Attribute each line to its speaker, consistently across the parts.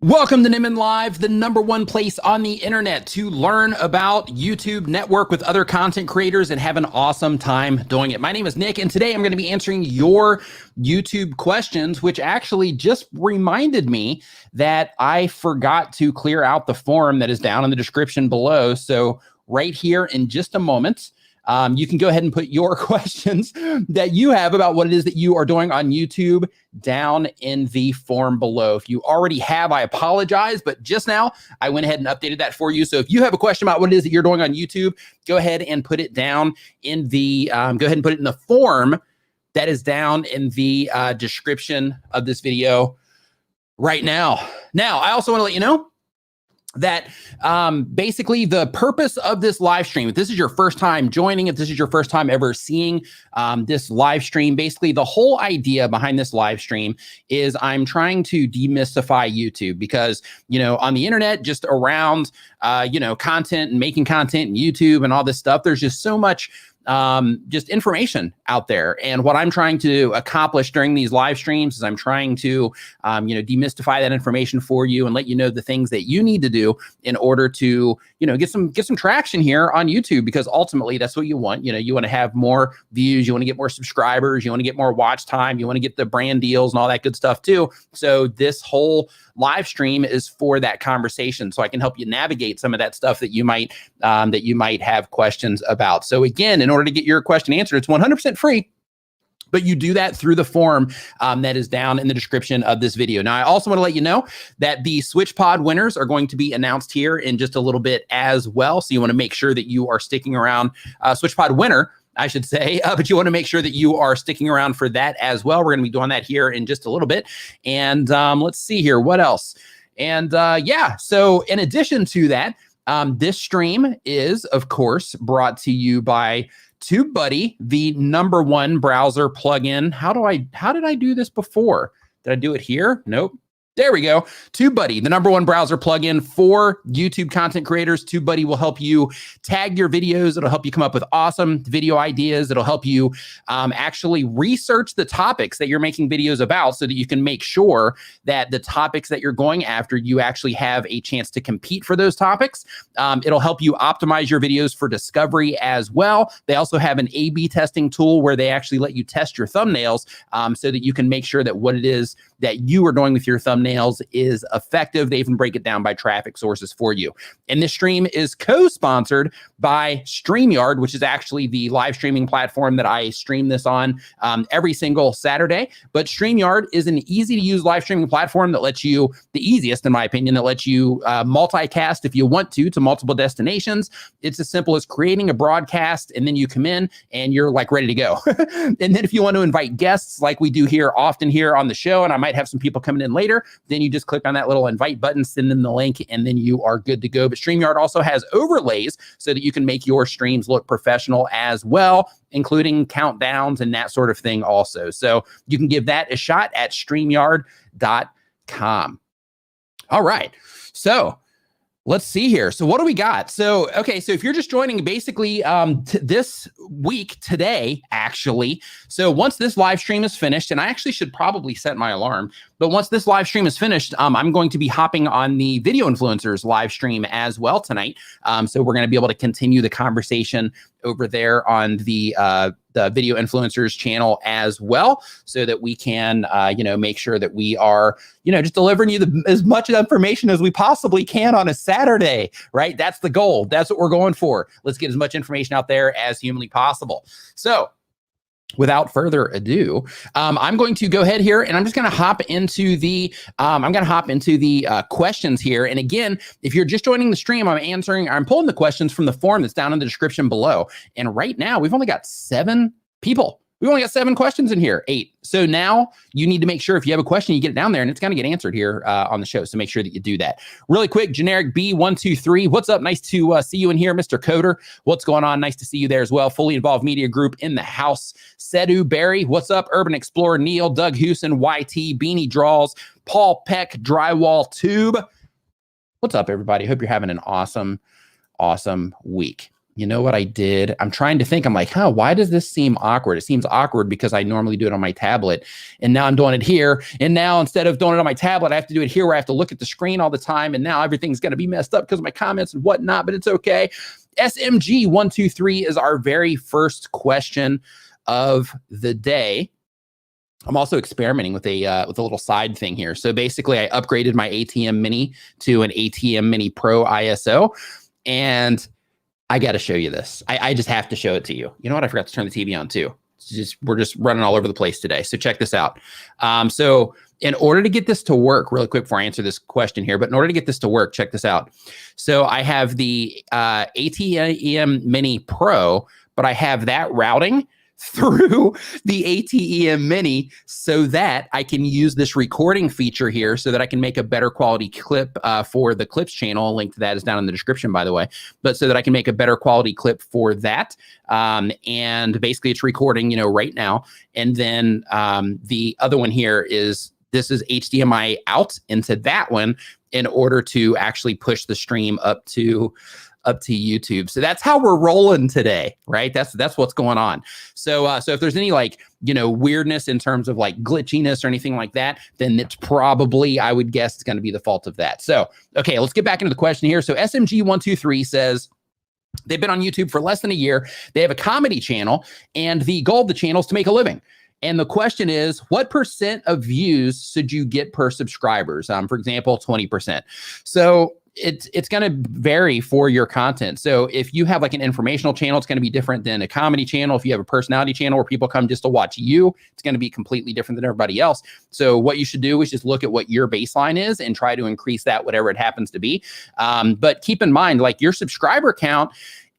Speaker 1: Welcome to Nimin Live, the #1 place on the internet to learn about YouTube, network with other content creators, and have an awesome time doing it. My name is Nick, and today I'm going to be answering your YouTube questions, which actually just reminded me that I forgot to clear out the form that is down in the description below. So right here in just a moment, you can go ahead and put your questions that you have about what it is that you are doing on YouTube down in the form below. If you already have, I apologize, but just now I went ahead and updated that for you. So if you have a question about what it is that you're doing on YouTube, go ahead and put it down in the, form that is down in the description of this video right now. Now, I also want to let you know that basically the purpose of this live stream, if this is your first time joining, if this is your first time ever seeing this live stream, basically the whole idea behind this live stream is I'm trying to demystify YouTube because, you know, on the internet, just around, content and making content and YouTube and all this stuff, there's just so much just information out there. And what I'm trying to accomplish during these live streams is I'm trying to, demystify that information for you and let you know the things that you need to do in order to, get some traction here on YouTube, because ultimately that's what you want. You want to have more views, you want to get more subscribers, you want to get more watch time, you want to get the brand deals and all that good stuff too. So this whole live stream is for that conversation, so I can help you navigate some of that stuff that you might have questions about. So again, in order to get your question answered, it's 100% free, but you do that through the form that is down in the description of this video. Now, I also want to let you know that the SwitchPod winners are going to be announced here in just a little bit as well. So you want to make sure that you are sticking around. SwitchPod winner, I should say, but you want to make sure that you are sticking around for that as well. We're going to be doing that here in just a little bit. And let's see here, what else? And so in addition to that, this stream is, of course, brought to you by TubeBuddy, the #1 browser plugin. How did I do this before? Did I do it here? Nope. There we go. TubeBuddy, the #1 browser plugin for YouTube content creators. TubeBuddy will help you tag your videos. It'll help you come up with awesome video ideas. It'll help you actually research the topics that you're making videos about so that you can make sure that the topics that you're going after, you actually have a chance to compete for those topics. It'll help you optimize your videos for discovery as well. They also have an A/B testing tool where they actually let you test your thumbnails so that you can make sure that what it is that you are doing with your thumbnails is effective. They even break it down by traffic sources for you. And this stream is co-sponsored by StreamYard, which is actually the live streaming platform that I stream this on every single Saturday. But StreamYard is an easy to use live streaming platform that lets you, the easiest in my opinion, that lets you multicast if you want to multiple destinations. It's as simple as creating a broadcast and then you come in and you're like ready to go. And then if you want to invite guests like we do here often here on the show, and I might have some people coming in later, then you just click on that little invite button, send them the link, and then you are good to go. But StreamYard also has overlays so that you can make your streams look professional as well, including countdowns and that sort of thing also. So you can give that a shot at StreamYard.com. All right. So let's see here. So what do we got? So, okay. So if you're just joining basically this week today, actually, so once this live stream is finished, and I actually should probably set my alarm, but once this live stream is finished, I'm going to be hopping on the Video Influencers live stream as well tonight. So we're going to be able to continue the conversation over there on the Video Influencers channel as well, so that we can, make sure that we are, just delivering you as much information as we possibly can on a Saturday, right? That's the goal. That's what we're going for. Let's get as much information out there as humanly possible. So without further ado, I'm going to go ahead here and I'm just going to hop into the questions here. And again, if you're just joining the stream, I'm pulling the questions from the form that's down in the description below. And right now we've only got 7 people. We've only got 7 questions in here, 8. So now you need to make sure if you have a question, you get it down there and it's going to get answered here on the show. So make sure that you do that. Really quick, generic B123. What's up? Nice to see you in here, Mr. Coder. What's going on? Nice to see you there as well. Fully Involved Media Group in the house. Sedu Barry. What's up? Urban Explorer Neil, Doug Hewson, YT, Beanie Draws, Paul Peck, Drywall Tube. What's up, everybody? Hope you're having an awesome week. You know what I did? I'm trying to think. I'm like, why does this seem awkward? It seems awkward because I normally do it on my tablet. And now I'm doing it here. And now instead of doing it on my tablet, I have to do it here where I have to look at the screen all the time. And now everything's going to be messed up because of my comments and whatnot, but it's okay. SMG123 is our very first question of the day. I'm also experimenting with a little side thing here. So basically, I upgraded my ATM Mini to an ATM Mini Pro ISO. And I got to show you this. I just have to show it to you. You know what? I forgot to turn the TV on too. We're just running all over the place today. So check this out. So in order to get this to work, really quick before I answer this question here, but in order to get this to work, check this out. So I have the ATM Mini Pro, but I have that routing through the ATEM Mini so that I can use this recording feature here so that I can make a better quality clip for the clips channel. A link to that is down in the description, by the way, but so that I can make a better quality clip for that. And basically it's recording, right now. And then the other one here is, this is HDMI out into that one in order to actually push the stream up to YouTube. So that's how we're rolling today, right? That's what's going on. So if there's any weirdness in terms of like glitchiness or anything like that, then it's probably, I would guess, it's going to be the fault of that. So, okay, let's get back into the question here. So SMG123 says, they've been on YouTube for less than a year. They have a comedy channel, and the goal of the channel is to make a living. And the question is, what % of views should you get per subscribers? For example, 20%. So it's going to vary for your content. So if you have like an informational channel, it's going to be different than a comedy channel. If you have a personality channel where people come just to watch you, it's going to be completely different than everybody else. So what you should do is just look at what your baseline is and try to increase that, whatever it happens to be. But keep in mind, like, your subscriber count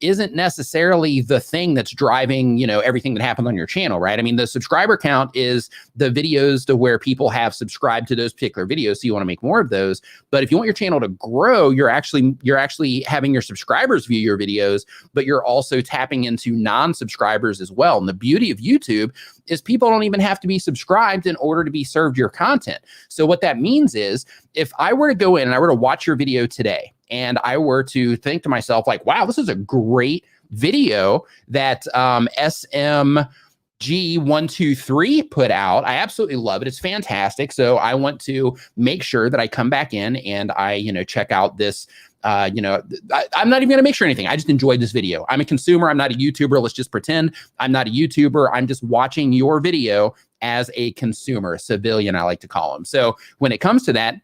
Speaker 1: isn't necessarily the thing that's driving, everything that happens on your channel, right? I mean, the subscriber count is the videos to where people have subscribed to those particular videos. So you want to make more of those. But if you want your channel to grow, you're actually having your subscribers view your videos, but you're also tapping into non-subscribers as well. And the beauty of YouTube is people don't even have to be subscribed in order to be served your content. So what that means is, if I were to go in and I were to watch your video today, and I were to think to myself, like, wow, this is a great video that SMG123 put out. I absolutely love it. It's fantastic. So I want to make sure that I come back in and I, check out this. I'm not even going to make sure anything. I just enjoyed this video. I'm a consumer. I'm not a YouTuber. Let's just pretend I'm not a YouTuber. I'm just watching your video as a consumer, a civilian, I like to call them. So when it comes to that,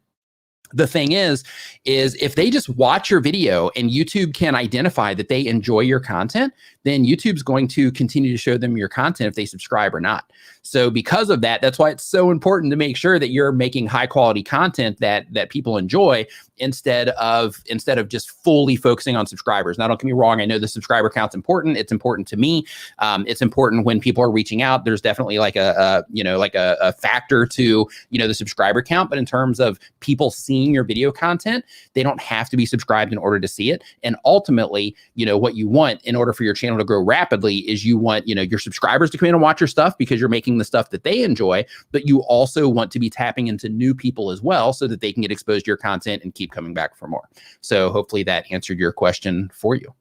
Speaker 1: the thing is if they just watch your video and YouTube can identify that they enjoy your content, then YouTube's going to continue to show them your content if they subscribe or not. So because of that, that's why it's so important to make sure that you're making high quality content that people enjoy instead of just fully focusing on subscribers. Now, don't get me wrong. I know the subscriber count's important. It's important to me. It's important when people are reaching out. There's definitely like a factor to, the subscriber count. But in terms of people seeing your video content, they don't have to be subscribed in order to see it. And ultimately, what you want in order for your channel to grow rapidly is you want, your subscribers to come in and watch your stuff because you're making the stuff that they enjoy, but you also want to be tapping into new people as well so that they can get exposed to your content and keep coming back for more. So hopefully that answered your question for you.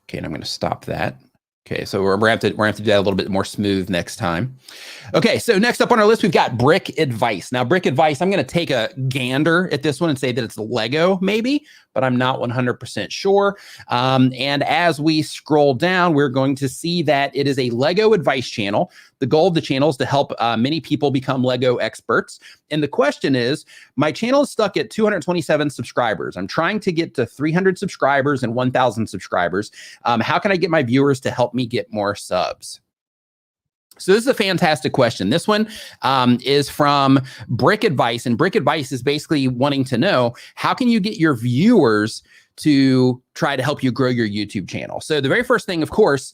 Speaker 1: Okay, and I'm going to stop that. Okay, so we're going to have to do that a little bit more smooth next time. Okay, so next up on our list, we've got brick advice. Now, brick advice, I'm going to take a gander at this one and say that it's Lego, maybe, but I'm not 100% sure. And as we scroll down, we're going to see that it is a Lego advice channel. The goal of the channel is to help many people become Lego experts. And the question is, my channel is stuck at 227 subscribers. I'm trying to get to 300 subscribers and 1,000 subscribers. How can I get my viewers to help me get more subs? So this is a fantastic question. This one is from Brick Advice, and Brick Advice is basically wanting to know, how can you get your viewers to try to help you grow your YouTube channel? So the very first thing, of course,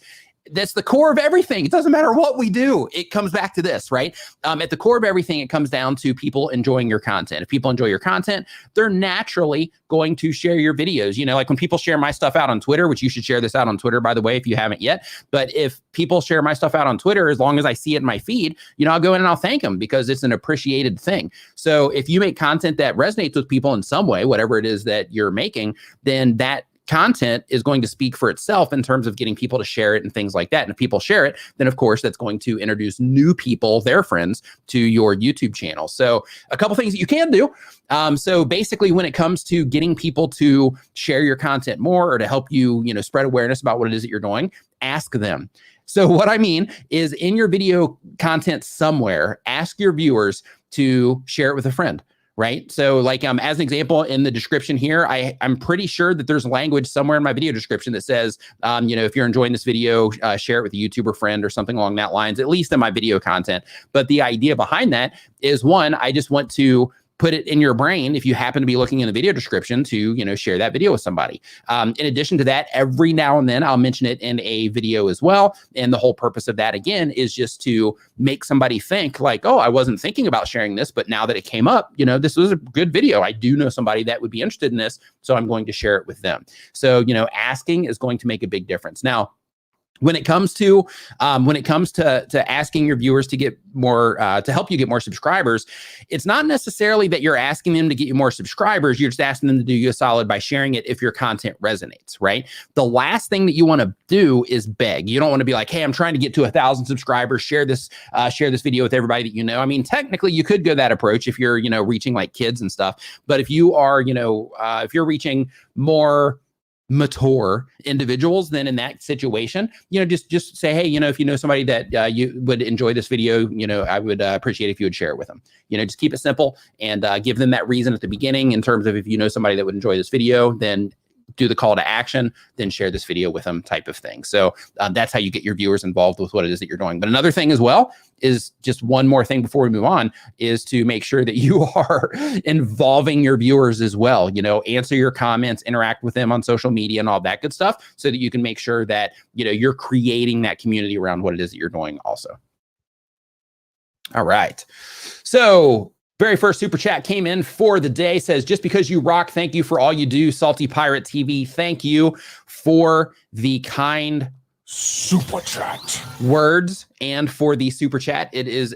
Speaker 1: that's the core of everything. It doesn't matter what we do. It comes back to this, right? At the core of everything, it comes down to people enjoying your content. If people enjoy your content, they're naturally going to share your videos. Like when people share my stuff out on Twitter, which you should share this out on Twitter, by the way, if you haven't yet. But if people share my stuff out on Twitter, as long as I see it in my feed, I'll go in and I'll thank them because it's an appreciated thing. So if you make content that resonates with people in some way, whatever it is that you're making, then that content is going to speak for itself in terms of getting people to share it and things like that. And if people share it, then of course that's going to introduce new people, their friends, to your YouTube channel. So a couple things that you can do. So basically, when it comes to getting people to share your content more or to help you, spread awareness about what it is that you're doing, ask them. So what I mean is, in your video content somewhere, ask your viewers to share it with a friend. Right. So like, as an example, in the description here, I'm pretty sure that there's language somewhere in my video description that says, if you're enjoying this video, share it with a YouTuber friend or something along that lines, at least in my video content. But the idea behind that is, one, I just want to put it in your brain, if you happen to be looking in the video description, to, share that video with somebody. In addition to that, every now and then I'll mention it in a video as well. And the whole purpose of that, again, is just to make somebody think like, oh, I wasn't thinking about sharing this, but now that it came up, this was a good video. I do know somebody that would be interested in this, so I'm going to share it with them. So, asking is going to make a big difference. Now, when it comes to asking your viewers to get more, to help you get more subscribers, it's not necessarily that you're asking them to get you more subscribers. You're just asking them to do you a solid by sharing it if your content resonates, right? The last thing that you want to do is beg. You don't want to be like, hey, I'm trying to get to 1,000 subscribers. Share this video with everybody that you know. I mean, technically, you could go that approach if you're, reaching like kids and stuff. But if you are, if you're reaching more mature individuals, then in that situation, just say, hey, if you know somebody that you would enjoy this video, I would appreciate if you would share it with them. Just keep it simple and give them that reason at the beginning in terms of, if you know somebody that would enjoy this video, then do the call to action, then share this video with them, type of thing. So that's how you get your viewers involved with what it is that you're doing. But another thing as well is, just one more thing before we move on, is to make sure that you are involving your viewers as well. Answer your comments, interact with them on social media and all that good stuff, so that you can make sure that, you're creating that community around what it is that you're doing also. All right. So very first super chat came in for the day, says, just because you rock, thank you for all you do, Salty Pirate TV. Thank you for the kind super chat words and for the super chat. It is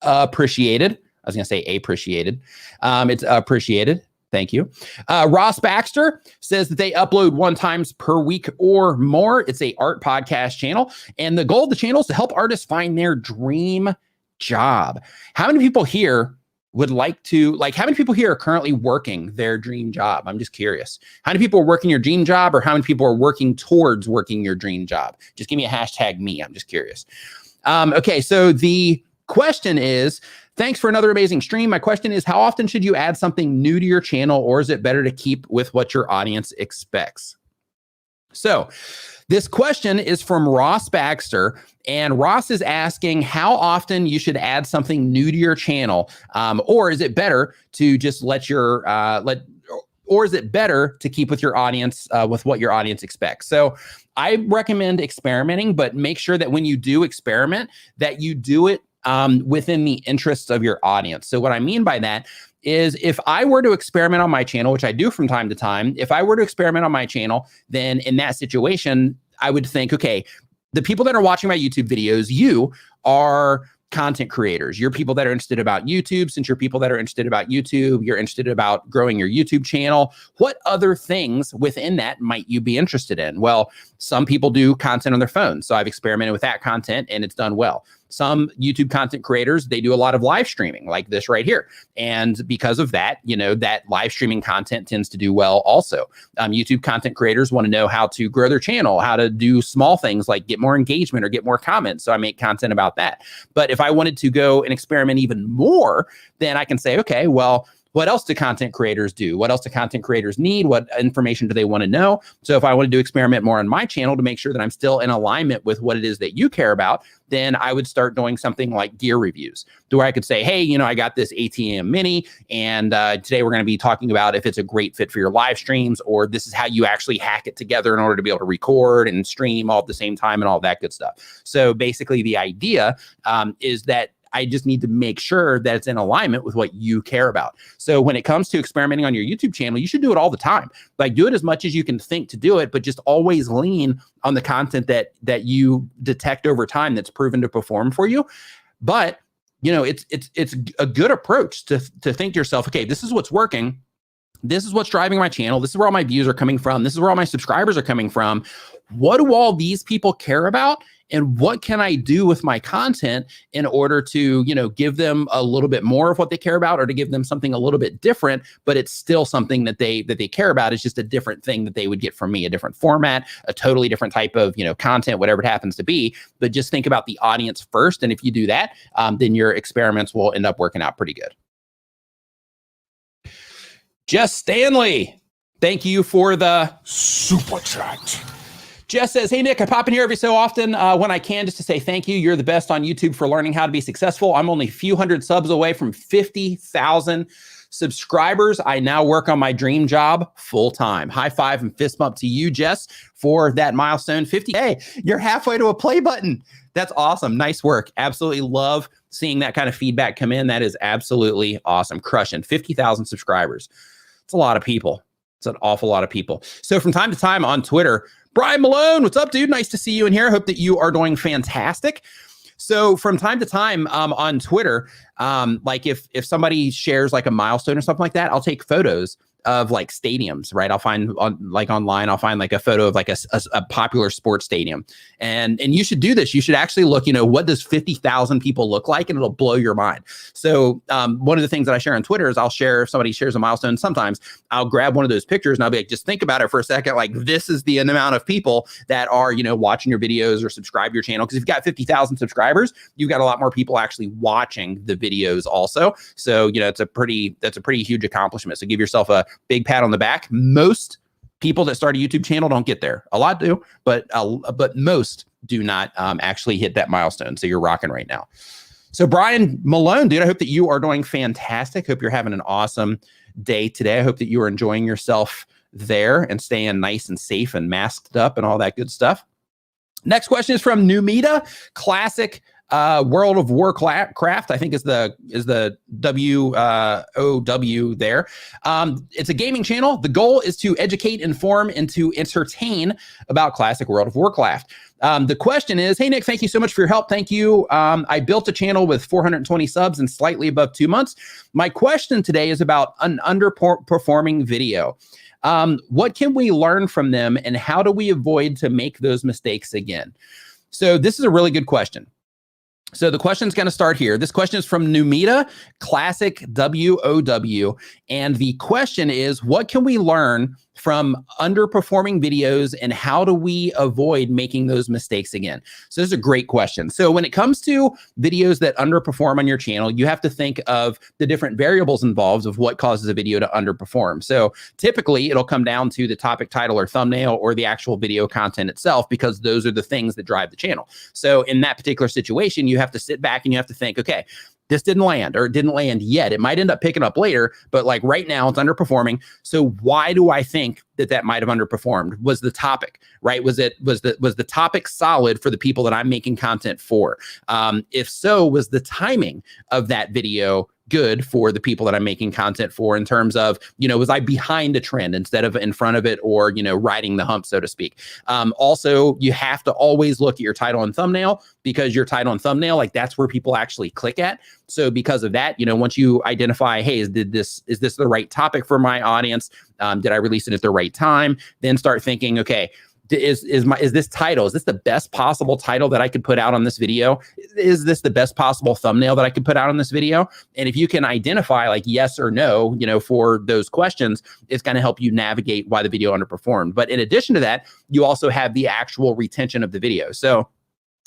Speaker 1: appreciated. I was going to say appreciated. It's appreciated. Thank you. Ross Baxter says that they upload 1 time per week or more. It's a art podcast channel, and the goal of the channel is to help artists find their dream job. How many people here would like to, how many people here are currently working their dream job? I'm just curious. How many people are working your dream job, or how many people are working towards working your dream job? Just give me a hashtag me. I'm just curious. Okay, so the question is, thanks for another amazing stream. My question is, how often should you add something new to your channel, or is it better to keep with what your audience expects? So this question is from Ross Baxter, and Ross is asking how often you should add something new to your channel, or is it better to just or is it better to keep with your audience, with what your audience expects? So I recommend experimenting, but make sure that when you do experiment, that you do it within the interests of your audience. So what I mean by that is, if I were to experiment on my channel, which I do from time to time, if I were to experiment on my channel, then in that situation, I would think, okay, the people that are watching my YouTube videos, you are content creators. You're people that are interested about YouTube. Since you're people that are interested about YouTube, you're interested about growing your YouTube channel. What other things within that might you be interested in? Well, some people do content on their phone. So I've experimented with that content and it's done well. Some YouTube content creators, they do a lot of live streaming like this right here. And because of that, that live streaming content tends to do well also. YouTube content creators want to know how to grow their channel, how to do small things like get more engagement or get more comments. So I make content about that. But if I wanted to go and experiment even more, then I can say, okay, well, what else do content creators do? What else do content creators need? What information do they want to know? So if I wanted to experiment more on my channel to make sure that I'm still in alignment with what it is that you care about, then I would start doing something like gear reviews, to where I could say, hey, I got this ATM Mini, and today we're going to be talking about if it's a great fit for your live streams, or this is how you actually hack it together in order to be able to record and stream all at the same time and all that good stuff. So basically the idea is that I just need to make sure that it's in alignment with what you care about. So when it comes to experimenting on your YouTube channel, you should do it all the time. Like, do it as much as you can think to do it, but just always lean on the content that you detect over time that's proven to perform for you. But it's a good approach to think to yourself, okay, this is what's working. This is what's driving my channel. This is where all my views are coming from. This is where all my subscribers are coming from. What do all these people care about? And what can I do with my content in order to, give them a little bit more of what they care about, or to give them something a little bit different, but it's still something that they care about. It's just a different thing that they would get from me, a different format, a totally different type of, content, whatever it happens to be. But just think about the audience first. And if you do that, then your experiments will end up working out pretty good. Jess Stanley, thank you for the super chat. Jess says, hey, Nick, I pop in here every so often when I can just to say thank you. You're the best on YouTube for learning how to be successful. I'm only a few hundred subs away from 50,000 subscribers. I now work on my dream job full time. High five and fist bump to you, Jess, for that milestone 50. Hey, you're halfway to a play button. That's awesome. Nice work. Absolutely love seeing that kind of feedback come in. That is absolutely awesome. Crushing 50,000 subscribers. It's a lot of people. It's an awful lot of people. So from time to time on Twitter, Brian Malone, what's up, dude? Nice to see you in here. Hope that you are doing fantastic. So from time to time on Twitter, like if somebody shares like a milestone or something like that, I'll take photos of like stadiums, right? I'll find online, I'll find like a photo of like a popular sports stadium. And you should do this. You should actually look, what does 50,000 people look like? And it'll blow your mind. So one of the things that I share on Twitter is if somebody shares a milestone, sometimes I'll grab one of those pictures and I'll be like, just think about it for a second. Like, this is the amount of people that are, watching your videos or subscribe to your channel. Because if you've got 50,000 subscribers, you've got a lot more people actually watching the videos also. So, that's a pretty huge accomplishment. So give yourself a big pat on the back. Most people that start a YouTube channel don't get there. A lot do, but most do not actually hit that milestone. So you're rocking right now. So Brian Malone, dude, I hope that you are doing fantastic. Hope you're having an awesome day today. I hope that you are enjoying yourself there and staying nice and safe and masked up and all that good stuff. Next question is from Numita. Classic World of Warcraft, I think is the WOW there. It's a gaming channel. The goal is to educate, inform, and to entertain about classic World of Warcraft. The question is, hey, Nick, thank you so much for your help. Thank you. I built a channel with 420 subs in slightly above 2 months. My question today is about an underperforming video. What can we learn from them, and how do we avoid to make those mistakes again? So this is a really good question. So the question's going to start here. This question is from Numita, Classic WOW. And the question is, what can we learn from underperforming videos, and how do we avoid making those mistakes again? So this is a great question. So when it comes to videos that underperform on your channel, you have to think of the different variables involved of what causes a video to underperform. So typically it'll come down to the topic, title, or thumbnail, or the actual video content itself, because those are the things that drive the channel. So in that particular situation, you have to sit back and you have to think, okay, this didn't land, or it didn't land yet. It might end up picking up later, but like right now it's underperforming. So why do I think that might have underperformed? Was the topic, right? Was the topic solid for the people that I'm making content for? If so, was the timing of that video good for the people that I'm making content for, in terms of, was I behind a trend instead of in front of it, or, riding the hump, so to speak. Also, you have to always look at your title and thumbnail, because your title and thumbnail, like, that's where people actually click at. So because of that, once you identify, hey, is this the right topic for my audience? Did I release it at the right time? Then start thinking, okay, is this title, is this the best possible title that I could put out on this video? Is this the best possible thumbnail that I could put out on this video? And if you can identify like yes or no, for those questions, it's going to help you navigate why the video underperformed. But in addition to that, you also have the actual retention of the video. So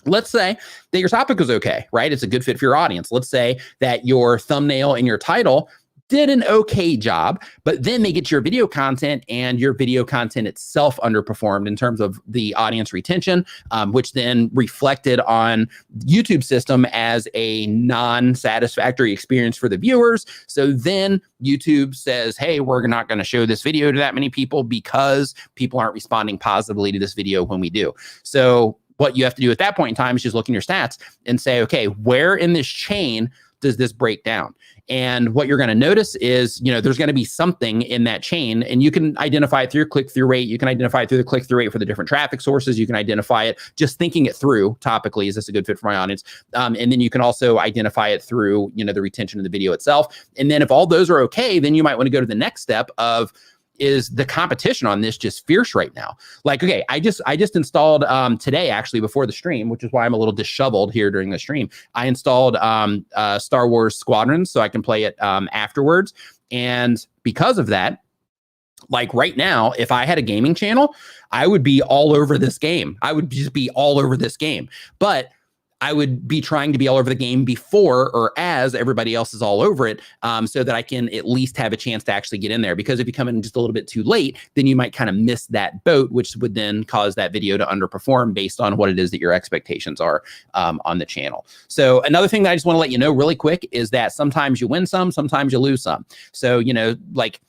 Speaker 1: let's say that your topic was okay, right? It's a good fit for your audience. Let's say that your thumbnail and your title did an okay job, but then they get to your video content, and your video content itself underperformed in terms of the audience retention, which then reflected on YouTube system as a non-satisfactory experience for the viewers. So then YouTube says, hey, we're not going to show this video to that many people, because people aren't responding positively to this video when we do. So what you have to do at that point in time is just look in your stats and say, okay, where in this chain does this break down? And what you're going to notice is, there's going to be something in that chain, and you can identify it through your click-through rate. You can identify it through the click-through rate for the different traffic sources. You can identify it just thinking it through topically. Is this a good fit for my audience? And then you can also identify it through, the retention of the video itself. And then if all those are okay, then you might want to go to the next step of, is the competition on this just fierce right now? Like, okay, I just installed today, actually, before the stream, which is why I'm a little disheveled here during the stream. I installed Star Wars Squadrons so I can play it afterwards. And because of that, like right now, if I had a gaming channel, I would be all over this game. I would just be all over this game. But I would be trying to be all over the game before or as everybody else is all over it, so that I can at least have a chance to actually get in there. Because if you come in just a little bit too late, then you might kind of miss that boat, which would then cause that video to underperform based on what it is that your expectations are on the channel. So another thing that I just want to let you know really quick is that sometimes you win some, sometimes you lose some. So, like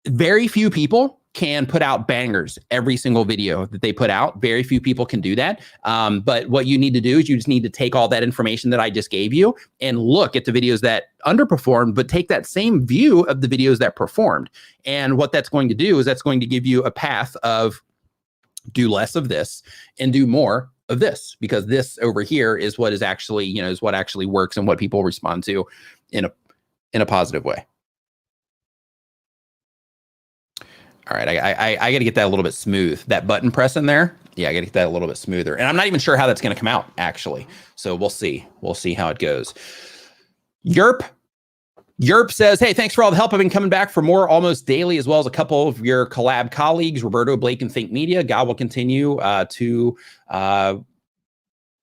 Speaker 1: very few people can put out bangers every single video that they put out. Very few people can do that. But what you need to do is you just need to take all that information that I just gave you and look at the videos that underperformed, but take that same view of the videos that performed. And what that's going to do is that's going to give you a path of do less of this and do more of this, because this over here is what is actually, is what actually works and what people respond to in a positive way. All right, I got to get that a little bit smooth. That button press in there, yeah, I got to get that a little bit smoother. And I'm not even sure how that's going to come out, actually. So we'll see. We'll see how it goes. Yerp says, hey, thanks for all the help. I've been coming back for more almost daily, as well as a couple of your collab colleagues, Roberto, Blake, and Think Media. God will continue to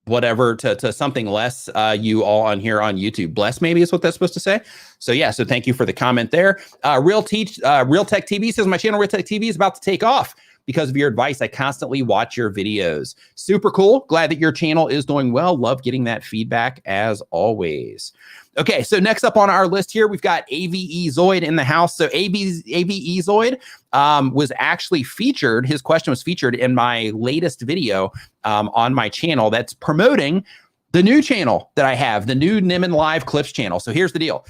Speaker 1: whatever to something less you all on here on YouTube. Bless, maybe is what that's supposed to say. So yeah, so thank you for the comment there. Real Tech TV says, my channel Real Tech TV is about to take off because of your advice. I constantly watch your videos. Super cool. Glad that your channel is doing well. Love getting that feedback as always. Okay, so next up on our list here, we've got AVE Zoid in the house. So AVE Zoid was actually featured. His question was featured in my latest video on my channel that's promoting the new channel that I have, the new Niman Live Clips channel. So here's the deal.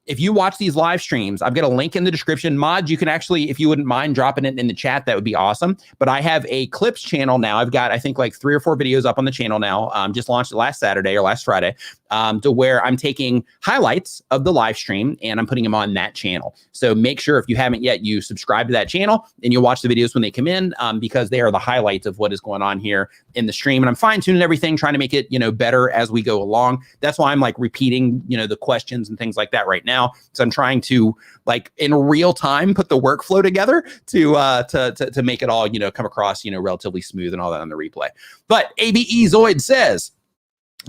Speaker 1: If you watch these live streams, I've got a link in the description. Mods, you can actually, if you wouldn't mind dropping it in the chat, that would be awesome. But I have a clips channel now. I've got, I think, like 3 or 4 videos up on the channel now. Just launched it last Saturday or last Friday, to where I'm taking highlights of the live stream and I'm putting them on that channel. So make sure if you haven't yet, you subscribe to that channel and you watch the videos when they come in, because they are the highlights of what is going on here in the stream. And I'm fine tuning everything, trying to make it, better as we go along. That's why I'm like repeating, the questions and things like that right now. So I'm trying to, like, in real time, put the workflow together to make it all, come across, relatively smooth and all that on the replay. But ABE Zoid says,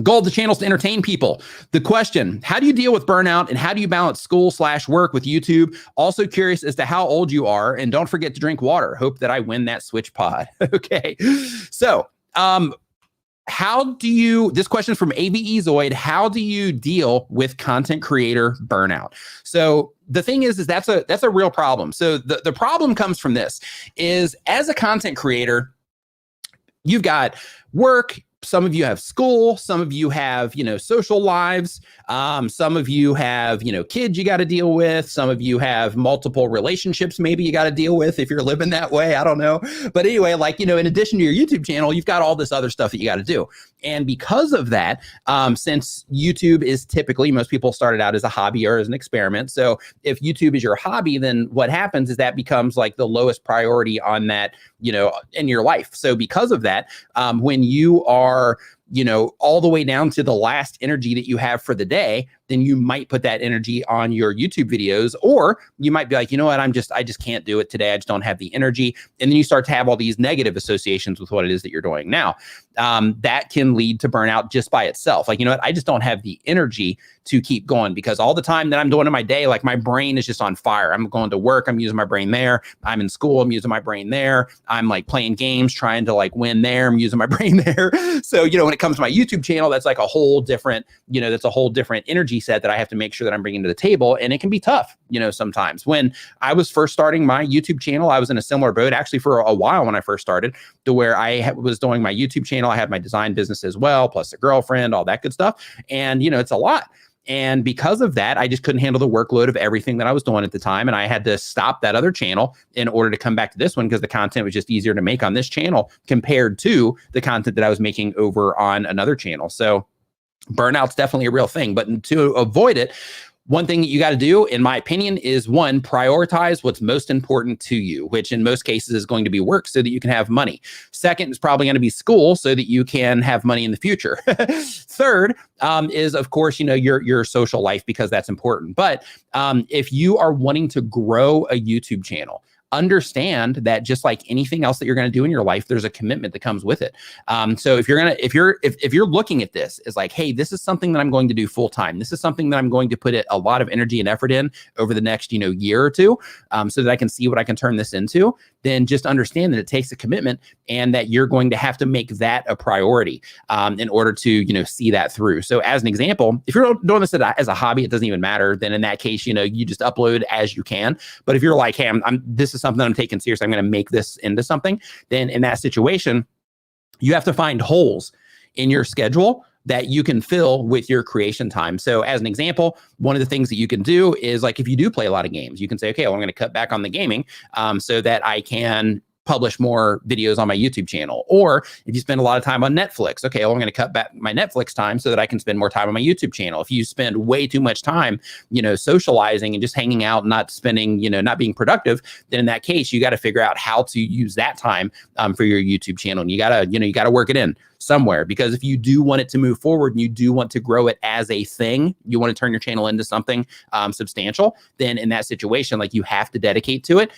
Speaker 1: goal of the channel is to entertain people. The question, how do you deal with burnout and how do you balance school/work with YouTube? Also curious as to how old you are, and don't forget to drink water. Hope that I win that Switch pod. Okay. So, this question is from ABE Zoid. How do you deal with content creator burnout? So the thing is that's a real problem. So the problem comes from this is, as a content creator, you've got work. Some of you have school, some of you have, social lives. Some of you have, kids you got to deal with. Some of you have multiple relationships maybe you got to deal with if you're living that way. I don't know. But anyway, like, in addition to your YouTube channel, you've got all this other stuff that you got to do. And because of that, since YouTube is typically, most people started out as a hobby or as an experiment. So if YouTube is your hobby, then what happens is that becomes like the lowest priority on that, in your life. So because of that, when you are, all the way down to the last energy that you have for the day, then you might put that energy on your YouTube videos, or you might be like, you know what, I just can't do it today. I just don't have the energy. And then you start to have all these negative associations with what it is that you're doing. Now, that can lead to burnout just by itself. Like, you know what, I just don't have the energy to keep going, because all the time that I'm doing in my day, like, my brain is just on fire. I'm going to work, I'm using my brain there. I'm in school, I'm using my brain there. I'm like playing games, trying to like win there. I'm using my brain there. So, when it comes to my YouTube channel, that's like a whole different, that's a whole different energy set that I have to make sure that I'm bringing to the table. And it can be tough, sometimes. When I was first starting my YouTube channel, I was in a similar boat actually for a while when I first started, to where I was doing my YouTube channel. I had my design business as well, plus a girlfriend, all that good stuff. And, it's a lot. And because of that, I just couldn't handle the workload of everything that I was doing at the time. And I had to stop that other channel in order to come back to this one because the content was just easier to make on this channel compared to the content that I was making over on another channel. So burnout's definitely a real thing. But to avoid it, one thing that you got to do, in my opinion, is one, prioritize what's most important to you, which in most cases is going to be work so that you can have money. Second is probably going to be school so that you can have money in the future. Third is, of course, your social life, because that's important. But if you are wanting to grow a YouTube channel, understand that just like anything else that you're going to do in your life, there's a commitment that comes with it. So if you're looking at this as like, hey, this is something that I'm going to do full time. This is something that I'm going to put a lot of energy and effort in over the next, year or two, so that I can see what I can turn this into. Then just understand that it takes a commitment and that you're going to have to make that a priority in order to, see that through. So as an example, if you're doing this as a hobby, it doesn't even matter. Then in that case, you just upload as you can. But if you're like, hey, this is something I'm taking serious, I'm going to make this into something, then in that situation, you have to find holes in your schedule that you can fill with your creation time. So as an example, one of the things that you can do is, like, if you do play a lot of games, you can say, okay, well, I'm going to cut back on the gaming so that I can publish more videos on my YouTube channel. Or if you spend a lot of time on Netflix, okay, well, I'm going to cut back my Netflix time so that I can spend more time on my YouTube channel. If you spend way too much time, socializing and just hanging out, not spending, not being productive, then in that case, you got to figure out how to use that time for your YouTube channel. And you got to work it in somewhere, because if you do want it to move forward and you do want to grow it as a thing, you want to turn your channel into something substantial, then in that situation, like, you have to dedicate to it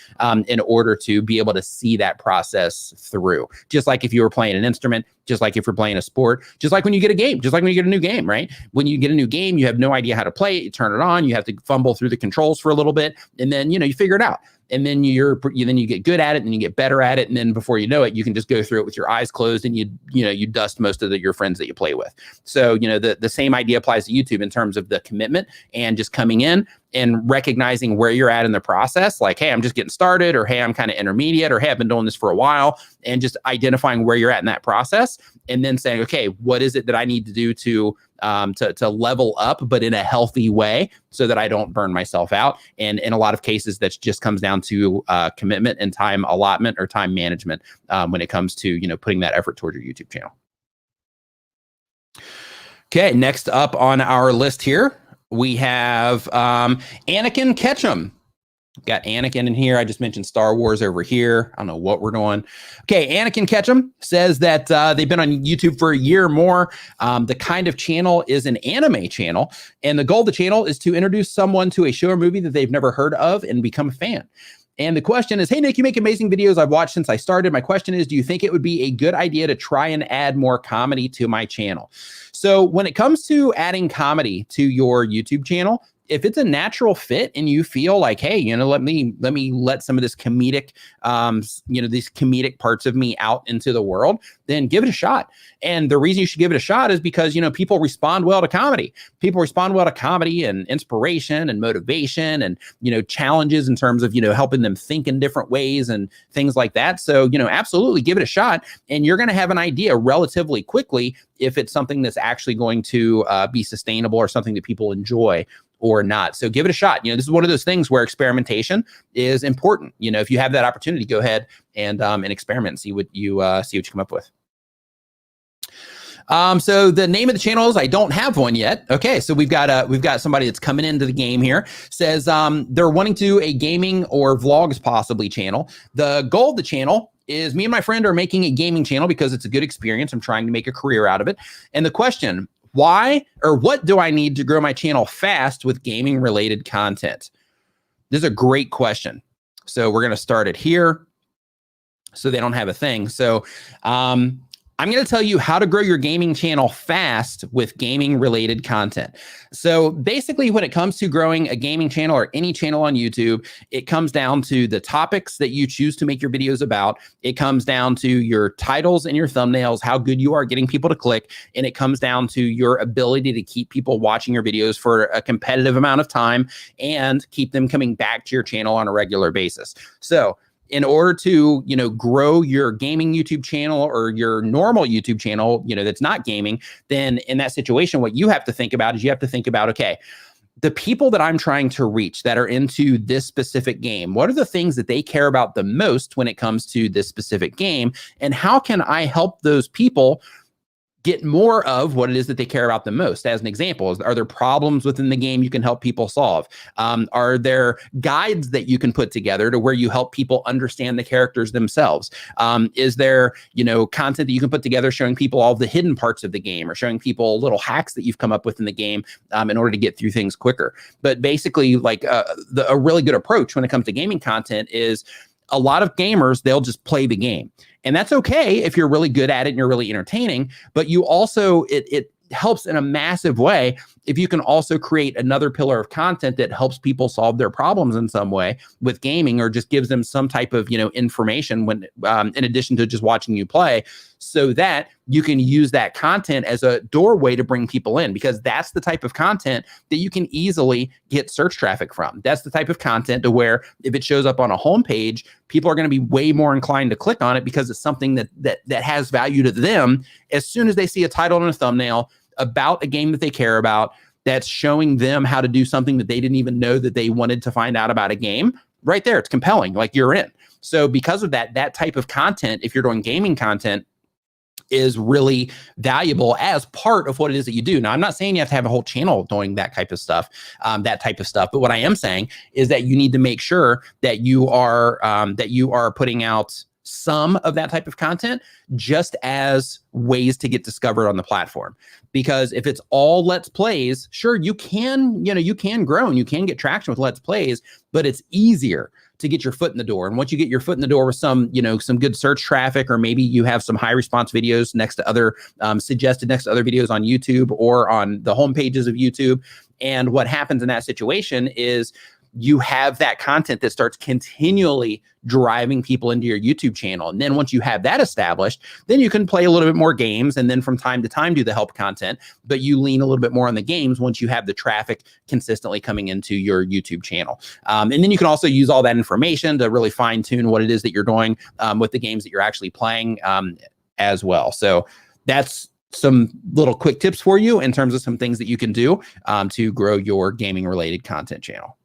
Speaker 1: in order to be able to see that process through. Just like if you were playing an instrument, just like if you're playing a sport, just like when you get a game, just like when you get a new game, right? When you get a new game, you have no idea how to play it. You turn it on, you have to fumble through the controls for a little bit, and then, you figure it out. And then you get good at it, and you get better at it. And then before you know it, you can just go through it with your eyes closed, and you dust most of your friends that you play with. So, the same idea applies to YouTube in terms of the commitment and just coming in and recognizing where you're at in the process. Like, hey, I'm just getting started, or hey, I'm kind of intermediate, or hey, I've been doing this for a while, and just identifying where you're at in that process. And then saying, okay, what is it that I need to do to level up, but in a healthy way, so that I don't burn myself out. And in a lot of cases, that just comes down to commitment and time allotment or time management when it comes to, putting that effort toward your YouTube channel. Okay, next up on our list here, we have Anakin Ketchum. Got Anakin in here. I just mentioned Star Wars over here. I don't know what we're doing. Okay, Anakin Ketchum says that they've been on YouTube for a year or more. The kind of channel is an anime channel, and the goal of the channel is to introduce someone to a show or movie that they've never heard of and become a fan. And the question is, hey, Nick, you make amazing videos I've watched since I started. My question is, do you think it would be a good idea to try and add more comedy to my channel? So when it comes to adding comedy to your YouTube channel, if it's a natural fit and you feel like, hey, let me let some of this comedic, these comedic parts of me out into the world, then give it a shot. And the reason you should give it a shot is because, people respond well to comedy. People respond well to comedy and inspiration and motivation and, challenges in terms of, helping them think in different ways and things like that. So, absolutely give it a shot, and you're going to have an idea relatively quickly if it's something that's actually going to be sustainable or something that people enjoy or not. So give it a shot. This is one of those things where experimentation is important. If you have that opportunity, go ahead and experiment and see what you come up with. So the name of the channel is, I don't have one yet. Okay, so we've got somebody that's coming into the game here. Says they're wanting to do a gaming or vlogs possibly channel. The goal of the channel is, me and my friend are making a gaming channel because it's a good experience. I'm trying to make a career out of it. And the question, why or what do I need to grow my channel fast with gaming related content? This is a great question. So we're going to start it here so they don't have a thing. So I'm going to tell you how to grow your gaming channel fast with gaming related content. So basically, when it comes to growing a gaming channel or any channel on YouTube, it comes down to the topics that you choose to make your videos about. It comes down to your titles and your thumbnails, how good you are getting people to click. And it comes down to your ability to keep people watching your videos for a competitive amount of time and keep them coming back to your channel on a regular basis. So in order to, grow your gaming YouTube channel or your normal YouTube channel, that's not gaming, then in that situation, what you have to think about is you have to think about, okay, the people that I'm trying to reach that are into this specific game, what are the things that they care about the most when it comes to this specific game? And how can I help those people get more of what it is that they care about the most? As an example, are there problems within the game you can help people solve? Are there guides that you can put together to where you help people understand the characters themselves? Is there, content that you can put together showing people all the hidden parts of the game, or showing people little hacks that you've come up with in the game in order to get through things quicker? But basically, like a really good approach when it comes to gaming content is, a lot of gamers, they'll just play the game. And that's okay if you're really good at it and you're really entertaining, but you also, it helps in a massive way if you can also create another pillar of content that helps people solve their problems in some way with gaming, or just gives them some type of, information when, in addition to just watching you play, so that you can use that content as a doorway to bring people in, because that's the type of content that you can easily get search traffic from. That's the type of content to where if it shows up on a homepage, people are going to be way more inclined to click on it because it's something that has value to them as soon as they see a title and a thumbnail about a game that they care about, that's showing them how to do something that they didn't even know that they wanted to find out about a game. Right there, it's compelling, like you're in. So because of that type of content, if you're doing gaming content, is really valuable as part of what it is that you do. Now, I'm not saying you have to have a whole channel doing that type of stuff, but what I am saying is that you need to make sure that you are putting out some of that type of content just as ways to get discovered on the platform. Because if it's all Let's Plays, sure, you can grow and you can get traction with Let's Plays, but it's easier to get your foot in the door. And once you get your foot in the door with some good search traffic, or maybe you have some high response videos next to other suggested next to other videos on YouTube or on the home pages of YouTube. And what happens in that situation is you have that content that starts continually driving people into your YouTube channel. And then once you have that established, then you can play a little bit more games, and then from time to time do the help content, but you lean a little bit more on the games once you have the traffic consistently coming into your YouTube channel. And then you can also use all that information to really fine tune what it is that you're doing with the games that you're actually playing as well. So that's some little quick tips for you in terms of some things that you can do to grow your gaming related content channel.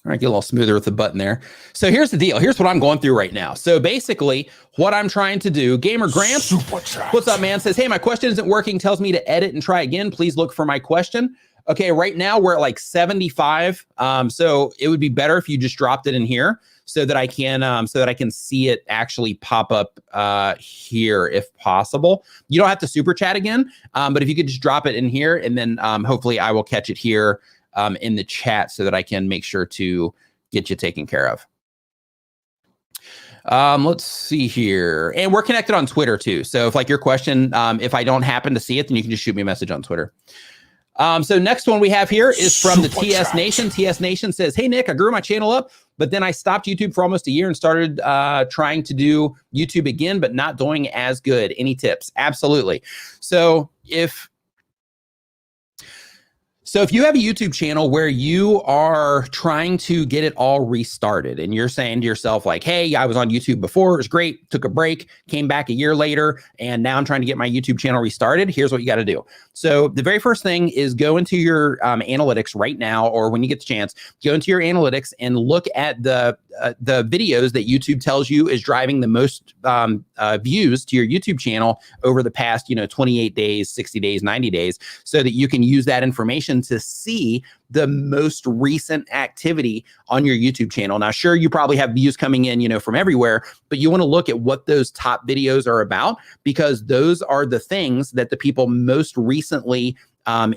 Speaker 1: All right, get a little smoother with the button there. So here's the deal. Here's what I'm going through right now. So basically what I'm trying to do, Gamer Gramps, what's up, man? Says, hey, my question isn't working. Tells me to edit and try again. Please look for my question. Okay, right now we're at like 75. So it would be better if you just dropped it in here so that I can see it actually pop up here if possible. You don't have to super chat again, but if you could just drop it in here, and then hopefully I will catch it here in the chat so that I can make sure to get you taken care of. Let's see here. And we're connected on Twitter too. So if like your question, if I don't happen to see it, then you can just shoot me a message on Twitter. So next one we have here is from the TS Nation. TS Nation says, hey, Nick, I grew my channel up, but then I stopped YouTube for almost a year and started trying to do YouTube again, but not doing as good. Any tips? Absolutely. So if you have a YouTube channel where you are trying to get it all restarted, and you're saying to yourself like, hey, I was on YouTube before, it was great, took a break, came back a year later, and now I'm trying to get my YouTube channel restarted, here's what you got to do. So the very first thing is go into your analytics right now, or when you get the chance, go into your analytics and look at the videos that YouTube tells you is driving the most views to your YouTube channel over the past 28 days, 60 days, 90 days, so that you can use that information to see the most recent activity on your YouTube channel. Now, sure, you probably have views coming in, from everywhere, but you want to look at what those top videos are about, because those are the things that the people most recently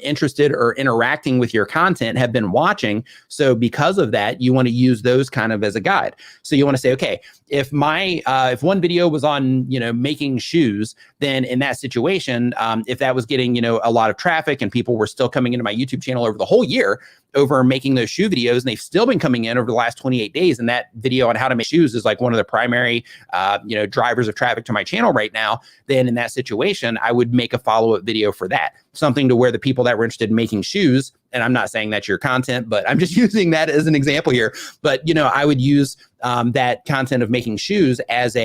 Speaker 1: interested or interacting with your content have been watching. So because of that, you want to use those kind of as a guide. So you want to say, okay, if one video was on, making shoes, then in that situation, if that was getting, a lot of traffic and people were still coming into my YouTube channel over the whole year, over making those shoe videos, and they've still been coming in over the last 28 days. And that video on how to make shoes is like one of the primary, drivers of traffic to my channel right now. Then in that situation, I would make a follow-up video for that, something to where the people that were interested in making shoes, and I'm not saying that's your content, but I'm just using that as an example here. But, I would use that content of making shoes as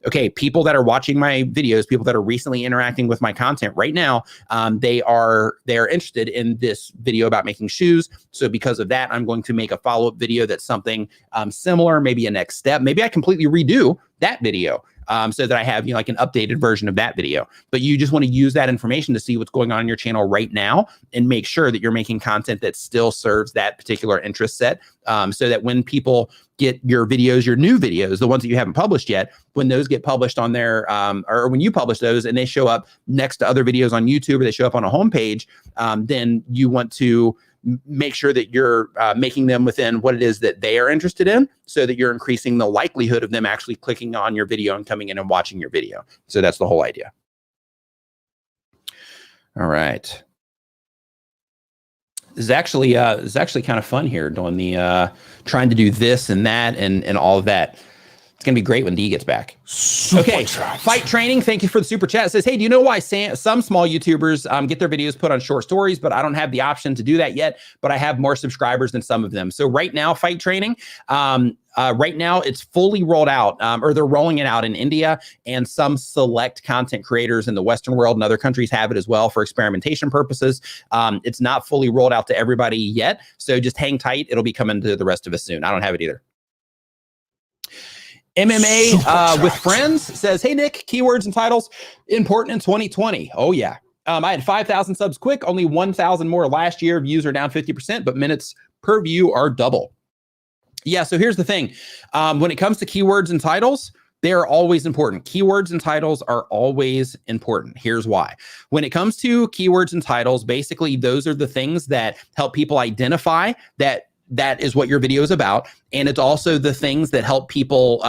Speaker 1: okay, people that are watching my videos, people that are recently interacting with my content right now, they are interested in this video about making shoes. So because of that, I'm going to make a follow-up video that's something similar, maybe a next step. Maybe I completely redo that video. So that I have, like an updated version of that video. But you just want to use that information to see what's going on in your channel right now and make sure that you're making content that still serves that particular interest set. So that when people get your videos, your new videos, the ones that you haven't published yet, when those get published on their, or when you publish those and they show up next to other videos on YouTube or they show up on a homepage, then you want to make sure that you're making them within what it is that they are interested in, so that you're increasing the likelihood of them actually clicking on your video and coming in and watching your video. So that's the whole idea. All right. This is actually kind of fun here, doing the trying to do this and that and all of that. It's going to be great when D gets back. Okay, Fight Training, thank you for the super chat. It says, hey, do you know why some small YouTubers get their videos put on short stories, but I don't have the option to do that yet, but I have more subscribers than some of them. So right now, Fight Training, right now it's fully rolled out, or they're rolling it out in India, and some select content creators in the Western world and other countries have it as well for experimentation purposes. It's not fully rolled out to everybody yet, so just hang tight. It'll be coming to the rest of us soon. I don't have it either. MMA with Friends says, hey, Nick, keywords and titles important in 2020. Oh, yeah. I had 5,000 subs quick, only 1,000 more last year. Views are down 50%, but minutes per view are double. Yeah, so here's the thing. When it comes to keywords and titles, they are always important. Keywords and titles are always important. Here's why. When it comes to keywords and titles, basically, those are the things that help people identify that is what your video is about. And it's also the things that help people,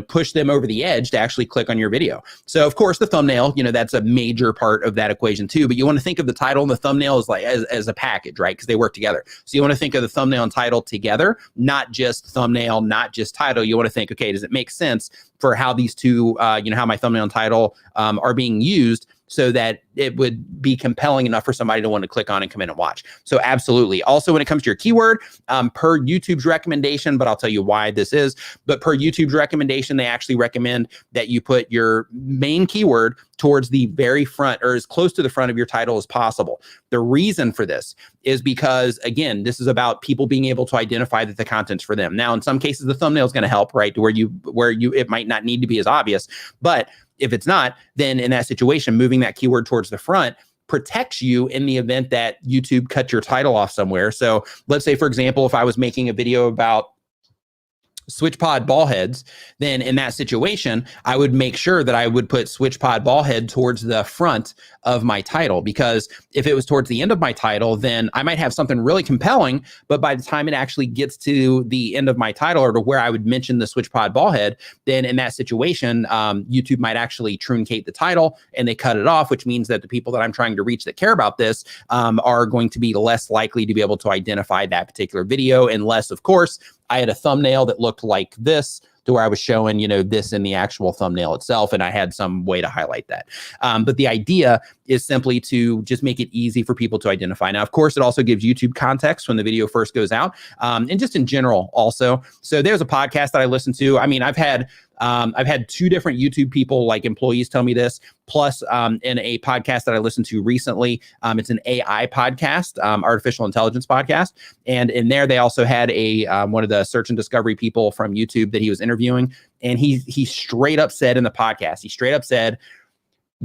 Speaker 1: push them over the edge to actually click on your video. So of course the thumbnail, that's a major part of that equation too, but you want to think of the title and the thumbnail as as a package, right? Because they work together. So you want to think of the thumbnail and title together, not just thumbnail, not just title. You want to think, okay, does it make sense for how these two, how my thumbnail and title are being used, so that it would be compelling enough for somebody to want to click on and come in and watch. So absolutely. Also, when it comes to your keyword, per YouTube's recommendation, but I'll tell you why this is, but per YouTube's recommendation, they actually recommend that you put your main keyword towards the very front, or as close to the front of your title as possible. The reason for this is because, again, this is about people being able to identify that the content's for them. Now, in some cases, the thumbnail is going to help, right? To where it might not need to be as obvious, but if it's not, then in that situation, moving that keyword towards the front protects you in the event that YouTube cut your title off somewhere. So let's say, for example, if I was making a video about SwitchPod ball heads, then in that situation, I would make sure that I would put SwitchPod ball head towards the front of my title, because if it was towards the end of my title, then I might have something really compelling, but by the time it actually gets to the end of my title, or to where I would mention the SwitchPod ball head, then in that situation, YouTube might actually truncate the title and they cut it off, which means that the people that I'm trying to reach that care about this are going to be less likely to be able to identify that particular video, unless, of course, I had a thumbnail that looked like this, to where I was showing, this in the actual thumbnail itself, and I had some way to highlight that. But the idea is simply to just make it easy for people to identify. Now, of course, it also gives YouTube context when the video first goes out, and just in general also. So there's a podcast that I listen to. I mean, I've had 2 different YouTube people, like employees, tell me this, plus in a podcast that I listened to recently. It's an AI podcast, artificial intelligence podcast. And in there, they also had one of the search and discovery people from YouTube that he was interviewing. And he straight up said in the podcast,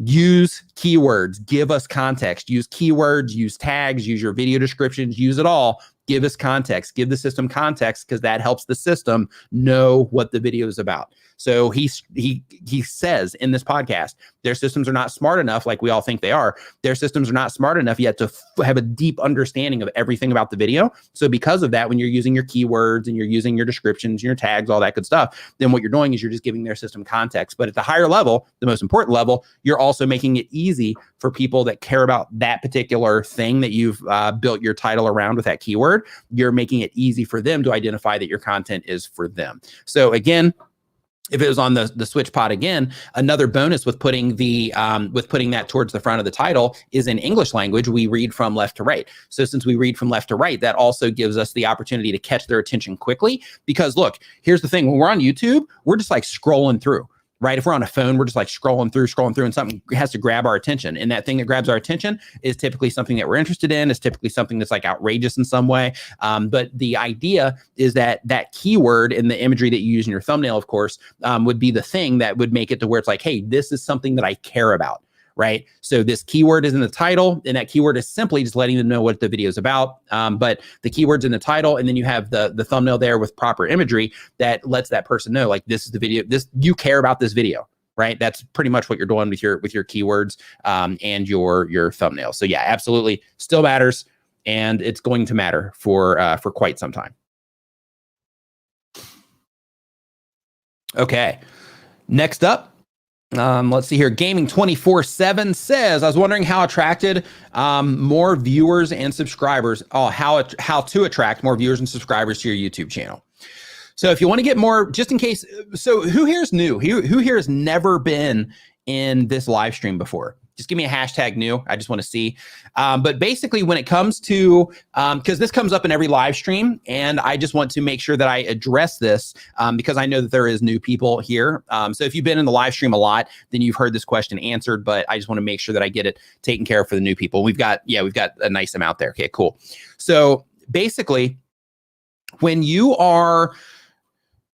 Speaker 1: use keywords, give us context, use keywords, use tags, use your video descriptions, use it all. Give us context, give the system context, because that helps the system know what the video is about. So he says in this podcast, their systems are not smart enough, like we all think they are. Their systems are not smart enough yet to have a deep understanding of everything about the video. So because of that, when you're using your keywords and you're using your descriptions, your tags, all that good stuff, then what you're doing is you're just giving their system context. But at the higher level, the most important level, you're also making it easy for people that care about that particular thing that you've built your title around with that keyword. You're making it easy for them to identify that your content is for them. So again, if it was on the switch pod again, another bonus with putting that towards the front of the title is in English language, we read from left to right. So since we read from left to right, that also gives us the opportunity to catch their attention quickly. Because look, here's the thing, when we're on YouTube, we're just like scrolling through. Right? If we're on a phone, we're just like scrolling through, and something has to grab our attention. And that thing that grabs our attention is typically something that we're interested in. It's typically something that's like outrageous in some way. But the idea is that keyword and the imagery that you use in your thumbnail, of course, would be the thing that would make it to where it's like, hey, this is something that I care about. Right? So this keyword is in the title, and that keyword is simply just letting them know what the video is about. But the keyword's in the title, and then you have the thumbnail there with proper imagery that lets that person know, like, this is the video, you care about this video, right? That's pretty much what you're doing with your keywords and your thumbnail. So yeah, absolutely still matters, and it's going to matter for quite some time. Okay, next up. Let's see here. Gaming 24/7 says, I was wondering how attracted more viewers and subscribers. How to attract more viewers and subscribers to your YouTube channel. So if you want to get more, just in case, so who here is new? Who here has never been in this live stream before? Just give me a hashtag new. I just want to see. But basically, when it comes to, because this comes up in every live stream, and I just want to make sure that I address this because I know that there is new people here. So if you've been in the live stream a lot, then you've heard this question answered, but I just want to make sure that I get it taken care of for the new people. We've got a nice amount there. Okay, cool. So basically, when you are,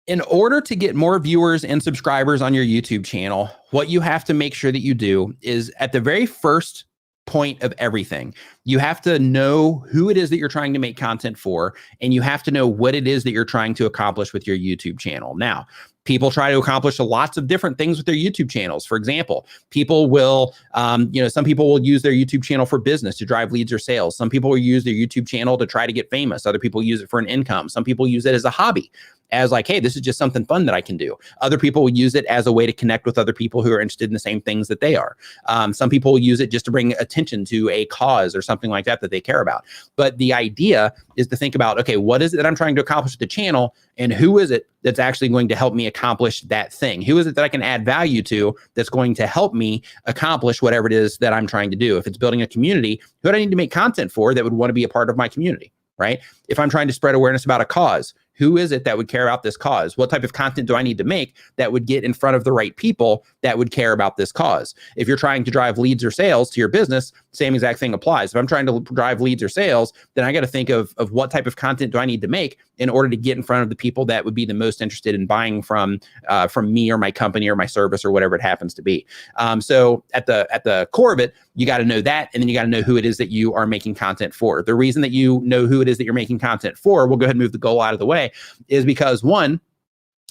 Speaker 1: in order to get more viewers and subscribers on your YouTube channel, what you have to make sure that you do is at the very first point of everything, you have to know who it is that you're trying to make content for, and you have to know what it is that you're trying to accomplish with your YouTube channel. Now, people try to accomplish lots of different things with their YouTube channels. For example, people will, some people will use their YouTube channel for business to drive leads or sales. Some people will use their YouTube channel to try to get famous. Other people use it for an income. Some people use it as a hobby, as like, hey, this is just something fun that I can do. Other people will use it as a way to connect with other people who are interested in the same things that they are. Some people will use it just to bring attention to a cause or something like that they care about. But the idea is to think about, okay, what is it that I'm trying to accomplish with the channel, and who is it that's actually going to help me accomplish that thing? Who is it that I can add value to that's going to help me accomplish whatever it is that I'm trying to do? If it's building a community, who do I need to make content for that would want to be a part of my community, right? If I'm trying to spread awareness about a cause, who is it that would care about this cause? What type of content do I need to make that would get in front of the right people that would care about this cause? If you're trying to drive leads or sales to your business, same exact thing applies. If I'm trying to drive leads or sales, then I got to think of what type of content do I need to make in order to get in front of the people that would be the most interested in buying from me or my company or my service or whatever it happens to be. So at the core of it, you got to know that, and then you got to know who it is that you are making content for. The reason that you know who it is that you're making content for, we'll go ahead and move the goal out of the way, is because one,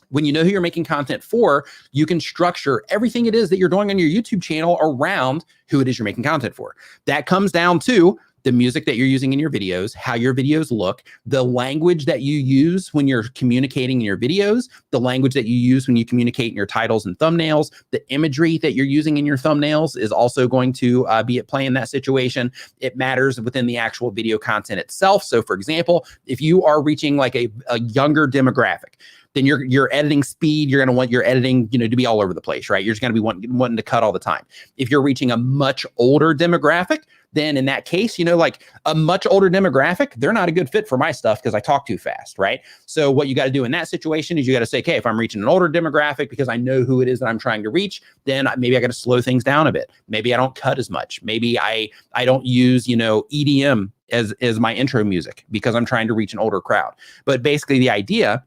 Speaker 1: when you know who you're making content for, you can structure everything it is that you're doing on your YouTube channel around who it is you're making content for. That comes down to the music that you're using in your videos, how your videos look, the language that you use when you're communicating in your videos, the language that you use when you communicate in your titles and thumbnails, the imagery that you're using in your thumbnails is also going to be at play in that situation. It matters within the actual video content itself. So for example, if you are reaching like a younger demographic, then your editing speed, you're going to want your editing, to be all over the place, right? You're just going to be wanting to cut all the time. If you're reaching a much older demographic, then in that case, like a much older demographic, they're not a good fit for my stuff because I talk too fast, right? So what you got to do in that situation is you got to say, okay, if I'm reaching an older demographic because I know who it is that I'm trying to reach, then maybe I got to slow things down a bit. Maybe I don't cut as much. Maybe I don't use, EDM as my intro music because I'm trying to reach an older crowd. But basically the idea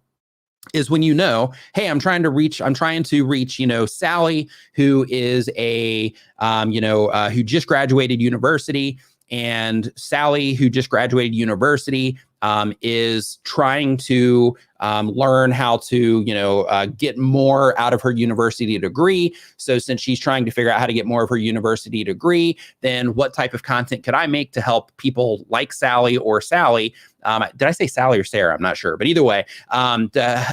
Speaker 1: is when hey, I'm trying to reach, Sally, who is who just graduated university, And Sally, who just graduated university, is trying to learn how to, get more out of her university degree. So since she's trying to figure out how to get more of her university degree, then what type of content could I make to help people like Sally or Sally? Did I say Sally or Sarah? I'm not sure. But either way,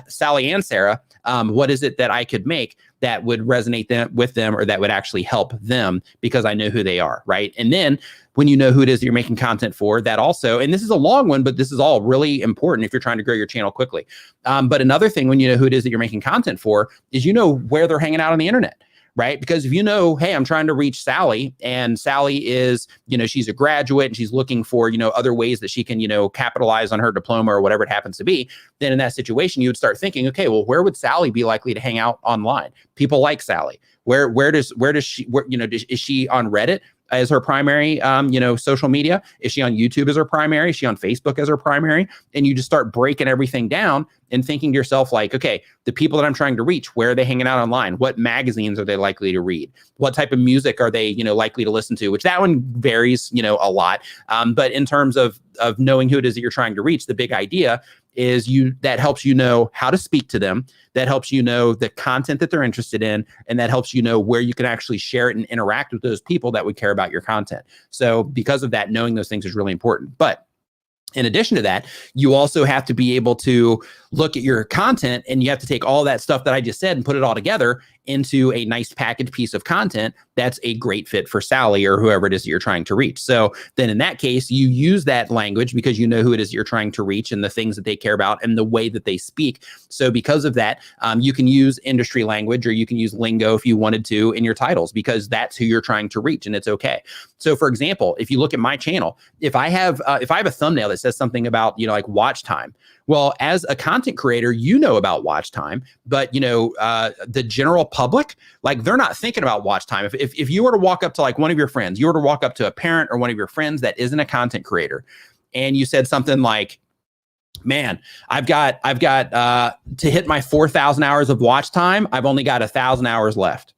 Speaker 1: Sally and Sarah, what is it that I could make that would resonate with them or that would actually help them because I know who they are, right? And then when you know who it is that you're making content for, that also, and this is a long one, but this is all really important if you're trying to grow your channel quickly. But another thing when you know who it is that you're making content for is you know where they're hanging out on the internet. Right? Because if you know, hey, I'm trying to reach Sally and Sally is, she's a graduate and she's looking for, other ways that she can, capitalize on her diploma or whatever it happens to be, then in that situation, you would start thinking, okay, well, where would Sally be likely to hang out online? People like Sally. Where does she, is she on Reddit as her primary, social media? Is she on YouTube as her primary? Is she on Facebook as her primary? And you just start breaking everything down and thinking to yourself like, okay, the people that I'm trying to reach, where are they hanging out online? What magazines are they likely to read? What type of music are they, likely to listen to? Which that one varies, a lot. But in terms of knowing who it is that you're trying to reach, the big idea is that helps you know how to speak to them, that helps you know the content that they're interested in, and that helps you know where you can actually share it and interact with those people that would care about your content. So because of that, knowing those things is really important. But in addition to that, you also have to be able to look at your content and you have to take all that stuff that I just said and put it all together into a nice packaged piece of content that's a great fit for Sally or whoever it is that you're trying to reach. So then in that case, you use that language because you know who it is you're trying to reach and the things that they care about and the way that they speak. So because of that, you can use industry language or you can use lingo if you wanted to in your titles because that's who you're trying to reach and it's okay. So for example, if you look at my channel, if I have a thumbnail that says something about, like watch time, well, as a content creator, you know about watch time, but the general public, like they're not thinking about watch time. If you were to walk up to like one of your friends, you were to walk up to a parent or one of your friends that isn't a content creator, and you said something like, man, I've got to hit my 4,000 hours of watch time, I've only got 1,000 hours left.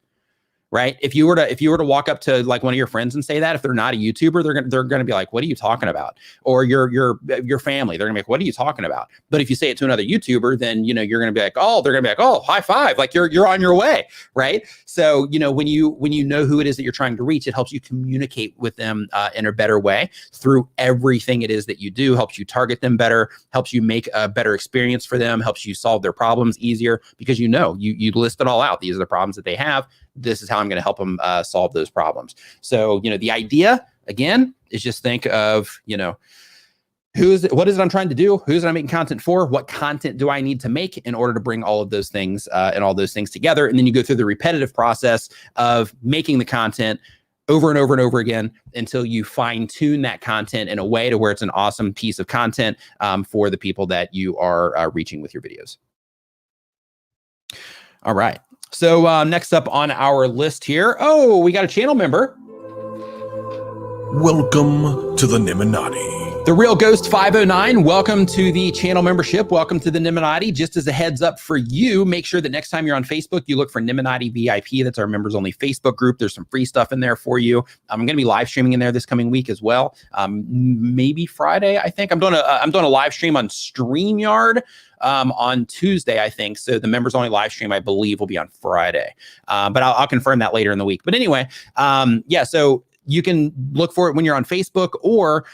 Speaker 1: Right? If you were to walk up to like one of your friends and say that, if they're not a YouTuber, they're gonna be like, "What are you talking about?" Or your family, they're gonna be like, "What are you talking about?" But if you say it to another YouTuber, then you're gonna be like, "Oh," they're gonna be like, "Oh, high five!" Like you're on your way, right? So when you know who it is that you're trying to reach, it helps you communicate with them in a better way through everything it is that you do. Helps you target them better, helps you make a better experience for them, helps you solve their problems easier because you list it all out. These are the problems that they have. This is how I'm going to help them solve those problems. So, the idea, again, is just think of, what is it I'm trying to do? Who's it I'm making content for? What content do I need to make in order to bring all of those things and all those things together? And then you go through the repetitive process of making the content over and over and over again until you fine tune that content in a way to where it's an awesome piece of content for the people that you are reaching with your videos. All right. So next up on our list here, we got a channel member.
Speaker 2: Welcome to the Nimminati.
Speaker 1: The Real Ghost 509, welcome to the channel membership. Welcome to the Nimminati. Just as a heads up for you, make sure that next time you're on Facebook, you look for Nimminati VIP. That's our members only Facebook group. There's some free stuff in there for you. I'm going to be live streaming in there this coming week as well. Maybe Friday, I think. I'm doing a live stream on StreamYard on Tuesday, I think. So the members only live stream, I believe, will be on Friday. But I'll confirm that later in the week. But anyway, so you can look for it when you're on Facebook, or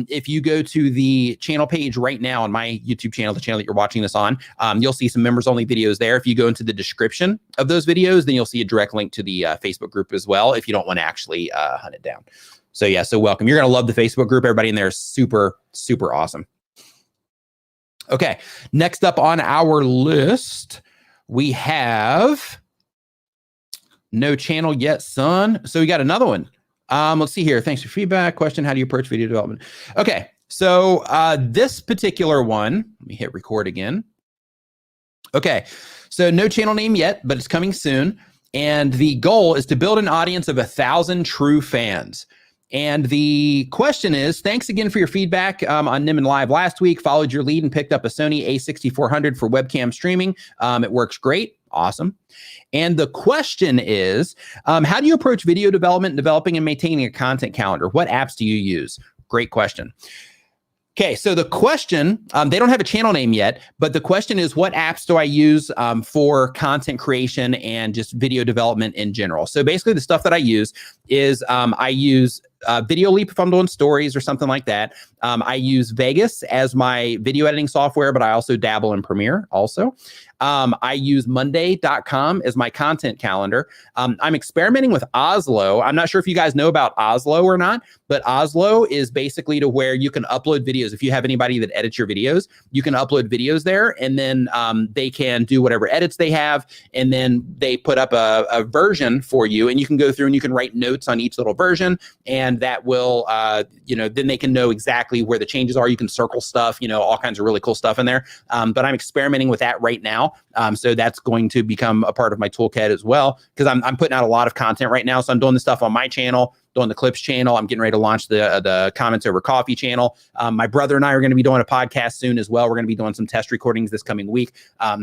Speaker 1: if you go to the channel page right now on my YouTube channel, the channel that you're watching this on, you'll see some members only videos there. If you go into the description of those videos, then you'll see a direct link to the Facebook group as well, if you don't want to actually hunt it down. So yeah, so welcome. You're going to love the Facebook group. Everybody in there is super, super awesome. Okay, next up on our list, we have no channel yet, son. So we got another one. Let's see here. Thanks for feedback. Question, how do you approach video development? Okay, so this particular one, let me hit record again. Okay, so no channel name yet, but it's coming soon. And the goal is to build an audience of 1,000 true fans. And the question is, thanks again for your feedback on Nimmin Live last week. Followed your lead and picked up a Sony a6400 for webcam streaming. It works great. Awesome. And the question is, how do you approach video development, developing and maintaining a content calendar? What apps do you use? Great question. Okay, so the question, they don't have a channel name yet, but the question is, what apps do I use for content creation and just video development in general? So basically the stuff that I use is I use Video Leap if I'm doing stories or something like that. I use Vegas as my video editing software, but I also dabble in Premiere also. I use Monday.com as my content calendar. I'm experimenting with Oslo. I'm not sure if you guys know about Oslo or not, but Oslo is basically to where you can upload videos. If you have anybody that edits your videos, you can upload videos there, and then they can do whatever edits they have, and then they put up a version for you, and you can go through and you can write notes on each little version, and that will, then they can know exactly where the changes are. You can circle stuff, all kinds of really cool stuff in there. But I'm experimenting with that right now. So that's going to become a part of my toolkit as well, because I'm putting out a lot of content right now. So I'm doing the stuff on my channel, doing the clips channel. I'm getting ready to launch the Comments Over Coffee channel. My brother and I are going to be doing a podcast soon as well. We're going to be doing some test recordings this coming week.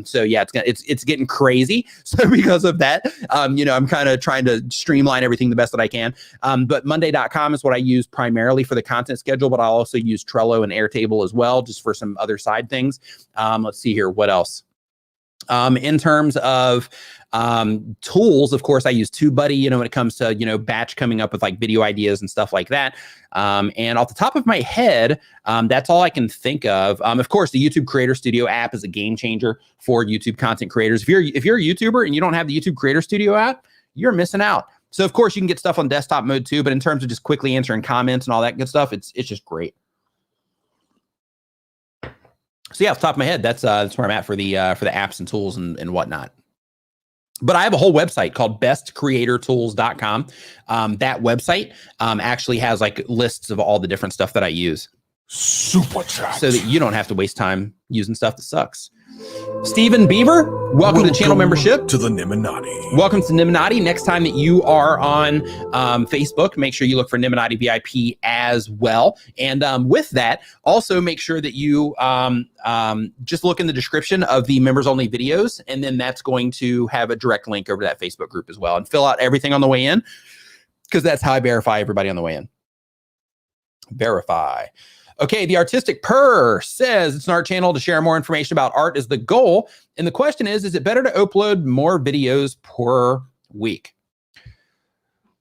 Speaker 1: So yeah, it's getting crazy. So because of that, I'm kind of trying to streamline everything the best that I can. But Monday.com is what I use primarily for the content schedule, but I'll also use Trello and Airtable as well, just for some other side things. Let's see here. What else? In terms of tools, of course, I use TubeBuddy, when it comes to, batch coming up with like video ideas and stuff like that. And off the top of my head, that's all I can think of. Of course, the YouTube Creator Studio app is a game changer for YouTube content creators. If you're a YouTuber and you don't have the YouTube Creator Studio app, you're missing out. So of course you can get stuff on desktop mode too, but in terms of just quickly answering comments and all that good stuff, it's just great. So yeah, off the top of my head, that's where I'm at for the apps and tools and whatnot. But I have a whole website called bestcreatortools.com. That website actually has like lists of all the different stuff that I use.
Speaker 2: Super chat.
Speaker 1: So that you don't have to waste time using stuff that sucks. Stephen Beaver, welcome to the channel membership.
Speaker 2: To the Niminati.
Speaker 1: Welcome to Niminati. Next time that you are on Facebook, make sure you look for Niminati VIP as well. And with that, also make sure that you just look in the description of the members only videos, and then that's going to have a direct link over to that Facebook group as well. And fill out everything on the way in, because that's how I verify everybody on the way in. Verify. Okay, the Artistic Purr says it's an art channel to share more information about art is the goal. And the question is it better to upload more videos per week?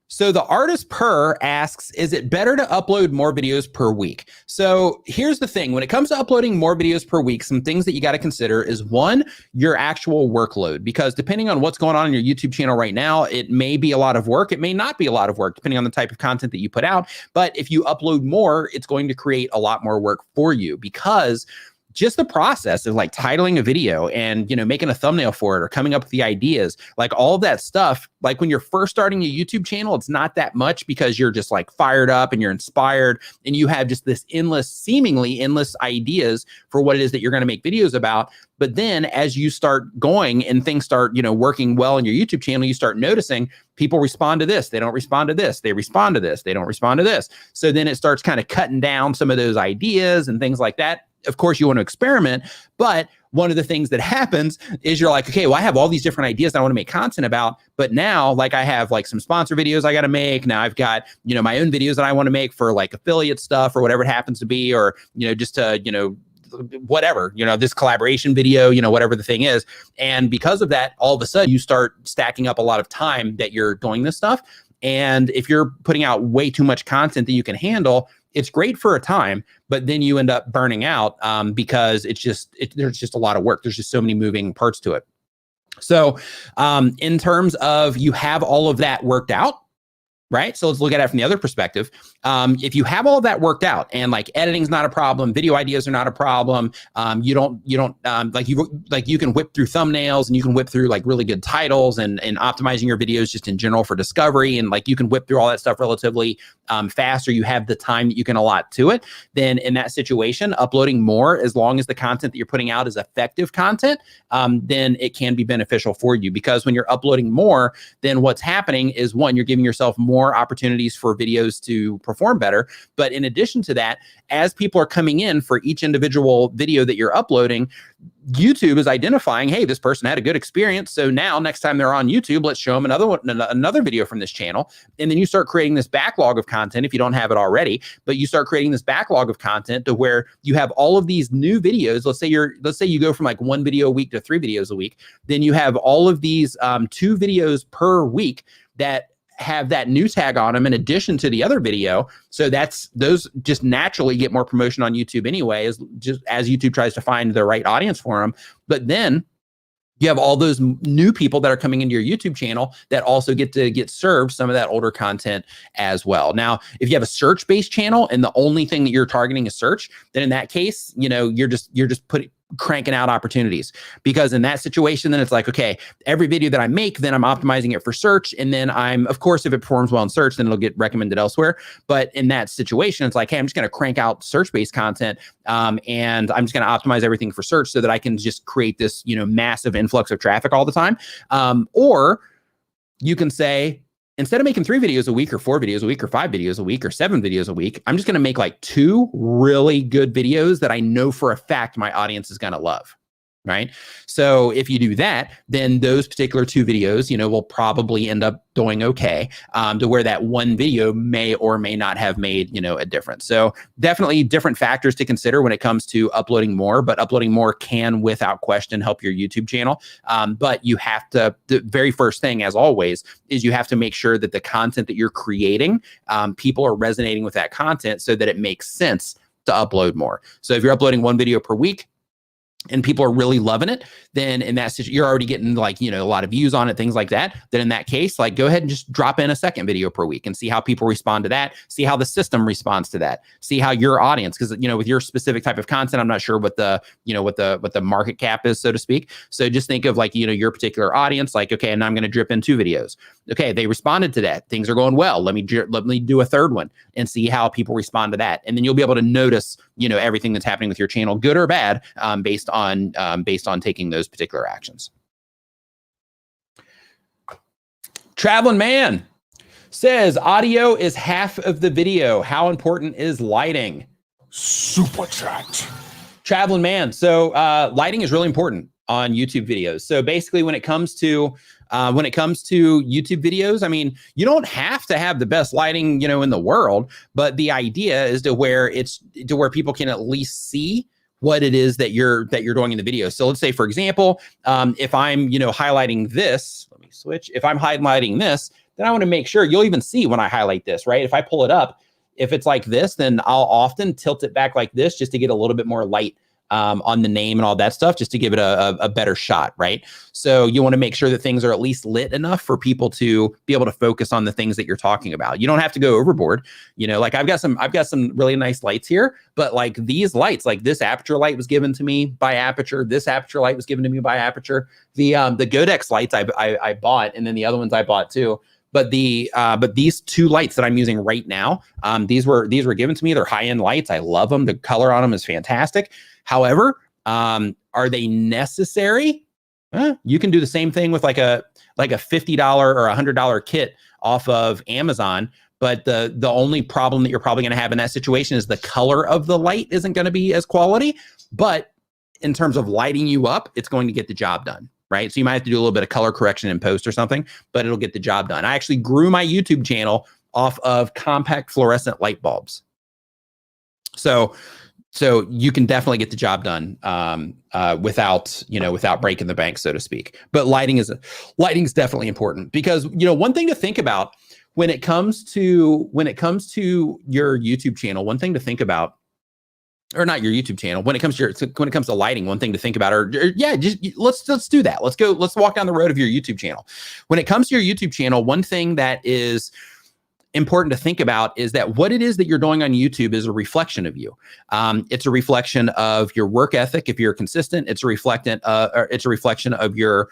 Speaker 1: So the Artist Purr asks, is it better to upload more videos per week? So here's the thing. When it comes to uploading more videos per week, some things that you got to consider is, one, your actual workload, because depending on what's going on in your YouTube channel right now, it may be a lot of work. It may not be a lot of work, depending on the type of content that you put out. But if you upload more, it's going to create a lot more work for you, because just the process of like titling a video and, making a thumbnail for it or coming up with the ideas, like all of that stuff, like when you're first starting a YouTube channel, it's not that much because you're just like fired up and you're inspired and you have just this seemingly endless ideas for what it is that you're going to make videos about. But then as you start going and things start, working well in your YouTube channel, you start noticing people respond to this. They don't respond to this. They respond to this. They don't respond to this. So then it starts kind of cutting down some of those ideas and things like that. Of course, you want to experiment, but one of the things that happens is you're like, okay, well, I have all these different ideas that I want to make content about, but now like I have like some sponsor videos I got to make. Now I've got, my own videos that I want to make for like affiliate stuff or whatever it happens to be, or, just to, whatever, this collaboration video, whatever the thing is. And because of that, all of a sudden you start stacking up a lot of time that you're doing this stuff. And if you're putting out way too much content that you can handle, it's great for a time, but then you end up burning out because there's just a lot of work. There's just so many moving parts to it. So in terms of you have all of that worked out, right? So let's look at it from the other perspective. If you have all of that worked out and like editing's not a problem, video ideas are not a problem, you can whip through thumbnails and you can whip through like really good titles and optimizing your videos just in general for discovery, and like you can whip through all that stuff relatively fast, or you have the time that you can allot to it, then in that situation, uploading more, as long as the content that you're putting out is effective content, then it can be beneficial for you, because when you're uploading more, then what's happening is, one, you're giving yourself more more opportunities for videos to perform better. But in addition to that, as people are coming in for each individual video that you're uploading, YouTube is identifying, hey, this person had a good experience. So now next time they're on YouTube, let's show them another video from this channel. And then you start creating this backlog of content if you don't have it already, but you start creating this backlog of content to where you have all of these new videos. Let's say you go from like 1 video a week to 3 videos a week. Then you have all of these 2 videos per week that have that new tag on them in addition to the other video. So those just naturally get more promotion on YouTube anyway, as YouTube tries to find the right audience for them. But then you have all those new people that are coming into your YouTube channel that also get served some of that older content as well. Now, if you have a search-based channel and the only thing that you're targeting is search, then in that case, you're just cranking out opportunities, because in that situation, then it's like, okay, every video that I make, then I'm optimizing it for search. And then of course, if it performs well in search, then it'll get recommended elsewhere. But in that situation, it's like, hey, I'm just going to crank out search-based content. And I'm just going to optimize everything for search so that I can just create this, massive influx of traffic all the time. Or you can say, instead of making 3 videos a week or 4 videos a week or 5 videos a week or 7 videos a week, I'm just going to make like 2 really good videos that I know for a fact my audience is going to love. Right. So if you do that, then those particular 2 videos, will probably end up doing okay, to where that 1 video may or may not have made, a difference. So definitely different factors to consider when it comes to uploading more, but uploading more can without question help your YouTube channel. But you have to, the very first thing, as always, is you have to make sure that the content that you're creating, people are resonating with that content so that it makes sense to upload more. So if you're uploading 1 video per week, and people are really loving it, then in that situation, you're already getting like, a lot of views on it, things like that. Then in that case, like, go ahead and just drop in a second video per week and see how people respond to that. See how the system responds to that. See how your audience, because, with your specific type of content, I'm not sure what the, what the market cap is, so to speak. So just think of like, your particular audience, like, okay, and I'm going to drip in 2 videos. Okay, they responded to that. Things are going well. Let me do a 3rd one and see how people respond to that. And then you'll be able to notice, everything that's happening with your channel, good or bad, based on taking those particular actions. Traveling Man says audio is half of the video. How important is lighting?
Speaker 2: Super chat.
Speaker 1: Traveling Man. So lighting is really important on YouTube videos. So basically, when it comes to YouTube videos, I mean, you don't have to have the best lighting, in the world, but the idea is to where people can at least see what it is that you're doing in the video. So let's say, for example, if I'm, highlighting this, let me switch. If I'm highlighting this, then I want to make sure you'll even see when I highlight this, right? If I pull it up, if it's like this, then I'll often tilt it back like this just to get a little bit more light on the name and all that stuff, just to give it a better shot, right? So you want to make sure that things are at least lit enough for people to be able to focus on the things that you're talking about. You don't have to go overboard. Like I've got some really nice lights here, but like these lights, like this aperture light was given to me by Aperture. This aperture light was given to me by Aperture. The Godex lights I bought, and then the other ones I bought too. But these 2 lights that I'm using right now, these were given to me. They're high-end lights. I love them. The color on them is fantastic. However, are they necessary? You can do the same thing with like a $50 or $100 kit off of Amazon. But the only problem that you're probably going to have in that situation is the color of the light isn't going to be as quality. But in terms of lighting you up, it's going to get the job done. Right? So you might have to do a little bit of color correction in post or something, but it'll get the job done. I actually grew my YouTube channel off of compact fluorescent light bulbs. So you can definitely get the job done without breaking the bank, so to speak. But lighting is definitely important, because one thing to think about when it comes to your YouTube channel, one thing to think about, or not your YouTube channel, when it comes to lighting, one thing to think about, let's do that. Let's walk down the road of your YouTube channel. When it comes to your YouTube channel, one thing that is important to think about is that what it is that you're doing on YouTube is a reflection of you. It's a reflection of your work ethic. If you're consistent, it's a reflection of your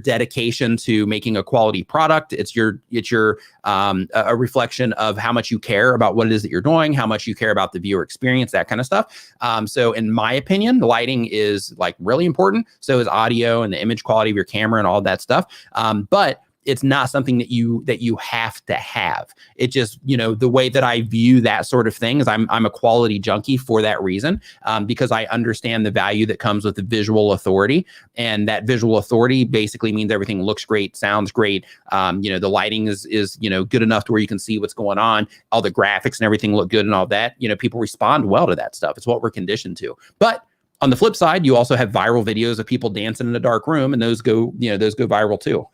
Speaker 1: dedication to making a quality product. It's a reflection of how much you care about what it is that you're doing, how much you care about the viewer experience, that kind of stuff. So in my opinion, the lighting is like really important. So is audio and the image quality of your camera and all that stuff. But it's not something that you have to have. It just, the way that I view that sort of thing is I'm a quality junkie for that reason, because I understand the value that comes with the visual authority, and that visual authority basically means everything looks great, sounds great. The lighting is good enough to where you can see what's going on. All the graphics and everything look good and all that. People respond well to that stuff. It's what we're conditioned to. But on the flip side, you also have viral videos of people dancing in a dark room, and those go viral too.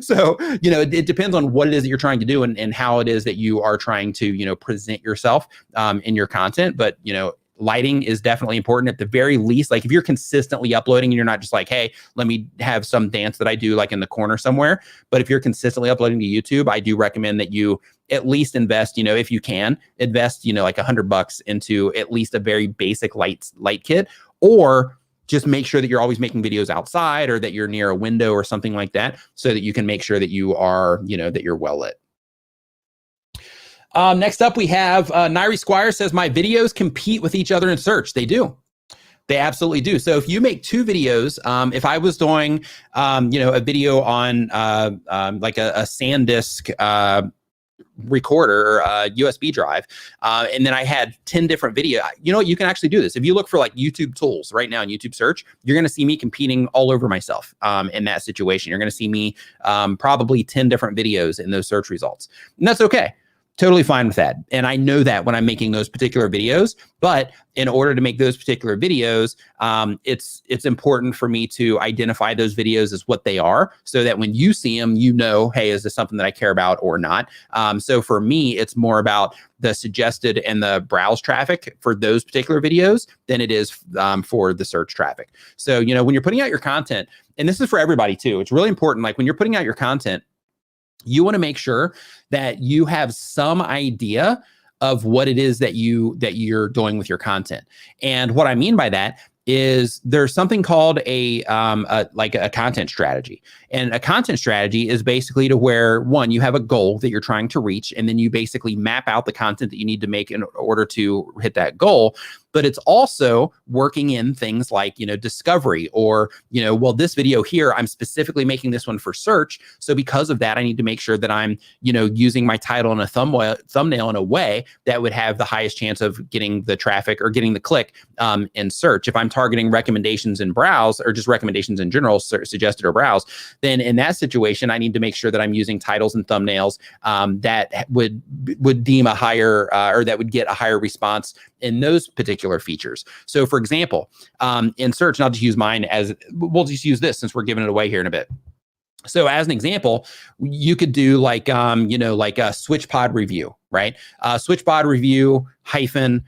Speaker 1: So, it depends on what it is that you're trying to do and how it is that you are trying to, present yourself in your content. But, lighting is definitely important at the very least. Like if you're consistently uploading and you're not just like, hey, let me have some dance that I do like in the corner somewhere. But if you're consistently uploading to YouTube, I do recommend that you at least invest, if you can invest, like $100 into at least a very basic light kit, or just make sure that you're always making videos outside or that you're near a window or something like that, so that you can make sure that you are, that you're well lit. Next up, we have Nairi Squire says, my videos compete with each other in search. They do. They absolutely do. So if you make two videos, if I was doing, a video on like a SanDisk recorder or USB drive, and then I had 10 different videos, you can actually do this. If you look for like YouTube tools right now in YouTube search, you're going to see me competing all over myself in that situation. You're going to see me probably 10 different videos in those search results. And that's okay. Totally fine with that. And I know that when I'm making those particular videos, but in order to make those particular videos, it's important for me to identify those videos as what they are, so that when you see them, hey, is this something that I care about or not? So for me, it's more about the suggested and the browse traffic for those particular videos than it is for the search traffic. So, when you're putting out your content, and this is for everybody too, it's really important. Like when you're putting out your content, you want to make sure that you have some idea of what it is that you're doing with your content. And what I mean by that is there's something called a content strategy. And a content strategy is basically to where, one, you have a goal that you're trying to reach, and then you basically map out the content that you need to make in order to hit that goal. But it's also working in things like, discovery, or, well, this video here, I'm specifically making this one for search. So because of that, I need to make sure that I'm, using my title and a thumbnail in a way that would have the highest chance of getting the traffic or getting the click in search. If I'm targeting recommendations in browse, or just recommendations in general, suggested or browse, then in that situation, I need to make sure that I'm using titles and thumbnails that would deem a higher, or that would get a higher response in those particular features. So for example, in search, and I'll just use mine we'll just use this since we're giving it away here in a bit. So as an example, you could do like a switch pod review, right? Switch pod review hyphen,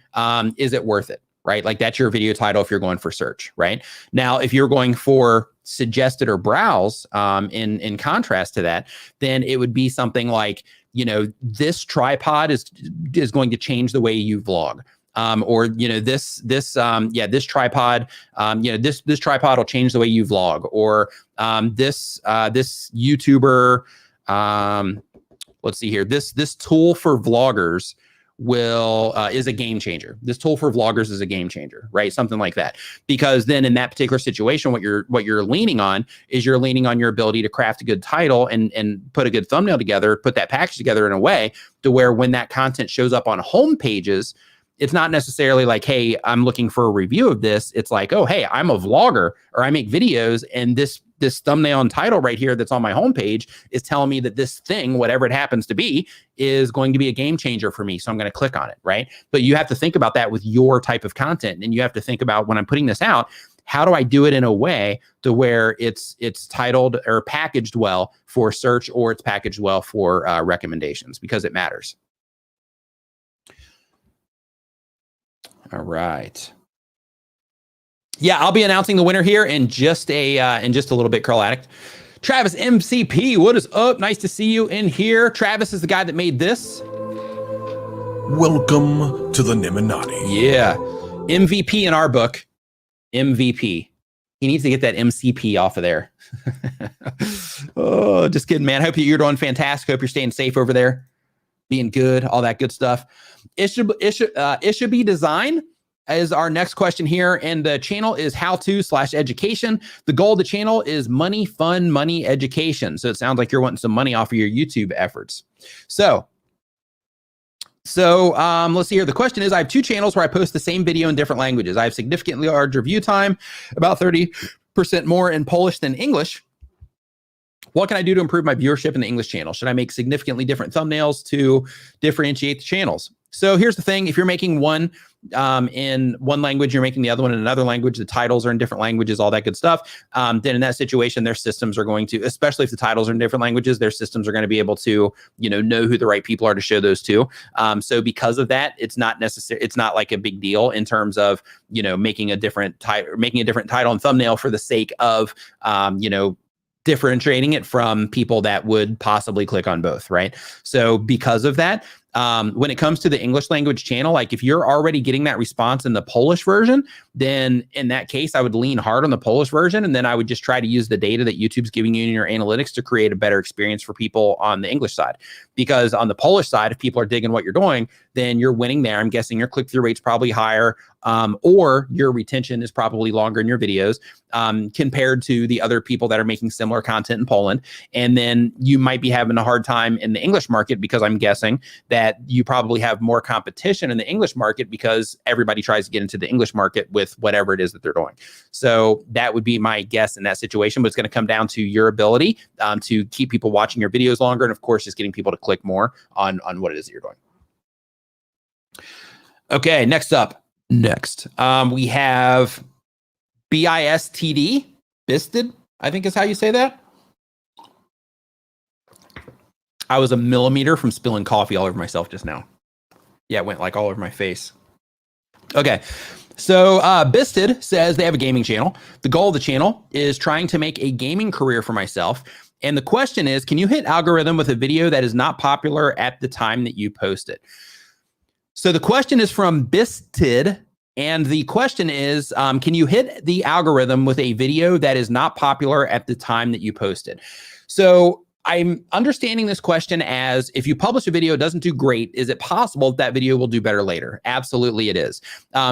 Speaker 1: is it worth it? Right? Like that's your video title if you're going for search, right? Now, if you're going for suggested or browse, in contrast to that, then it would be something like, this tripod is going to change the way you vlog. Or this tripod, this tripod will change the way you vlog. Or this YouTuber, let's see here, this tool for vloggers is a game changer. This tool for vloggers is a game changer, right? Something like that. Because then in that particular situation, what you're leaning on is you're leaning on your ability to craft a good title and put a good thumbnail together, put that package together in a way to where when that content shows up on home pages, it's not necessarily like, hey, I'm looking for a review of this. It's like, oh, hey, I'm a vlogger, or I make videos, and this thumbnail and title right here that's on my homepage is telling me that this thing, whatever it happens to be, is going to be a game changer for me. So I'm going to click on it, right? But you have to think about that with your type of content. And you have to think about, when I'm putting this out, how do I do it in a way to where it's titled or packaged well for search, or it's packaged well for recommendations, because it matters. All right. Yeah, I'll be announcing the winner here in just a little bit, Curl Addict. Travis MCP, what is up? Nice to see you in here. Travis is the guy that made this.
Speaker 2: Welcome to the Niminati.
Speaker 1: Yeah. MVP in our book. MVP. He needs to get that MCP off of there. Oh, just kidding, man. Hope you're doing fantastic. Hope you're staying safe over there. Being good, all that good stuff. It should be design. is our next question here. And the channel is how-to/education. The goal of the channel is money, fun, money, education. So it sounds like you're wanting some money off of your YouTube efforts. So let's see here. The question is, I have 2 channels where I post the same video in different languages. I have significantly larger view time, about 30% more in Polish than English. What can I do to improve my viewership in the English channel? Should I make significantly different thumbnails to differentiate the channels? So here's the thing. If you're making one in one language, you're making the other one in another language, the titles are in different languages, all that good stuff, then in that situation, their systems are going to, especially if the titles are in different languages, their systems are going to be able to, know who the right people are to show those to. So because of that, it's not necessary. It's not like a big deal in terms of, making a different title and thumbnail for the sake of, differentiating it from people that would possibly click on both, right? So because of that, when it comes to the English language channel, like if you're already getting that response in the Polish version, then in that case, I would lean hard on the Polish version. And then I would just try to use the data that YouTube's giving you in your analytics to create a better experience for people on the English side. Because on the Polish side, if people are digging what you're doing, then you're winning there. I'm guessing your click-through rate's probably higher, or your retention is probably longer in your videos compared to the other people that are making similar content in Poland. And then you might be having a hard time in the English market because I'm guessing that you probably have more competition in the English market because everybody tries to get into the English market with whatever it is that they're doing. So that would be my guess in that situation, but it's going to come down to your ability to keep people watching your videos longer. And of course, just getting people to click more on what it is that you're doing. Okay, next up. We have Bisted, I think is how you say that. I was a millimeter from spilling coffee all over myself just now. Yeah, it went like all over my face. Okay, so Bisted says they have a gaming channel. The goal of the channel is trying to make a gaming career for myself. And the question is, can you hit algorithm with a video that is not popular at the time that you post it? So the question is from Bisted, and the question is, can you hit the algorithm with a video that is not popular at the time that you post it? So I'm understanding this question as, if you publish a video, it doesn't do great, is it possible that video will do better later? Absolutely it is.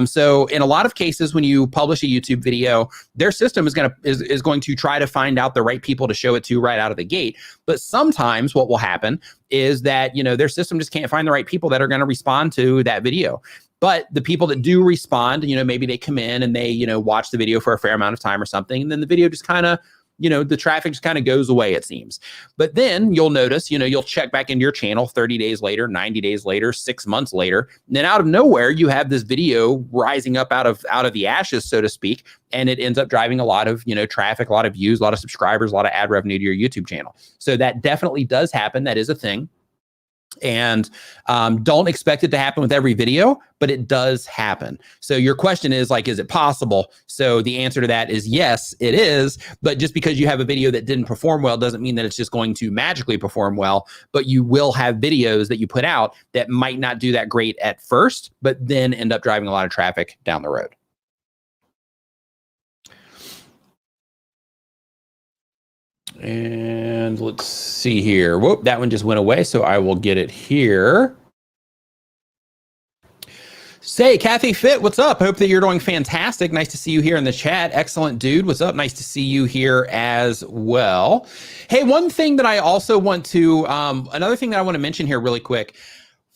Speaker 1: So in a lot of cases, when you publish a YouTube video, their system is going to try to find out the right people to show it to right out of the gate. But sometimes what will happen is that, their system just can't find the right people that are going to respond to that video. But the people that do respond, maybe they come in and they, watch the video for a fair amount of time or something, and then the video just kind of, the traffic just kind of goes away, it seems. But then you'll notice, you'll check back into your channel 30 days later, 90 days later, 6 months later, and then out of nowhere, you have this video rising up out of the ashes, so to speak, and it ends up driving a lot of, traffic, a lot of views, a lot of subscribers, a lot of ad revenue to your YouTube channel. So that definitely does happen. That is a thing. And don't expect it to happen with every video, but it does happen. So your question is like, is it possible? So the answer to that is yes, it is. But just because you have a video that didn't perform well doesn't mean that it's just going to magically perform well. But you will have videos that you put out that might not do that great at first, but then end up driving a lot of traffic down the road. And let's see here. Whoop, that one just went away, so I will get it here. Say, Kathy Fit, what's up? Hope that you're doing fantastic. Nice to see you here in the chat. Excellent, dude. What's up? Nice to see you here as well. Hey, one thing that I also want to, another thing that I want to mention here really quick.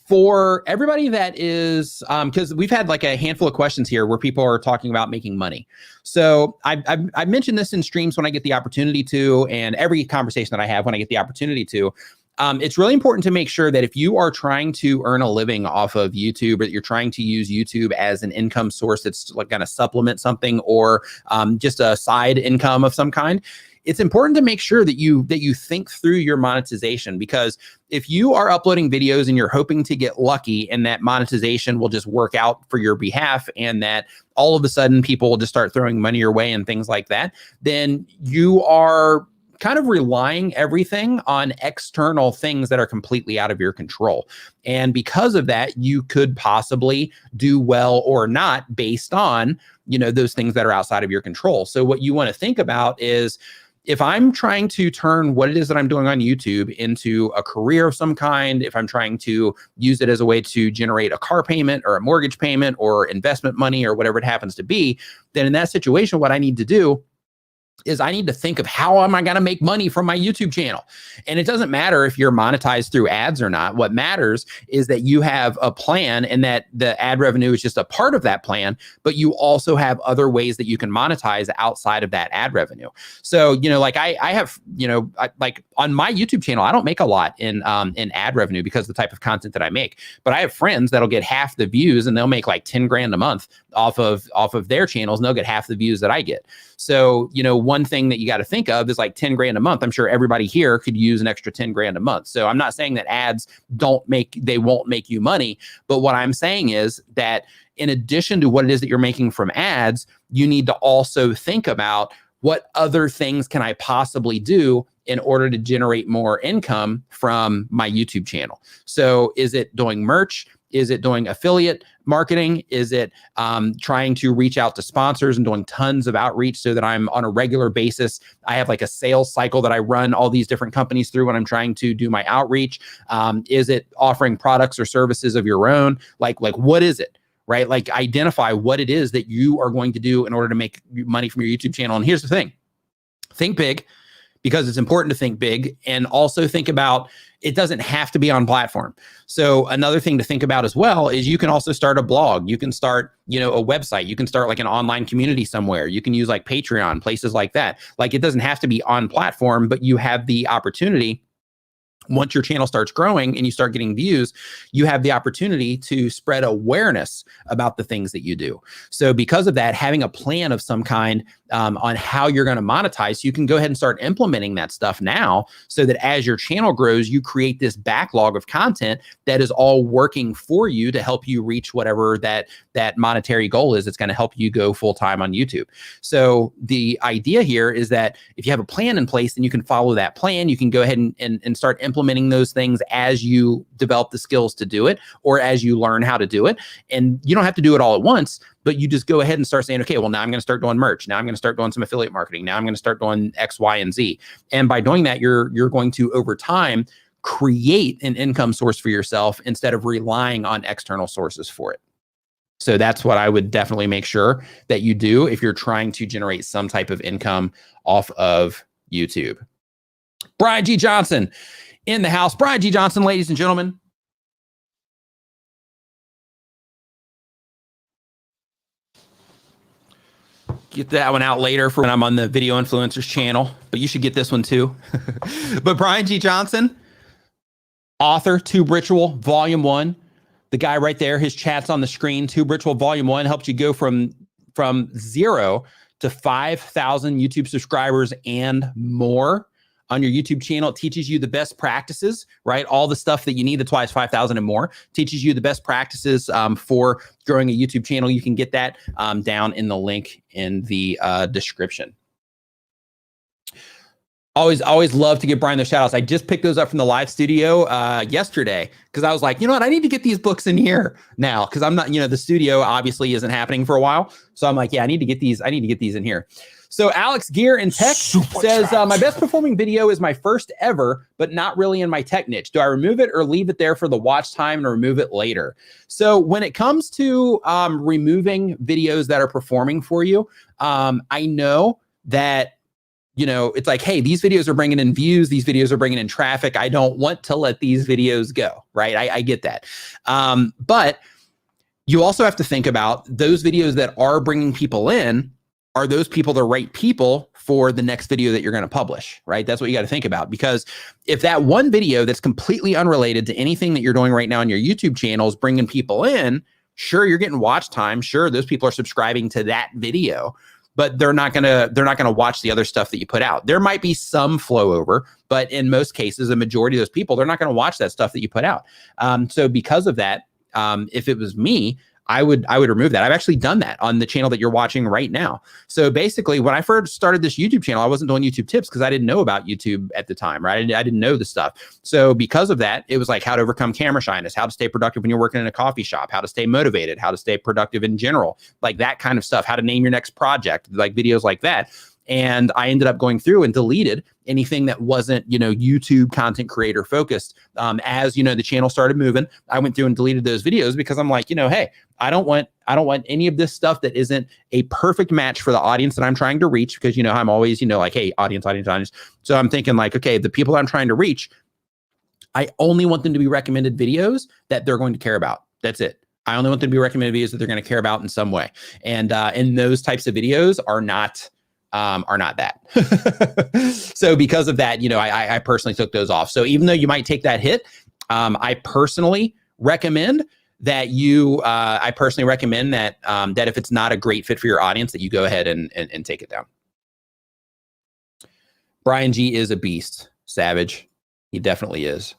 Speaker 1: For everybody that is, because we've had like a handful of questions here where people are talking about making money. So I've mentioned this in streams when I get the opportunity to, and every conversation that I have when I get the opportunity to. It's really important to make sure that if you are trying to earn a living off of YouTube, or that you're trying to use YouTube as an income source that's like going to supplement something, or just a side income of some kind, it's important to make sure that you think through your monetization, because if you are uploading videos and you're hoping to get lucky and that monetization will just work out for your behalf, and that all of a sudden people will just start throwing money your way and things like that, then you are kind of relying everything on external things that are completely out of your control. And because of that, you could possibly do well or not based on, those things that are outside of your control. So what you want to think about is, if I'm trying to turn what it is that I'm doing on YouTube into a career of some kind, if I'm trying to use it as a way to generate a car payment or a mortgage payment or investment money or whatever it happens to be, then in that situation, what I need to do is I need to think of how am I going to make money from my YouTube channel. And it doesn't matter if you're monetized through ads or not. What matters is that you have a plan and that the ad revenue is just a part of that plan, but you also have other ways that you can monetize outside of that ad revenue. So, like I have, like on my YouTube channel, I don't make a lot in ad revenue because of the type of content that I make, but I have friends that'll get half the views and they'll make like 10 grand a month off of their channels, and they'll get half the views that I get. So, one thing that you got to think of is like 10 grand a month. I'm sure everybody here could use an extra 10 grand a month. So I'm not saying that ads won't make you money, but what I'm saying is that in addition to what it is that you're making from ads, you need to also think about what other things can I possibly do in order to generate more income from my YouTube channel. So is it doing merch? Is it doing affiliate marketing? Is it trying to reach out to sponsors and doing tons of outreach so that I'm on a regular basis? I have like a sales cycle that I run all these different companies through when I'm trying to do my outreach. Is it offering products or services of your own? Like what is it? Right? Like identify what it is that you are going to do in order to make money from your YouTube channel. And here's the thing, think big, because it's important to think big, and also think about it doesn't have to be on platform. So another thing to think about as well is you can also start a blog. You can start, a website. You can start like an online community somewhere. You can use like Patreon, places like that. Like it doesn't have to be on platform, but you have the opportunity. Once your channel starts growing and you start getting views, you have the opportunity to spread awareness about the things that you do. So because of that, having a plan of some kind on how you're going to monetize, you can go ahead and start implementing that stuff now so that as your channel grows, you create this backlog of content that is all working for you to help you reach whatever that monetary goal is. It's going to help you go full time on YouTube. So the idea here is that if you have a plan in place, then you can follow that plan. You can go ahead and start implementing those things as you develop the skills to do it or as you learn how to do it. And you don't have to do it all at once, but you just go ahead and start saying, okay, well, now I'm going to start doing merch. Now I'm going to start doing some affiliate marketing. Now I'm going to start doing X, Y, and Z. And by doing that, you're going to, over time, create an income source for yourself instead of relying on external sources for it. So that's what I would definitely make sure that you do if you're trying to generate some type of income off of YouTube. Brian G. Johnson in the house. Brian G. Johnson, ladies and gentlemen. Get that one out later for when I'm on the Video Influencers channel, but you should get this one too. But Brian G. Johnson, author, Tube Ritual, Volume 1. The guy right there, his chat's on the screen. Tube Ritual Volume 1 helps you go from 0 to 5,000 YouTube subscribers and more on your YouTube channel. It teaches you the best practices, right? All the stuff that you need. That's why it's 5,000 and more. Teaches you the best practices for growing a YouTube channel. You can get that down in the link in the description. Always love to give Brian those shout outs. I just picked those up from the live studio yesterday because I was like, you know what? I need to get these books in here now because I'm not, the studio obviously isn't happening for a while. So I'm like, yeah, I need to get these in here. So Alex Gear in Tech says, my best performing video is my first ever, but not really in my tech niche. Do I remove it or leave it there for the watch time and remove it later? So when it comes to removing videos that are performing for you, I know that, it's like, hey, these videos are bringing in views. These videos are bringing in traffic. I don't want to let these videos go, right? I get that. But you also have to think about those videos that are bringing people in. Are those people the right people for the next video that you're going to publish, right? That's what you got to think about. Because if that one video that's completely unrelated to anything that you're doing right now on your YouTube channel is bringing people in, sure, you're getting watch time. Sure, those people are subscribing to that video, but they're not going to watch the other stuff that you put out. There might be some flow over, but in most cases, the majority of those people, they're not going to watch that stuff that you put out. So because of that, if it was me, I would remove that. I've actually done that on the channel that you're watching right now. So basically, when I first started this YouTube channel, I wasn't doing YouTube tips because I didn't know about YouTube at the time, right? I didn't know the stuff. So because of that, it was like how to overcome camera shyness, how to stay productive when you're working in a coffee shop, how to stay motivated, how to stay productive in general, like that kind of stuff, how to name your next project, like videos like that. And I ended up going through and deleted anything that wasn't, YouTube content creator focused. As the channel started moving, I went through and deleted those videos because I'm like, hey, I don't want any of this stuff that isn't a perfect match for the audience that I'm trying to reach, because I'm always, like, hey, audience. So I'm thinking like, okay, the people I'm trying to reach, I only want them to be recommended videos that they're going to care about. That's it. I only want them to be recommended videos that they're going to care about in some way. And those types of videos are not that. So because of that, I personally took those off. So even though you might take that hit, I personally recommend that that if it's not a great fit for your audience, that you go ahead and take it down. Brian G is a beast. Savage. He definitely is.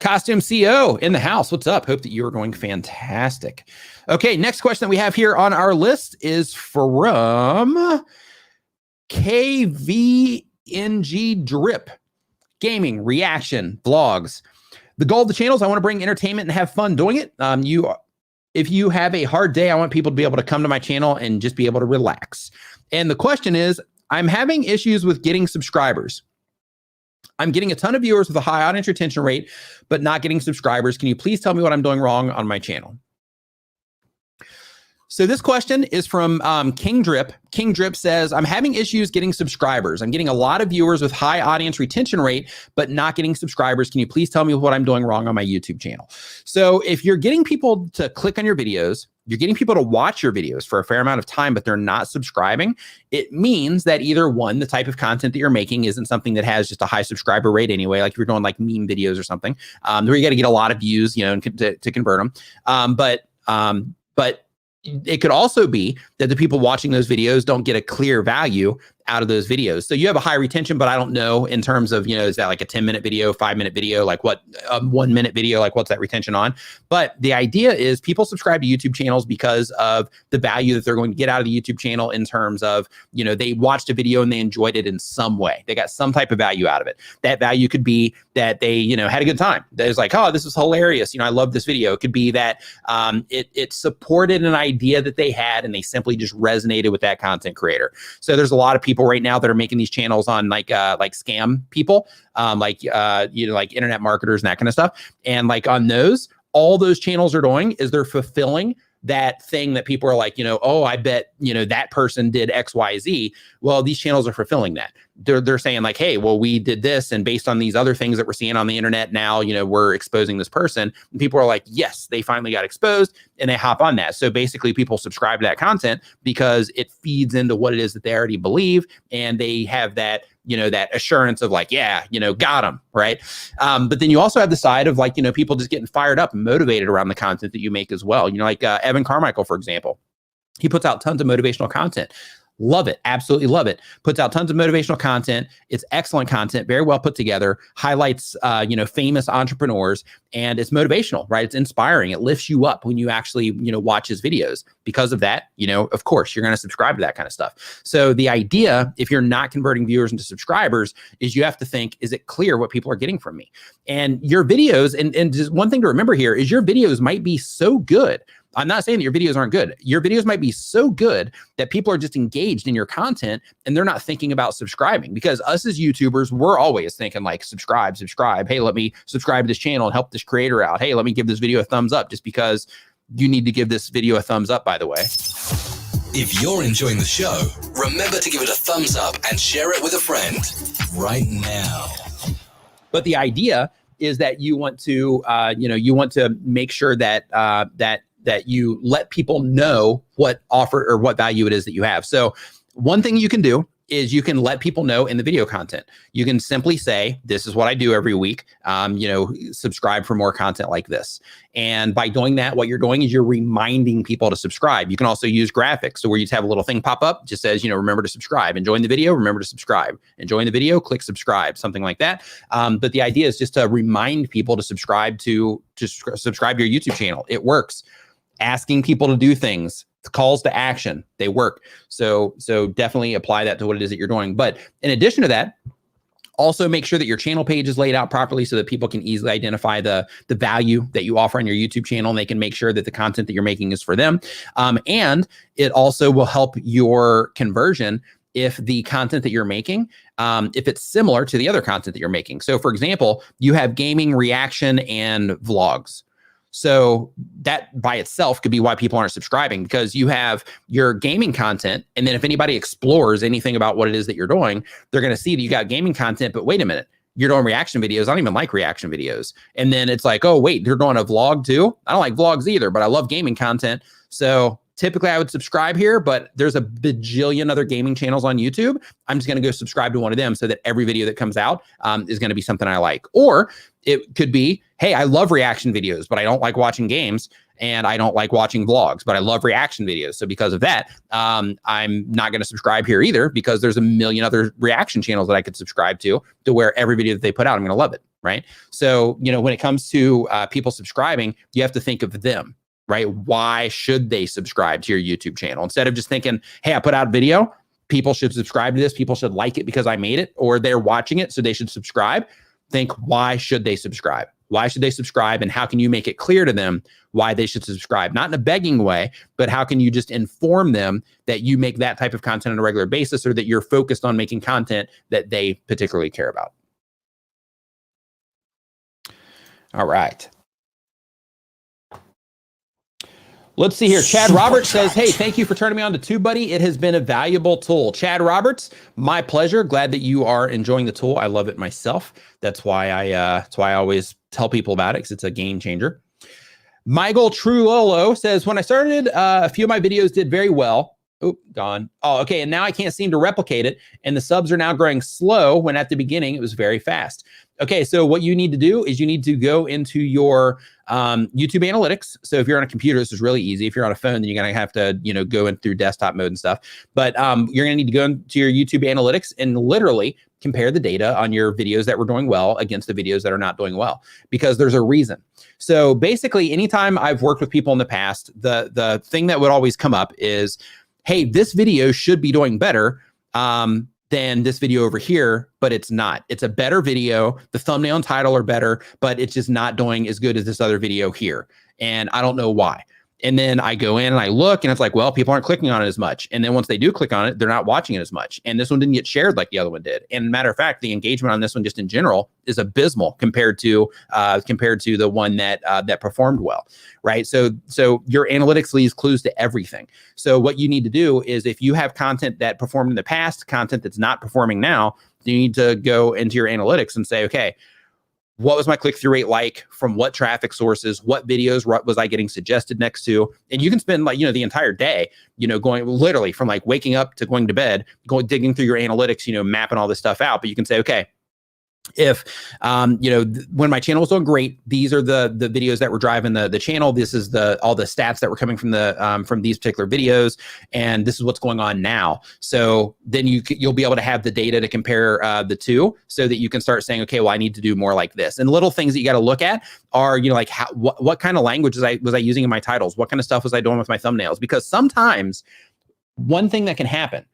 Speaker 1: Costume CO in the house. What's up? Hope that you are going fantastic. Okay, next question that we have here on our list is from KVNG Drip. Gaming, reaction, vlogs. The goal of the channel is I want to bring entertainment and have fun doing it. If you have a hard day, I want people to be able to come to my channel and just be able to relax. And the question is, I'm having issues with getting subscribers. I'm getting a ton of viewers with a high audience retention rate, but not getting subscribers. Can you please tell me what I'm doing wrong on my channel? So this question is from King Drip. King Drip says, I'm having issues getting subscribers. I'm getting a lot of viewers with high audience retention rate, but not getting subscribers. Can you please tell me what I'm doing wrong on my YouTube channel? So if you're getting people to click on your videos, you're getting people to watch your videos for a fair amount of time, but they're not subscribing, it means that either one, the type of content that you're making isn't something that has just a high subscriber rate anyway, like if you're doing like meme videos or something, where you got to get a lot of views, to convert them. But it could also be that the people watching those videos don't get a clear value out of those videos. So you have a high retention, but I don't know in terms of, is that like a 10-minute video, 5-minute video, like what, 1-minute video, like what's that retention on? But the idea is people subscribe to YouTube channels because of the value that they're going to get out of the YouTube channel in terms of, they watched a video and they enjoyed it in some way. They got some type of value out of it. That value could be that they, had a good time. There's like, oh, this is hilarious. I love this video. It could be that it supported an idea that they had and they simply just resonated with that content creator. So there's a lot of people right now that are making these channels on like scam people, like internet marketers and that kind of stuff. And like on those, all those channels are doing is they're fulfilling that thing that people are like, oh, I bet, that person did X, Y, Z. Well, these channels are fulfilling that. They're saying like, hey, well, we did this, and based on these other things that we're seeing on the internet now, we're exposing this person. And people are like, yes, they finally got exposed, and they hop on that. So basically people subscribe to that content because it feeds into what it is that they already believe, and they have that, that assurance of like, yeah, got them, right? But then you also have the side of like, people just getting fired up and motivated around the content that you make as well. Like Evan Carmichael, for example, he puts out tons of motivational content. Love it. Absolutely love it. Puts out tons of motivational content. It's excellent content, very well put together, highlights, famous entrepreneurs, and it's motivational, right? It's inspiring. It lifts you up when you actually, watch his videos. Because of that, of course, you're going to subscribe to that kind of stuff. So the idea, if you're not converting viewers into subscribers, is you have to think, is it clear what people are getting from me? And your videos, and just one thing to remember here is your videos might be so good. I'm not saying that your videos aren't good. Your videos might be so good that people are just engaged in your content and they're not thinking about subscribing, because us as YouTubers, we're always thinking like, subscribe. Hey, let me subscribe to this channel and help this creator out. Hey, let me give this video a thumbs up, just because you need to give this video a thumbs up, by the way.
Speaker 3: If you're enjoying the show, remember to give it a thumbs up and share it with a friend right now.
Speaker 1: But the idea is that you want to, you want to make sure that, that you let people know what offer or what value it is that you have. So one thing you can do is you can let people know in the video content. You can simply say, this is what I do every week. Subscribe for more content like this. And by doing that, what you're doing is you're reminding people to subscribe. You can also use graphics. So where you have a little thing pop up, just says, remember to subscribe. Enjoying the video, remember to subscribe. Enjoying the video, click subscribe, something like that. But the idea is just to remind people to subscribe to subscribe to your YouTube channel. It works. Asking people to do things, calls to action, they work. So definitely apply that to what it is that you're doing. But in addition to that, also make sure that your channel page is laid out properly so that people can easily identify the value that you offer on your YouTube channel, and they can make sure that the content that you're making is for them. And it also will help your conversion if the content that you're making, if it's similar to the other content that you're making. So for example, you have gaming, reaction, and vlogs. So that by itself could be why people aren't subscribing, because you have your gaming content. And then if anybody explores anything about what it is that you're doing, they're going to see that you got gaming content, but wait a minute, you're doing reaction videos. I don't even like reaction videos. And then it's like, oh, wait, you're doing a vlog too? I don't like vlogs either, but I love gaming content. So typically I would subscribe here, but there's a bajillion other gaming channels on YouTube. I'm just going to go subscribe to one of them so that every video that comes out is going to be something I like. Or it could be, hey, I love reaction videos, but I don't like watching games, and I don't like watching vlogs, but I love reaction videos. So because of that, I'm not going to subscribe here either, because there's a million other reaction channels that I could subscribe to where every video that they put out, I'm going to love it, right? So, when it comes to people subscribing, you have to think of them, right? Why should they subscribe to your YouTube channel? Instead of just thinking, hey, I put out a video, people should subscribe to this, people should like it because I made it, or they're watching it, so they should subscribe. Think, why should they subscribe? Why should they subscribe? And how can you make it clear to them why they should subscribe? Not in a begging way, but how can you just inform them that you make that type of content on a regular basis, or that you're focused on making content that they particularly care about? All right. Let's see here. Chad Roberts says, hey, thank you for turning me on to TubeBuddy. It has been a valuable tool. Chad Roberts, my pleasure. Glad that you are enjoying the tool. I love it myself. That's why I always tell people about it, because it's a game changer. Michael Trulolo says, when I started, a few of my videos did very well. Oh, gone. Oh, okay. And now I can't seem to replicate it. And the subs are now growing slow when at the beginning it was very fast. Okay. So what you need to do is you need to go into your YouTube analytics. So if you're on a computer, this is really easy. If you're on a phone, then you're going to have to, go in through desktop mode and stuff. But you're going to need to go into your YouTube analytics and literally compare the data on your videos that were doing well against the videos that are not doing well, because there's a reason. So basically, anytime I've worked with people in the past, the thing that would always come up is, hey, this video should be doing better than this video over here, but it's not. It's a better video. The thumbnail and title are better, but it's just not doing as good as this other video here. And I don't know why. And then I go in and I look, and it's like, well, people aren't clicking on it as much. And then once they do click on it, they're not watching it as much. And this one didn't get shared like the other one did. And matter of fact, the engagement on this one just in general is abysmal compared to the one that performed well, right? So your analytics leaves clues to everything. So what you need to do is, if you have content that performed in the past, content that's not performing now, you need to go into your analytics and say, okay, what was my click-through rate like? From what traffic sources? What videos was I getting suggested next to? And you can spend the entire day, going literally from like waking up to going to bed, digging through your analytics, mapping all this stuff out. But you can say, okay, if when my channel was doing great, these are the videos that were driving the channel. This is all the stats that were coming from these particular videos, and this is what's going on now. So then you'll be able to have the data to compare the two, so that you can start saying, okay, well, I need to do more like this. And little things that you got to look at are like what kind of language was I using in my titles? What kind of stuff was I doing with my thumbnails? Because sometimes one thing that can happen,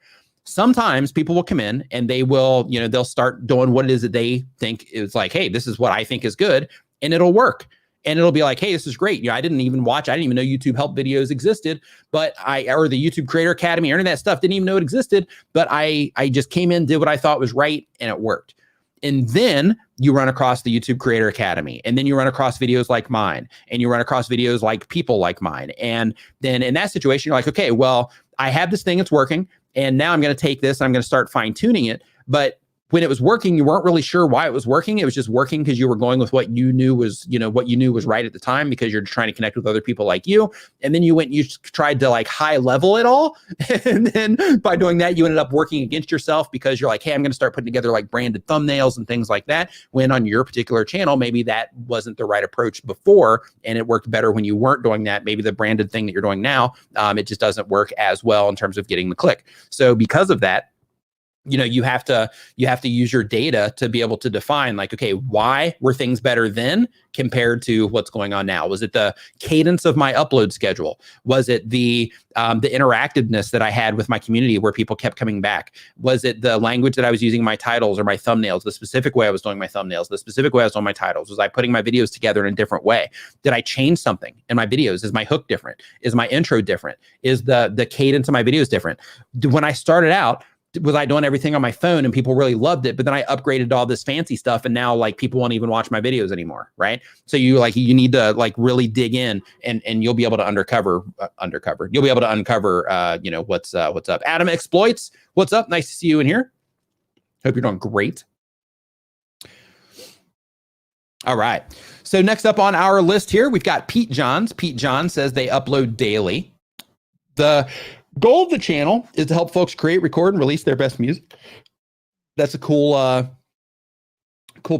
Speaker 1: sometimes people will come in and they will, they'll start doing what it is that they think is like, hey, this is what I think is good, and it'll work. And it'll be like, hey, this is great. I didn't even know YouTube help videos existed, or the YouTube Creator Academy or any of that stuff, didn't even know it existed, but I just came in, did what I thought was right, and it worked. And then you run across the YouTube Creator Academy, and then you run across videos like mine, and you run across videos like people like mine. And then in that situation, you're like, okay, well, I have this thing that's working, and now I'm going to take this, and I'm going to start fine tuning it. But when it was working, you weren't really sure why it was working. It was just working because you were going with what you knew was, was right at the time, because you're trying to connect with other people like you. And then you tried to like high level it all. And then by doing that, you ended up working against yourself, because you're like, hey, I'm going to start putting together like branded thumbnails and things like that. When on your particular channel, maybe that wasn't the right approach before, and it worked better when you weren't doing that. Maybe the branded thing that you're doing now, it just doesn't work as well in terms of getting the click. So because of that, you have to use your data to be able to define, like, okay, why were things better then compared to what's going on now? Was it the cadence of my upload schedule? Was it the interactiveness that I had with my community, where people kept coming back? Was it the language that I was using in my titles or my thumbnails, the specific way I was doing my thumbnails, the specific way I was doing my titles? Was I putting my videos together in a different way? Did I change something in my videos? Is my hook different? Is my intro different? Is the cadence of my videos different? When I started out, was I doing everything on my phone and people really loved it, but then I upgraded to all this fancy stuff and now like people won't even watch my videos anymore, right? So you need to like really dig in and you'll be able to you'll be able to uncover what's up. Adam Exploits, what's up? Nice to see you in here. Hope you're doing great. All right. So next up on our list here, we've got Pete Johns. Pete Johns says they upload daily. The goal of the channel is to help folks create, record, and release their best music. That's a cool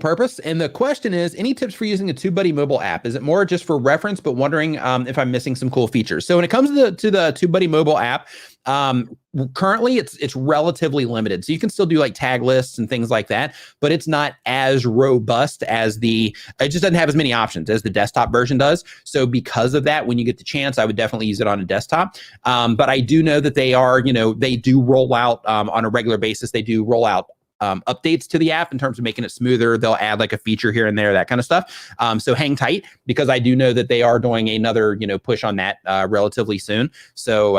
Speaker 1: purpose. And the question is, any tips for using a TubeBuddy mobile app? Is it more just for reference, but wondering if I'm missing some cool features? So when it comes to the TubeBuddy mobile app, currently it's relatively limited. So you can still do like tag lists and things like that, but it's not as robust as it just doesn't have as many options as the desktop version does. So because of that, when you get the chance, I would definitely use it on a desktop. But I do know that they do roll out on a regular basis. They do roll out updates to the app in terms of making it smoother. They'll add like a feature here and there, that kind of stuff. So hang tight, because I do know that they are doing another, push on that relatively soon. So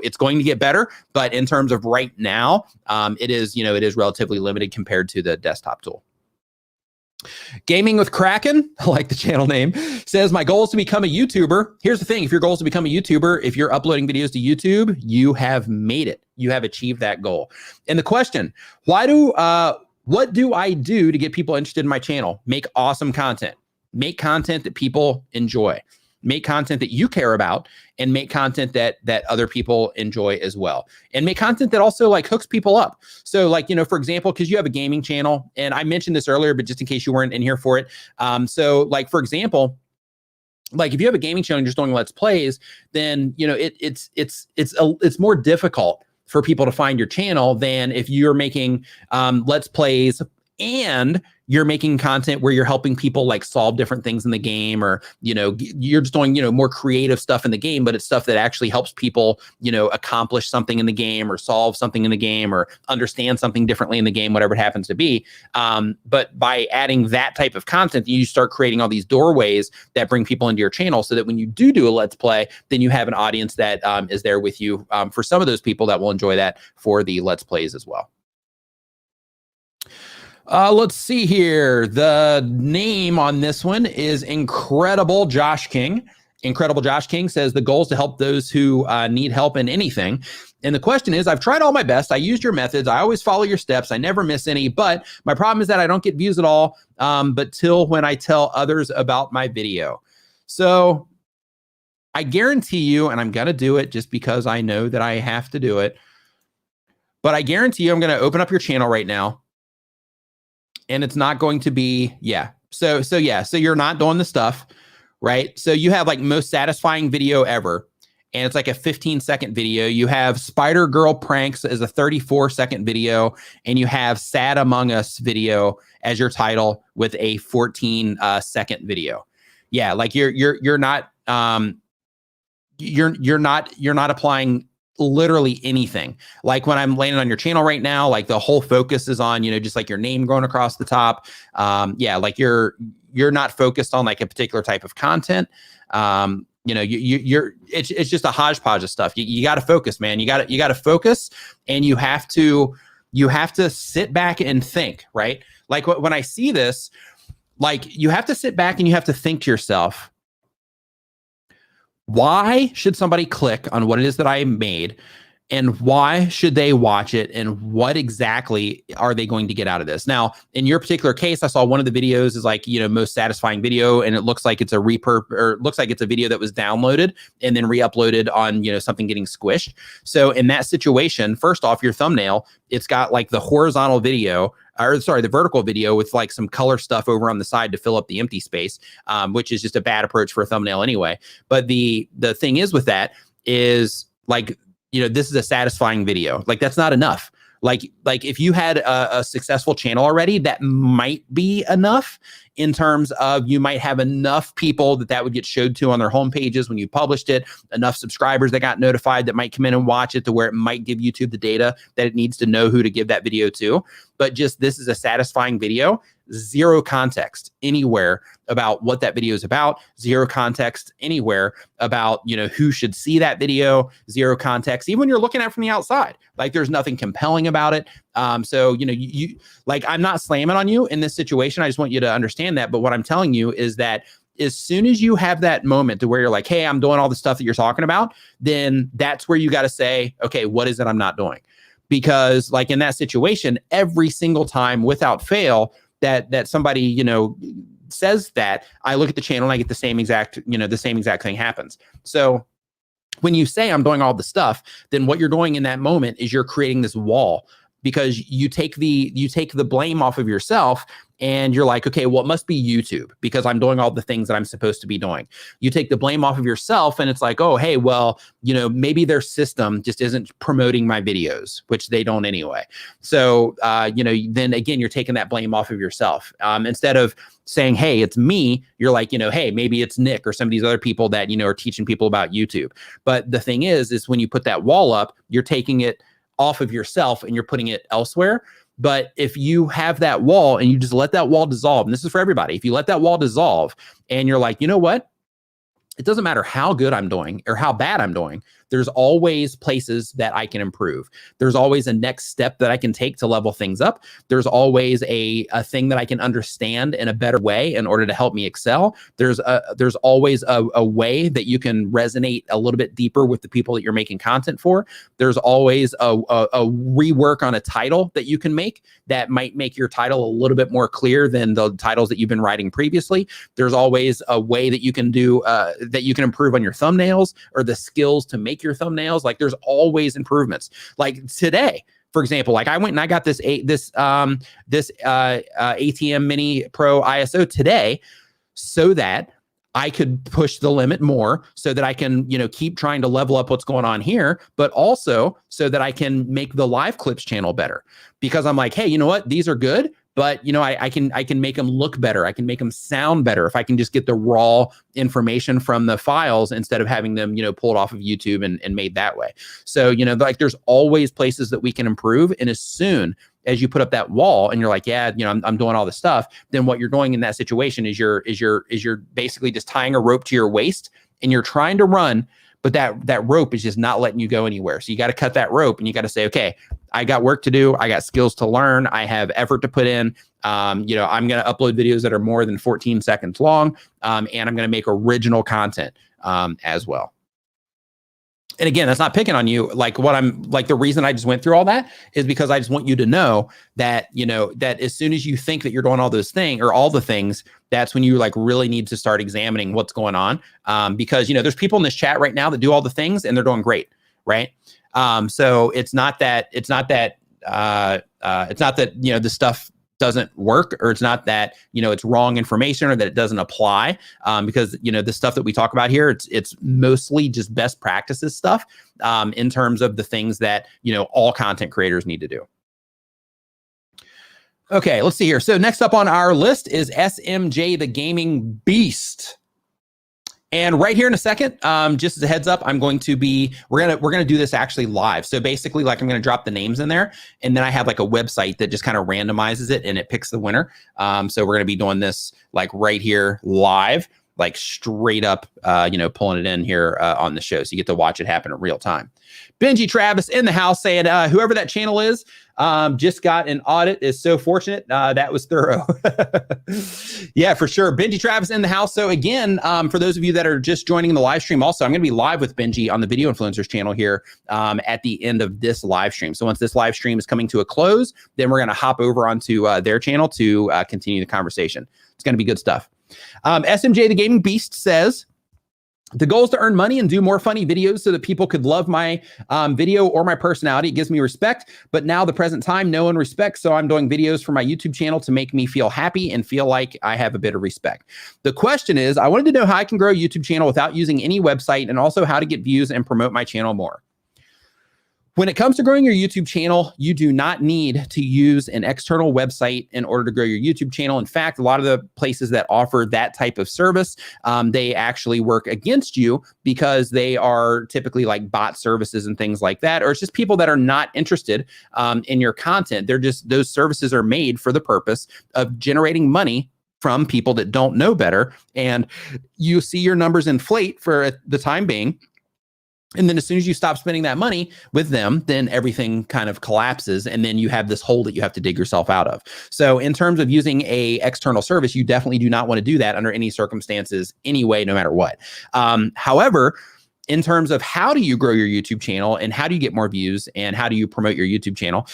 Speaker 1: it's going to get better, but in terms of right now, it is relatively limited compared to the desktop tool. Gaming with Kraken, I like the channel name, says my goal is to become a YouTuber. Here's the thing. If your goal is to become a YouTuber, if you're uploading videos to YouTube, you have made it. You have achieved that goal. And the question, what do I do to get people interested in my channel? Make awesome content. Make content that people enjoy. Make content that you care about, and make content that other people enjoy as well. And make content that also like hooks people up. So like, for example, because you have a gaming channel, and I mentioned this earlier, but just in case you weren't in here for it. So like, for example, like if you have a gaming channel and you're just doing Let's Plays, then, it's more difficult for people to find your channel than if you're making Let's Plays and you're making content where you're helping people like solve different things in the game, or, you're just doing, more creative stuff in the game, but it's stuff that actually helps people, accomplish something in the game or solve something in the game or understand something differently in the game, whatever it happens to be. But by adding that type of content, you start creating all these doorways that bring people into your channel, so that when you do a Let's Play, then you have an audience that is there with you for some of those people that will enjoy that for the Let's Plays as well. Let's see here. The name on this one is Incredible Josh King. Incredible Josh King says the goal is to help those who need help in anything. And the question is, I've tried all my best. I used your methods. I always follow your steps. I never miss any. But my problem is that I don't get views at all, but till when I tell others about my video. So I guarantee you, and I'm going to do it just because I know that I have to do it, but I guarantee you I'm going to open up your channel right now. And it's not going to be, So you're not doing the stuff, right? So you have like most satisfying video ever. And it's like a 15-second video. You have Spider Girl Pranks as a 34-second video. And you have Sad Among Us video as your title with a 14-second video. Yeah, like you're not applying literally anything. Like when I'm landing on your channel right now, like the whole focus is on, just like your name going across the top. Like you're not focused on like a particular type of content. It's just a hodgepodge of stuff. You got to focus, man. You got to focus, and you have to sit back and think, right? Like when I see this, like you have to sit back and you have to think to yourself, why should somebody click on what it is that I made, and why should they watch it, and what exactly are they going to get out of this? Now, in your particular case, I saw one of the videos is like, most satisfying video, and it looks like it's looks like it's a video that was downloaded and then re-uploaded on, something getting squished. So in that situation, first off, your thumbnail, it's got like the the vertical video with like some color stuff over on the side to fill up the empty space, which is just a bad approach for a thumbnail anyway. But the thing is with that is like, this is a satisfying video. Like that's not enough. Like if you had a successful channel already, that might be enough in terms of you might have enough people that would get showed to on their home pages when you published it, enough subscribers that got notified that might come in and watch it to where it might give YouTube the data that it needs to know who to give that video to. But just this is a satisfying video. zero context anywhere about what that video is about, zero context anywhere about, who should see that video, zero context, even when you're looking at it from the outside, like there's nothing compelling about it. So, you like, I'm not slamming on you in this situation. I just want you to understand that. But what I'm telling you is that as soon as you have that moment to where you're like, hey, I'm doing all the stuff that you're talking about, then that's where you got to say, okay, what is it I'm not doing? Because like in that situation, every single time without fail that somebody, says that, I look at the channel and I get the same exact thing happens. So when you say I'm doing all the stuff, then what you're doing in that moment is you're creating this wall, because you take the blame off of yourself and you're like, okay, well, it must be YouTube because I'm doing all the things that I'm supposed to be doing. You take the blame off of yourself and it's like, oh, hey, well, maybe their system just isn't promoting my videos, which they don't anyway. So, then again, you're taking that blame off of yourself. Instead of saying, hey, it's me, you're like, hey, maybe it's Nick or some of these other people that, are teaching people about YouTube. But the thing is when you put that wall up, you're taking it off of yourself and you're putting it elsewhere. But if you have that wall and you just let that wall dissolve, and this is for everybody, if you let that wall dissolve and you're like, you know what? It doesn't matter how good I'm doing or how bad I'm doing. There's always places that I can improve. There's always a next step that I can take to level things up. There's always a thing that I can understand in a better way in order to help me excel. There's always a way that you can resonate a little bit deeper with the people that you're making content for. There's always a rework on a title that you can make that might make your title a little bit more clear than the titles that you've been writing previously. There's always a way that you can do that you can improve on your thumbnails or the skills to make your thumbnails. Like there's always improvements. Like today, for example, like I went and I got this ATM Mini Pro ISO today so that I could push the limit more, so that I can, keep trying to level up what's going on here, but also so that I can make the live clips channel better, because I'm like, hey, you know what? These are good, but I can make them look better. I can make them sound better if I can just get the raw information from the files instead of having them, pulled off of YouTube and made that way. So, like there's always places that we can improve. And as soon as you put up that wall and you're like, yeah, I'm doing all this stuff, then what you're doing in that situation is you're basically just tying a rope to your waist and you're trying to run, but that rope is just not letting you go anywhere. So you got to cut that rope and you got to say, okay, I got work to do. I got skills to learn. I have effort to put in. I'm going to upload videos that are more than 14 seconds long. And I'm going to make original content as well. And again, that's not picking on you. Like the reason I just went through all that is because I just want you to know that, that as soon as you think that you're doing all those things or all the things, that's when you like really need to start examining what's going on. Because, there's people in this chat right now that do all the things and they're doing great. Right. So it's not that the stuff doesn't work, or it's not that, it's wrong information or that it doesn't apply. Because, the stuff that we talk about here, it's mostly just best practices stuff in terms of the things that, all content creators need to do. Okay, let's see here. So next up on our list is SMJ, the gaming beast. And right here in a second, just as a heads up, we're gonna do this actually live. So basically, like I'm gonna drop the names in there, and then I have like a website that just kind of randomizes it and it picks the winner. So we're gonna be doing this like right here live, like straight up, pulling it in here on the show, so you get to watch it happen in real time. Benji Travis in the house saying, whoever that channel is, just got an audit, is so fortunate. That was thorough. Yeah, for sure. Benji Travis in the house. So again, for those of you that are just joining the live stream, also, I'm going to be live with Benji on the Video Influencers channel here at the end of this live stream. So once this live stream is coming to a close, then we're going to hop over onto their channel to continue the conversation. It's going to be good stuff. SMJ, the Gaming Beast says, the goal is to earn money and do more funny videos so that people could love my video or my personality. It gives me respect, but now the present time, no one respects. So I'm doing videos for my YouTube channel to make me feel happy and feel like I have a bit of respect. The question is, I wanted to know how I can grow a YouTube channel without using any website, and also how to get views and promote my channel more. When it comes to growing your YouTube channel, you do not need to use an external website in order to grow your YouTube channel. In fact, a lot of the places that offer that type of service, they actually work against you because they are typically like bot services and things like that, or it's just people that are not interested in your content. They're just, those services are made for the purpose of generating money from people that don't know better. And you see your numbers inflate for the time being. And then as soon as you stop spending that money with them, then everything kind of collapses. And then you have this hole that you have to dig yourself out of. So in terms of using a external service, you definitely do not want to do that under any circumstances anyway, no matter what. However, in terms of how do you grow your YouTube channel and how do you get more views and how do you promote your YouTube channel,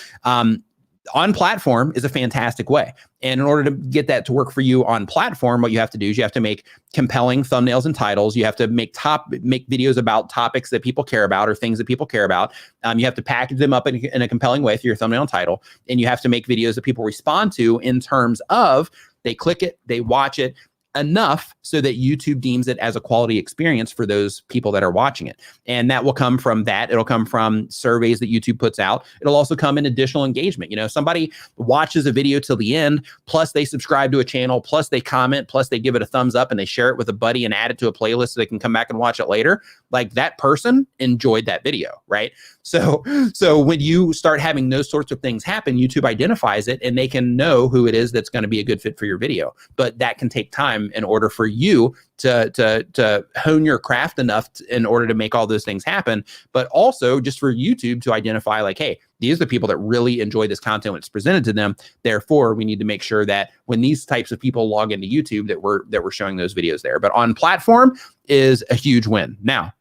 Speaker 1: on platform is a fantastic way. And in order to get that to work for you on platform, what you have to do is you have to make compelling thumbnails and titles. You have to make videos about topics that people care about or things that people care about. You have to package them up in a compelling way through your thumbnail and title. And you have to make videos that people respond to in terms of they click it, they watch it enough so that YouTube deems it as a quality experience for those people that are watching it. And that will come from that. It'll come from surveys that YouTube puts out. It'll also come in additional engagement. You know, somebody watches a video till the end, plus they subscribe to a channel, plus they comment, plus they give it a thumbs up and they share it with a buddy and add it to a playlist so they can come back and watch it later. Like that person enjoyed that video, right? So when you start having those sorts of things happen, YouTube identifies it and they can know who it is that's going to be a good fit for your video. But that can take time in order for you to hone your craft enough in order to make all those things happen, but also just for YouTube to identify like, hey, these are the people that really enjoy this content when it's presented to them. Therefore, we need to make sure that when these types of people log into YouTube that we're showing those videos there. But on platform is a huge win. Now,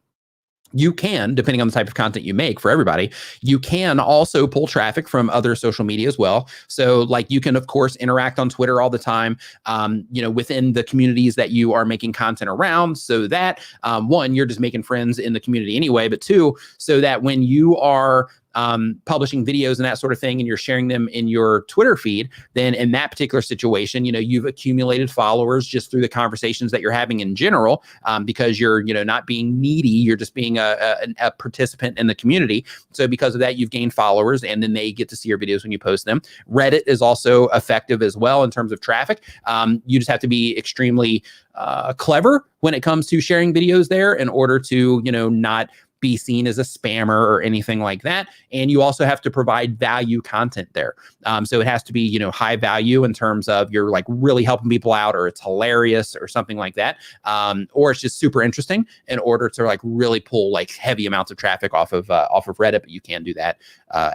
Speaker 1: you can, depending on the type of content you make for everybody, you can also pull traffic from other social media as well. So like you can, of course, interact on Twitter all the time, within the communities that you are making content around so that, one, you're just making friends in the community anyway, but two, so that when you are publishing videos and that sort of thing, and you're sharing them in your Twitter feed, then in that particular situation, you've accumulated followers just through the conversations that you're having in general, because you're, not being needy, you're just being a participant in the community. So because of that, you've gained followers, and then they get to see your videos when you post them. Reddit is also effective as well in terms of traffic. You just have to be extremely clever when it comes to sharing videos there in order to, not be seen as a spammer or anything like that. And you also have to provide value content there. So it has to be, high value in terms of you're like really helping people out, or it's hilarious or something like that. Or it's just super interesting in order to like really pull like heavy amounts of traffic off of Reddit, but you can do that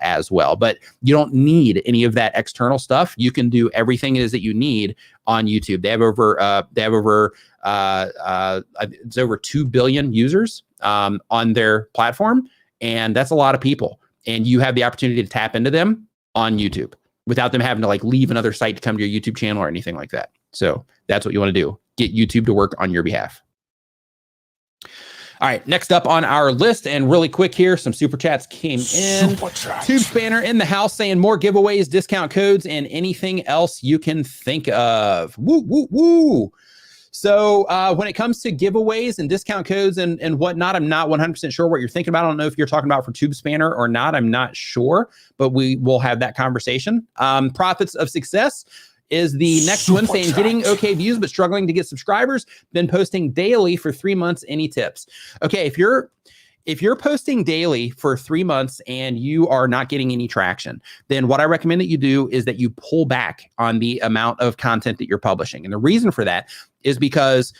Speaker 1: as well. But you don't need any of that external stuff. You can do everything it is that you need on YouTube. They have over it's over 2 billion users on their platform. And that's a lot of people. And you have the opportunity to tap into them on YouTube without them having to like leave another site to come to your YouTube channel or anything like that. So that's what you want to do. Get YouTube to work on your behalf. All right, next up on our list, and really quick here, some super chats came in. Tube Spanner in the house saying more giveaways, discount codes, and anything else you can think of. Woo, woo, woo. So when it comes to giveaways and discount codes and whatnot, I'm not 100% sure what you're thinking about. I don't know if you're talking about for Tube Spanner or not. I'm not sure, but we will have that conversation. Profits of Success is the next one, saying getting okay views but struggling to get subscribers. Been posting daily for 3 months. Any tips? Okay, if you're posting daily for 3 months and you are not getting any traction, then what I recommend that you do is that you pull back on the amount of content that you're publishing. And the reason for that is because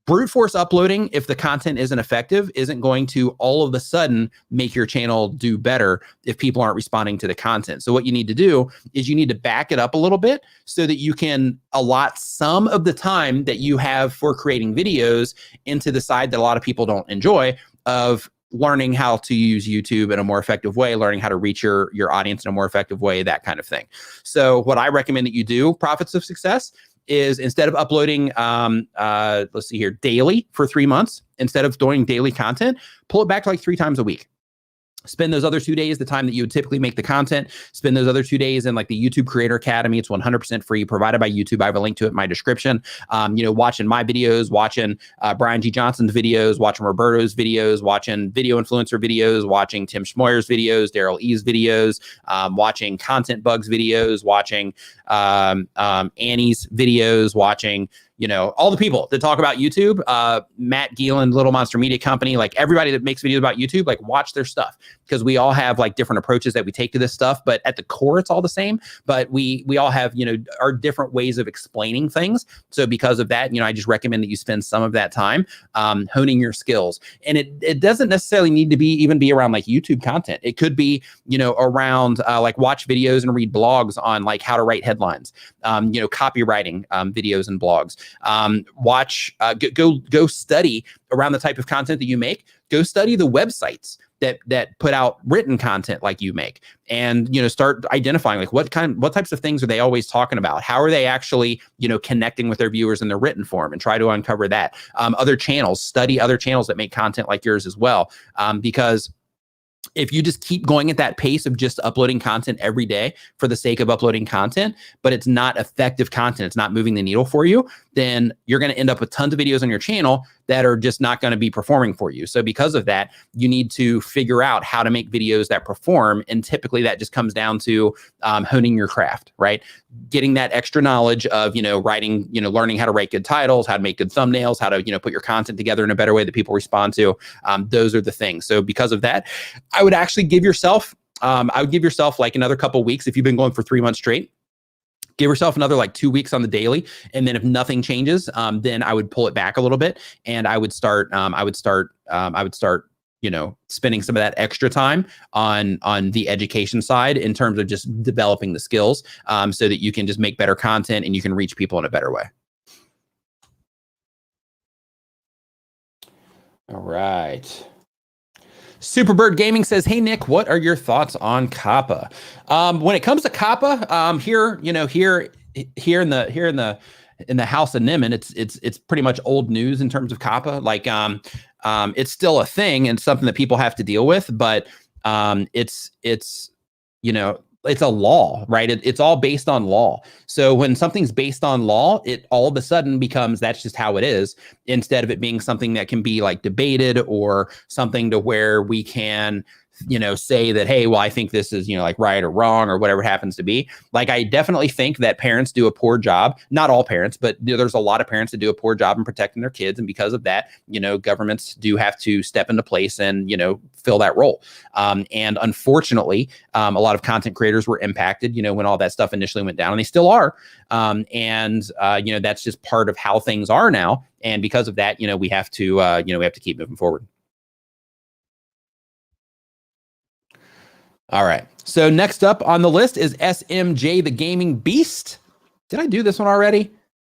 Speaker 1: brute force uploading, if the content isn't effective, isn't going to all of a sudden make your channel do better if people aren't responding to the content. So what you need to do is you need to back it up a little bit so that you can allot some of the time that you have for creating videos into the side that a lot of people don't enjoy, of learning how to use YouTube in a more effective way, learning how to reach your audience in a more effective way, that kind of thing. So what I recommend that you do, Profits of Success, is instead of uploading, let's see here, daily for 3 months, instead of doing daily content, pull it back to like 3 times a week. Spend those other 2 days, the time that you would typically make the content, spend those other 2 days in like the YouTube Creator Academy. It's 100% free, provided by YouTube. I have a link to it in my description. Watching my videos, watching Brian G. Johnson's videos, watching Roberto's videos, watching video influencer videos, watching Tim Schmoyer's videos, Daryl E's videos, watching Content Bugs videos, watching Annie's videos, watching all the people that talk about YouTube, Matt Geelan, Little Monster Media Company, like everybody that makes videos about YouTube, like watch their stuff, because we all have like different approaches that we take to this stuff, but at the core, it's all the same. But we all have, our different ways of explaining things. So because of that, I just recommend that you spend some of that time honing your skills. And it doesn't necessarily need to even be around like YouTube content. It could be, around like watch videos and read blogs on like how to write headlines, copywriting videos and blogs. Go study around the type of content that you make. Go study the websites that put out written content like you make, and start identifying like what types of things are they always talking about? How are they actually connecting with their viewers in their written form, and try to uncover that. Other channels, study other channels that make content like yours as well, because if you just keep going at that pace of just uploading content every day for the sake of uploading content, but it's not effective content, it's not moving the needle for you, then you're going to end up with tons of videos on your channel that are just not going to be performing for you. So because of that, you need to figure out how to make videos that perform. And typically that just comes down to honing your craft, right? Getting that extra knowledge of, writing, learning how to write good titles, how to make good thumbnails, how to, put your content together in a better way that people respond to. Those are the things. So because of that, I would actually give yourself, like another couple weeks. If you've been going for 3 months straight, give yourself another like 2 weeks on the daily. And then if nothing changes, then I would pull it back a little bit, and I would start, spending some of that extra time on the education side in terms of just developing the skills, so that you can just make better content and you can reach people in a better way. All right. Superbird Gaming says, "Hey Nick, what are your thoughts on COPPA?" When it comes to COPPA, here in the House of Niman, it's pretty much old news in terms of COPPA. Like, it's still a thing and something that people have to deal with, but it's a law, right? It's all based on law. So when something's based on law, it all of a sudden becomes that's just how it is, instead of it being something that can be like debated or something to where we can, say that, hey, well, I think this is, like right or wrong or whatever it happens to be. Like, I definitely think that parents do a poor job. Not all parents, but there's a lot of parents that do a poor job in protecting their kids. And because of that, governments do have to step into place and, fill that role. And unfortunately, a lot of content creators were impacted, when all that stuff initially went down, and they still are. That's just part of how things are now. And because of that, we have to keep moving forward. All right. So next up on the list is SMJ, the Gaming Beast. Did I do this one already?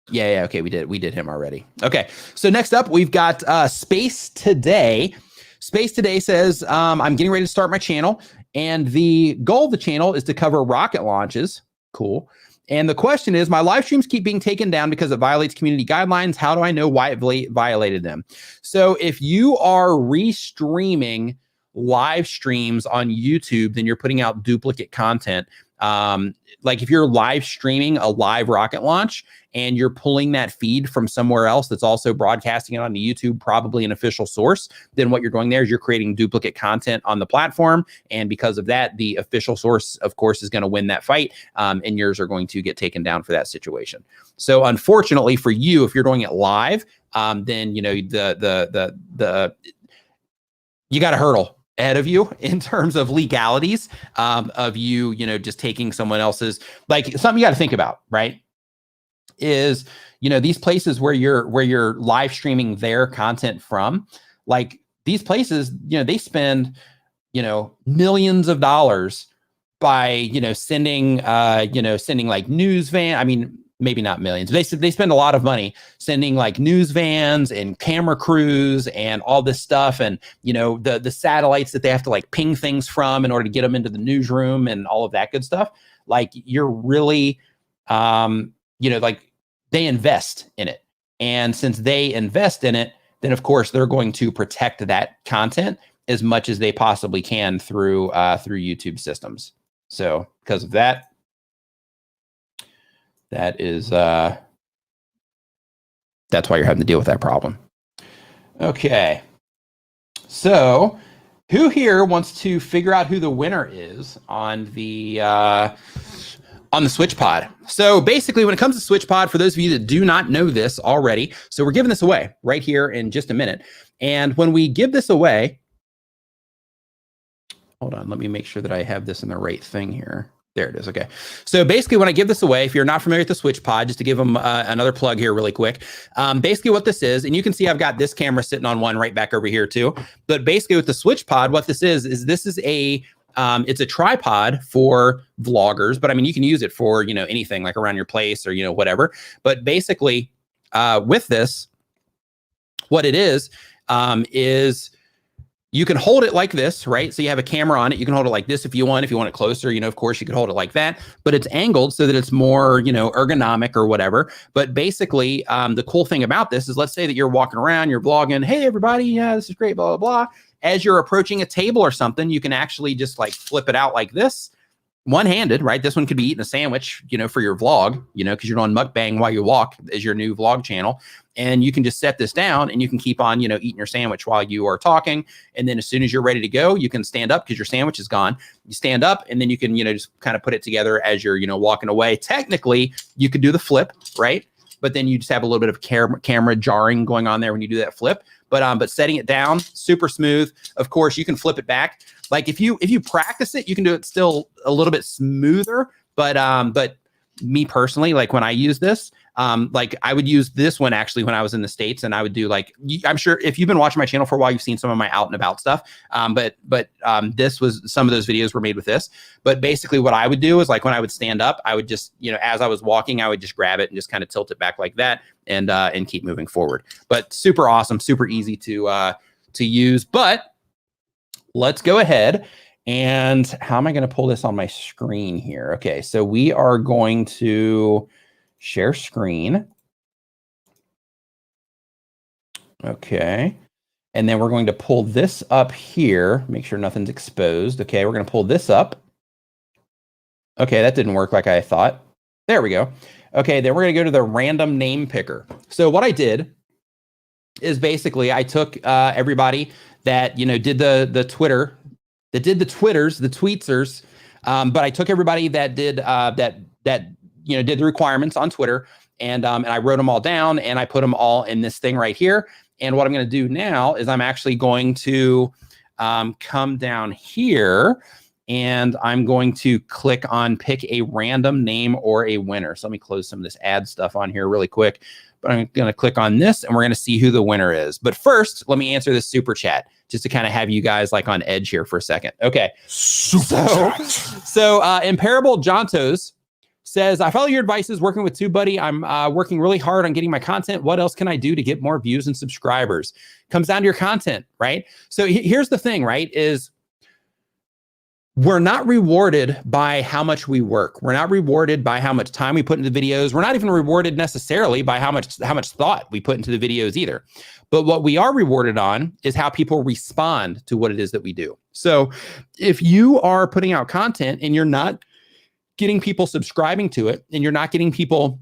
Speaker 1: Yeah. Okay, we did him already. Okay. So next up, we've got Space Today. Space Today says, I'm getting ready to start my channel, and the goal of the channel is to cover rocket launches. Cool. And the question is, my live streams keep being taken down because it violates community guidelines. How do I know why it violated them? So if you are restreaming live streams on YouTube, then you're putting out duplicate content. Like if you're live streaming a live rocket launch and you're pulling that feed from somewhere else that's also broadcasting it onto YouTube, probably an official source, then what you're doing there is you're creating duplicate content on the platform. And because of that, the official source, of course, is going to win that fight, and yours are going to get taken down for that situation. So unfortunately for you, if you're doing it live, then, you got a hurdle ahead of you in terms of legalities, of you, just taking someone else's, like something you got to think about, right? Is, these places where you're live streaming their content from, like these places, they spend, millions of dollars by, sending like news van. I mean, maybe not millions. They spend a lot of money sending like news vans and camera crews and all this stuff. And, the satellites that they have to like ping things from in order to get them into the newsroom and all of that good stuff. Like you're really, like they invest in it. And since they invest in it, then of course they're going to protect that content as much as they possibly can through YouTube systems. So because of that, that's why you're having to deal with that problem. Okay. So who here wants to figure out who the winner is on the SwitchPod? So basically, when it comes to SwitchPod, for those of you that do not know this already, so we're giving this away right here in just a minute. And when we give this away, hold on, let me make sure that I have this in the right thing here. There it is. Okay. So basically, when I give this away, if you're not familiar with the SwitchPod, just to give them another plug here really quick, basically what this is, and you can see I've got this camera sitting on one right back over here too. But basically with the SwitchPod, what this is this is a it's a tripod for vloggers, but I mean, you can use it for, anything like around your place or, whatever. But basically with this, what it is you can hold it like this, right? So you have a camera on it. You can hold it like this if you want. If you want it closer, of course, you could hold it like that. But it's angled so that it's more, ergonomic or whatever. But basically, the cool thing about this is, let's say that you're walking around, you're vlogging. Hey, everybody, yeah, this is great, blah, blah, blah. As you're approaching a table or something, you can actually just like flip it out like this. One-handed, right? This one could be eating a sandwich, for your vlog, because you're doing mukbang while you walk as your new vlog channel. And you can just set this down and you can keep on, eating your sandwich while you are talking. And then as soon as you're ready to go, you can stand up because your sandwich is gone. You stand up and then you can, just kind of put it together as you're, walking away. Technically, you could do the flip, right? But then you just have a little bit of camera jarring going on there when you do that flip. But setting it down, super smooth. Of course, you can flip it back. Like if you practice it, you can do it still a little bit smoother. But me personally, like when I use this, like I would use this one actually when I was in the States, and I would do like, I'm sure if you've been watching my channel for a while, you've seen some of my out and about stuff. But this was, some of those videos were made with this. But basically what I would do is, like when I would stand up, I would just, as I was walking, I would just grab it and just kind of tilt it back like that and keep moving forward. But super awesome, super easy to use. But let's go ahead. And how am I going to pull this on my screen here? Okay, so we are going to share screen. Okay. And then we're going to pull this up here. Make sure nothing's exposed. Okay, we're going to pull this up. Okay, that didn't work like I thought. There we go. Okay, then we're going to go to the random name picker. So what I did is basically I took everybody that, did the Twitter, that did the Twitters, the tweetsers, but I took everybody that did did the requirements on Twitter, and I wrote them all down and I put them all in this thing right here. And what I'm going to do now is I'm actually going to come down here and I'm going to click on pick a random name or a winner. So let me close some of this ad stuff on here really quick. But I'm going to click on this and we're going to see who the winner is. But first, let me answer this super chat just to kind of have you guys like on edge here for a second. Okay. So Imparable Jontos says, I follow your advices working with TubeBuddy. I'm working really hard on getting my content. What else can I do to get more views and subscribers? Comes down to your content, right? So here's the thing, right, is we're not rewarded by how much we work. We're not rewarded by how much time we put into videos. We're not even rewarded necessarily by how much thought we put into the videos either. But what we are rewarded on is how people respond to what it is that we do. So if you are putting out content and you're not getting people subscribing to it, and you're not getting people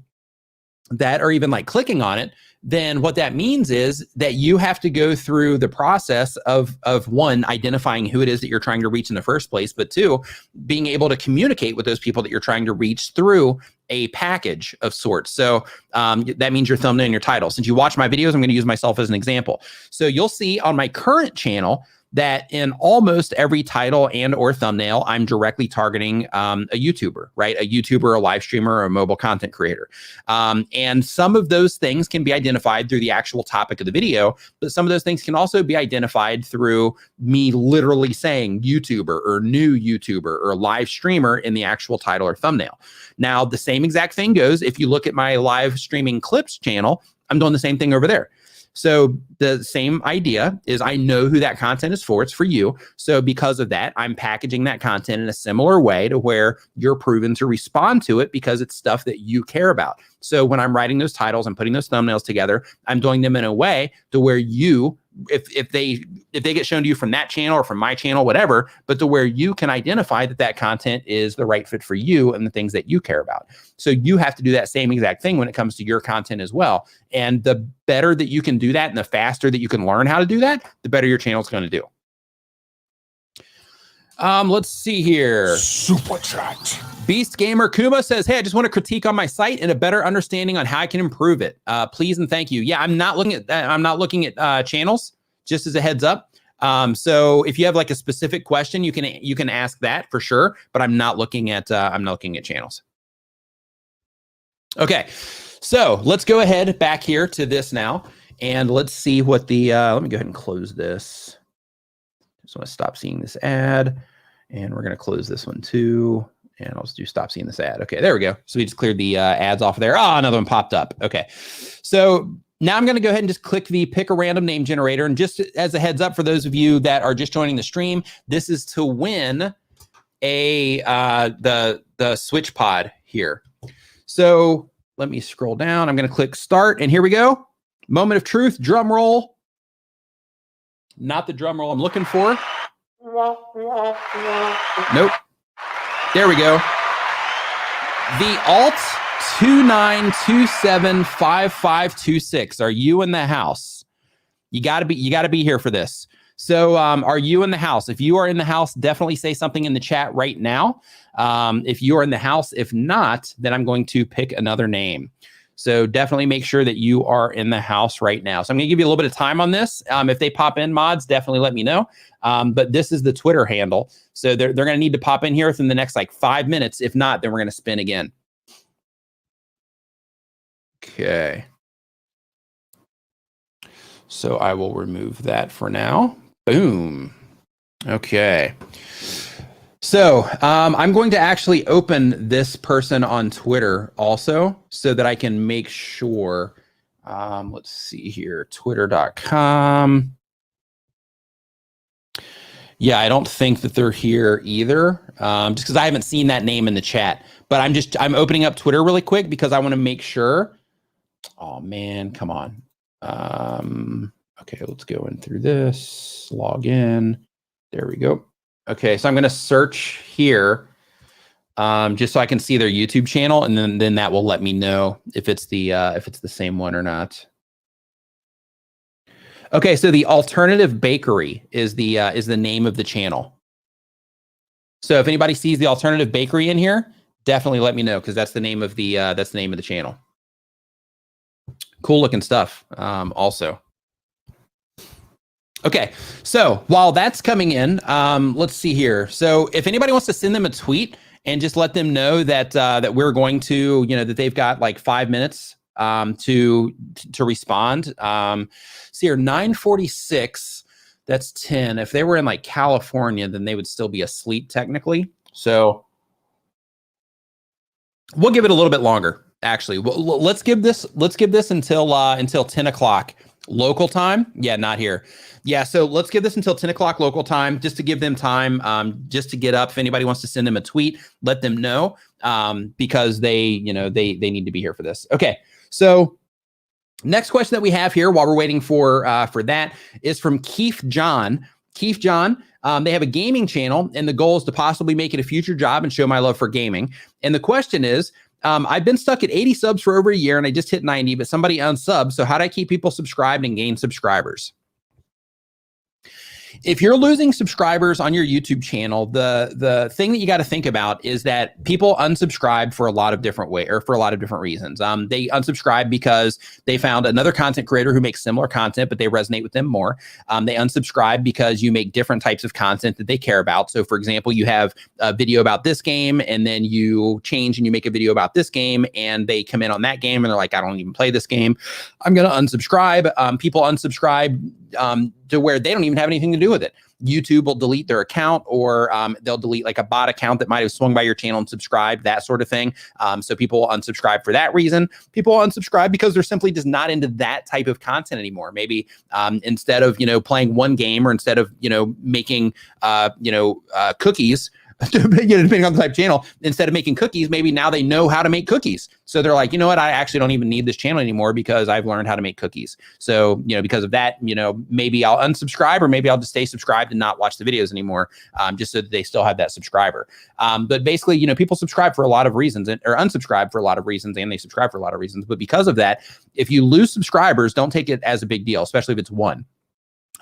Speaker 1: that are even like clicking on it, then what that means is that you have to go through the process of one, identifying who it is that you're trying to reach in the first place, but two, being able to communicate with those people that you're trying to reach through a package of sorts. So that means your thumbnail and your title. Since you watch my videos, I'm going to use myself as an example. So you'll see on my current channel that in almost every title and or thumbnail, I'm directly targeting a YouTuber, right? A YouTuber, a live streamer, or a mobile content creator. And some of those things can be identified through the actual topic of the video, but some of those things can also be identified through me literally saying YouTuber or new YouTuber or live streamer in the actual title or thumbnail. Now, the same exact thing goes if you look at my live streaming clips channel, I'm doing the same thing over there. So the same idea is I know who that content is for. It's for you. So because of that, I'm packaging that content in a similar way to where you're proven to respond to it because it's stuff that you care about. So when I'm writing those titles and putting those thumbnails together, I'm doing them in a way to where you if they get shown to you from that channel or from my channel, whatever, but to where you can identify that content is the right fit for you and the things that you care about. So you have to do that same exact thing when it comes to your content as well. And the better that you can do that and the faster that you can learn how to do that, the better your channel is going to do. Let's see here.
Speaker 2: Super chat.
Speaker 1: Beast Gamer Kuma says, hey, I just want a critique on my site and a better understanding on how I can improve it. Please and thank you. Yeah, I'm not looking at that. I'm not looking at channels, just as a heads up. So if you have like a specific question, you can ask that for sure, but I'm not looking at channels. Okay. So let's go ahead back here to this now, and let's see what the, let me go ahead and close this. Just want to stop seeing this ad, and we're going to close this one too. And I'll just do stop seeing this ad. Okay, there we go. So we just cleared the ads off of there. Oh, another one popped up. Okay. So now I'm going to go ahead and just click the pick a random name generator. And just as a heads up for those of you that are just joining the stream, this is to win the Switch Pod here. So let me scroll down. I'm going to click start, and here we go. Moment of truth, drum roll. Not the drum roll I'm looking for. Nope. There we go. The alt 29275526. Are you in the house? You gotta be here for this. So are you in the house? If you are in the house, definitely say something in the chat right now. If you are in the house, if not, then I'm going to pick another name. So definitely make sure that you are in the house right now. So I'm going to give you a little bit of time on this. If they pop in, mods, definitely let me know. But this is the Twitter handle. So they're going to need to pop in here within the next like 5 minutes. If not, then we're going to spin again. Okay. So I will remove that for now. Boom. Okay. So I'm going to actually open this person on Twitter also so that I can make sure. Let's see here, twitter.com. Yeah, I don't think that they're here either, just because I haven't seen that name in the chat. But I'm opening up Twitter really quick because I want to make sure. Oh, man, come on. Okay, let's go in through this, log in. There we go. Okay, so I'm going to search here just so I can see their YouTube channel, and then that will let me know if it's the same one or not. Okay, so the Alternative Bakery is the name of the channel. So if anybody sees the Alternative Bakery in here, definitely let me know, because that's the name of the channel. Cool looking stuff. Also. Okay, so while that's coming in, let's see here. So if anybody wants to send them a tweet and just let them know that we're going to, that they've got like 5 minutes to respond. See here, 9:46. That's 10. If they were in like California, then they would still be asleep technically. So we'll give it a little bit longer. Actually, let's give this until 10 o'clock local time. Yeah, not here. Yeah, so let's give this until 10 o'clock local time, just to give them time, just to get up. If anybody wants to send them a tweet, let them know, because they need to be here for this. Okay, so next question that we have here while we're waiting for that is from Keith John. Keith John, they have a gaming channel, and the goal is to possibly make it a future job and show my love for gaming. And the question is, I've been stuck at 80 subs for over a year, and I just hit 90, but somebody unsubbed. So how do I keep people subscribed and gain subscribers? If you're losing subscribers on your YouTube channel, the thing that you got to think about is that people unsubscribe for a lot of different reasons. They unsubscribe because they found another content creator who makes similar content, but they resonate with them more. They unsubscribe because you make different types of content that they care about. So for example, you have a video about this game, and then you change and you make a video about this game, and they come in on that game and they're like, I don't even play this game. I'm going to unsubscribe. People unsubscribe to where they don't even have anything to do with it. YouTube will delete their account, or they'll delete like a bot account that might have swung by your channel and subscribed, that sort of thing. So people unsubscribe for that reason. People unsubscribe because they're simply just not into that type of content anymore. Maybe instead of playing one game, or instead of making cookies, depending on the type of channel, instead of making cookies, maybe now they know how to make cookies. So they're like, you know what, I actually don't even need this channel anymore because I've learned how to make cookies. So, because of that, maybe I'll unsubscribe, or maybe I'll just stay subscribed and not watch the videos anymore, just so that they still have that subscriber. But basically, people subscribe for a lot of reasons, or unsubscribe for a lot of reasons, and they subscribe for a lot of reasons. But because of that, if you lose subscribers, don't take it as a big deal, especially if it's one.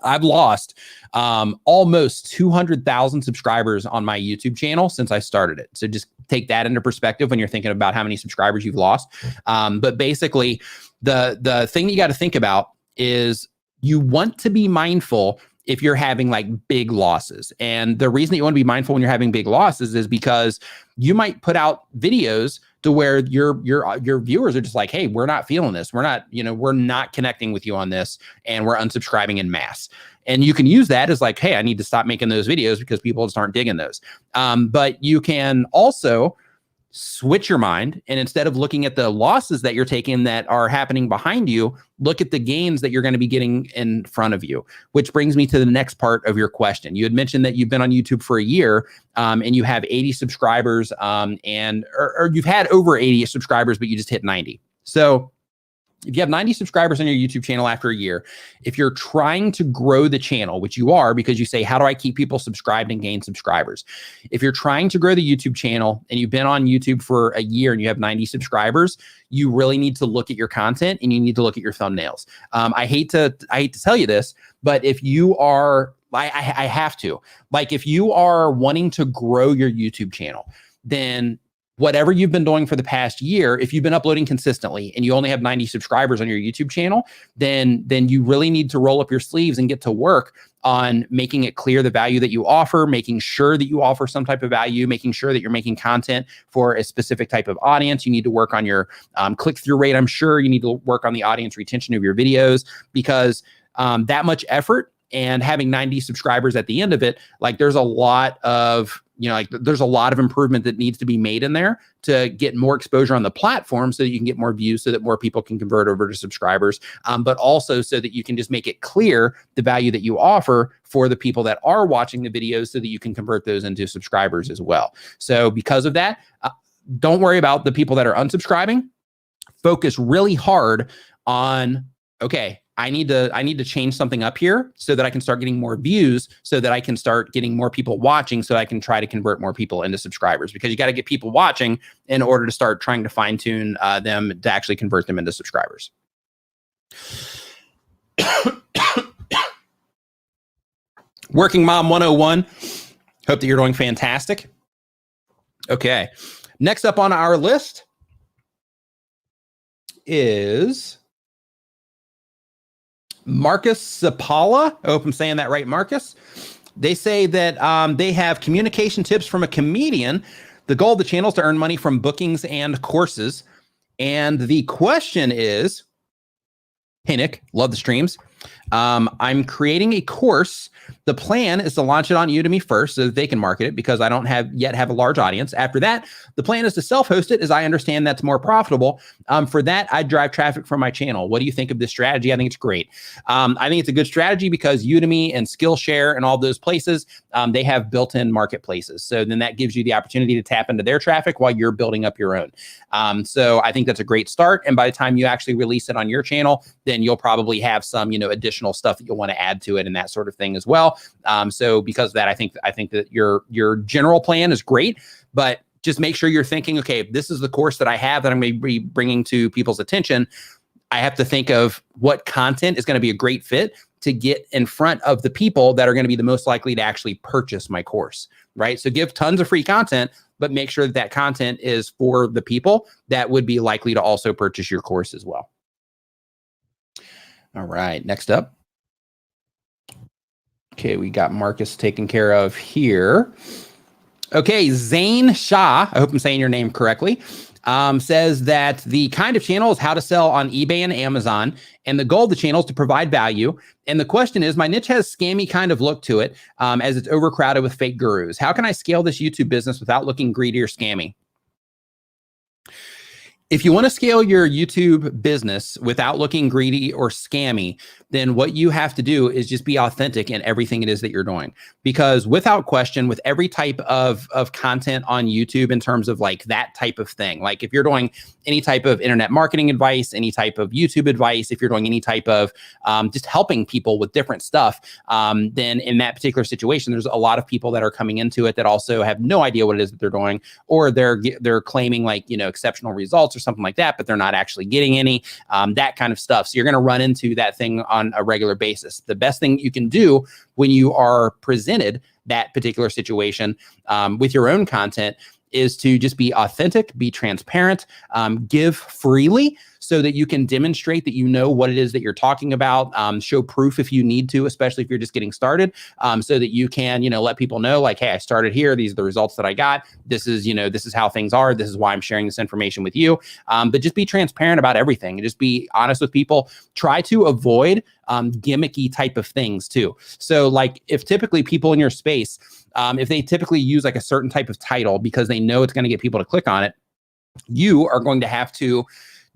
Speaker 1: I've lost almost 200,000 subscribers on my YouTube channel since I started it. So just take that into perspective when you're thinking about how many subscribers you've lost. But basically, the thing that you got to think about is you want to be mindful if you're having like big losses. And the reason that you want to be mindful when you're having big losses is because you might put out videos to where your viewers are just like, hey, we're not feeling this. We're not connecting with you on this, and we're unsubscribing in mass. And you can use that as like, hey, I need to stop making those videos because people just aren't digging those. But you can also switch your mind, and instead of looking at the losses that you're taking that are happening behind you, look at the gains that you're going to be getting in front of you, which brings me to the next part of your question. You had mentioned that you've been on YouTube for a year, and you have 80 subscribers, or you've had over 80 subscribers, but you just hit 90. So if you have 90 subscribers on your YouTube channel after a year, if you're trying to grow the channel, which you are because you say, how do I keep people subscribed and gain subscribers? If you're trying to grow the YouTube channel and you've been on YouTube for a year and you have 90 subscribers, you really need to look at your content and you need to look at your thumbnails. I hate to tell you this, but if you are, I have to, like, if you are wanting to grow your YouTube channel, then whatever you've been doing for the past year, if you've been uploading consistently and you only have 90 subscribers on your YouTube channel, then you really need to roll up your sleeves and get to work on making it clear the value that you offer, making sure that you offer some type of value, making sure that you're making content for a specific type of audience. You need to work on your click-through rate. I'm sure you need to work on the audience retention of your videos, because that much effort and having 90 subscribers at the end of it, like, there's a lot of there's a lot of improvement that needs to be made in there to get more exposure on the platform so that you can get more views, so that more people can convert over to subscribers, but also so that you can just make it clear the value that you offer for the people that are watching the videos so that you can convert those into subscribers as well. So because of that, don't worry about the people that are unsubscribing. Focus really hard on, okay, I need to change something up here so that I can start getting more views, so that I can start getting more people watching, so I can try to convert more people into subscribers, because you got to get people watching in order to start trying to fine tune them to actually convert them into subscribers. Working Mom 101. Hope that you're doing fantastic. Okay. Next up on our list is Marcus Zapala. I hope I'm saying that right, Marcus. They say that they have communication tips from a comedian. The goal of the channel is to earn money from bookings and courses. And the question is, hey, Nick, love the streams. I'm creating a course. The plan is to launch it on Udemy first so that they can market it, because I don't yet have a large audience. After that, the plan is to self-host it, as I understand that's more profitable. For that, I drive traffic from my channel. What do you think of this strategy? I think it's great. I think it's a good strategy because Udemy and Skillshare and all those places, they have built-in marketplaces. So then that gives you the opportunity to tap into their traffic while you're building up your own. So I think that's a great start. And by the time you actually release it on your channel, then you'll probably have some, additional stuff that you'll want to add to it and that sort of thing as well. So because of that, I think that your general plan is great, but just make sure you're thinking, okay, this is the course that I have that I'm going to be bringing to people's attention. I have to think of what content is going to be a great fit to get in front of the people that are going to be the most likely to actually purchase my course, right? So give tons of free content, but make sure that that content is for the people that would be likely to also purchase your course as well. All right, next up. Okay, we got Marcus taken care of here. Okay, Zane Shah, I hope I'm saying your name correctly, says that the kind of channel is how to sell on eBay and Amazon, and the goal of the channel is to provide value. And the question is, my niche has scammy kind of look to it, as it's overcrowded with fake gurus. How can I scale this YouTube business without looking greedy or scammy? If you want to scale your YouTube business without looking greedy or scammy, then what you have to do is just be authentic in everything it is that you're doing. Because without question, with every type of content on YouTube in terms of like that type of thing, like if you're doing any type of internet marketing advice, any type of YouTube advice, if you're doing any type of just helping people with different stuff, then in that particular situation, there's a lot of people that are coming into it that also have no idea what it is that they're doing, or they're claiming like, exceptional results or something like that, but they're not actually getting any, that kind of stuff. So you're going to run into that thing on a regular basis. The best thing you can do when you are presented that particular situation with your own content is to just be authentic, be transparent, give freely so that you can demonstrate that you know what it is that you're talking about, show proof if you need to, especially if you're just getting started, so that you can, let people know like, hey, I started here. These are the results that I got. This is, this is how things are. This is why I'm sharing this information with you. But just be transparent about everything and just be honest with people. Try to avoid gimmicky type of things too. So like if typically people in your space, if they typically use like a certain type of title because they know it's going to get people to click on it, you are going to have to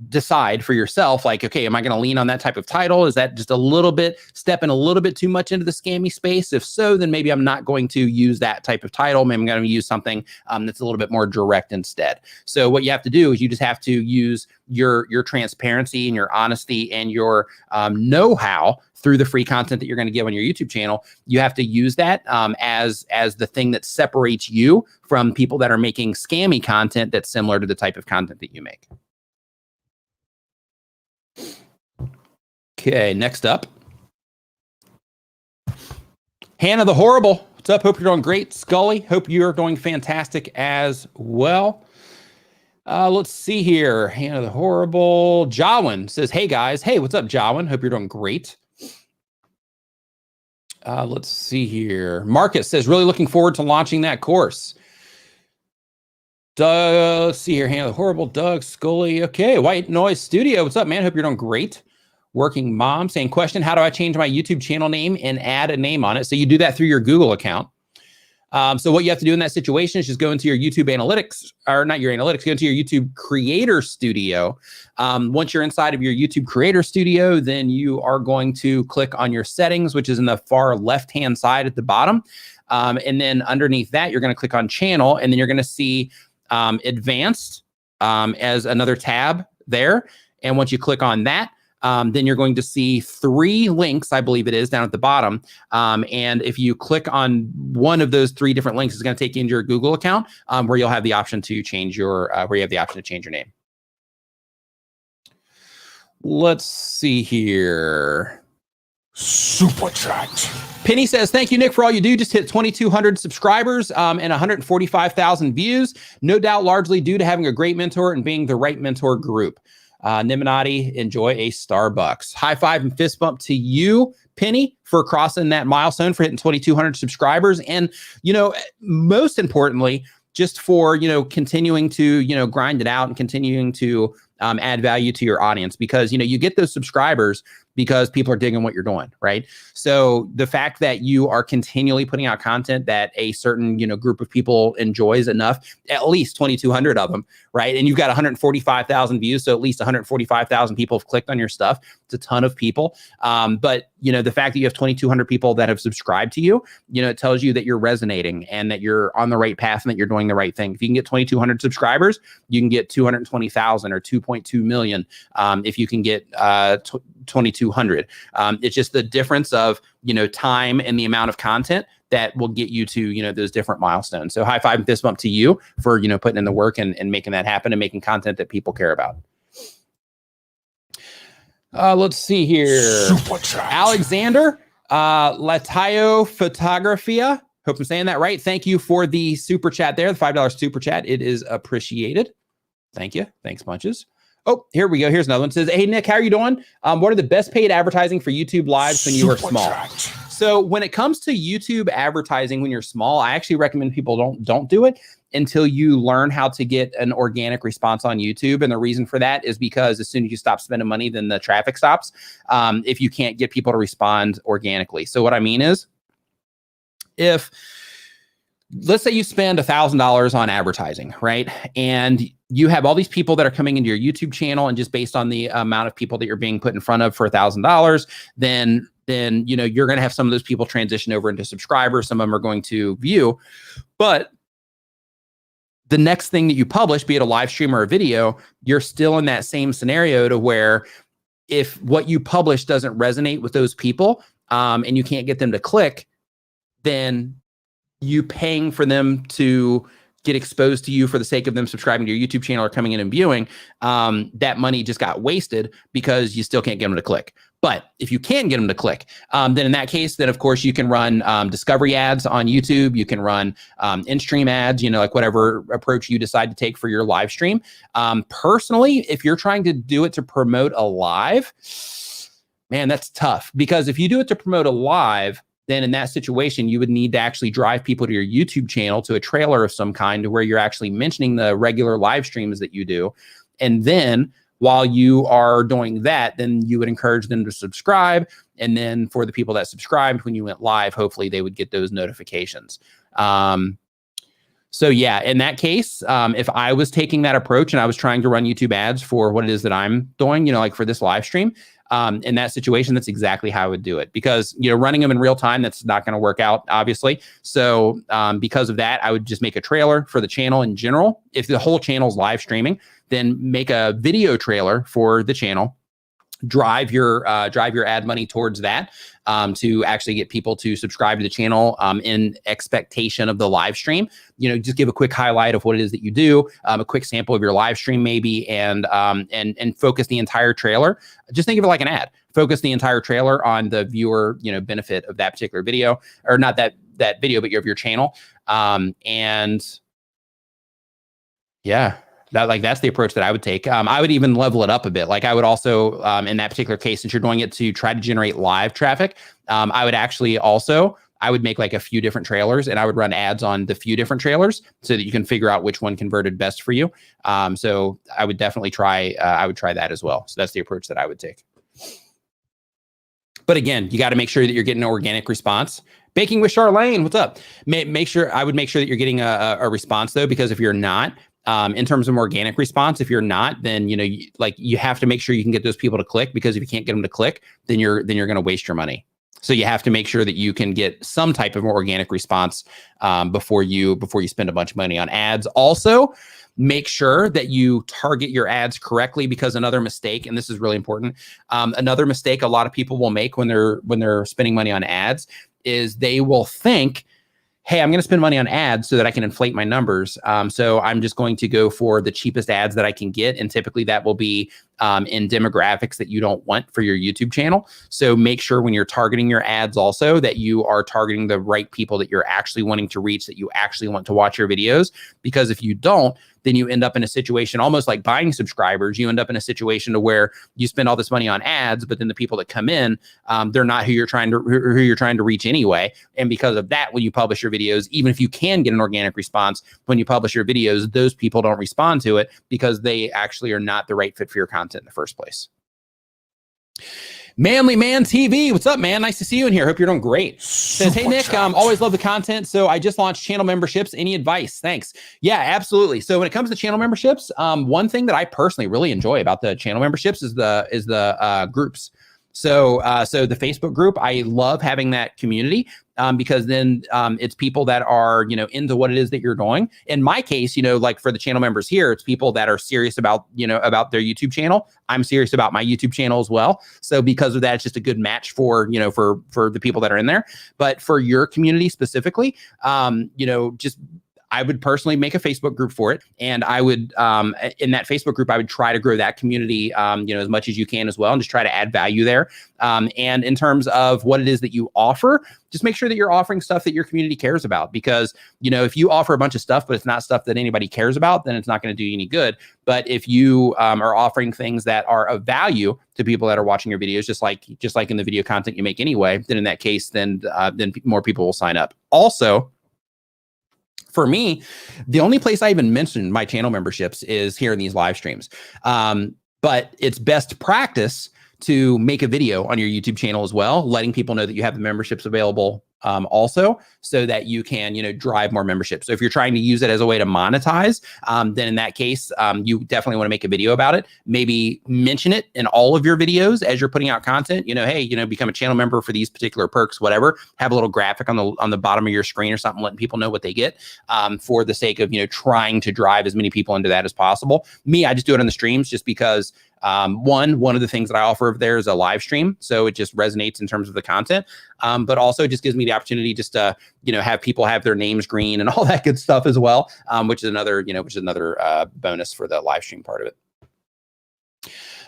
Speaker 1: decide for yourself, like, okay, am I going to lean on that type of title? Is that just a little bit stepping a little bit too much into the scammy space? If so, then maybe I'm not going to use that type of title. Maybe I'm going to use something that's a little bit more direct instead. So what you have to do is you just have to use your transparency and your honesty and your know-how through the free content that you're going to give on your YouTube channel. You have to use that as the thing that separates you from people that are making scammy content that's similar to the type of content that you make. Okay, next up. Hannah the Horrible. What's up? Hope you're doing great. Scully, hope you're doing fantastic as well. Let's see here. Hannah the Horrible. Jawin says, hey guys. Hey, what's up, Jawin? Hope you're doing great. Let's see here. Marcus says, really looking forward to launching that course. Doug, let's see here. Hannah the Horrible. Doug, Scully. Okay, White Noise Studio. What's up, man? Hope you're doing great. Working Mom saying, question, how do I change my YouTube channel name and add a name on it? So you do that through your Google account. So what you have to do in that situation is just go into your YouTube analytics, or not your analytics, go into your YouTube Creator Studio. Once you're inside of your YouTube Creator Studio, then you are going to click on your settings, which is in the far left-hand side at the bottom. And then underneath that, you're going to click on Channel, and then you're going to see Advanced as another tab there. And once you click on that, then you're going to see 3 links, I believe it is, down at the bottom. And if you click on one of those 3 different links, it's going to take you into your Google account, where you'll have the option to change your name. Let's see here.
Speaker 2: Super chat.
Speaker 1: Penny says, thank you, Nick, for all you do. Just hit 2,200 subscribers and 145,000 views. No doubt largely due to having a great mentor and being the right mentor group. Niminati, enjoy a Starbucks. High five and fist bump to you, Penny, for crossing that milestone, for hitting 2,200 subscribers. And, most importantly, just for, continuing to, grind it out and continuing to add value to your audience, because, you get those subscribers because people are digging what you're doing, right? So the fact that you are continually putting out content that a certain, group of people enjoys enough, at least 2,200 of them, right? And you've got 145,000 views, so at least 145,000 people have clicked on your stuff. It's a ton of people. But, the fact that you have 2,200 people that have subscribed to you, it tells you that you're resonating and that you're on the right path and that you're doing the right thing. If you can get 2,200 subscribers, you can get 220,000 or 2.2 million if you can get 2,200. It's just the difference of, time and the amount of content that will get you to, those different milestones. So high five and fist bump to you for, putting in the work and making that happen and making content that people care about. Let's see here.
Speaker 2: Super chat.
Speaker 1: Alexander, Latayo Photografia. Hope I'm saying that right. Thank you for the super chat there, the $5 super chat. It is appreciated. Thank you. Thanks bunches. Oh, here we go. Here's another one. It says, hey, Nick, how are you doing? What are the best paid advertising for YouTube lives when you were small?
Speaker 2: Chat.
Speaker 1: So when it comes to YouTube advertising when you're small, I actually recommend people don't do it until you learn how to get an organic response on YouTube. And the reason for that is because as soon as you stop spending money, then the traffic stops if you can't get people to respond organically. So what I mean is, if let's say you spend $1,000 on advertising, right? And you have all these people that are coming into your YouTube channel, and just based on the amount of people that you're being put in front of for $1,000, then you're going to have some of those people transition over into subscribers. Some of them are going to view, but the next thing that you publish, be it a live stream or a video, you're still in that same scenario to where if what you publish doesn't resonate with those people, and you can't get them to click, then you paying for them to get exposed to you for the sake of them subscribing to your YouTube channel or coming in and viewing, that money just got wasted because you still can't get them to click. But if you can get them to click, then in that case, then of course you can run discovery ads on YouTube. You can run in-stream ads, like whatever approach you decide to take for your live stream. Personally, if you're trying to do it to promote a live, man, that's tough, because if you do it to promote a live, then in that situation, you would need to actually drive people to your YouTube channel to a trailer of some kind, to where you're actually mentioning the regular live streams that you do. And then while you are doing that, then you would encourage them to subscribe. And then for the people that subscribed when you went live, hopefully they would get those notifications. So yeah, in that case, if I was taking that approach and I was trying to run YouTube ads for what it is that I'm doing, like for this live stream, in that situation, that's exactly how I would do it, because, running them in real time, that's not going to work out, obviously. So because of that, I would just make a trailer for the channel in general. If the whole channel is live streaming, then make a video trailer for the channel. Drive your ad money towards that, to actually get people to subscribe to the channel in expectation of the live stream. Just give a quick highlight of what it is that you do, a quick sample of your live stream maybe, and focus the entire trailer. Just think of it like an ad. Focus the entire trailer on the viewer, benefit of that particular video, or not that video, but of your channel. And yeah. That's the approach that I would take. I would even level it up a bit. Like I would also, in that particular case, since you're doing it to try to generate live traffic, I would make like a few different trailers, and I would run ads on the few different trailers so that you can figure out which one converted best for you. So I would definitely try that as well. So that's the approach that I would take. But again, you got to make sure that you're getting an organic response. Baking with Charlene, what's up? I would make sure that you're getting a response though, because if you're not, in terms of organic response, if you're not, then you have to make sure you can get those people to click, because if you can't get them to click, then you're going to waste your money. So you have to make sure that you can get some type of organic response before you spend a bunch of money on ads. Also, make sure that you target your ads correctly, because another mistake, and this is really important, another mistake a lot of people will make when they're spending money on ads is they will think, hey, I'm going to spend money on ads so that I can inflate my numbers. So I'm just going to go for the cheapest ads that I can get. And typically that will be in demographics that you don't want for your YouTube channel. So make sure when you're targeting your ads also that you are targeting the right people that you're actually wanting to reach, that you actually want to watch your videos. Because if you don't, then you end up in a situation almost like buying subscribers. You end up in a situation to where you spend all this money on ads, but then the people that come in, they're not who you're trying to reach anyway. And because of that, when you publish your videos, even if you can get an organic response, when you publish your videos, those people don't respond to it because they actually are not the right fit for your content in the first place. Manly Man TV, what's up, man? Nice to see you in here. Hope you're doing great. Says, hey, Nick, always love the content. So I just launched channel memberships. Any advice? Thanks. Yeah, absolutely. So when it comes to channel memberships, one thing that I personally really enjoy about the channel memberships is the groups. So the Facebook group, I love having that community because then it's people that are, into what it is that you're doing. In my case, like for the channel members here, it's people that are serious about, about their YouTube channel. I'm serious about my YouTube channel as well. So because of that, it's just a good match for, for the people that are in there. But for your community specifically, just I would personally make a Facebook group for it. And I would, in that Facebook group, I would try to grow that community, as much as you can as well, and just try to add value there. And in terms of what it is that you offer, just make sure that you're offering stuff that your community cares about. Because, if you offer a bunch of stuff, but it's not stuff that anybody cares about, then it's not going to do you any good. But if you are offering things that are of value to people that are watching your videos, just like in the video content you make anyway, then in that case, then more people will sign up. Also, for me, the only place I even mentioned my channel memberships is here in these live streams. But it's best practice to make a video on your YouTube channel as well, letting people know that you have the memberships available also, so that you can, drive more membership. So if you're trying to use it as a way to monetize, then in that case, you definitely want to make a video about it. Maybe mention it in all of your videos as you're putting out content. Hey, become a channel member for these particular perks, whatever. Have a little graphic on the bottom of your screen or something, letting people know what they get, for the sake of trying to drive as many people into that as possible. Me, I just do it on the streams just because one of the things that I offer there is a live stream, so it just resonates in terms of the content, but also it just gives me the opportunity just to have people have their names green and all that good stuff as well, which is another bonus for the live stream part of it.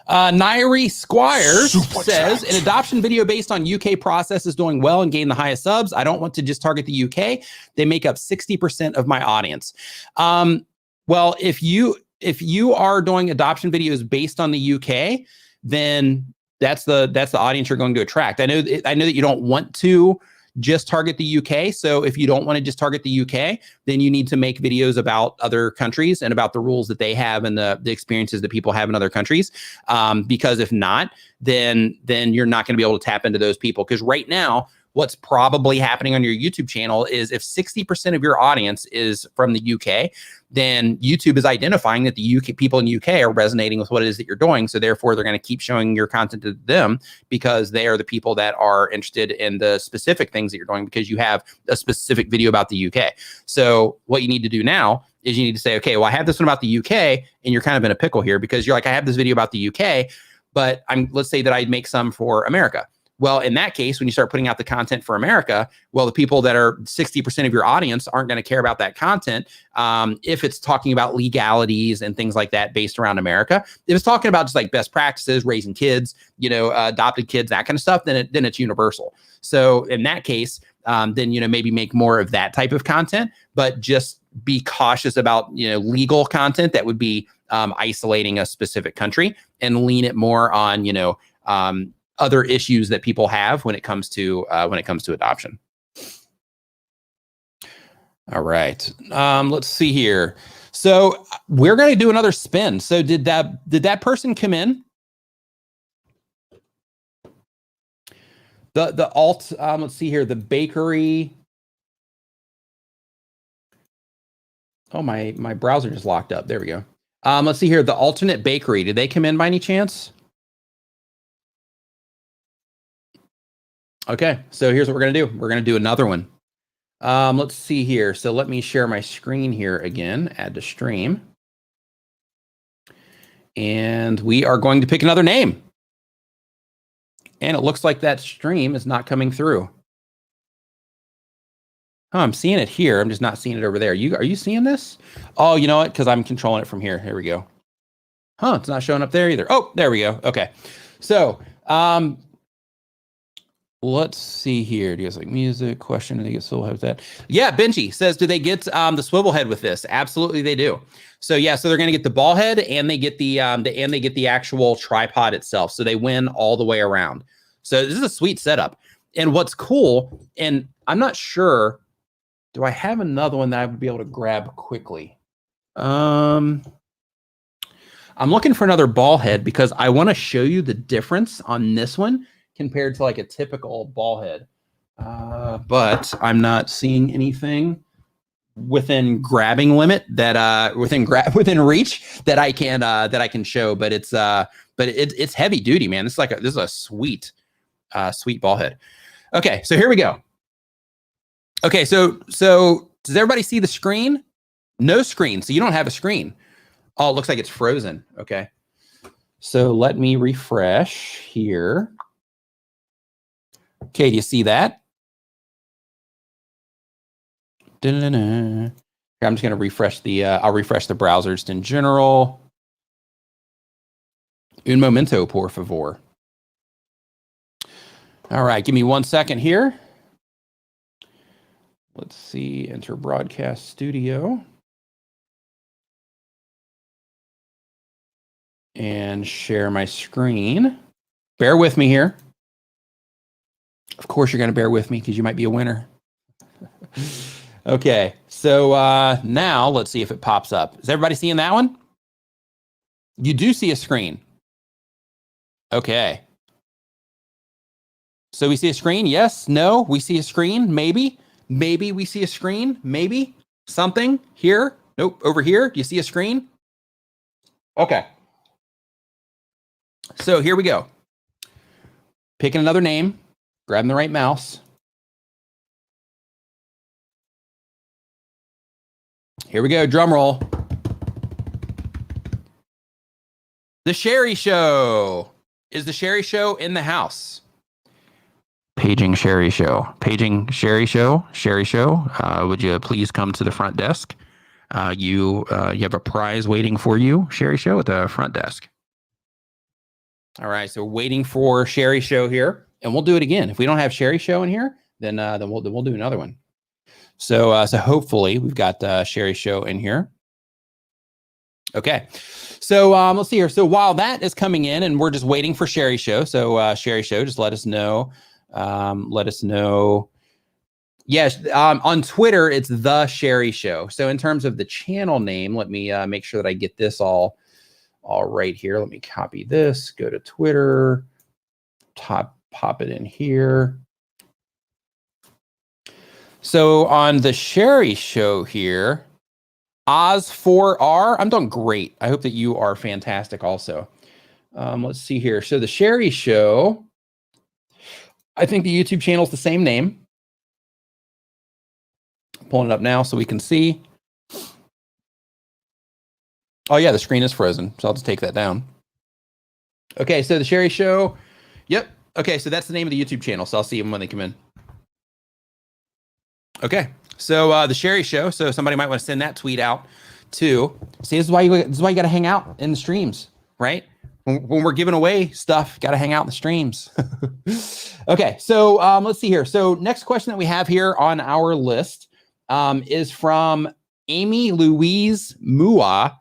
Speaker 1: Nairi Squires says, an adoption video based on UK process is doing well and gain the highest subs. I don't want to just target the UK. They make up 60% of my audience. Well, if you are doing adoption videos based on the UK, then that's the audience you're going to attract. I know that you don't want to just target the UK. So if you don't want to just target the UK, then you need to make videos about other countries and about the rules that they have and the experiences that people have in other countries. Because if not, then you're not going to be able to tap into those people. Because right now, what's probably happening on your YouTube channel is if 60% of your audience is from the UK, then YouTube is identifying that the UK people in the UK are resonating with what it is that you're doing. So therefore, they're going to keep showing your content to them because they are the people that are interested in the specific things that you're doing because you have a specific video about the UK. So what you need to do now is you need to say, okay, well, I have this one about the UK, and you're kind of in a pickle here because you're like, I have this video about the UK, but let's say that I make some for America. Well, in that case, when you start putting out the content for America, well, the people that are 60% of your audience aren't going to care about that content if it's talking about legalities and things like that based around America. If it's talking about just like best practices, raising kids, adopted kids, that kind of stuff, then it's universal. So in that case, then maybe make more of that type of content, but just be cautious about legal content that would be isolating a specific country, and lean it more on other issues that people have when it comes to adoption. All right, let's see here. So we're going to do another spin. So did that person come in? The alt. Let's see here. The bakery. Oh, my browser just locked up. There we go. Let's see here. The alternate bakery. Did they come in by any chance? Okay, so here's what we're going to do. We're going to do another one. Let's see here. So let me share my screen here again, add to stream. And we are going to pick another name. And it looks like that stream is not coming through. Oh, I'm seeing it here. I'm just not seeing it over there. Are you seeing this? Oh, you know what? Because I'm controlling it from here. Here we go. It's not showing up there either. Oh, there we go. Okay. So, let's see here. Do you guys like music? Question. Do they get swivel head with that? Yeah, Benji says, do they get the swivel head with this? Absolutely, they do. So yeah, so they're going to get the ball head and they get the actual tripod itself. So they win all the way around. So this is a sweet setup. And what's cool, and I'm not sure, do I have another one that I would be able to grab quickly? I'm looking for another ball head because I want to show you the difference on this one compared to like a typical ball head. But I'm not seeing anything within grabbing limit that within reach that I can show, but it's heavy duty, man. This is a sweet ball head. Okay, so here we go. Okay, so does everybody see the screen? No screen, so you don't have a screen. Oh, it looks like it's frozen. Okay. So let me refresh here. Okay, do you see that? I'm just going to refresh I'll refresh the browser just in general. Un momento, por favor. All right, give me 1 second here. Let's see, enter broadcast studio. And share my screen. Bear with me here. Of course, you're going to bear with me because you might be a winner. Okay, so now let's see if it pops up. Is everybody seeing that one? You do see a screen. Okay. So we see a screen. Yes, no, we see a screen. Maybe we see a screen. Maybe something here. Nope. Over here. Do you see a screen? Okay. So here we go. Picking another name, grabbing the right mouse. Here we go. Drum roll. The Sherry Show. Is the Sherry Show in the house? Paging Sherry Show. Paging Sherry Show. Sherry Show. Would you please come to the front desk? You have a prize waiting for you, Sherry Show, at the front desk. All right, so we're waiting for Sherry Show here, and we'll do it again. If we don't have Sherry Show in here, then we'll do another one. So hopefully we've got Sherry Show in here. Okay, so let's see here. So while that is coming in, and we're just waiting for Sherry Show. So Sherry Show, just let us know. Let us know. Yes, on Twitter it's the Sherry Show. So in terms of the channel name, let me make sure that I get this all right here. Let me copy this. Go to Twitter. Pop it in here. So on the Sherry Show here, Oz4R, I'm doing great. I hope that you are fantastic also. Let's see here. So the Sherry Show, I think the YouTube channel is the same name. Pulling it up now so we can see. Oh yeah, the screen is frozen, so I'll just take that down. Okay, so the Sherry Show. Yep. Okay, so that's the name of the YouTube channel, so I'll see them when they come in. Okay, so the Sherry Show. So somebody might want to send that tweet out too. See, this is why you got to hang out in the streams, right? When we're giving away stuff, got to hang out in the streams. Okay, so let's see here. So next question that we have here on our list is from Amy Louise Mua.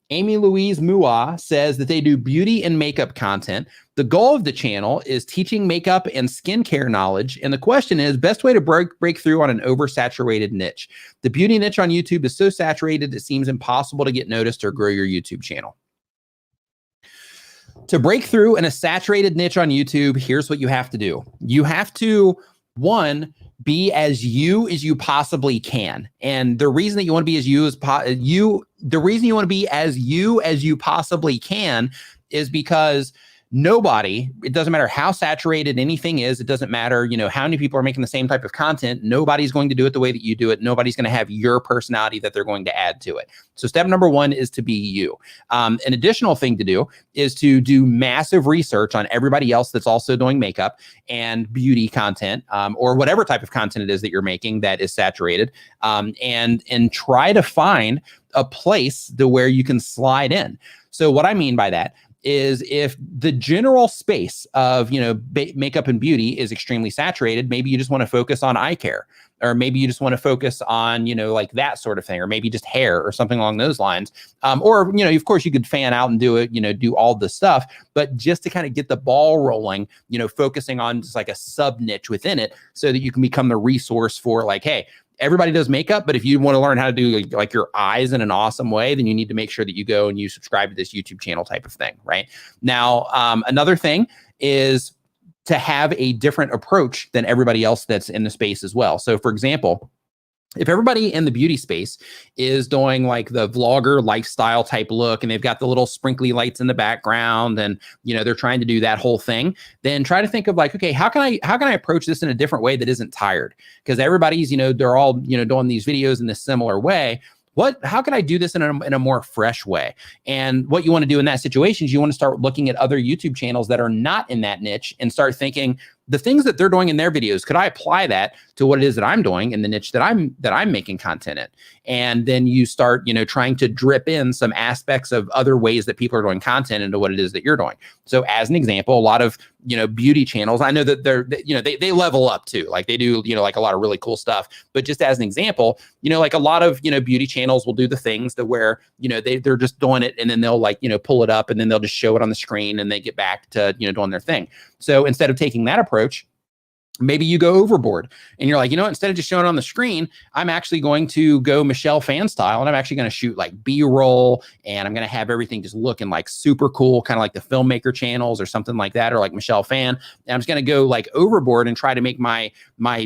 Speaker 1: Amy Louise Mua says that they do beauty and makeup content. The goal of the channel is teaching makeup and skincare knowledge. And the question is, best way to break through on an oversaturated niche. The beauty niche on YouTube is so saturated, it seems impossible to get noticed or grow your YouTube channel. To break through in a saturated niche on YouTube, here's what you have to do. You have to, one, be as you possibly can. And the reason that you want to be as the reason you want to be as you possibly can is because nobody, it doesn't matter how saturated anything is, it doesn't matter, how many people are making the same type of content, nobody's going to do it the way that you do it. Nobody's going to have your personality that they're going to add to it. So step number one is to be you. An additional thing to do is to do massive research on everybody else that's also doing makeup and beauty content, or whatever type of content it is that you're making that is saturated, and try to find a place to where you can slide in. So what I mean by that is if the general space of, makeup and beauty is extremely saturated, maybe you just want to focus on eye care, or maybe you just want to focus on, like that sort of thing, or maybe just hair or something along those lines. Or, of course you could fan out and do it, do all the stuff, but just to kind of get the ball rolling, focusing on just like a sub niche within it so that you can become the resource for like, hey, everybody does makeup, but if you want to learn how to do like your eyes in an awesome way, then you need to make sure that you go and you subscribe to this YouTube channel type of thing, right? Now, another thing is to have a different approach than everybody else that's in the space as well. So for example, if everybody in the beauty space is doing like the vlogger lifestyle type look and they've got the little sprinkly lights in the background and, they're trying to do that whole thing, then try to think of like, okay, how can I approach this in a different way that isn't tired? Because everybody's, they're all, doing these videos in this similar way. How can I do this in a more fresh way? And what you want to do in that situation is you want to start looking at other YouTube channels that are not in that niche and start thinking, the things that they're doing in their videos, could I apply that to what it is that I'm doing in the niche that I'm making content in? And then you start, trying to drip in some aspects of other ways that people are doing content into what it is that you're doing. So as an example, a lot of, beauty channels, I know that they level up too. Like they do, like a lot of really cool stuff. But just as an example, like a lot of, beauty channels will do the things that where, they're just doing it and then they'll like, pull it up and then they'll just show it on the screen and they get back to, doing their thing. So instead of taking that approach, maybe you go overboard and you're like, you know what, instead of just showing it on the screen, I'm actually going to go Michelle Fan style, and I'm actually going to shoot like B-roll, and I'm going to have everything just looking like super cool, kind of like the filmmaker channels or something like that, or like Michelle Fan. And I'm just going to go like overboard and try to make my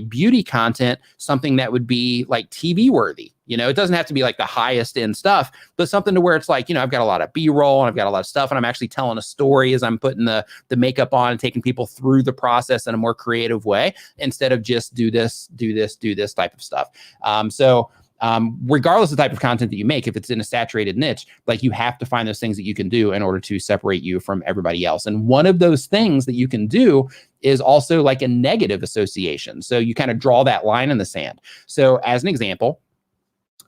Speaker 1: beauty content something that would be like TV worthy. You know, it doesn't have to be like the highest end stuff, but something to where it's like, you know, I've got a lot of B-roll and I've got a lot of stuff, and I'm actually telling a story as I'm putting the makeup on and taking people through the process in a more creative way, instead of just do this type of stuff. Regardless of the type of content that you make, if it's in a saturated niche, like, you have to find those things that you can do in order to separate you from everybody else. And one of those things that you can do is also like a negative association. So you kind of draw that line in the sand. So as an example,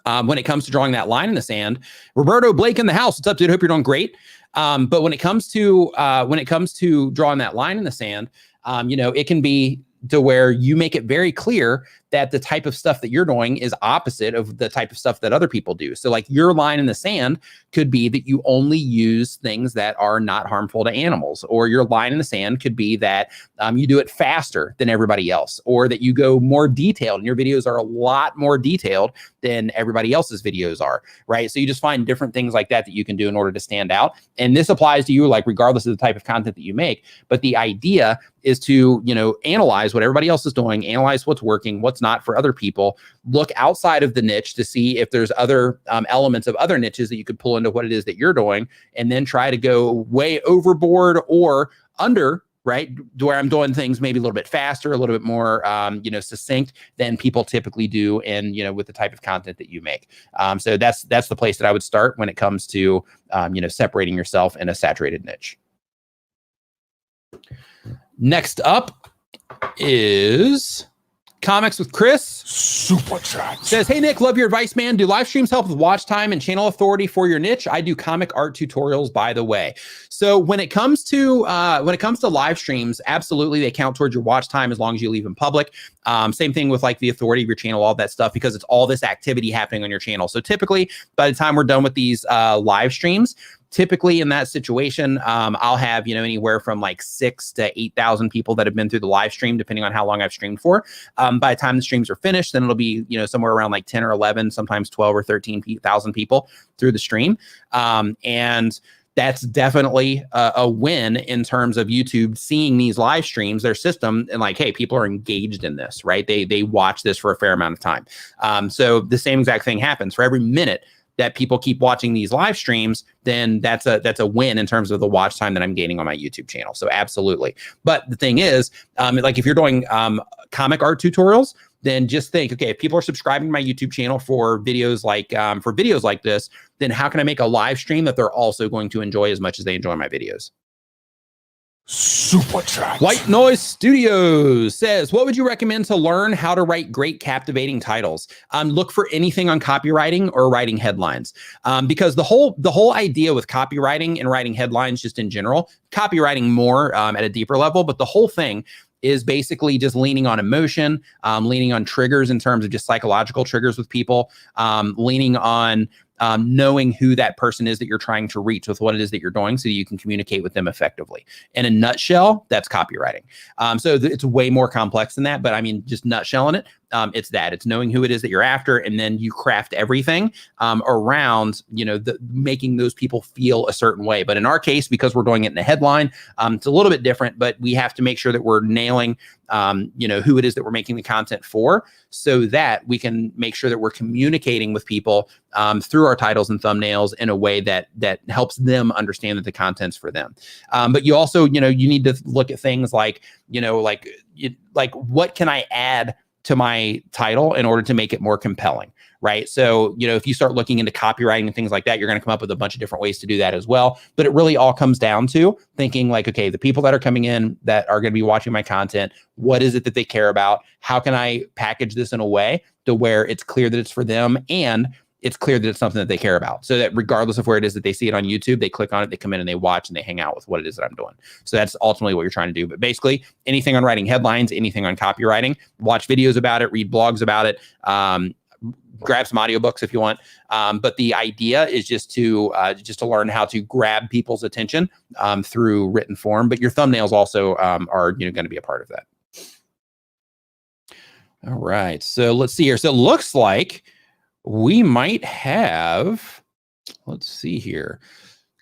Speaker 1: when it comes to drawing that line in the sand, Roberto, Blake in the house, what's up, dude? Hope you're doing great. But when it comes to drawing that line in the sand, you know, it can be to where you make it very clear that the type of stuff that you're doing is opposite of the type of stuff that other people do. So like, your line in the sand could be that you only use things that are not harmful to animals, or your line in the sand could be that you do it faster than everybody else, or that you go more detailed and your videos are a lot more detailed than everybody else's videos are, right? So you just find different things like that you can do in order to stand out. And this applies to you, like, regardless of the type of content that you make. But the idea is to, you know, analyze what everybody else is doing, analyze what's working, what's not for other people, look outside of the niche to see if there's other elements of other niches that you could pull into what it is that you're doing, and then try to go way overboard or under, right, to where I'm doing things maybe a little bit faster, a little bit more, you know, succinct than people typically do, and, you know, with the type of content that you make. So that's the place that I would start when it comes to, you know, separating yourself in a saturated niche. Next up is Comics with Chris.
Speaker 2: Super chat.
Speaker 1: Says, hey, Nick, love your advice, man. Do live streams help with watch time and channel authority for your niche? I do comic art tutorials, by the way. So when it comes to live streams, absolutely, they count towards your watch time as long as you leave them public. Same thing with like the authority of your channel, all that stuff, because it's all this activity happening on your channel. So typically, by the time we're done with these live streams, typically in that situation, I'll have, you know, anywhere from like 6,000 to 8,000 people that have been through the live stream, depending on how long I've streamed for. By the time the streams are finished, then it'll be, you know, somewhere around like 10 or 11, sometimes 12 or 13,000 people through the stream. And that's definitely a win in terms of YouTube seeing these live streams, their system, and like, hey, people are engaged in this, right? They watch this for a fair amount of time. So the same exact thing happens for every minute that people keep watching these live streams, then that's a win in terms of the watch time that I'm gaining on my YouTube channel. So absolutely. But the thing is, like, if you're doing comic art tutorials, then just think, okay, if people are subscribing to my YouTube channel for videos like this, then how can I make a live stream that they're also going to enjoy as much as they enjoy my videos?
Speaker 2: Super chat.
Speaker 1: White Noise Studios says, what would you recommend to learn how to write great, captivating titles? Look for anything on copywriting or writing headlines, because the whole idea with copywriting and writing headlines, just in general, copywriting more at a deeper level, but the whole thing is basically just leaning on emotion, leaning on triggers in terms of just psychological triggers with people, leaning on knowing who that person is that you're trying to reach with what it is that you're doing, so you can communicate with them effectively. In a nutshell, that's copywriting. So it's way more complex than that, but I mean, just nutshelling it, it's knowing who it is that you're after, and then you craft everything around, you know, making those people feel a certain way. But in our case, because we're doing it in a headline, it's a little bit different, but we have to make sure that we're nailing, you know, who it is that we're making the content for, so that we can make sure that we're communicating with people through our titles and thumbnails in a way that helps them understand that the content's for them. But you also, you know, you need to look at things like, you know, like what can I add to my title in order to make it more compelling, right? So, you know, if you start looking into copywriting and things like that, you're going to come up with a bunch of different ways to do that as well. But it really all comes down to thinking like, okay, the people that are coming in that are going to be watching my content, what is it that they care about? How can I package this in a way to where it's clear that it's for them, and it's clear that it's something that they care about, so that regardless of where it is that they see it on YouTube, they click on it, they come in and they watch and they hang out with what it is that I'm doing. So that's ultimately what you're trying to do. But basically, anything on writing headlines, anything on copywriting, watch videos about it, read blogs about it, grab some audiobooks if you want. But the idea is just to learn how to grab people's attention through written form. But your thumbnails also are, you know, going to be a part of that. All right. So let's see here. So it looks like we might have, let's see here.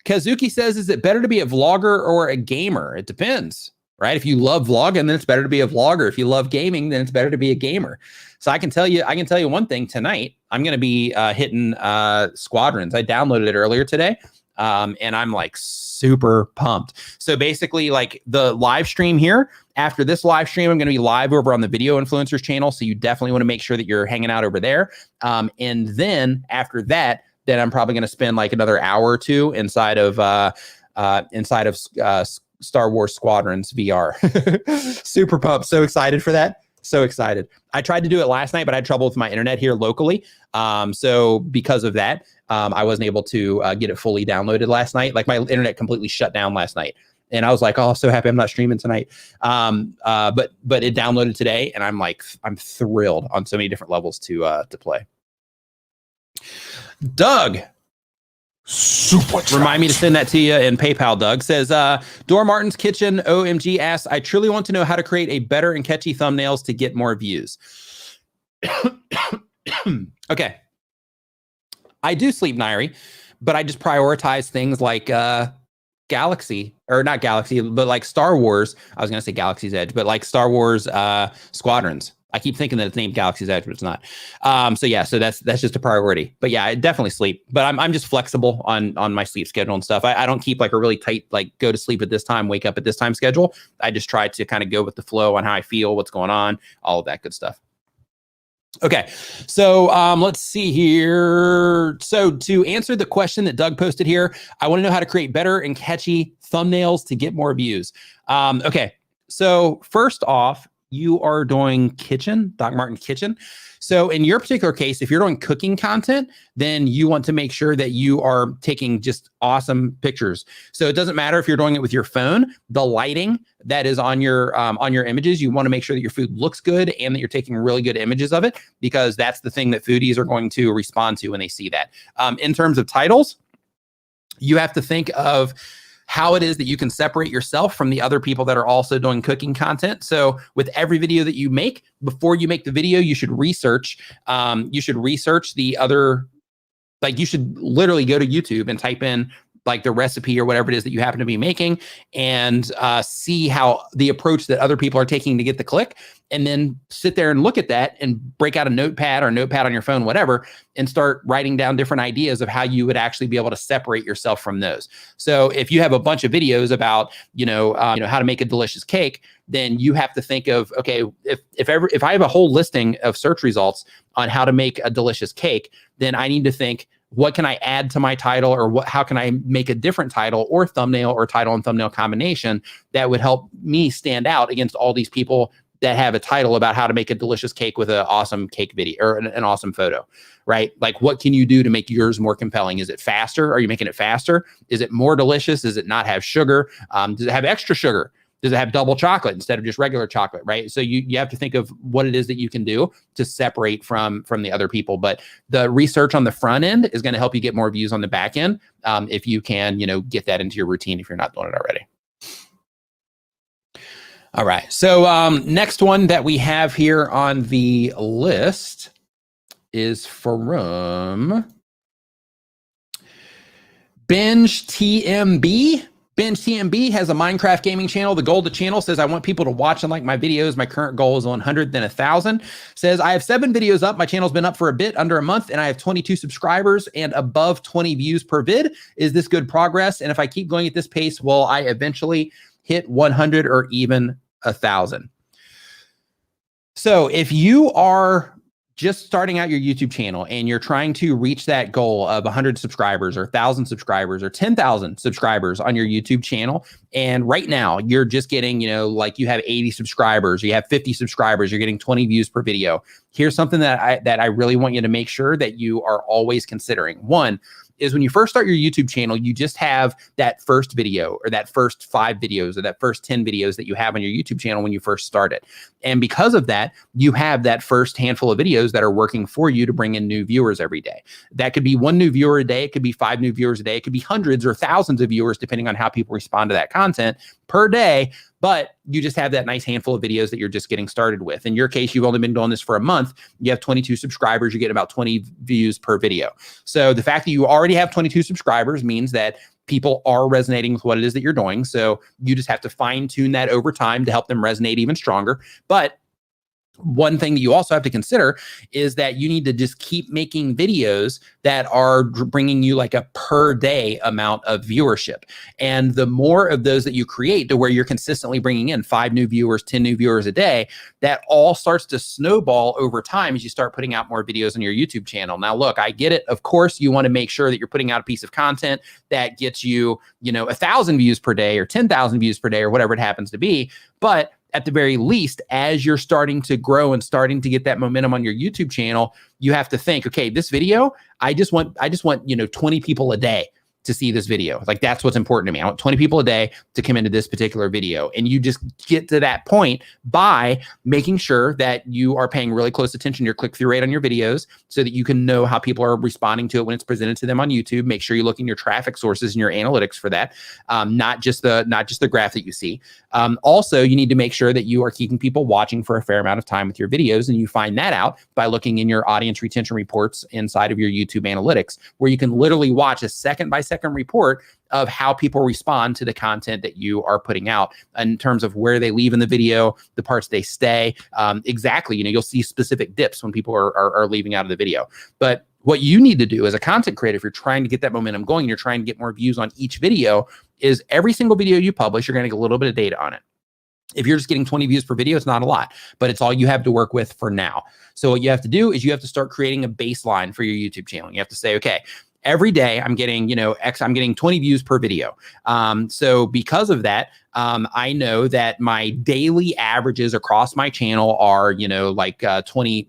Speaker 1: Kazuki says, is it better to be a vlogger or a gamer? It depends, right? If you love vlogging, then it's better to be a vlogger. If you love gaming, then it's better to be a gamer. So I can tell you one thing tonight. I'm going to be hitting Squadrons. I downloaded it earlier today. And I'm like super pumped. So basically, like the live stream here, after this live stream, I'm going to be live over on the Video Influencers channel. So you definitely want to make sure that you're hanging out over there. And then after that, then I'm probably going to spend like another hour or two inside of Star Wars Squadrons VR. Super pumped. So excited for that. So excited. I tried to do it last night, but I had trouble with my internet here locally. So because of that, I wasn't able to get it fully downloaded last night. Like my internet completely shut down last night. And I was like, oh, so happy I'm not streaming tonight. But it downloaded today, and I'm thrilled on so many different levels to play. Doug,
Speaker 2: Super chat.
Speaker 1: remind me to send that to you in PayPal. Doug says, Dora Martin's Kitchen OMG asks, I truly want to know how to create a better and catchy thumbnails to get more views. Okay. I do sleep, Nairi, but I just prioritize things like Galaxy, or not Galaxy, but like Star Wars. I was going to say Galaxy's Edge, but like Star Wars Squadrons. I keep thinking that it's named Galaxy's Edge, but it's not. So yeah, so that's just a priority. But yeah, I definitely sleep. But I'm just flexible on my sleep schedule and stuff. I don't keep like a really tight, like go to sleep at this time, wake up at this time schedule. I just try to kind of go with the flow on how I feel, what's going on, all of that good stuff. Okay, so let's see here. So to answer the question that Doug posted here, I want to know how to create better and catchy thumbnails to get more views. Okay, so first off, you are doing kitchen, Doc Martin Kitchen. So in your particular case, if you're doing cooking content, then you want to make sure that you are taking just awesome pictures. So it doesn't matter if you're doing it with your phone, the lighting that is on your images, you want to make sure that your food looks good and that you're taking really good images of it, because that's the thing that foodies are going to respond to when they see that. In terms of titles, you have to think of how it is that you can separate yourself from the other people that are also doing cooking content. So with every video that you make, before you make the video, you should research the other, like you should literally go to YouTube and type in like the recipe or whatever it is that you happen to be making, and see how the approach that other people are taking to get the click, and then sit there and look at that and break out a notepad on your phone, whatever, and start writing down different ideas of how you would actually be able to separate yourself from those. So if you have a bunch of videos about, how to make a delicious cake, then you have to think of, okay, if I have a whole listing of search results on how to make a delicious cake, then I need to think, what can I add to my title, or how can I make a different title or thumbnail or title and thumbnail combination that would help me stand out against all these people that have a title about how to make a delicious cake with an awesome cake video or an awesome photo, right? Like, what can you do to make yours more compelling? Is it faster? Are you making it faster? Is it more delicious? Does it not have sugar? Does it have extra sugar? Does it have double chocolate instead of just regular chocolate, right? So you have to think of what it is that you can do to separate from the other people. But the research on the front end is going to help you get more views on the back end, if you can, get that into your routine if you're not doing it already. All right. So next one that we have here on the list is from Binge TMB. Binge TMB has a Minecraft gaming channel. The goal of the channel says, I want people to watch and like my videos. My current goal is 100, then 1,000. Says, I have 7 videos up. My channel's been up for a bit, under a month, and I have 22 subscribers and above 20 views per vid. Is this good progress? And if I keep going at this pace, will I eventually hit 100 or even 1,000? So if you are just starting out your YouTube channel and you're trying to reach that goal of 100 subscribers or 1,000 subscribers or 10,000 subscribers on your YouTube channel, and right now you're just getting, like you have 80 subscribers, or you have 50 subscribers, you're getting 20 views per video. Here's something that I really want you to make sure that you are always considering. One is, when you first start your YouTube channel, you just have that first video or that first 5 videos or that first 10 videos that you have on your YouTube channel when you first start it. And because of that, you have that first handful of videos that are working for you to bring in new viewers every day. That could be 1 new viewer a day. It could be 5 new viewers a day. It could be hundreds or thousands of viewers, depending on how people respond to that content per day, but you just have that nice handful of videos that you're just getting started with. In your case, you've only been doing this for a month. You have 22 subscribers. You get about 20 views per video. So the fact that you already have 22 subscribers means that people are resonating with what it is that you're doing. So you just have to fine tune that over time to help them resonate even stronger. But one thing that you also have to consider is that you need to just keep making videos that are bringing you like a per day amount of viewership. And the more of those that you create to where you're consistently bringing in 5 new viewers, 10 new viewers a day, that all starts to snowball over time as you start putting out more videos on your YouTube channel. Now, look, I get it. Of course, you want to make sure that you're putting out a piece of content that gets you, 1,000 views per day or 10,000 views per day or whatever it happens to be. But at the very least, as you're starting to grow and starting to get that momentum on your YouTube channel, you have to think, okay, this video, I just want 20 people a day to see this video. Like, that's what's important to me. I want 20 people a day to come into this particular video. And you just get to that point by making sure that you are paying really close attention to your click-through rate on your videos so that you can know how people are responding to it when it's presented to them on YouTube. Make sure you look in your traffic sources and your analytics for that, not just the graph that you see. Also, you need to make sure that you are keeping people watching for a fair amount of time with your videos, and you find that out by looking in your audience retention reports inside of your YouTube analytics, where you can literally watch a second-by-second report of how people respond to the content that you are putting out in terms of where they leave in the video, the parts they stay. Exactly, you'll see specific dips when people are leaving out of the video. But what you need to do as a content creator, if you're trying to get that momentum going, you're trying to get more views on each video, is every single video you publish, you're going to get a little bit of data on it. If you're just getting 20 views per video, it's not a lot, but it's all you have to work with for now. So what you have to do is you have to start creating a baseline for your YouTube channel. You have to say, okay, every day I'm getting, I'm getting 20 views per video. So because of that, I know that my daily averages across my channel are, 20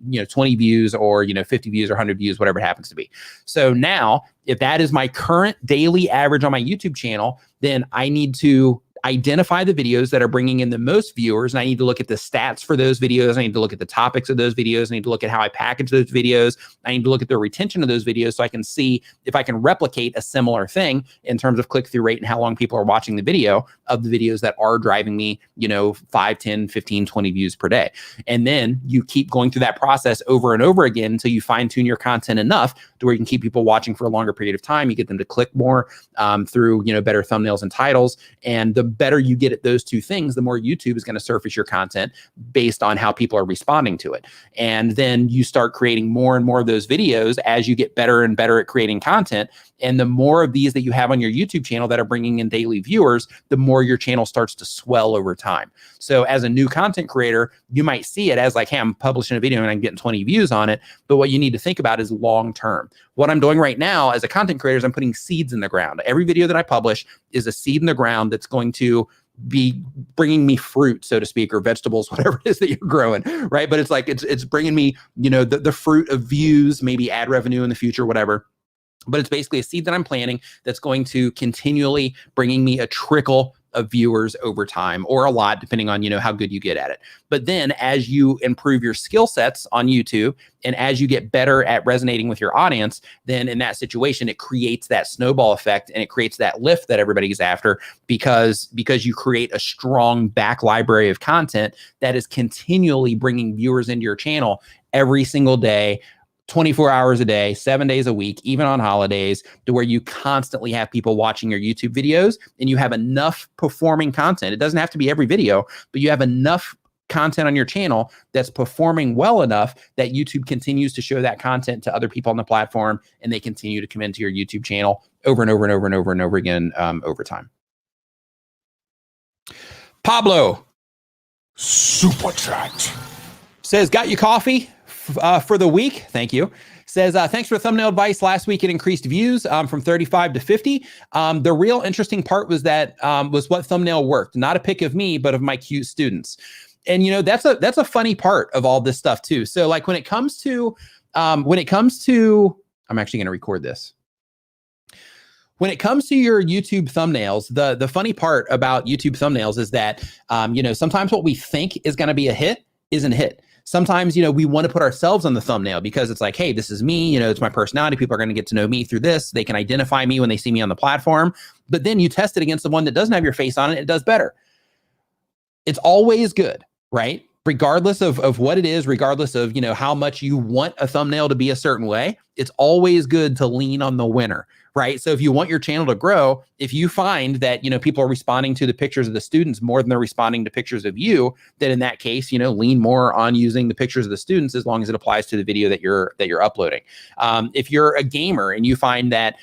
Speaker 1: views or, 50 views or 100 views, whatever it happens to be. So now if that is my current daily average on my YouTube channel, then I need to identify the videos that are bringing in the most viewers. And I need to look at the stats for those videos. I need to look at the topics of those videos. I need to look at how I package those videos. I need to look at the retention of those videos so I can see if I can replicate a similar thing in terms of click-through rate and how long people are watching the video of the videos that are driving me, 5, 10, 15, 20 views per day. And then you keep going through that process over and over again until you fine-tune your content enough to where you can keep people watching for a longer period of time. You get them to click more through, better thumbnails and titles. And the better you get at those two things, the more YouTube is going to surface your content based on how people are responding to it. And then you start creating more and more of those videos as you get better and better at creating content. And the more of these that you have on your YouTube channel that are bringing in daily viewers, the more your channel starts to swell over time. So as a new content creator, you might see it as like, hey, I'm publishing a video and I'm getting 20 views on it. But what you need to think about is long term. What I'm doing right now as a content creator is I'm putting seeds in the ground. Every video that I publish is a seed in the ground that's going to be bringing me fruit, so to speak, or vegetables, whatever it is that you're growing, right? But it's like, it's bringing me, the fruit of views, maybe ad revenue in the future, whatever. But it's basically a seed that I'm planting that's going to continually bringing me a trickle of viewers over time, or a lot, depending on, how good you get at it. But then as you improve your skill sets on YouTube, and as you get better at resonating with your audience, then in that situation, it creates that snowball effect and it creates that lift that everybody's after because you create a strong back library of content that is continually bringing viewers into your channel every single day, 24 hours a day, 7 days a week, even on holidays, to where you constantly have people watching your YouTube videos and you have enough performing content. It doesn't have to be every video, but you have enough content on your channel that's performing well enough that YouTube continues to show that content to other people on the platform, and they continue to come into your YouTube channel over and over and over and over and over again over time. Pablo
Speaker 2: Super Chat
Speaker 1: says, got you coffee for the week. Thank you. Says, thanks for the thumbnail advice. Last week it increased views from 35 to 50. The real interesting part was that was what thumbnail worked. Not a pic of me, but of my cute students. And that's a funny part of all this stuff too. So like when it comes to, I'm actually going to record this. When it comes to your YouTube thumbnails, the funny part about YouTube thumbnails is that, sometimes what we think is going to be a hit isn't a hit. Sometimes, we want to put ourselves on the thumbnail because it's like, hey, this is me, it's my personality. People are going to get to know me through this. They can identify me when they see me on the platform. But then you test it against the one that doesn't have your face on it. It does better. it's always good, right? Regardless of what it is, regardless of, how much you want a thumbnail to be a certain way, it's always good to lean on the winner, right? So if you want your channel to grow, if you find that, people are responding to the pictures of the students more than they're responding to pictures of you, then in that case, lean more on using the pictures of the students as long as it applies to the video that you're uploading. If you're a gamer and you find that,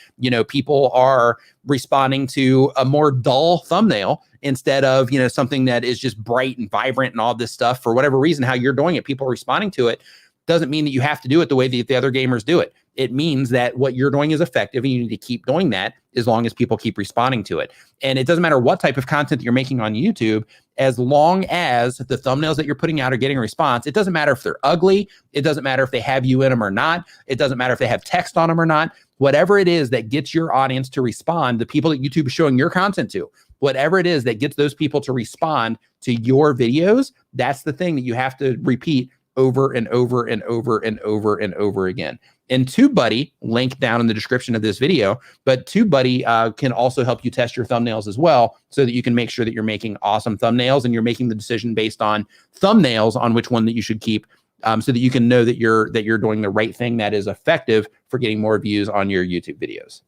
Speaker 1: people are responding to a more dull thumbnail instead of, something that is just bright and vibrant and all this stuff, for whatever reason, how you're doing it, people are responding to it, doesn't mean that you have to do it the way that the other gamers do it. It means that what you're doing is effective and you need to keep doing that as long as people keep responding to it. And it doesn't matter what type of content that you're making on YouTube, as long as the thumbnails that you're putting out are getting a response. It doesn't matter if they're ugly. It doesn't matter if they have you in them or not. It doesn't matter if they have text on them or not. Whatever it is that gets your audience to respond, the people that YouTube is showing your content to, whatever it is that gets those people to respond to your videos, that's the thing that you have to repeat over and over and over and over and over again. And TubeBuddy, link down in the description of this video, but TubeBuddy can also help you test your thumbnails as well, so that you can make sure that you're making awesome thumbnails and you're making the decision based on thumbnails on which one that you should keep, so that you can know that you're doing the right thing that is effective for getting more views on your YouTube videos.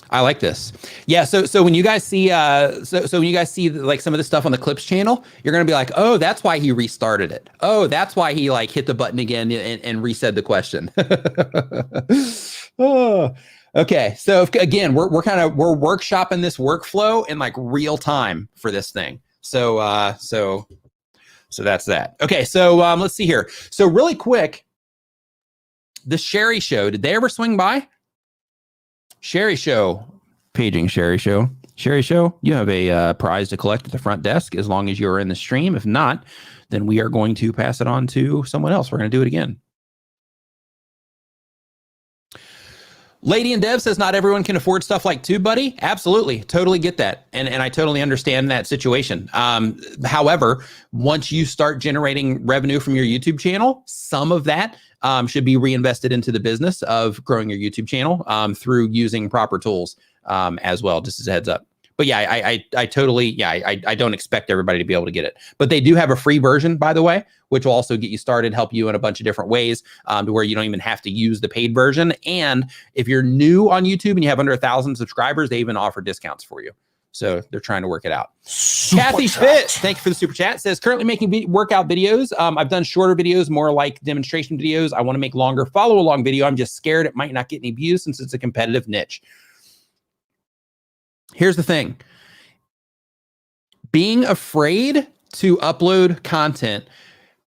Speaker 1: I like this. Yeah. So when you guys see, when you guys see like some of the stuff on the Clips channel, you're going to be like, oh, that's why he restarted it. Oh, that's why he like hit the button again and reset the question. Oh, okay. So again, we're workshopping this workflow in like real time for this thing. So that's that. Okay. So let's see here. So really quick, the Sherry Show, did they ever swing by? Sherry Show, paging Sherry Show. Sherry Show, you have a prize to collect at the front desk as long as you're in the stream. If not, then we are going to pass it on to someone else. We're going to do it again. Lady and Dev says not everyone can afford stuff like TubeBuddy. Absolutely. Totally get that. And I totally understand that situation. However, once you start generating revenue from your YouTube channel, some of that should be reinvested into the business of growing your YouTube channel through using proper tools as well, just as a heads up. But yeah, I totally, I don't expect everybody to be able to get it. But they do have a free version, by the way, which will also get you started, help you in a bunch of different ways to where you don't even have to use the paid version. And if you're new on YouTube and you have under 1,000 subscribers, they even offer discounts for you. So they're trying to work it out. Kathy Fit, thank you for the super chat. Says currently making workout videos. I've done shorter videos, more like demonstration videos. I want to make longer follow along video. I'm just scared it might not get any views since it's a competitive niche. Here's the thing. Being afraid to upload content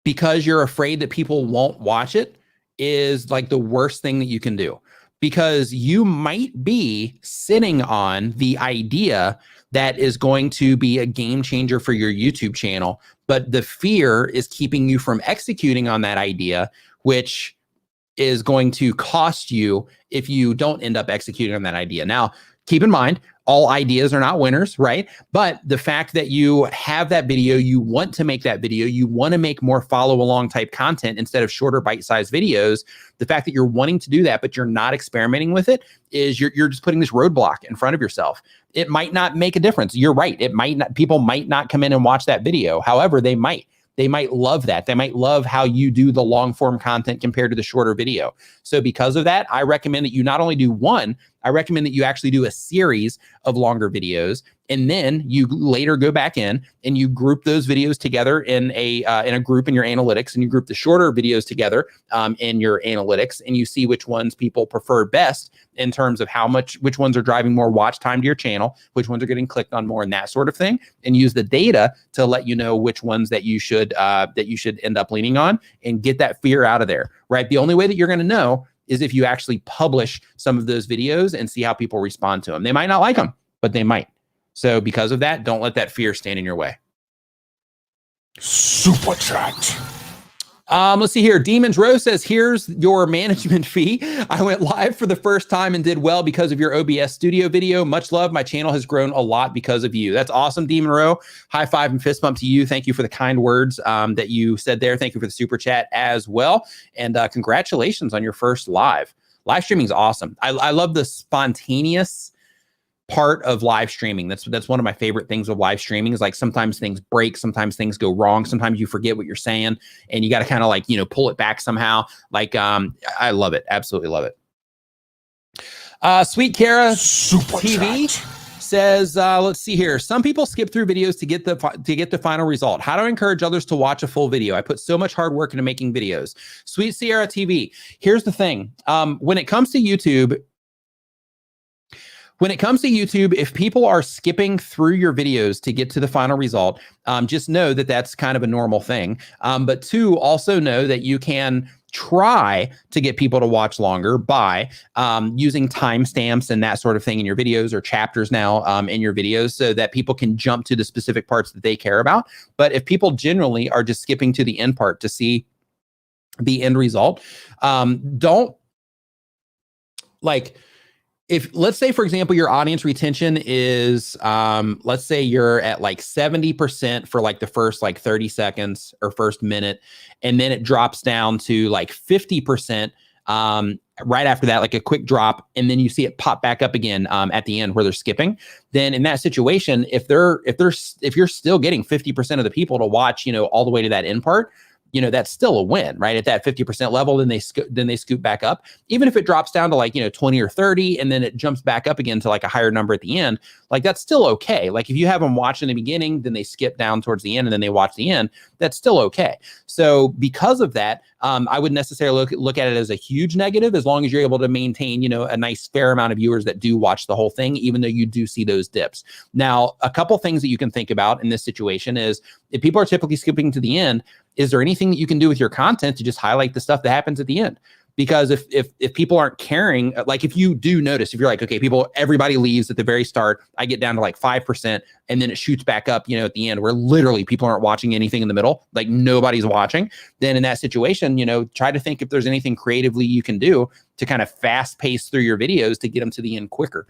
Speaker 1: because you're afraid that people won't watch it is like the worst thing that you can do, because you might be sitting on the idea that is going to be a game changer for your YouTube channel, but the fear is keeping you from executing on that idea, which is going to cost you if you don't end up executing on that idea. Now, keep in mind, all ideas are not winners, right? But the fact that you have that video, you want to make that video, you want to make more follow along type content instead of shorter bite-sized videos, the fact that you're wanting to do that, but you're not experimenting with it, is you're just putting this roadblock in front of yourself. It might not make a difference. You're right. It might not, people might not come in and watch that video. However, they might. They might love that. They might love how you do the long form content compared to the shorter video. So because of that, I recommend that you not only do one, I recommend that you actually do a series of longer videos, and then you later go back in and you group those videos together in a group in your analytics, and you group the shorter videos together in your analytics, and you see which ones people prefer best in terms of which ones are driving more watch time to your channel, which ones are getting clicked on more, and that sort of thing, and use the data to let you know which ones that you should end up leaning on, and get that fear out of there, right? The only way that you're going to know is if you actually publish some of those videos and see how people respond to them. They might not like them, but they might. So because of that, don't let that fear stand in your way.
Speaker 2: Super chat.
Speaker 1: Let's see here. Demons Rose says, here's your management fee. I went live for the first time and did well because of your OBS studio video. Much love. My channel has grown a lot because of you. That's awesome, Demon Row. High five and fist bump to you. Thank you for the kind words that you said there. Thank you for the super chat as well. And congratulations on your first live. Live streaming is awesome. I love the spontaneous part of live streaming. That's one of my favorite things with live streaming is like sometimes things break, sometimes things go wrong, sometimes you forget what you're saying and you got to kind of like, pull it back somehow. Like, I love it. Absolutely love it. Sweet Kara
Speaker 2: Super
Speaker 1: TV
Speaker 2: chat.
Speaker 1: says, let's see here. Some people skip through videos to get the final result. How do I encourage others to watch a full video? I put so much hard work into making videos. Sweet Sierra TV. Here's the thing. When it comes to YouTube, if people are skipping through your videos to get to the final result, just know that that's kind of a normal thing. But two, also know that you can try to get people to watch longer by using timestamps and that sort of thing in your videos or chapters now in your videos so that people can jump to the specific parts that they care about. But if people generally are just skipping to the end part to see the end result, don't like... If let's say, for example, your audience retention is, let's say you're at like 70% for like the first like 30 seconds or first minute, and then it drops down to like 50% right after that, like a quick drop, and then you see it pop back up again at the end where they're skipping. Then in that situation, if you're still getting 50% of the people to watch, all the way to that end part, that's still a win, right? At that 50% level, then they scoop back up. Even if it drops down to like, 20 or 30, and then it jumps back up again to like a higher number at the end, like that's still okay. Like if you have them watch in the beginning, then they skip down towards the end and then they watch the end, that's still okay. So because of that, I wouldn't necessarily look at it as a huge negative as long as you're able to maintain, a nice fair amount of viewers that do watch the whole thing, even though you do see those dips. Now, a couple things that you can think about in this situation is if people are typically skipping to the end, is there anything that you can do with your content to just highlight the stuff that happens at the end? Because if people aren't caring, like if you do notice, if you're like, okay, everybody leaves at the very start, I get down to like 5%, and then it shoots back up, at the end where literally people aren't watching anything in the middle, like nobody's watching, then in that situation, try to think if there's anything creatively you can do to kind of fast pace through your videos to get them to the end quicker.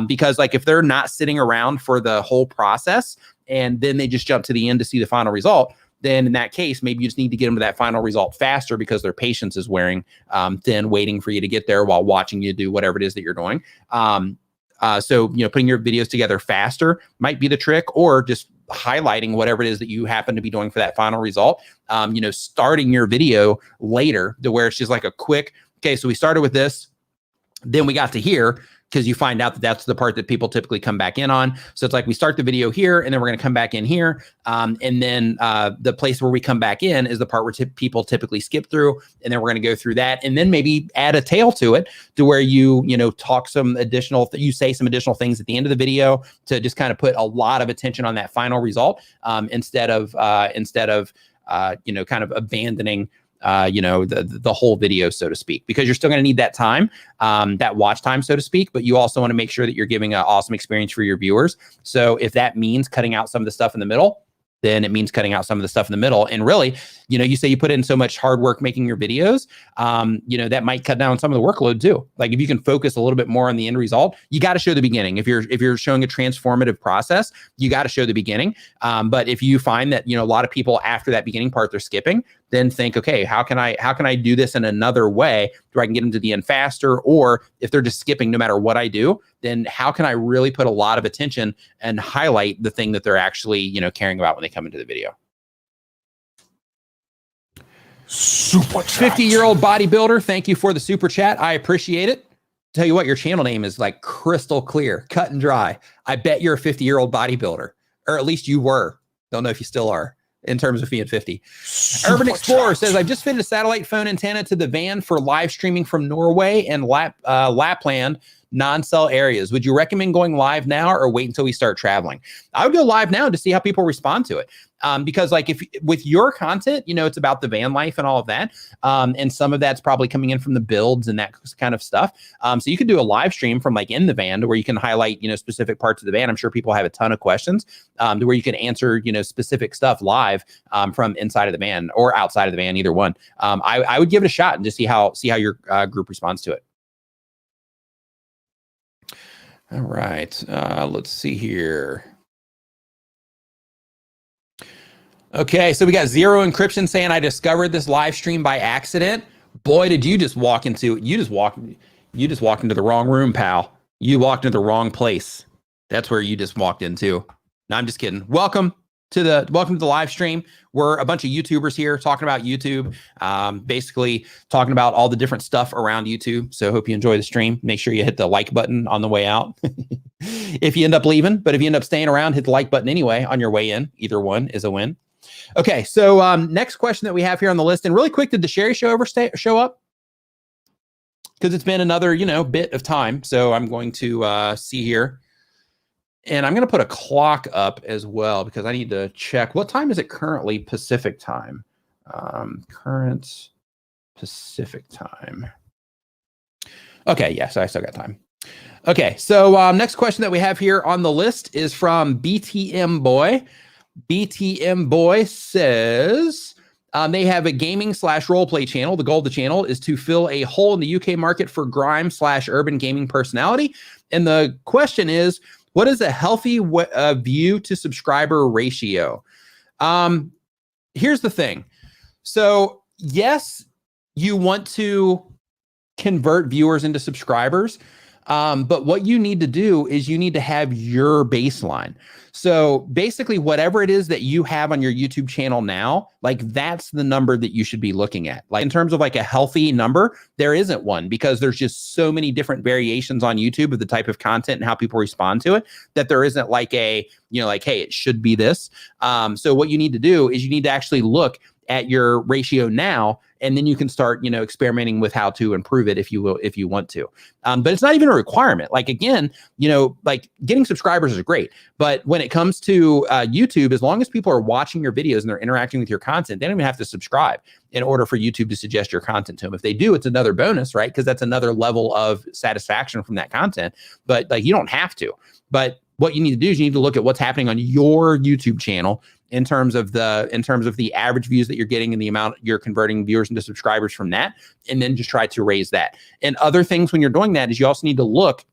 Speaker 1: Because like if they're not sitting around for the whole process and then they just jump to the end to see the final result, then in that case, maybe you just need to get them to that final result faster because their patience is wearing thin, waiting for you to get there while watching you do whatever it is that you're doing. So, putting your videos together faster might be the trick, or just highlighting whatever it is that you happen to be doing for that final result. Starting your video later to where it's just like a quick, okay, so we started with this, then we got to here, because you find out that that's the part that people typically come back in on. So it's like we start the video here, and then we're going to come back in here. And then the place where we come back in is the part where people typically skip through. And then we're going to go through that and then maybe add a tail to it to where you talk some additional, you say some additional things at the end of the video to just kind of put a lot of attention on that final result instead of kind of abandoning the whole video, so to speak, because you're still going to need that time, that watch time, so to speak, but you also want to make sure that you're giving an awesome experience for your viewers. So if that means cutting out some of the stuff in the middle, then it means cutting out some of the stuff in the middle. And really, you say you put in so much hard work making your videos, that might cut down some of the workload too. Like if you can focus a little bit more on the end result, you got to show the beginning. If you're showing a transformative process, you got to show the beginning. But if you find that, a lot of people after that beginning part, they're skipping, then think, okay, how can I do this in another way where I can get them to the end faster? Or if they're just skipping no matter what I do, then how can I really put a lot of attention and highlight the thing that they're actually, caring about when they come into the video?
Speaker 2: Super chat.
Speaker 1: 50-year-old bodybuilder, thank you for the super chat. I appreciate it. Tell you what, your channel name is like crystal clear, cut and dry. I bet you're a 50-year-old bodybuilder, or at least you were. Don't know if you still are in terms of being 50.
Speaker 2: Super
Speaker 1: Urban Explorer
Speaker 2: chat.
Speaker 1: says, I've just fitted a satellite phone antenna to the van for live streaming from Norway and Lapland non-cell areas. Would you recommend going live now or wait until we start traveling? I would go live now to see how people respond to it. Because like if with your content, it's about the van life and all of that. And some of that's probably coming in from the builds and that kind of stuff. So you could do a live stream from like in the van to where you can highlight, specific parts of the van. I'm sure people have a ton of questions to where you can answer, specific stuff live from inside of the van or outside of the van, either one. I would give it a shot and just see how your group responds to it. All right, let's see here. Okay, so we got Zero Encryption saying, I discovered this live stream by accident. Boy, did you just walk into the wrong room, pal. You walked into the wrong place. That's where you just walked into. No, I'm just kidding. Welcome to the live stream. We're a bunch of YouTubers here talking about YouTube, basically talking about all the different stuff around YouTube. So hope you enjoy the stream. Make sure you hit the like button on the way out. If you end up leaving, but if you end up staying around, hit the like button anyway on your way in. Either one is a win. Okay, so next question that we have here on the list, and really quick, did the Sherry show ever show up? Because it's been another, bit of time. So I'm going to see here. And I'm going to put a clock up as well because I need to check. What time is it currently Pacific time? Current Pacific time. Okay, yes, I still got time. Okay, so next question that we have here on the list is from BTM Boy. BTM Boy says they have a gaming / roleplay channel. The goal of the channel is to fill a hole in the UK market for grime / urban gaming personality. And the question is, what is a healthy view to subscriber ratio? Here's the thing. So yes, you want to convert viewers into subscribers. But what you need to do is you need to have your baseline. So basically whatever it is that you have on your YouTube channel now, like that's the number that you should be looking at. Like in terms of like a healthy number, there isn't one because there's just so many different variations on YouTube of the type of content and how people respond to it that there isn't like a, like, hey, it should be this. So what you need to do is you need to actually look at your ratio now, and then you can start, experimenting with how to improve it if you want to. But it's not even a requirement. Like, again, like getting subscribers is great. But when it comes to YouTube, as long as people are watching your videos and they're interacting with your content, they don't even have to subscribe in order for YouTube to suggest your content to them. If they do, it's another bonus, right? Because that's another level of satisfaction from that content. But like, you don't have to. But what you need to do is you need to look at what's happening on your YouTube channel in terms of the average views that you're getting and the amount you're converting viewers into subscribers from that, and then just try to raise that. And other things when you're doing that is you also need to look,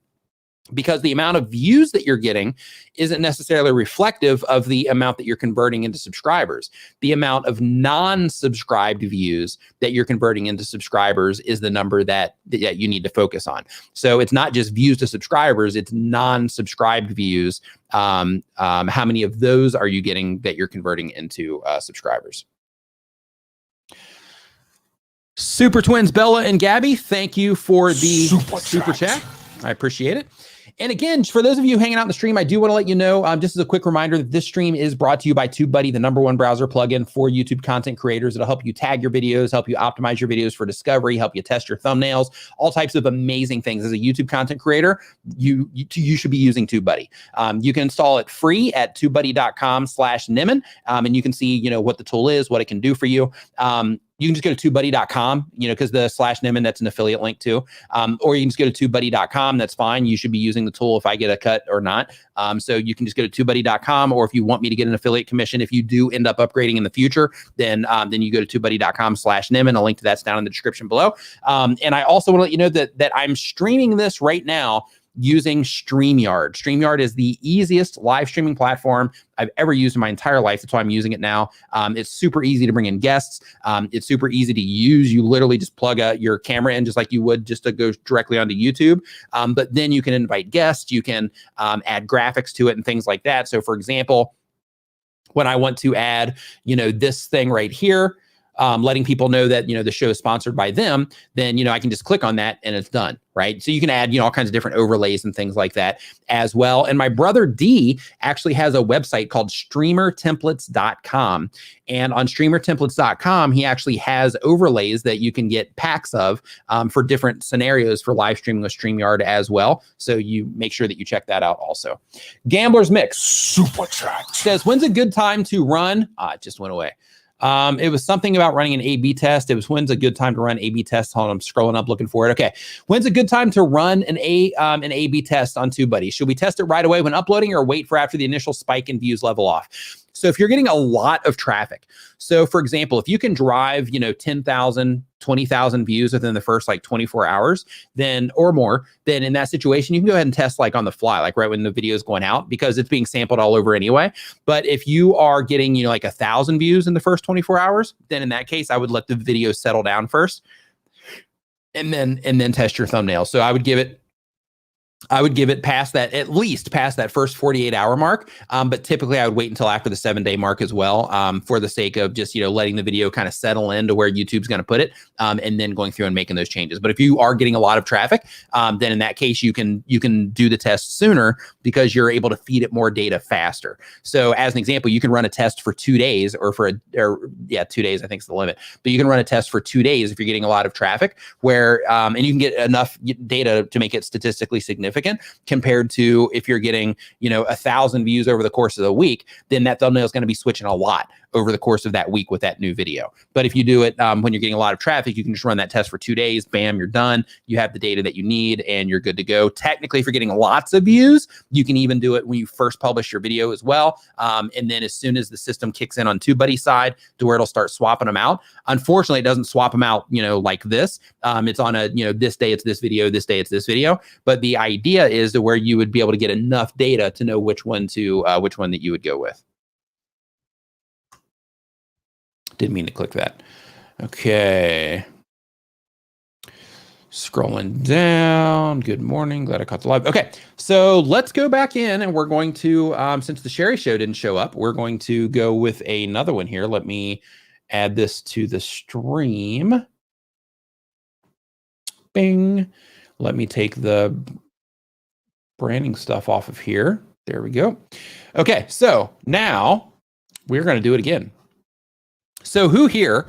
Speaker 1: because the amount of views that you're getting isn't necessarily reflective of the amount that you're converting into subscribers. The amount of non-subscribed views that you're converting into subscribers is the number that you need to focus on. So it's not just views to subscribers, it's non-subscribed views. How many of those are you getting that you're converting into subscribers? Super Twins, Bella and Gabby, thank you for the super chat. I appreciate it. And again, for those of you hanging out in the stream, I do want to let you know, just as a quick reminder, that this stream is brought to you by TubeBuddy, the #1 browser plugin for YouTube content creators. It'll help you tag your videos, help you optimize your videos for discovery, help you test your thumbnails, all types of amazing things. As a YouTube content creator, you should be using TubeBuddy. You can install it free at tubebuddy.com/Nimmin, and you can see, what the tool is, what it can do for you. You can just go to tubebuddy.com, because the /Nimmin, that's an affiliate link too. Or you can just go to tubebuddy.com. That's fine. You should be using the tool if I get a cut or not. So you can just go to tubebuddy.com, or if you want me to get an affiliate commission, if you do end up upgrading in the future, then you go to tubebuddy.com/Nimmin. A link to that's down in the description below. And I also want to let you know that I'm streaming this right now using StreamYard. StreamYard is the easiest live streaming platform I've ever used in my entire life. That's why I'm using it now. It's super easy to bring in guests. It's super easy to use. You literally just plug your camera in just like you would just to go directly onto YouTube. But then you can invite guests. You can add graphics to it and things like that. So for example, when I want to add, this thing right here, letting people know that, the show is sponsored by them, then, I can just click on that and it's done, right? So you can add, all kinds of different overlays and things like that as well. And my brother D actually has a website called streamertemplates.com. And on streamertemplates.com, he actually has overlays that you can get packs of for different scenarios for live streaming with StreamYard as well. So you make sure that you check that out also. Gambler's Mix
Speaker 2: Super chat
Speaker 1: says, when's a good time to run? It just went away. It was something about running an A/B test. It was when's a good time to run A/B tests. Hold on, I'm scrolling up looking for it. Okay, when's a good time to run an A/B test on TubeBuddy? Should we test it right away when uploading, or wait for after the initial spike in views level off? So if you're getting a lot of traffic, so for example, if you can drive 10,000, 20,000 views within the first 24 hours, then or more, then in that situation you can go ahead and test on the fly, right when the video is going out, because it's being sampled all over anyway. But if you are getting 1,000 views in the first 24 hours, then in that case I would let the video settle down first and then test your thumbnail. So I would give it I would give it past that, at least past that first 48-hour mark. But typically I would wait until after the 7-day mark as well, for the sake of just, letting the video kind of settle into where YouTube's going to put it, and then going through and making those changes. But if you are getting a lot of traffic, then in that case, you can do the test sooner because you're able to feed it more data faster. So as an example, you can run a test for 2 days or 2 days, I think is the limit, but you can run a test for 2 days if you're getting a lot of traffic where, and you can get enough data to make it statistically significant compared to if you're getting, 1,000 views over the course of the week, then that thumbnail is going to be switching a lot over the course of that week with that new video. But if you do it when you're getting a lot of traffic, you can just run that test for 2 days, bam, you're done. You have the data that you need and you're good to go. Technically, if you're getting lots of views, you can even do it when you first publish your video as well. And then as soon as the system kicks in on TubeBuddy's side to where it'll start swapping them out. Unfortunately, it doesn't swap them out, like this. It's on a, this day it's this video, this day it's this video. But the idea is to where you would be able to get enough data to know which one that you would go with. Didn't mean to click that. Okay. Scrolling down. Good morning. Glad I caught the live. Okay. So let's go back in and we're going to, since the Sherry Show didn't show up, we're going to go with another one here. Let me add this to the stream. Bing. Let me take the branding stuff off of here. There we go. Okay. So now we're going to do it again. So who here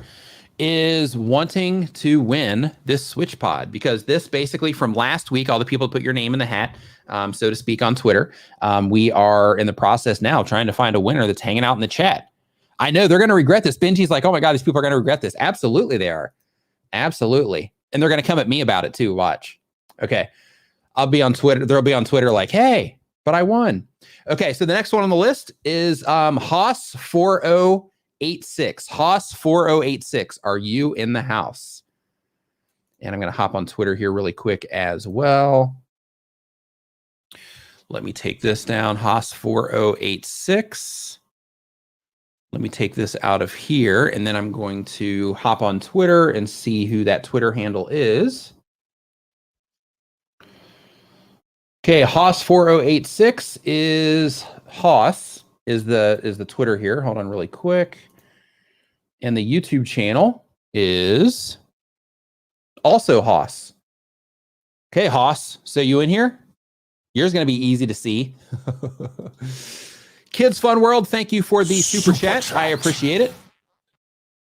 Speaker 1: is wanting to win this Switch Pod? Because this basically from last week, all the people put your name in the hat, so to speak, on Twitter. We are in the process now trying to find a winner that's hanging out in the chat. I know they're going to regret this. Benji's like, oh my God, these people are going to regret this. Absolutely they are. Absolutely. And they're going to come at me about it too. Watch. Okay. I'll be on Twitter. They'll be on Twitter like, hey, but I won. Okay. So the next one on the list is Haas 4086. Haas 4086. Are you in the house? And I'm going to hop on Twitter here really quick as well. Let me take this down. Haas 4086. Let me take this out of here. And then I'm going to hop on Twitter and see who that Twitter handle is. Okay, Haas 4086 is Haas is the Twitter here. Hold on really quick. And the YouTube channel is also Haas. Okay, Haas. So you in here? Yours going to be easy to see. Kids Fun World, thank you for the super chat. I appreciate it.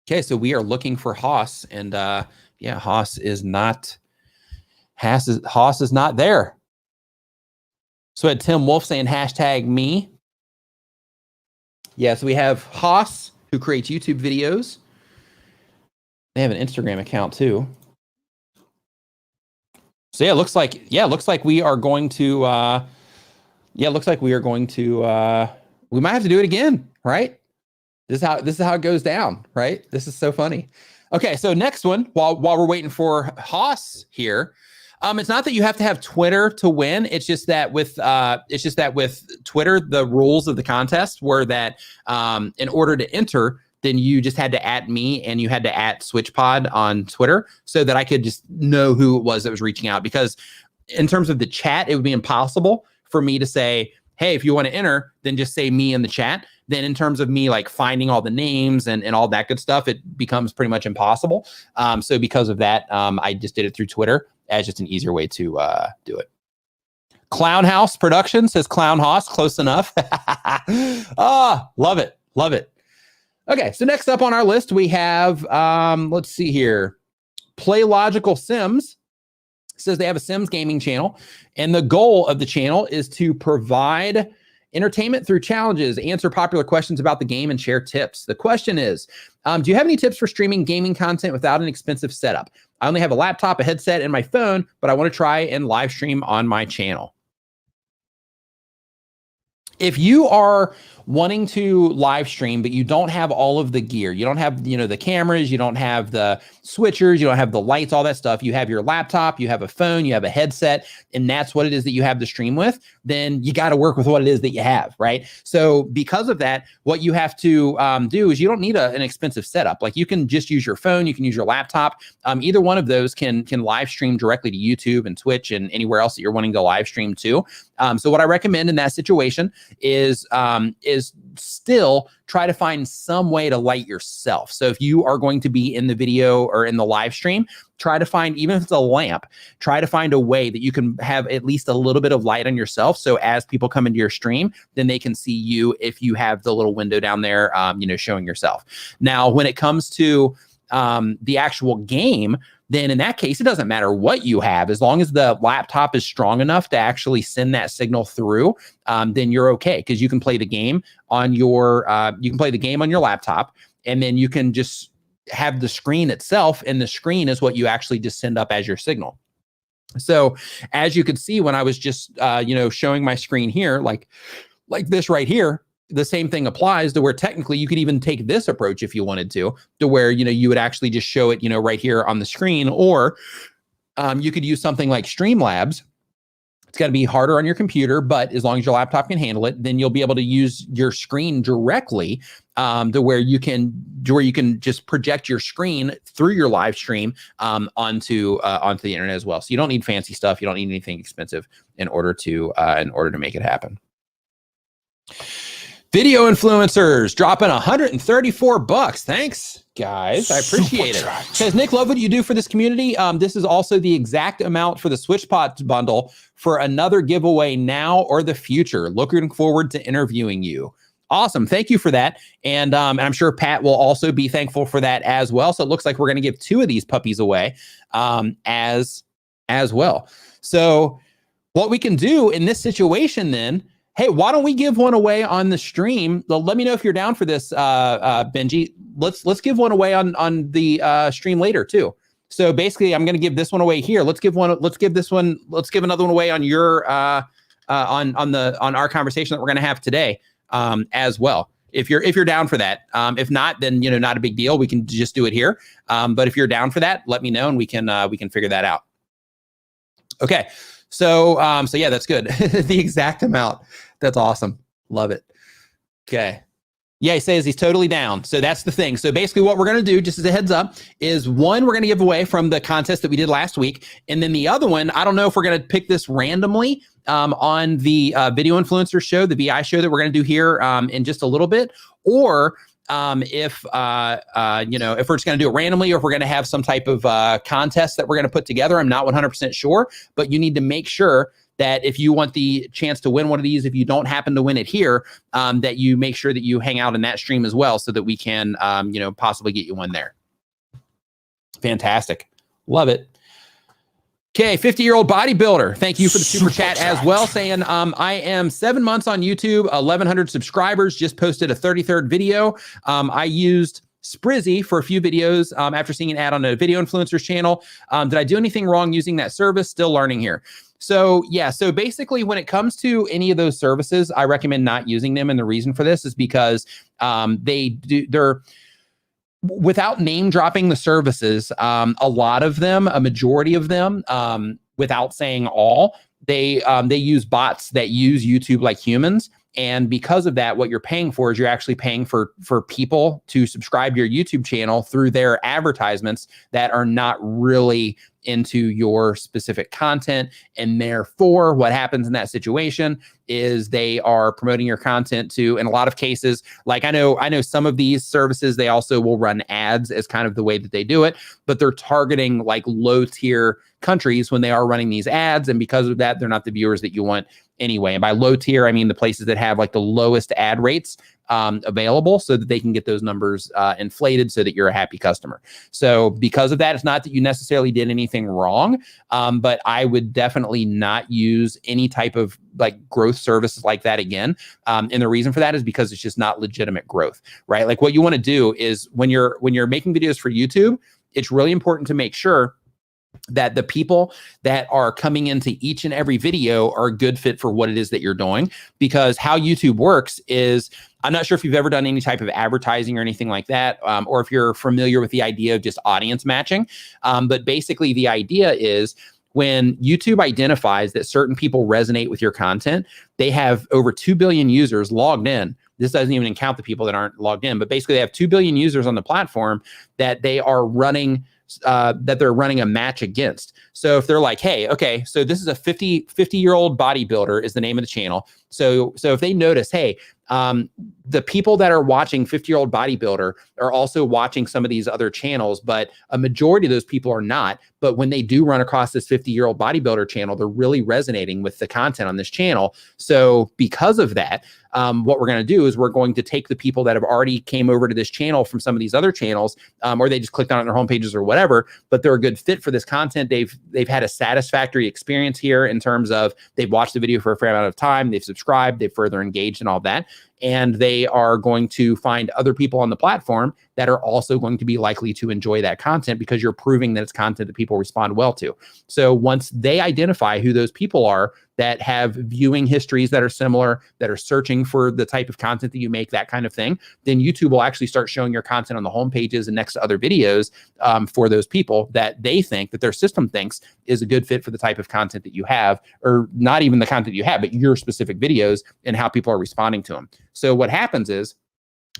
Speaker 1: Okay, so we are looking for Haas, and yeah, Haas is not there. So we had Tim Wolf saying hashtag me. Yeah, so we have Haas, who creates YouTube videos. They have an Instagram account too. So yeah, looks like we are going to we might have to do it again, right? This is how it goes down, right? This is so funny. Okay, so next one, while we're waiting for Haas here, it's not that you have to have Twitter to win. It's just that with Twitter, the rules of the contest were that in order to enter, then you just had to @ me and you had to @ SwitchPod on Twitter so that I could just know who it was that was reaching out. Because in terms of the chat, it would be impossible for me to say, hey, if you want to enter, then just say me in the chat. Then in terms of me like finding all the names and all that good stuff, it becomes pretty much impossible. So because of that, I just did it through Twitter as just an easier way to do it. Clown House Production says Clown House, close enough. Love it. Love it. Okay, so next up on our list, we have, let's see here. Play Logical Sims says they have a Sims gaming channel. And the goal of the channel is to provide entertainment through challenges, answer popular questions about the game, and share tips. The question is, do you have any tips for streaming gaming content without an expensive setup? I only have a laptop, a headset, and my phone, but I want to try and live stream on my channel. if you are wanting to live stream, but you don't have all of the gear, you don't have, the cameras, you don't have the switchers, you don't have the lights, all that stuff, you have your laptop, you have a phone, you have a headset, and that's what it is that you have to stream with, then you got to work with what it is that you have, right? So because of that, what you have to do is you don't need an expensive setup. Like you can just use your phone, you can use your laptop. Either one of those can live stream directly to YouTube and Twitch and anywhere else that you're wanting to live stream to. So what I recommend in that situation is still try to find some way to light yourself. So if you are going to be in the video or in the live stream, try to find, even if it's a lamp, try to find a way that you can have at least a little bit of light on yourself. So as people come into your stream, then they can see you if you have the little window down there, showing yourself. Now, when it comes to the actual game, then in that case, it doesn't matter what you have. As long as the laptop is strong enough to actually send that signal through, then you're okay, because you can play the game on your laptop, and then you can just have the screen itself, and the screen is what you actually just send up as your signal. So as you could see when I was just showing my screen here, like this right here, the same thing applies to where technically you could even take this approach if you wanted to where, you would actually just show it, right here on the screen, or you could use something like Streamlabs. It's got to be harder on your computer, but as long as your laptop can handle it, then you'll be able to use your screen directly to where you can just project your screen through your live stream onto the internet as well. So you don't need fancy stuff. You don't need anything expensive in order to make it happen. Video influencers dropping $134. Thanks, guys. I appreciate it. Says Nick, love what you do for this community. This is also the exact amount for the SwitchPod bundle for another giveaway now or the future. Looking forward to interviewing you. Awesome. Thank you for that. And I'm sure Pat will also be thankful for that as well. So it looks like we're going to give 2 of these puppies away as well. So what we can do in this situation then, hey, why don't we give one away on the stream? Let me know if you're down for this, Benji. Let's give one away on the stream later too. So basically, I'm going to give this one away here. Let's give another one away on your on our conversation that we're going to have today as well. If you're down for that. If not, then not a big deal. We can just do it here. But if you're down for that, let me know and we can figure that out. Okay. So yeah, that's good. The exact amount. That's awesome. Love it. Okay. Yeah, he says he's totally down. So that's the thing. So basically what we're going to do, just as a heads up, is one, we're going to give away from the contest that we did last week. And then the other one, I don't know if we're going to pick this randomly on the video influencer show, the VI show that we're going to do here in just a little bit, or if we're just going to do it randomly, or if we're going to have some type of contest that we're going to put together. I'm not 100% sure, but you need to make sure that if you want the chance to win one of these, if you don't happen to win it here, that you make sure that you hang out in that stream as well, so that we can, possibly get you one there. Fantastic. Love it. Okay, 50-year-old bodybuilder. Thank you for the super chat as well, saying, I am 7 months on YouTube, 1,100 subscribers, just posted a 33rd video. I used Sprizzy for a few videos after seeing an ad on a video influencer's channel. Did I do anything wrong using that service? Still learning here. So yeah, so basically when it comes to any of those services, I recommend not using them. And the reason for this is because they're without name dropping the services, a lot of them, a majority of them, without saying all, they use bots that use YouTube like humans. And because of that, what you're paying for is you're actually paying for people to subscribe to your YouTube channel through their advertisements that are not really into your specific content. And therefore, what happens in that situation is they are promoting your content to, in a lot of cases, like I know some of these services, they also will run ads as kind of the way that they do it, but they're targeting like low tier countries when they are running these ads. And because of that, they're not the viewers that you want anyway. And by low tier, I mean the places that have like the lowest ad rates available, so that they can get those numbers inflated so that you're a happy customer. So because of that, it's not that you necessarily did anything wrong, but I would definitely not use any type of like growth services like that again. And the reason for that is because it's just not legitimate growth, right? Like what you want to do is when you're making videos for YouTube, it's really important to make sure that the people that are coming into each and every video are a good fit for what it is that you're doing. Because how YouTube works is, I'm not sure if you've ever done any type of advertising or anything like that, or if you're familiar with the idea of just audience matching. But basically the idea is, when YouTube identifies that certain people resonate with your content, they have over 2 billion users logged in. This doesn't even count the people that aren't logged in, but basically they have 2 billion users on the platform that they are running that they're running a match against. So if they're like, hey, okay, so this is a 50-year-old bodybuilder is the name of the channel. So if they notice, hey, the people that are watching 50-year-old bodybuilder are also watching some of these other channels, but a majority of those people are not. But when they do run across this 50-year-old bodybuilder channel, they're really resonating with the content on this channel. So because of that, what we're going to do is we're going to take the people that have already came over to this channel from some of these other channels, or they just clicked on it on their homepages or whatever, but they're a good fit for this content. They've had a satisfactory experience here in terms of they've watched the video for a fair amount of time, they've subscribed, they've further engaged and all that. And they are going to find other people on the platform that are also going to be likely to enjoy that content, because you're proving that it's content that people respond well to. So once they identify who those people are that have viewing histories that are similar, that are searching for the type of content that you make, that kind of thing, then YouTube will actually start showing your content on the home pages and next to other videos for those people that they think, that their system thinks is a good fit for the type of content that you have, or not even the content you have, but your specific videos and how people are responding to them. So what happens is,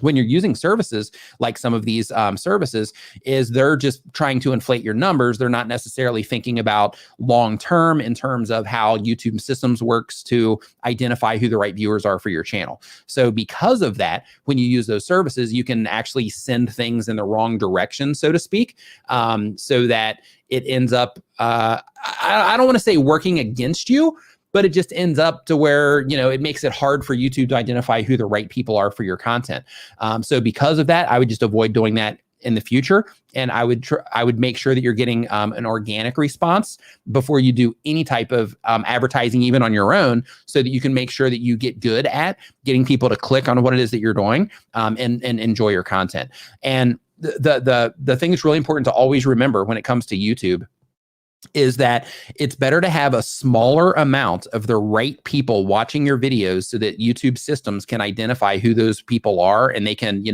Speaker 1: when you're using services like some of these services, is they're just trying to inflate your numbers. They're not necessarily thinking about long-term in terms of how YouTube systems works to identify who the right viewers are for your channel. So because of that, when you use those services, you can actually send things in the wrong direction, so to speak, so that it ends up, I don't want to say working against you, but it just ends up to where, it makes it hard for YouTube to identify who the right people are for your content. So because of that, I would just avoid doing that in the future. And I would make sure that you're getting an organic response before you do any type of advertising, even on your own, so that you can make sure that you get good at getting people to click on what it is that you're doing and enjoy your content. And the thing that's really important to always remember when it comes to YouTube is that it's better to have a smaller amount of the right people watching your videos, so that YouTube systems can identify who those people are and they can,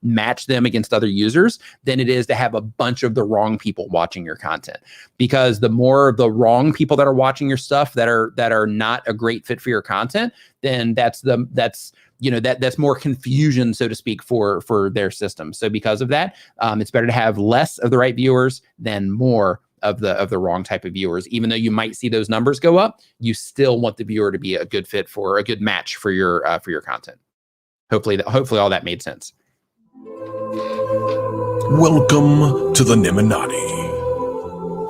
Speaker 1: match them against other users, than it is to have a bunch of the wrong people watching your content. Because the more of the wrong people that are watching your stuff that are not a great fit for your content, then that's more confusion, so to speak, for their system. So because of that, it's better to have less of the right viewers than more of the wrong type of viewers. Even though you might see those numbers go up, you still want the viewer to be a good fit for a good match for your content. Hopefully all that made sense.
Speaker 2: Welcome to the Niminati.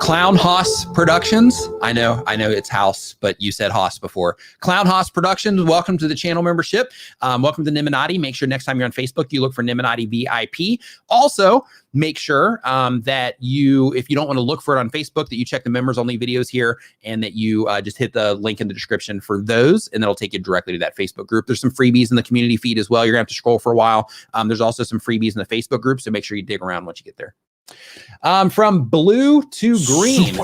Speaker 1: Clown Hoss Productions. I know it's House, but you said Hoss before. Clown Hoss Productions, welcome to the channel membership. Welcome to Niminati. Make sure next time you're on Facebook, you look for Niminati VIP. Also, make sure that if you don't want to look for it on Facebook, that you check the members only videos here, and that you just hit the link in the description for those, and that'll take you directly to that Facebook group. There's some freebies in the community feed as well. You're gonna have to scroll for a while. There's also some freebies in the Facebook group, so make sure you dig around once you get there. From blue to green,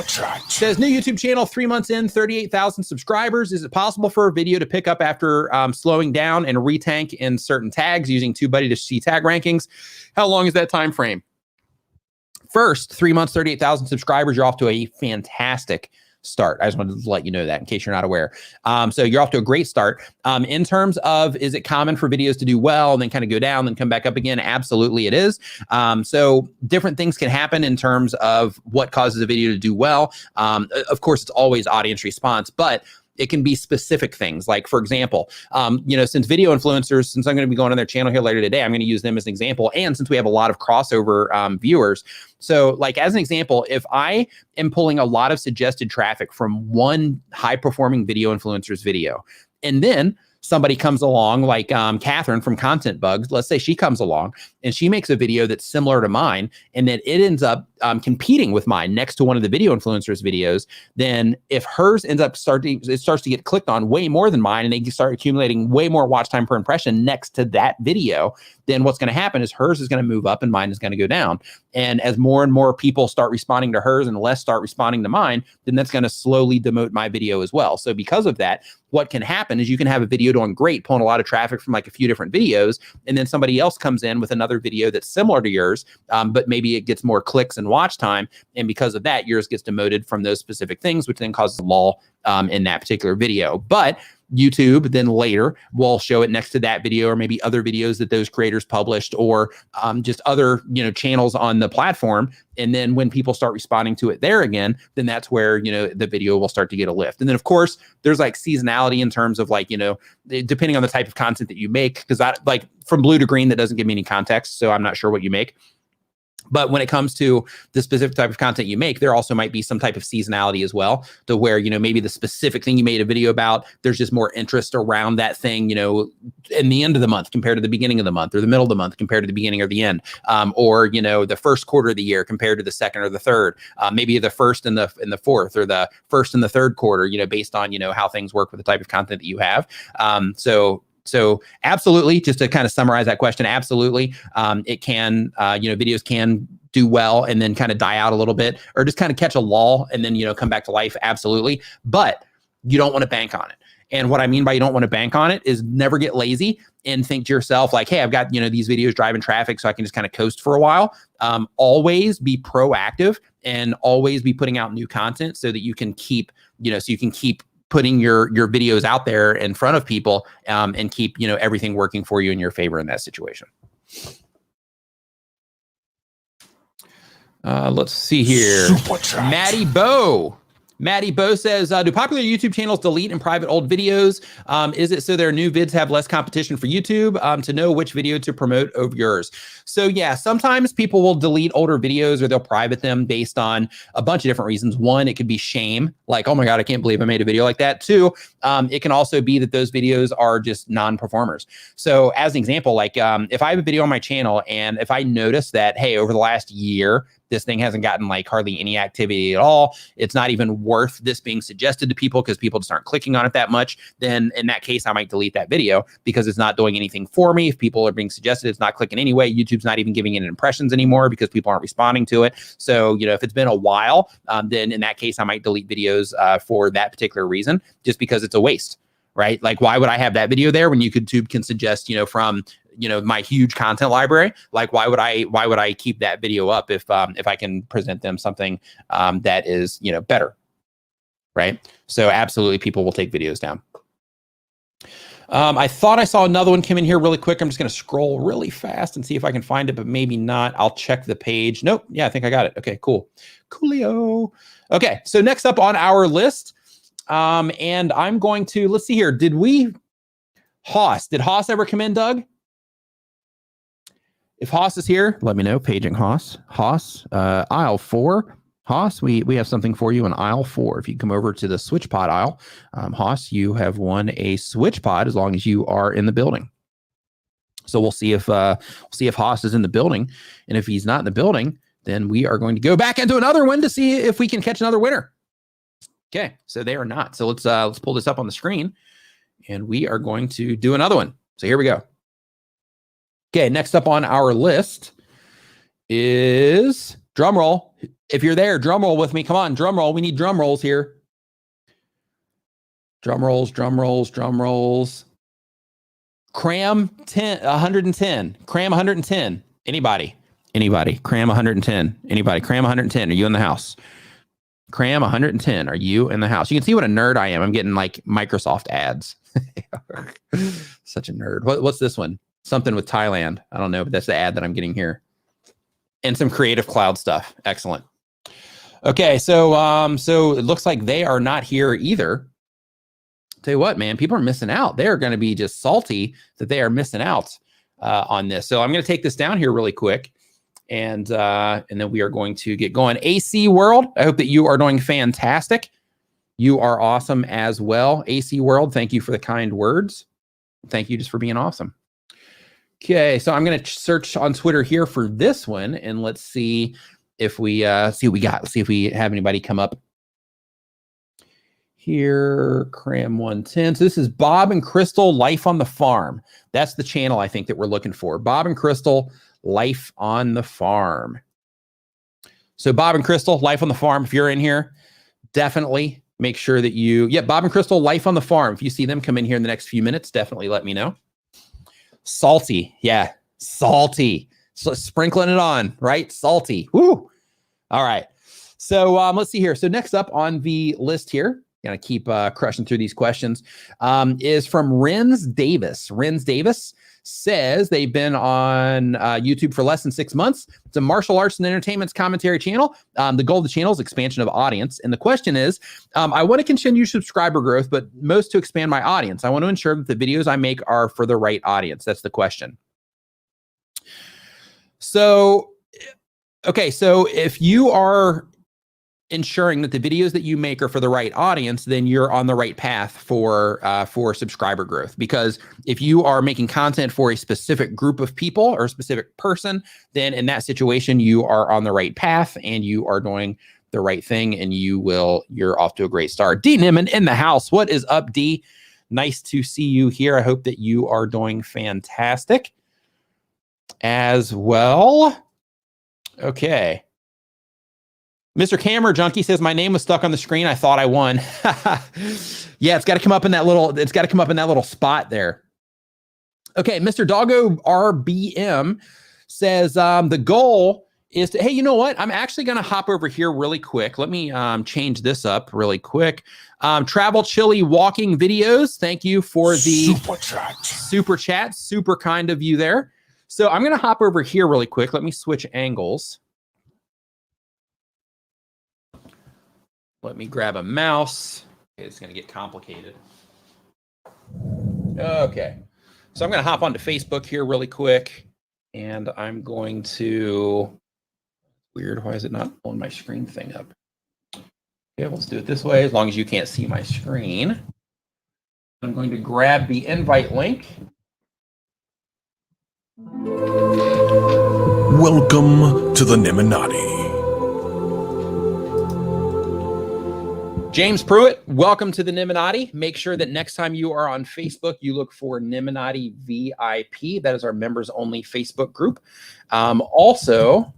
Speaker 1: says new YouTube channel, 3 months in, 38,000 subscribers. Is it possible for a video to pick up after slowing down and retank in certain tags using TubeBuddy to see tag rankings? How long is that time frame? First, 3 months, 38,000 subscribers. You're off to a fantastic start. I just wanted to let you know that in case you're not aware. So you're off to a great start. In terms of, is it common for videos to do well and then kind of go down, then come back up again? Absolutely it is. So different things can happen in terms of what causes a video to do well. Of course, it's always audience response, but it can be specific things. Like, for example, since video influencers, since I'm going to be going on their channel here later today, I'm going to use them as an example. And since we have a lot of crossover viewers, so like as an example, if I am pulling a lot of suggested traffic from one high performing video influencer's video, and then somebody comes along, like Catherine from Content Bugs, let's say she comes along and she makes a video that's similar to mine, and then it ends up competing with mine next to one of the video influencers videos, then if hers ends up it starts to get clicked on way more than mine, and they start accumulating way more watch time per impression next to that video, then what's going to happen is hers is going to move up and mine is going to go down. And as more and more people start responding to hers and less start responding to mine, then that's going to slowly demote my video as well. So because of that, what can happen is you can have a video doing great, pulling a lot of traffic from like a few different videos, and then somebody else comes in with another video that's similar to yours, but maybe it gets more clicks and watch time, and because of that, yours gets demoted from those specific things, which then causes a lull in that particular video. But YouTube then later will show it next to that video, or maybe other videos that those creators published, or just other channels on the platform. And then when people start responding to it there again, then that's where the video will start to get a lift. And then of course there's like seasonality in terms of like depending on the type of content that you make, because I like from blue to green, that doesn't give me any context, so I'm not sure what you make. But when it comes to the specific type of content you make, there also might be some type of seasonality as well, to where, maybe the specific thing you made a video about, there's just more interest around that thing, in the end of the month compared to the beginning of the month, or the middle of the month compared to the beginning or the end, or, the first quarter of the year compared to the second or the third, maybe the first and the fourth, or the first and the third quarter, based on, how things work with the type of content that you have. So absolutely, just to kind of summarize that question, absolutely, it can, videos can do well and then kind of die out a little bit, or just kind of catch a lull and then, come back to life. Absolutely. But you don't want to bank on it. And what I mean by you don't want to bank on it is never get lazy and think to yourself like, hey, I've got, these videos driving traffic, so I can just kind of coast for a while. Always be proactive and always be putting out new content so that you can keep, keep putting your videos out there in front of people, and keep, everything working for you in your favor in that situation. Let's see here. Maddie Bo says, do popular YouTube channels delete in private old videos? Is it so their new vids have less competition for YouTube to know which video to promote over yours? So yeah, sometimes people will delete older videos, or they'll private them based on a bunch of different reasons. One, it could be shame, like, oh my God, I can't believe I made a video like that. Two, it can also be that those videos are just non-performers. So as an example, like if I have a video on my channel and if I notice that, hey, over the last year, this thing hasn't gotten like hardly any activity at all, it's not even worth this being suggested to people because people just aren't clicking on it that much, then in that case, I might delete that video because it's not doing anything for me. If people are being suggested, it's not clicking anyway. YouTube's not even giving it impressions anymore because people aren't responding to it. So, if it's been a while, then in that case, I might delete videos for that particular reason, just because it's a waste, right? Like, why would I have that video there when YouTube can suggest, from my huge content library? Like, why would I keep that video up if I can present them something that is, better, right? So absolutely, people will take videos down. I thought I saw another one come in here really quick. I'm just going to scroll really fast and see if I can find it, but maybe not. I'll check the page. Nope. Yeah, I think I got it. Okay, cool. Coolio. Okay, so next up on our list, and I'm going to, let's see here. Did Haas ever come in, Doug? If Haas is here, let me know. Paging Haas. Aisle 4. Haas, we have something for you in aisle 4. If you come over to the switch pod aisle, Haas, you have won a switch pod as long as you are in the building. So we'll see if Haas is in the building, and if he's not in the building, then we are going to go back into another one to see if we can catch another winner. Okay, so they are not. So let's pull this up on the screen, and we are going to do another one. So here we go. Okay, next up on our list is drum roll. If you're there, drum roll with me. Come on, drum roll. We need drum rolls here. Drum rolls. Cram 110. Cram 110. Anybody? Cram 110. Anybody? Cram 110. Are you in the house? Cram 110. Are you in the house? You can see what a nerd I am. I'm getting like Microsoft ads. Such a nerd. What's this one? Something with Thailand. I don't know, but that's the ad that I'm getting here. And some Creative Cloud stuff. Excellent. Okay, so it looks like they are not here either. Tell you what, man, people are missing out. They're going to be just salty that they are missing out on this. So I'm going to take this down here really quick, and then we are going to get going. AC World, I hope that you are doing fantastic. You are awesome as well. AC World, thank you for the kind words. Thank you just for being awesome. Okay, so I'm going to search on Twitter here for this one, and let's see if we see what we got. Let's see if we have anybody come up here. Cram 110. So this is Bob and Crystal, Life on the Farm. That's the channel I think that we're looking for. Bob and Crystal, Life on the Farm. So Bob and Crystal, Life on the Farm. If you're in here, definitely make sure that you, Bob and Crystal, Life on the Farm. If you see them come in here in the next few minutes, definitely let me know. Salty. Yeah, salty. So sprinkling it on, right? Salty. Woo. All right. So let's see here. So next up on the list here, gonna keep crushing through these questions, is from Renz Davis. Renz Davis says they've been on YouTube for less than 6 months. It's a martial arts and entertainment commentary channel. The goal of the channel is expansion of audience. And the question is, I want to continue subscriber growth, but most to expand my audience. I want to ensure that the videos I make are for the right audience. That's the question. So, okay, so if you are ensuring that the videos that you make are for the right audience, then you're on the right path for subscriber growth. Because if you are making content for a specific group of people or a specific person, then in that situation, you are on the right path and you are doing the right thing, and you're off to a great start. D Nimmin in the house. What is up, D? Nice to see you here. I hope that you are doing fantastic as well. Okay. Mr. Camera Junkie says my name was stuck on the screen. I thought I won. Yeah, it's got to come up in that little spot there. Okay, Mr. Doggo RBM says the goal is to, hey, you know what? I'm actually going to hop over here really quick. Let me change this up really quick. Travel Chili Walking Videos. Thank you for the super chat. Super kind of you there. So I'm going to hop over here really quick. Let me switch angles. Let me grab a mouse. It's going to get complicated. Okay. So I'm going to hop onto Facebook here really quick. And I'm going to... Weird. Why is it not pulling my screen thing up? Okay, let's do it this way, as long as you can't see my screen. I'm going to grab the invite link.
Speaker 2: Welcome to the Niminati.
Speaker 1: James Pruitt, welcome to the Niminati. Make sure that next time you are on Facebook, you look for Niminati VIP. That is our members only Facebook group. Also,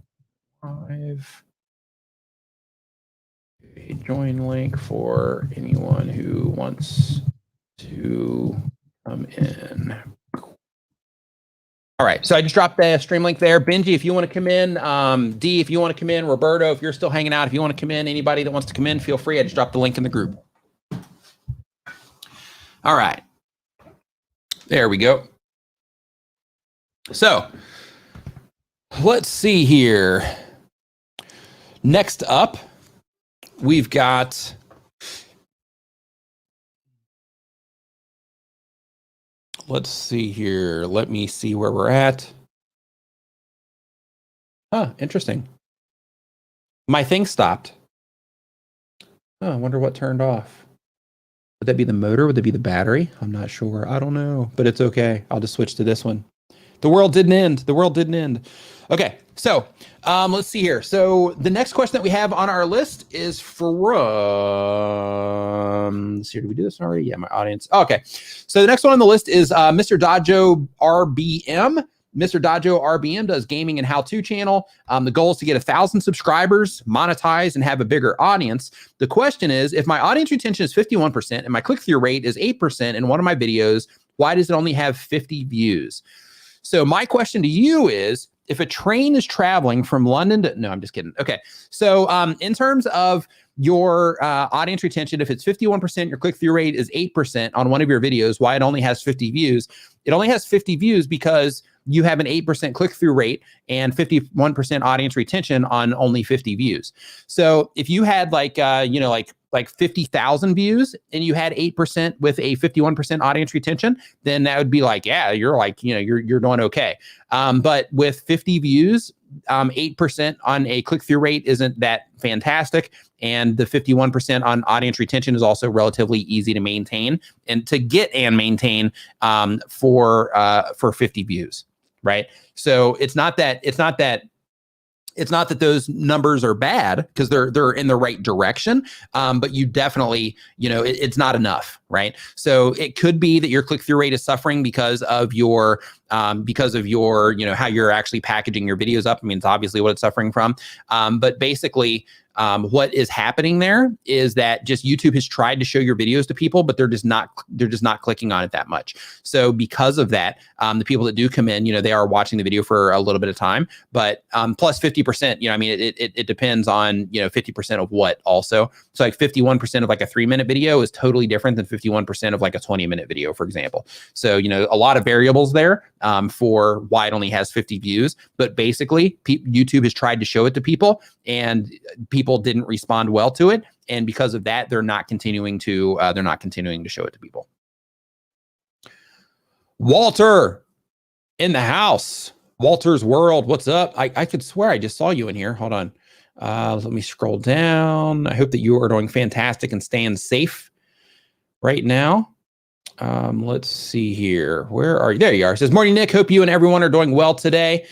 Speaker 1: I've a join link for anyone who wants to come in. All right, so I just dropped the stream link there. Benji, if you want to come in, D, if you want to come in, Roberto, if you're still hanging out, if you want to come in, anybody that wants to come in, feel free. I just dropped the link in the group. All right, there we go. So let's see here. Next up, we've got let's see here. Let me see where we're at. Huh, interesting. My thing stopped. Oh, I wonder what turned off. Would that be the motor? Would that be the battery? I'm not sure. I don't know, but it's okay. I'll just switch to this one. The world didn't end. The world didn't end. Okay, so let's see here. So the next question that we have on our list is from, let's see, did we do this already? Yeah, my audience. Okay, so the next one on the list is Mr. Dajo RBM. Mr. Dajo RBM does gaming and how-to channel. The goal is to get 1,000 subscribers, monetize, and have a bigger audience. The question is, if my audience retention is 51% and my click-through rate is 8% in one of my videos, why does it only have 50 views? So my question to you is, if a train is traveling from London to, no, I'm just kidding. Okay. So in terms of your audience retention, if it's 51%, your click-through rate is 8% on one of your videos, why it only has 50 views? It only has 50 views because you have an 8% click-through rate and 51% audience retention on only 50 views. So if you had like like 50,000 views and you had 8% with a 51% audience retention, then that would be like, yeah, you're like, you're doing okay. But with 50 views, 8% on a click-through rate isn't that fantastic. And the 51% on audience retention is also relatively easy to maintain and to get and maintain for 50 views, right? So it's not that those numbers are bad, because they're in the right direction, but you definitely, it's not enough, right? So it could be that your click-through rate is suffering because of your how you're actually packaging your videos up. I mean, it's obviously what it's suffering from, but basically, what is happening there is that just YouTube has tried to show your videos to people, but they're just not clicking on it that much. So because of that, the people that do come in, they are watching the video for a little bit of time, but plus 50%, I mean, it depends on, 50% of what also. So like 51% of like a 3-minute video is totally different than 51% of like a 20-minute video, for example. So, a lot of variables there for why it only has 50 views, but basically YouTube has tried to show it to people and people didn't respond well to it. And because of that, they're not continuing to show it to people. Walter in the house. Walter's World. What's up? I could swear I just saw you in here. Hold on. Let me scroll down. I hope that you are doing fantastic and staying safe right now. Let's see here. Where are you? There you are. It says, morning, Nick. Hope you and everyone are doing well today.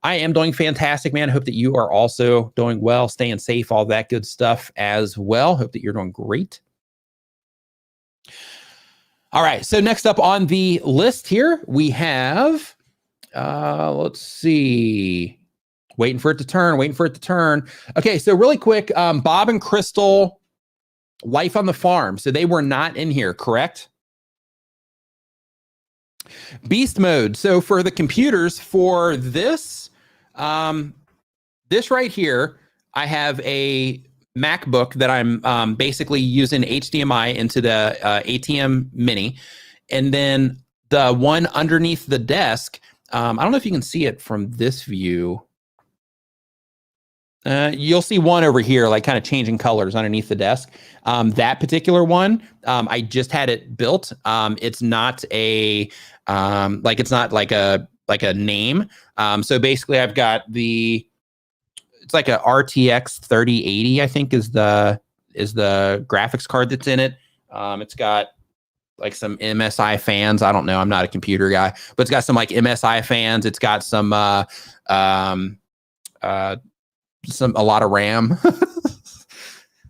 Speaker 1: I am doing fantastic, man. Hope that you are also doing well, staying safe, all that good stuff as well. Hope that you're doing great. All right. So next up on the list here, we have, let's see, waiting for it to turn. Okay. So really quick, Bob and Crystal, Life on the Farm. So they were not in here, correct? Beast Mode. So for the computers, for this right here, I have a MacBook that I'm basically using HDMI into the ATM Mini. And then the one underneath the desk, I don't know if you can see it from this view. You'll see one over here, like kind of changing colors underneath the desk. That particular one, I just had it built. It's not a it's not like a name. So basically, I've got it's like a RTX 3080, I think is the graphics card that's in it. It's got like some MSI fans. I don't know. I'm not a computer guy, but it's got some like MSI fans. It's got some a lot of RAM.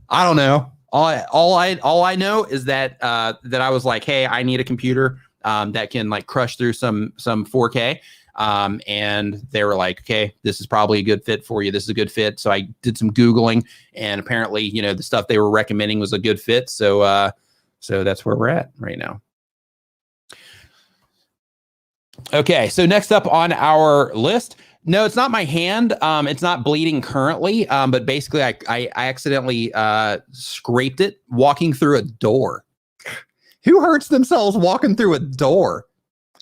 Speaker 1: I don't know. All I know is that that I was like, hey, I need a computer that can like crush through some 4K. And they were like, okay, this is probably a good fit for you. This is a good fit. So I did some Googling, and apparently, the stuff they were recommending was a good fit. So that's where we're at right now. Okay. So next up on our list, no, it's not my hand. It's not bleeding currently. But basically I accidentally scraped it walking through a door. Who hurts themselves walking through a door?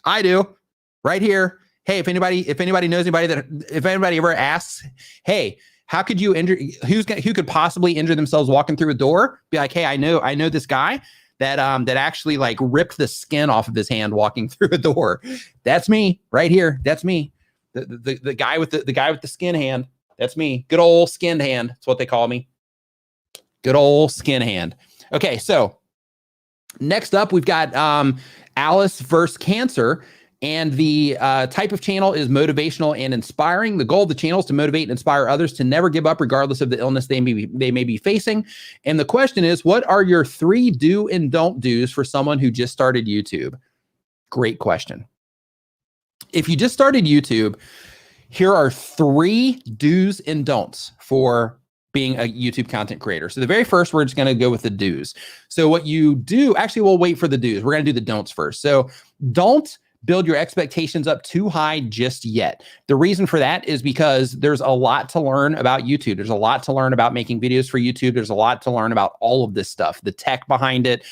Speaker 1: I do, right here. Hey, if anybody knows if anybody ever asks, hey, how could you injure? Who could possibly injure themselves walking through a door? Be like, hey, I know this guy that actually like ripped the skin off of his hand walking through a door. That's me right here. That's me. The guy with the skin hand. That's me. Good old skinned hand. That's what they call me. Good old skin hand. Okay, so next up we've got Alice versus Cancer. And the type of channel is motivational and inspiring. The goal of the channel is to motivate and inspire others to never give up, regardless of the illness they may be facing. And the question is, what are your 3 do and don't do's for someone who just started YouTube? Great question. If you just started YouTube, here are 3 do's and don'ts for being a YouTube content creator. So the very first, we're just going to go with the do's. So what you do, actually, we'll wait for the do's. We're going to do the don'ts first. So don't build your expectations up too high just yet. The reason for that is because there's a lot to learn about YouTube. There's a lot to learn about making videos for YouTube. There's a lot to learn about all of this stuff, the tech behind it,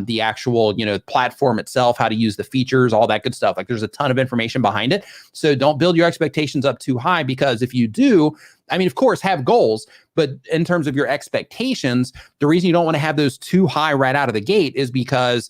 Speaker 1: the actual, platform itself, how to use the features, all that good stuff. Like there's a ton of information behind it. So don't build your expectations up too high, because if you do, I mean, of course, have goals, but in terms of your expectations, the reason you don't want to have those too high right out of the gate is because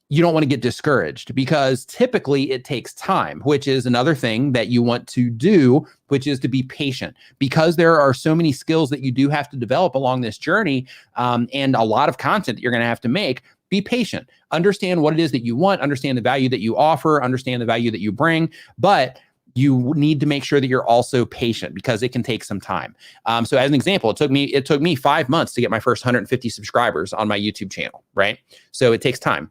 Speaker 1: you don't want to get discouraged, because typically it takes time, which is another thing that you want to do, which is to be patient, because there are so many skills that you do have to develop along this journey, and a lot of content that you're going to have to make. Be patient, understand what it is that you want, understand the value that you offer, understand the value that you bring, but you need to make sure that you're also patient, because it can take some time. So as an example, it took me 5 months to get my first 150 subscribers on my YouTube channel, right? So it takes time.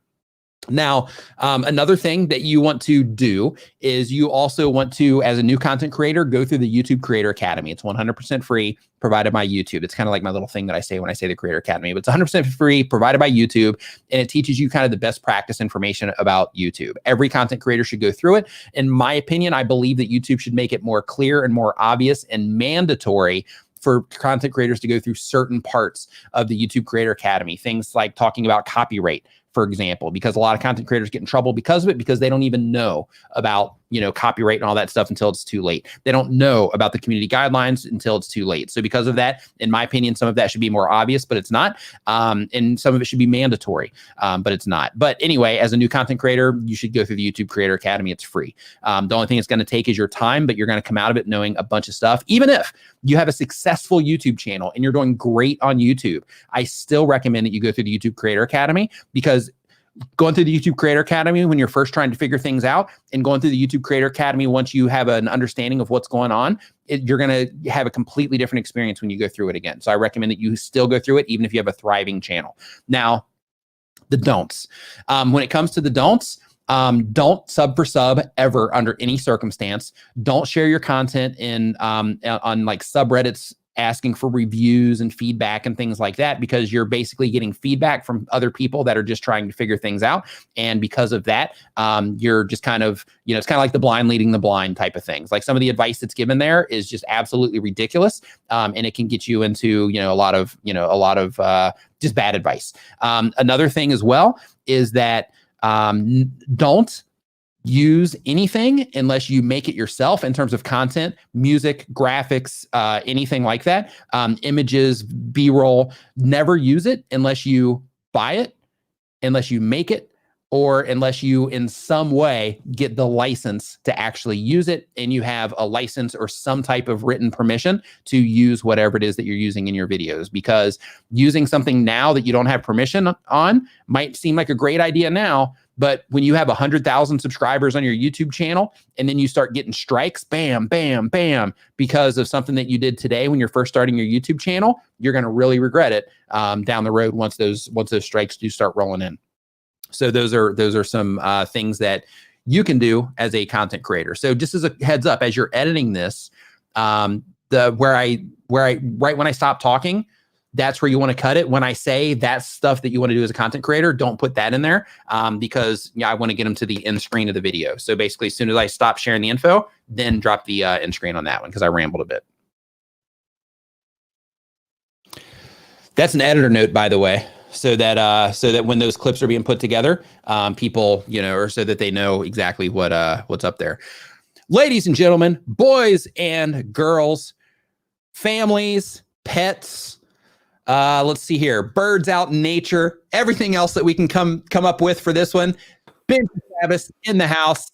Speaker 1: Now, another thing that you want to do is you also want to, as a new content creator, go through the YouTube Creator Academy. It's 100% free, provided by YouTube. It's kind of like my little thing that I say when I say the Creator Academy, but it's 100% free, provided by YouTube, and it teaches you kind of the best practice information about YouTube. Every content creator should go through it. In my opinion, I believe that YouTube should make it more clear and more obvious and mandatory for content creators to go through certain parts of the YouTube Creator Academy. Things like talking about copyright, for example, because a lot of content creators get in trouble because of it, because they don't even know about, copyright and all that stuff until it's too late. They don't know about the community guidelines until it's too late. So because of that, in my opinion, some of that should be more obvious, but it's not. And some of it should be mandatory, but it's not. But anyway, as a new content creator, you should go through the YouTube Creator Academy. It's free. The only thing it's going to take is your time, but you're going to come out of it knowing a bunch of stuff. Even if you have a successful YouTube channel and you're doing great on YouTube, I still recommend that you go through the YouTube Creator Academy, because going through the YouTube Creator Academy when you're first trying to figure things out, and going through the YouTube Creator Academy once you have an understanding of what's going on, you're going to have a completely different experience when you go through it again. So I recommend that you still go through it, even if you have a thriving channel. Now, the don'ts. When it comes to the don'ts, don't sub for sub ever under any circumstance. Don't share your content on like subreddits asking for reviews and feedback and things like that, because you're basically getting feedback from other people that are just trying to figure things out. And because of that, you're just kind of, it's kind of like the blind leading the blind type of things. Like some of the advice that's given there is just absolutely ridiculous. And it can get you into, a lot of just bad advice. Another thing as well is that don't use anything unless you make it yourself in terms of content, music, graphics, anything like that, images, B-roll. Never use it unless you buy it, unless you make it, or unless you in some way get the license to actually use it, and you have a license or some type of written permission to use whatever it is that you're using in your videos. Because using something now that you don't have permission on might seem like a great idea now, but when you have 100,000 subscribers on your YouTube channel, and then you start getting strikes, bam, bam, bam, because of something that you did today when you're first starting your YouTube channel, you're going to really regret it down the road once those strikes do start rolling in. So those are some things that you can do as a content creator. So just as a heads up, as you're editing this, right when I stop talking, that's where you want to cut it. When I say that's stuff that you want to do as a content creator, don't put that in there, because I want to get them to the end screen of the video. So basically, as soon as I stop sharing the info, then drop the end screen on that one, because I rambled a bit. That's an editor note, by the way, so that when those clips are being put together, people, or so that they know exactly what's up there. Ladies and gentlemen, boys and girls, families, pets. Let's see here. Birds out in nature. Everything else that we can come up with for this one. Ben Travis in the house.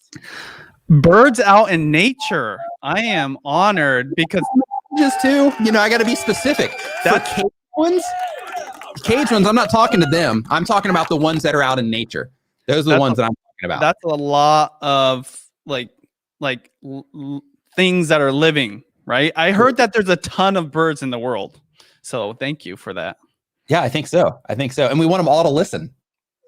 Speaker 4: Birds out in nature. I am honored, because
Speaker 1: just too. I got to be specific. That's cage ones. Cage ones. I'm not talking to them. I'm talking about the ones that are out in nature. Those are the ones that I'm talking about.
Speaker 4: That's a lot of things that are living, right? I heard that there's a ton of birds in the world. So thank you for that.
Speaker 1: Yeah, I think so. And we want them all to listen.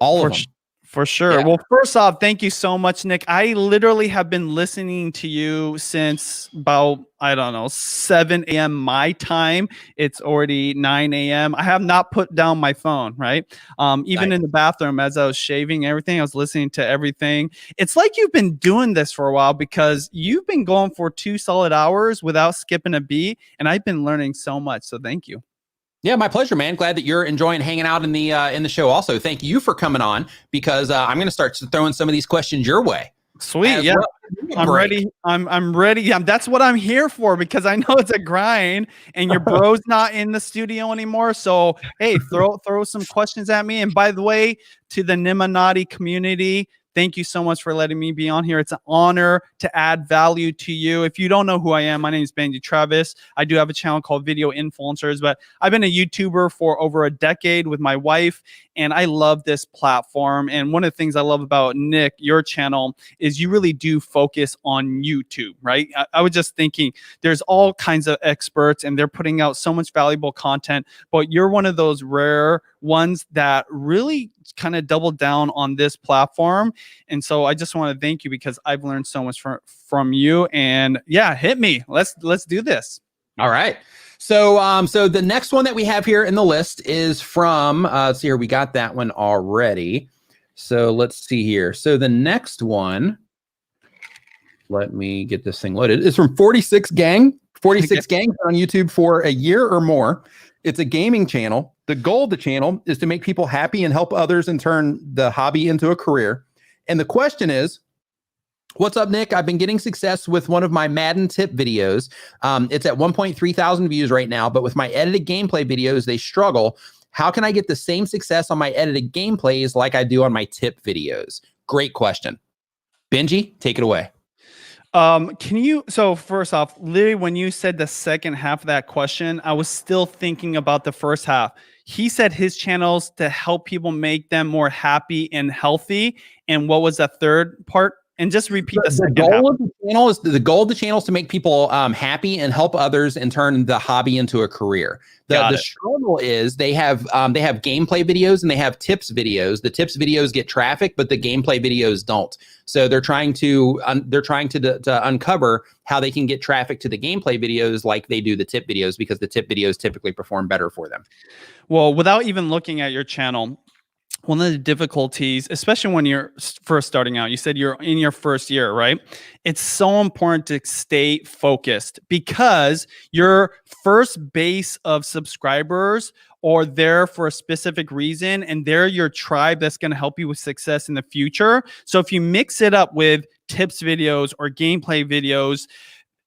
Speaker 1: All of them.
Speaker 4: For sure.
Speaker 1: Yeah.
Speaker 4: Well, first off, thank you so much, Nick. I literally have been listening to you since about, I don't know, 7 a.m. my time. It's already 9 a.m. I have not put down my phone, right? Even
Speaker 1: Nice.
Speaker 4: in the bathroom as I was shaving everything, I was listening to everything. It's like you've been doing this for a while because you've been going for 2 solid hours without skipping a beat. And I've been learning so much. So thank you.
Speaker 1: Yeah, my pleasure, man. Glad that you're enjoying hanging out in the show. Also, thank you for coming on because I'm going to start throwing some of these questions your way.
Speaker 4: Sweet, yeah. I'm ready. I'm ready. Yeah, that's what I'm here for because I know it's a grind and your bro's not in the studio anymore. So hey, throw some questions at me. And by the way, to the Niminati community, thank you so much for letting me be on here. It's an honor to add value to you. If you don't know who I am, my name is Benji Travis. I do have a channel called Video Influencers, but I've been a YouTuber for over a decade with my wife, and I love this platform. And one of the things I love about Nick, your channel, is you really do focus on YouTube, right? I was just thinking there's all kinds of experts and they're putting out so much valuable content, but you're one of those rare ones that really kind of doubled down on this platform. And so I just want to thank you because I've learned so much from you. And yeah, hit me. Let's do this.
Speaker 1: All right. So so the next one that we have here in the list is from let's see here, we got that one already. So let's see here. So the next one, let me get this thing loaded. It's from 46 Gang. 46 Gang on YouTube for a year or more. It's a gaming channel. The goal of the channel is to make people happy and help others and turn the hobby into a career. And the question is, what's up, Nick? I've been getting success with one of my Madden tip videos. It's at 1.3 thousand views right now, but with my edited gameplay videos, they struggle. How can I get the same success on my edited gameplays like I do on my tip videos? Great question. Benji, take it away.
Speaker 4: So first off, literally when you said the second half of that question, I was still thinking about the first half. He said his channels to help people make them more happy and healthy. And what was the third part? And just repeat the second half.
Speaker 1: The goal of the channel is to make people happy and help others and turn the hobby into a career. The struggle is they have gameplay videos and they have tips videos. The tips videos get traffic, but the gameplay videos don't. So they're trying to uncover how they can get traffic to the gameplay videos like they do the tip videos, because the tip videos typically perform better for them.
Speaker 4: Well, without even looking at your channel, one of the difficulties, especially when you're first starting out, you said you're in your first year, right? It's so important to stay focused because your first base of subscribers are there for a specific reason, and they're your tribe that's going to help you with success in the future. So if you mix it up with tips videos or gameplay videos,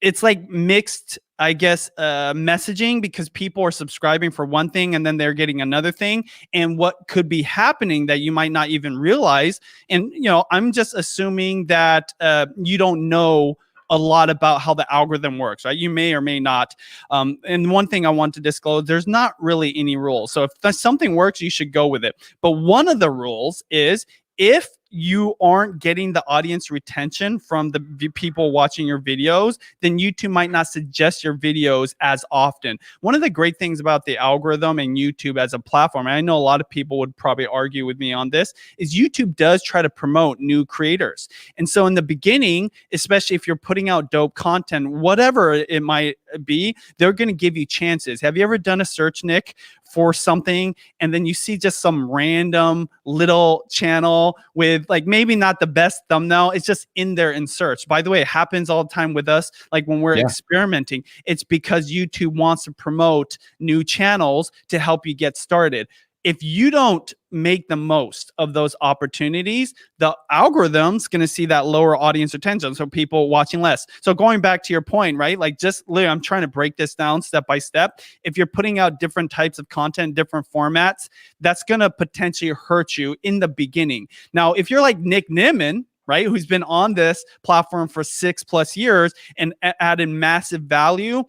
Speaker 4: it's like mixed, I guess, messaging, because people are subscribing for one thing and then they're getting another thing. And what could be happening that you might not even realize. And, you know, I'm just assuming that you don't know a lot about how the algorithm works, right? You may or may not. And one thing I want to disclose, there's not really any rules. So if something works, you should go with it. But one of the rules is if you aren't getting the audience retention from the people watching your videos, then YouTube might not suggest your videos as often. One of the great things about the algorithm and YouTube as a platform, and I know a lot of people would probably argue with me on this, is YouTube does try to promote new creators. And so in the beginning, especially if you're putting out dope content, whatever it might be, they're going to give you chances. Have you ever done a search, Nick, for something, and then you see just some random little channel with like maybe not the best thumbnail? It's just in there in search. By the way, it happens all the time with us. Like when we're experimenting, it's because YouTube wants to promote new channels to help you get started. If you don't make the most of those opportunities, the algorithm's going to see that lower audience retention. So people watching less. So going back to your point, right? Like just literally, I'm trying to break this down step by step. If you're putting out different types of content, different formats, that's going to potentially hurt you in the beginning. Now, if you're like Nick Nimmin, right, who's been on this platform for 6+ years and added massive value,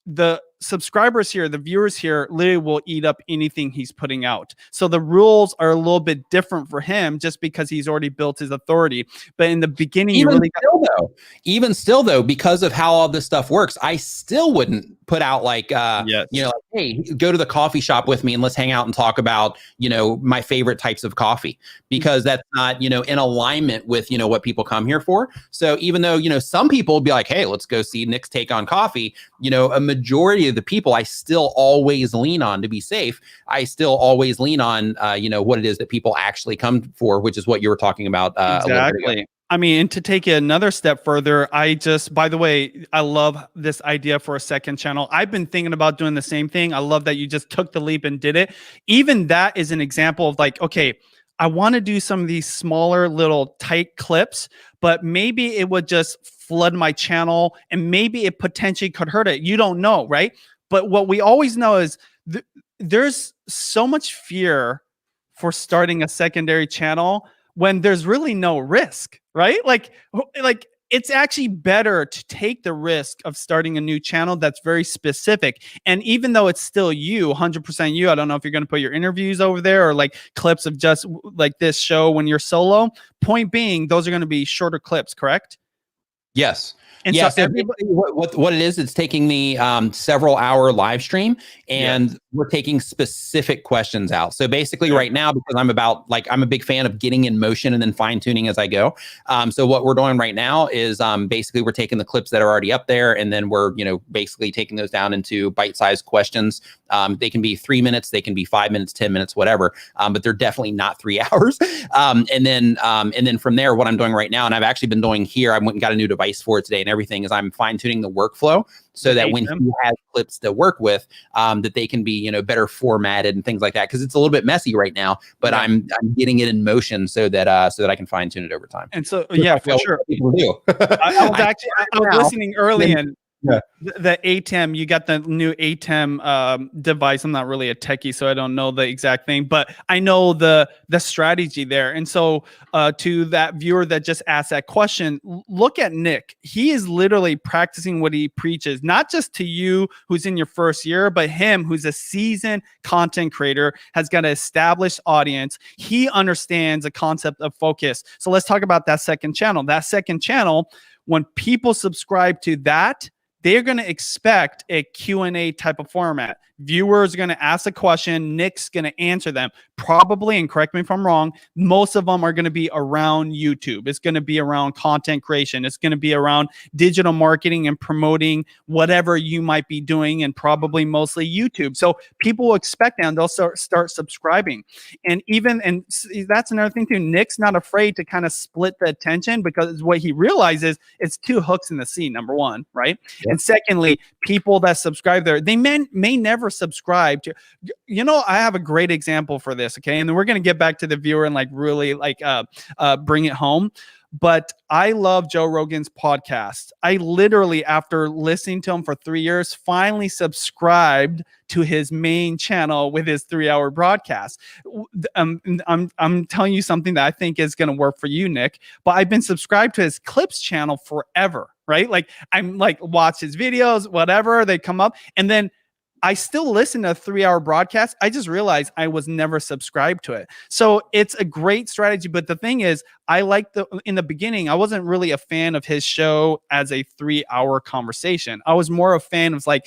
Speaker 4: the subscribers here, the viewers here, literally will eat up anything he's putting out. So the rules are a little bit different for him just because he's already built his authority. But in the beginning,
Speaker 1: even still though, because of how all this stuff works, I still wouldn't put out like, you know, like hey, go to the coffee shop with me and let's hang out and talk about, my favorite types of coffee, because that's not, in alignment with, what people come here for. So even though, some people will be like, hey, let's go see Nick's take on coffee, a majority of the people I still always lean on to be safe. I still always lean on, what it is that people actually come for, which is what you were talking about.
Speaker 4: Exactly.
Speaker 1: A little bit ago.
Speaker 4: I mean, and to take it another step further, by the way, I love this idea for a second channel. I've been thinking about doing the same thing. I love that you just took the leap and did it. Even that is an example of like, okay, I want to do some of these smaller little tight clips, but maybe it would just flood my channel and maybe it potentially could hurt it. You don't know, right? But what we always know is there's so much fear for starting a secondary channel when there's really no risk, right? Like it's actually better to take the risk of starting a new channel that's very specific. And even though it's still you, 100% you, I don't know if you're going to put your interviews over there or like clips of just like this show when you're solo. Point being, those are going to be shorter clips, correct?
Speaker 1: Yes.
Speaker 4: And
Speaker 1: yeah,
Speaker 4: so
Speaker 1: what it is, it's taking the several hour live stream and we're taking specific questions out. So basically right now, because I'm a big fan of getting in motion and then fine tuning as I go. So what we're doing right now is basically we're taking the clips that are already up there and then we're, basically taking those down into bite-sized questions. They can be 3 minutes, they can be 5 minutes, 10 minutes, whatever. But they're definitely not 3 hours. And then from there, what I'm doing right now, and I've actually been doing here, I went and got a new device for it today and everything, is I'm fine tuning the workflow so that when he has clips to work with, that they can be, better formatted and things like that. Cause it's a little bit messy right now, but I'm getting it in motion so that I can fine tune it over time.
Speaker 4: And so, yeah, for sure.
Speaker 1: People do.
Speaker 4: I was listening early and the ATEM, you got the new ATEM device. I'm not really a techie, so I don't know the exact thing, but I know the strategy there. And so to that viewer that just asked that question, look at Nick. He is literally practicing what he preaches, not just to you who's in your first year, but him who's a seasoned content creator, has got an established audience. He understands the concept of focus. So let's talk about that second channel. That second channel, when people subscribe to that, they're going to expect a Q&A type of format. Viewers are going to ask a question. Nick's going to answer them. Probably, and correct me if I'm wrong, most of them are going to be around YouTube. It's going to be around content creation. It's going to be around digital marketing and promoting whatever you might be doing, and probably mostly YouTube. So people will expect that and they'll start subscribing. And that's another thing too. Nick's not afraid to kind of split the attention, because what he realizes it's two hooks in the sea, number one, right? Yeah. And secondly, people that subscribe there, they may never subscribe to, I have a great example for this. Okay. And then we're going to get back to the viewer and really bring it home. But I love Joe Rogan's podcast. I literally, after listening to him for 3 years, finally subscribed to his main channel with his 3-hour broadcast. I'm telling you something that I think is going to work for you, Nick. But I've been subscribed to his clips channel forever, right? I'm watch his videos, whatever, they come up, and then I still listen to a 3-hour broadcast. I just realized I was never subscribed to it. So it's a great strategy. But the thing is, in the beginning, I wasn't really a fan of his show as a 3-hour conversation. I was more a fan of I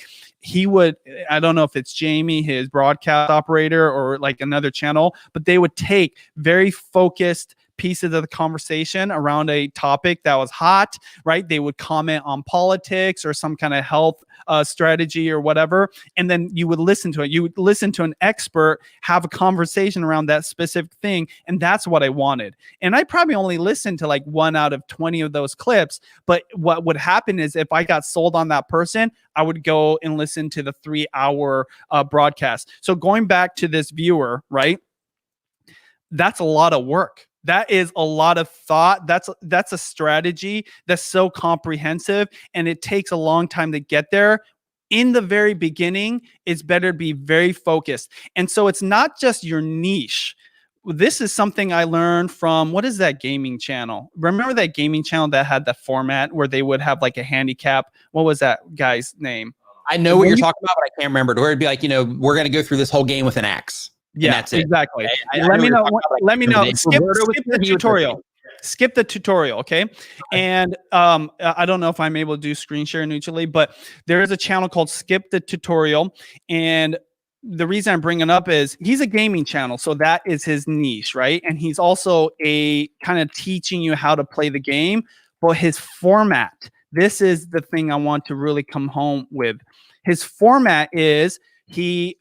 Speaker 4: don't know if it's Jamie, his broadcast operator, or another channel, but they would take very focused pieces of the conversation around a topic that was hot, right? They would comment on politics or some kind of health strategy or whatever. And then you would listen to it. You would listen to an expert have a conversation around that specific thing. And that's what I wanted. And I probably only listened to 1 out of 20 of those clips. But what would happen is if I got sold on that person, I would go and listen to the 3-hour broadcast. So going back to this viewer, right? That's a lot of work. That is a lot of thought. That's a strategy that's so comprehensive, and it takes a long time to get there. In the very beginning, it's better to be very focused. And so it's not just your niche. This is something I learned from, what is that gaming channel? Remember that gaming channel that had the format where they would have a handicap? What was that guy's name?
Speaker 1: I know what you're talking about, but I can't remember. Where it'd be we're going to go through this whole game with an axe.
Speaker 4: Yeah,
Speaker 1: that's it.
Speaker 4: Exactly.
Speaker 1: Okay?
Speaker 4: Let me know. Skip the tutorial. skip the tutorial, okay? And I don't know if I'm able to do screen share initially, but there is a channel called Skip the Tutorial, and the reason I'm bringing up is he's a gaming channel, so that is his niche, right? And he's also a kind of teaching you how to play the game, but his format, this is the thing I want to really come home with. His format is he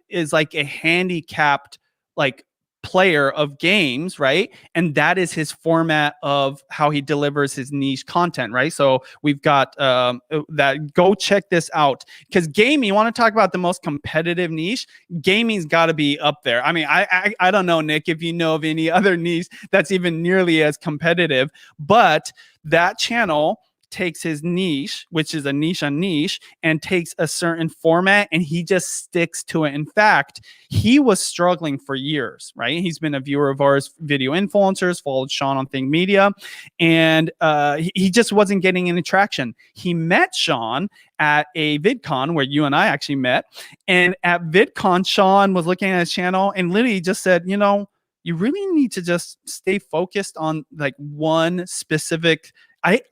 Speaker 4: is like a handicapped like player of games, right? And that is his format of how he delivers his niche content, right? So we've got that. Go check this out, because gaming, you want to talk about the most competitive niche, gaming's got to be up there. I mean, I don't know, Nick, if you know of any other niche that's even nearly as competitive, but that channel takes his niche, which is a niche on niche, and takes a certain format and he just sticks to it. In fact, he was struggling for years, right? He's been a viewer of ours, video influencers, followed Sean on Think Media, and he just wasn't getting any traction. He met Sean at a VidCon where you and I actually met. And at VidCon, Sean was looking at his channel and literally just said, you know, you really need to just stay focused on like one specific,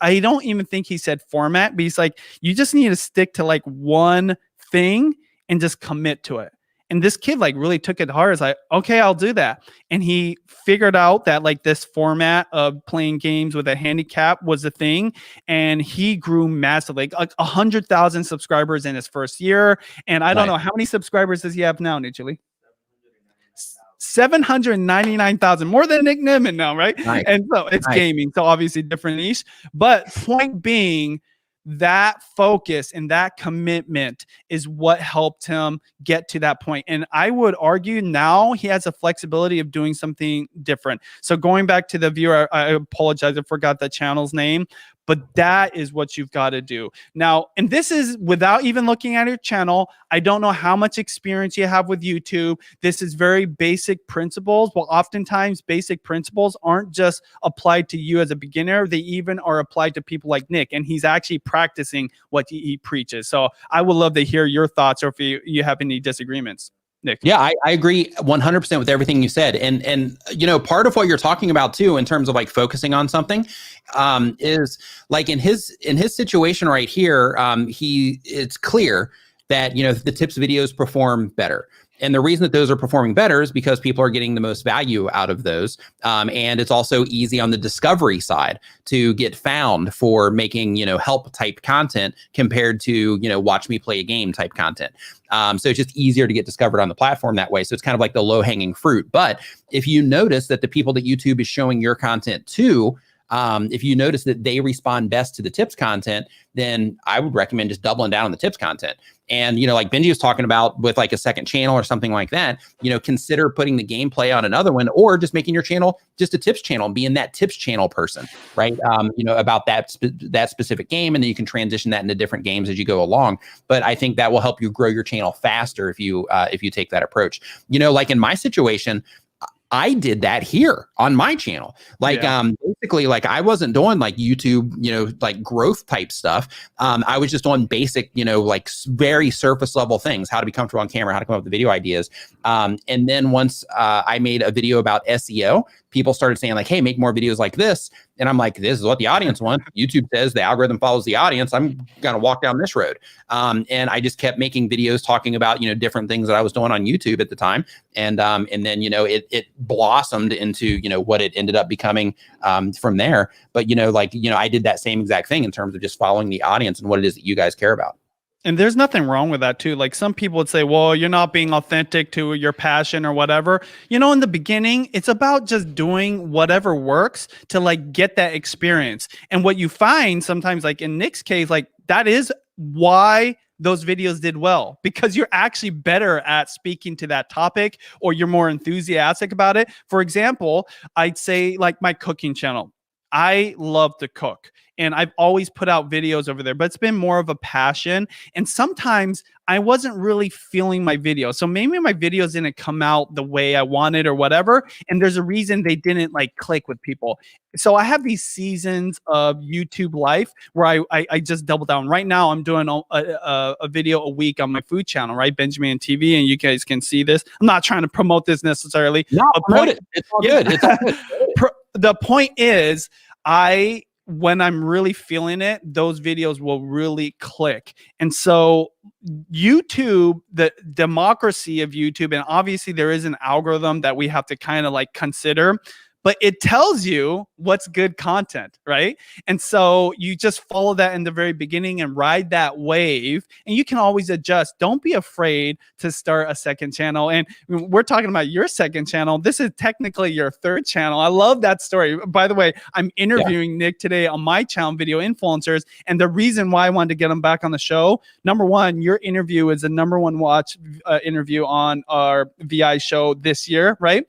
Speaker 4: I don't even think he said format, but he's like, you just need to stick to like one thing and just commit to it. And this kid like really took it hard. It's like, okay, I'll do that. And he figured out that like this format of playing games with a handicap was a thing. And he grew massively, like 100,000 subscribers in his first year. And I don't know, how many subscribers does he have now, Nijali? 799,000, more than Nick Nimmin now, right? Nice. And so it's gaming, so obviously different niche. But point being, that focus and that commitment is what helped him get to that point. And I would argue now he has a flexibility of doing something different. So going back to the viewer, I apologize, I forgot the channel's name, but that is what you've got to do. Now, and this is without even looking at your channel. I don't know how much experience you have with YouTube. This is very basic principles. Well, oftentimes basic principles aren't just applied to you as a beginner. They even are applied to people like Nick, and he's actually practicing what he preaches. So I would love to hear your thoughts, or if you have any disagreements. Nick.
Speaker 1: Yeah, I agree 100% with everything you said. And you know, part of what you're talking about too, in terms of like focusing on something, is like in his situation right here, it's clear that, you know, the tips videos perform better. And the reason that those are performing better is because people are getting the most value out of those. And it's also easy on the discovery side to get found for making, you know, help type content compared to, you know, watch me play a game type content. So it's just easier to get discovered on the platform that way. So it's kind of like the low hanging fruit. But if you notice that the people that YouTube is showing your content to, if you notice that they respond best to the tips content, then I would recommend just doubling down on the tips content. And, you know, like Benji was talking about with like a second channel or something like that, you know, consider putting the gameplay on another one, or just making your channel just a tips channel and being that tips channel person, right? You know, about that specific game, and then you can transition that into different games as you go along. But I think that will help you grow your channel faster if you take that approach. You know, like in my situation, I did that here on my channel. Like, basically, like I wasn't doing like YouTube, you know, like growth type stuff. I was just doing basic, you know, like very surface level things, how to be comfortable on camera, how to come up with video ideas. And then once I made a video about SEO, people started saying like, hey, make more videos like this. And I'm like, this is what the audience wants. YouTube says the algorithm follows the audience. I'm going to walk down this road. And I just kept making videos talking about, you know, different things that I was doing on YouTube at the time. And then, you know, it blossomed into, you know, what it ended up becoming from there. But, you know, like, you know, I did that same exact thing in terms of just following the audience and what it is that you guys care about.
Speaker 4: And there's nothing wrong with that too. Like some people would say, well, you're not being authentic to your passion or whatever. You know, in the beginning, it's about just doing whatever works to like get that experience. And what you find sometimes, like in Nick's case, like that is why those videos did well, because you're actually better at speaking to that topic, or you're more enthusiastic about it. For example, I'd say like my cooking channel. I love to cook, and I've always put out videos over there, but it's been more of a passion. And sometimes I wasn't really feeling my video. So maybe my videos didn't come out the way I wanted or whatever. And there's a reason they didn't like click with people. So I have these seasons of YouTube life where I just double down. Right now, I'm doing a video a week on my food channel, right? Benjamin TV, and you guys can see this. I'm not trying to promote this necessarily.
Speaker 1: No, promote it. It's all good. It's all good.
Speaker 4: the point is, when I'm really feeling it, those videos will really click. And so YouTube, the democracy of YouTube, and obviously there is an algorithm that we have to kind of like consider, but it tells you what's good content, right? And so you just follow that in the very beginning and ride that wave, and you can always adjust. Don't be afraid to start a second channel. And we're talking about your second channel. This is technically your third channel. I love that story. By the way, I'm interviewing Nick today on my channel, Video Influencers. And the reason why I wanted to get him back on the show, number one, your interview is the #1 watch interview on our VI show this year, right?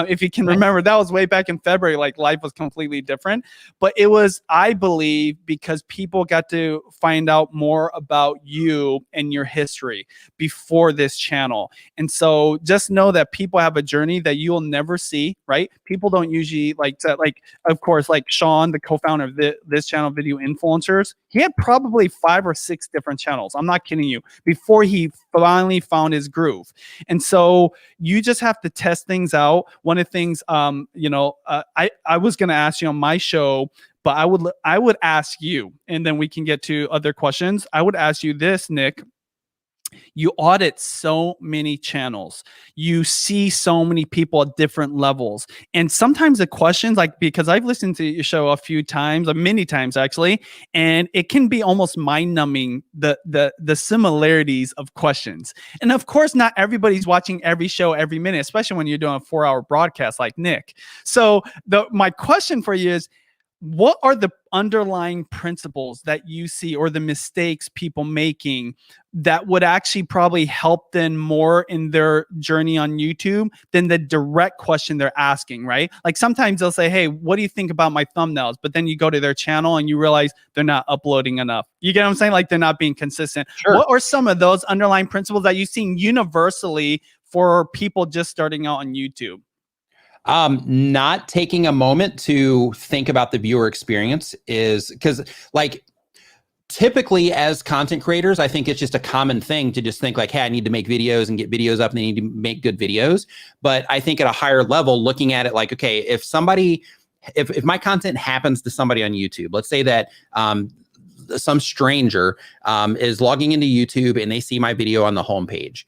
Speaker 4: If you can remember, that was way back in February. Like, life was completely different, but it was, I believe, because people got to find out more about you and your history before this channel. And so just know that people have a journey that you'll never see, right? People don't usually like to, like, of course, like Sean, the co-founder of this channel, Video Influencers, he had probably 5 or 6 different channels. I'm not kidding you, before he finally found his groove. And so you just have to test things out. One of the things, I was going to ask you on my show, but I would ask you, and then we can get to other questions. I would ask you this, Nick. You audit so many channels. You see so many people at different levels. And sometimes the questions, like, because I've listened to your show a few times, many times actually, and it can be almost mind-numbing, the similarities of questions. And of course, not everybody's watching every show every minute, especially when you're doing a 4-hour broadcast like Nick. So my question for you is, what are the underlying principles that you see, or the mistakes people making, that would actually probably help them more in their journey on YouTube than the direct question they're asking, right? Like, sometimes they'll say, hey, what do you think about my thumbnails? But then you go to their channel and you realize they're not uploading enough. You get what I'm saying? Like, they're not being consistent. Sure. What are some of those underlying principles that you've seen universally for people just starting out on YouTube?
Speaker 1: Not taking a moment to think about the viewer experience is because, like, typically as content creators, I think it's just a common thing to just think like, hey, I need to make videos and get videos up and they need to make good videos. But I think at a higher level, looking at it like, okay, if my content happens to somebody on YouTube, let's say that some stranger is logging into YouTube and they see my video on the homepage.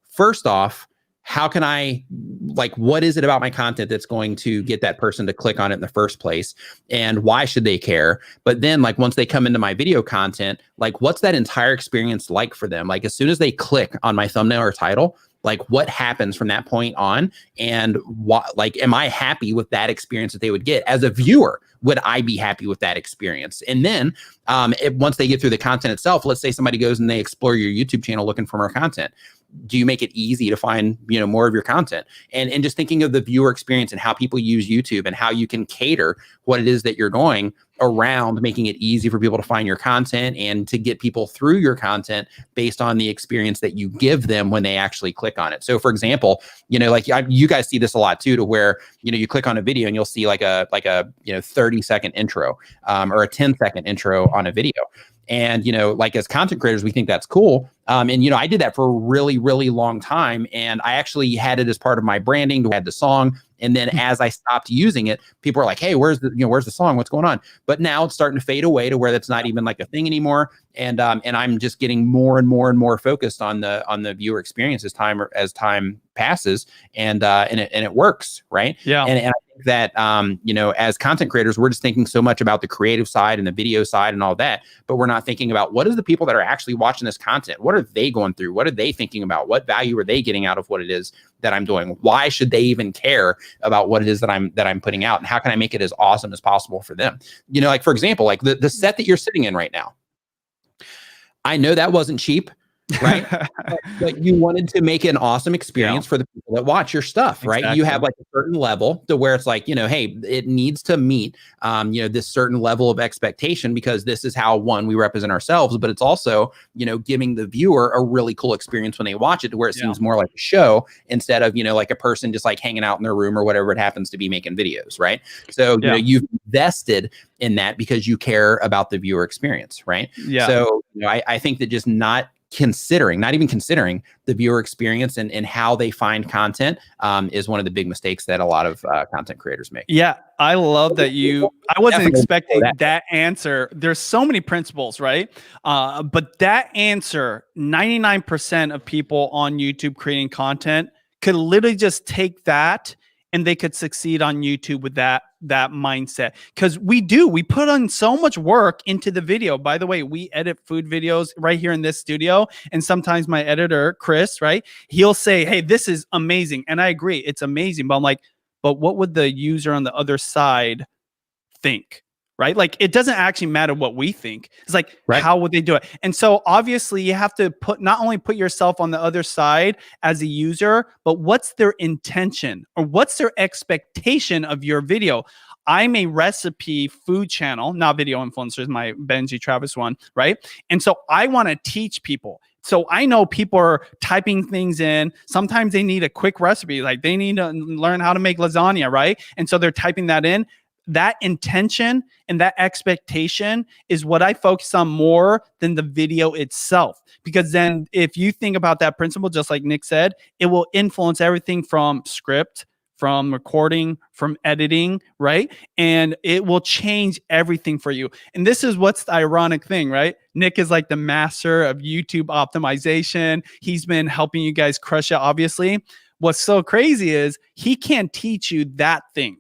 Speaker 1: First off, how can I, like, what is it about my content that's going to get that person to click on it in the first place? And why should they care? But then, like, once they come into my video content, like, what's that entire experience like for them? Like, as soon as they click on my thumbnail or title, like, what happens from that point on? And what, like, am I happy with that experience that they would get as a viewer? Would I be happy with that experience? And then once they get through the content itself, let's say somebody goes and they explore your YouTube channel looking for more content. Do you make it easy to find, more of your content? And just thinking of the viewer experience and how people use YouTube and how you can cater what it is that you're doing around making it easy for people to find your content and to get people through your content based on the experience that you give them when they actually click on it. So for example, like you guys see this a lot too, to where, you click on a video and you'll see like a 30-second intro or a 10-second intro on a video. And, like, as content creators, we think that's cool. And, I did that for a really, really long time. And I actually had it as part of my branding. I had the song. And then as I stopped using it, people are like, hey, where's the song? What's going on? But now it's starting to fade away to where that's not even like a thing anymore. And I'm just getting more and more and more focused on the viewer experience as time passes, and it works, right? Yeah. And I think that as content creators, we're just thinking so much about the creative side and the video side and all that, but we're not thinking about what is the people that are actually watching this content. What are they going through? What are they thinking about? What value are they getting out of what it is that I'm doing? Why should they even care about what it is that I'm putting out? And how can I make it as awesome as possible for them? Like, for example, like the set that you're sitting in right now. I know that wasn't cheap, right? But you wanted to make an awesome experience for the people that watch your stuff, right? Exactly. You have like a certain level to where it's like, hey, it needs to meet, this certain level of expectation, because this is how, one, we represent ourselves, but it's also, giving the viewer a really cool experience when they watch it, to where it seems more like a show instead of, like a person just like hanging out in their room or whatever it happens to be making videos, right? So, you've invested in that because you care about the viewer experience, right? Yeah. So, I think that just not not even considering the viewer experience and how they find content is one of the big mistakes that a lot of content creators make.
Speaker 4: Yeah, I love that I wasn't
Speaker 1: Definitely
Speaker 4: expecting
Speaker 1: that.
Speaker 4: that answer. There's so many principles, right? But that answer, 99% of people on YouTube creating content could literally just take that and they could succeed on YouTube with that mindset. Because we put on so much work into the video. By the way, we edit food videos right here in this studio. And sometimes my editor, Chris, right, he'll say, hey, this is amazing. And I agree, it's amazing. But I'm like, but what would the user on the other side think? Right? Like, it doesn't actually matter what we think. It's like, how would they do it? And so obviously you have to not only put yourself on the other side as a user, but what's their intention or what's their expectation of your video? I'm a recipe food channel, not video influencers, my Benji Travis one, right? And so I want to teach people. So I know people are typing things in. Sometimes they need a quick recipe, like they need to learn how to make lasagna, right? And so they're typing that in. That intention and that expectation is what I focus on more than the video itself. Because then if you think about that principle, just like Nick said, it will influence everything from script, from recording, from editing, right? And it will change everything for you. And this is what's the ironic thing, right? Nick is like the master of YouTube optimization. He's been helping you guys crush it, obviously. What's so crazy is he can't teach you that thing.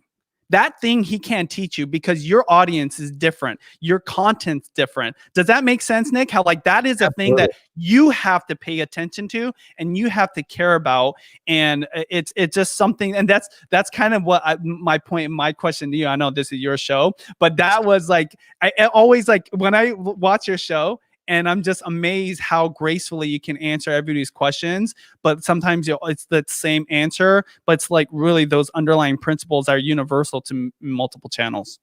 Speaker 4: That thing he can't teach you because your audience is different. Your content's different. Does that make sense, Nick? How like that is a thing that you have to pay attention to and you have to care about. And it's just something. And that's kind of what my point, my question to you. I know this is your show, but that was like, I always like when I watch your show, and I'm just amazed how gracefully you can answer everybody's questions. But sometimes it's the same answer, but it's like really those underlying principles are universal to multiple channels.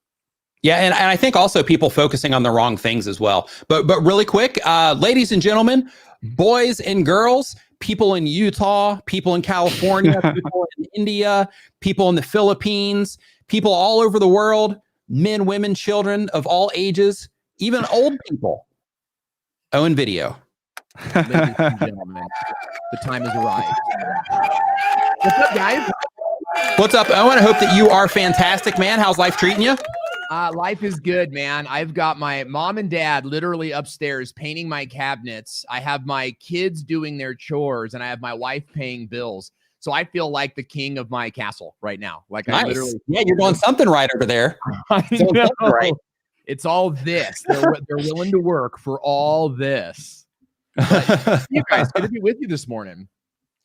Speaker 1: Yeah, and I think also people focusing on the wrong things as well. But really quick, ladies and gentlemen, boys and girls, people in Utah, people in California, people in India, people in the Philippines, people all over the world, men, women, children of all ages, even old people. Owen Video.
Speaker 5: Ladies and gentlemen, the time has arrived. What's up, guys?
Speaker 1: What's up, Owen? I hope that you are fantastic, man. How's life treating you?
Speaker 5: Life is good, man. I've got my mom and dad literally upstairs painting my cabinets. I have my kids doing their chores, and I have my wife paying bills. So I feel like the king of my castle right now. Like
Speaker 1: nice.
Speaker 5: I literally,
Speaker 1: yeah, you're doing something right over there.
Speaker 5: I know. Right. It's all this. They're willing to work for all this. But, you guys, good to be with you this morning.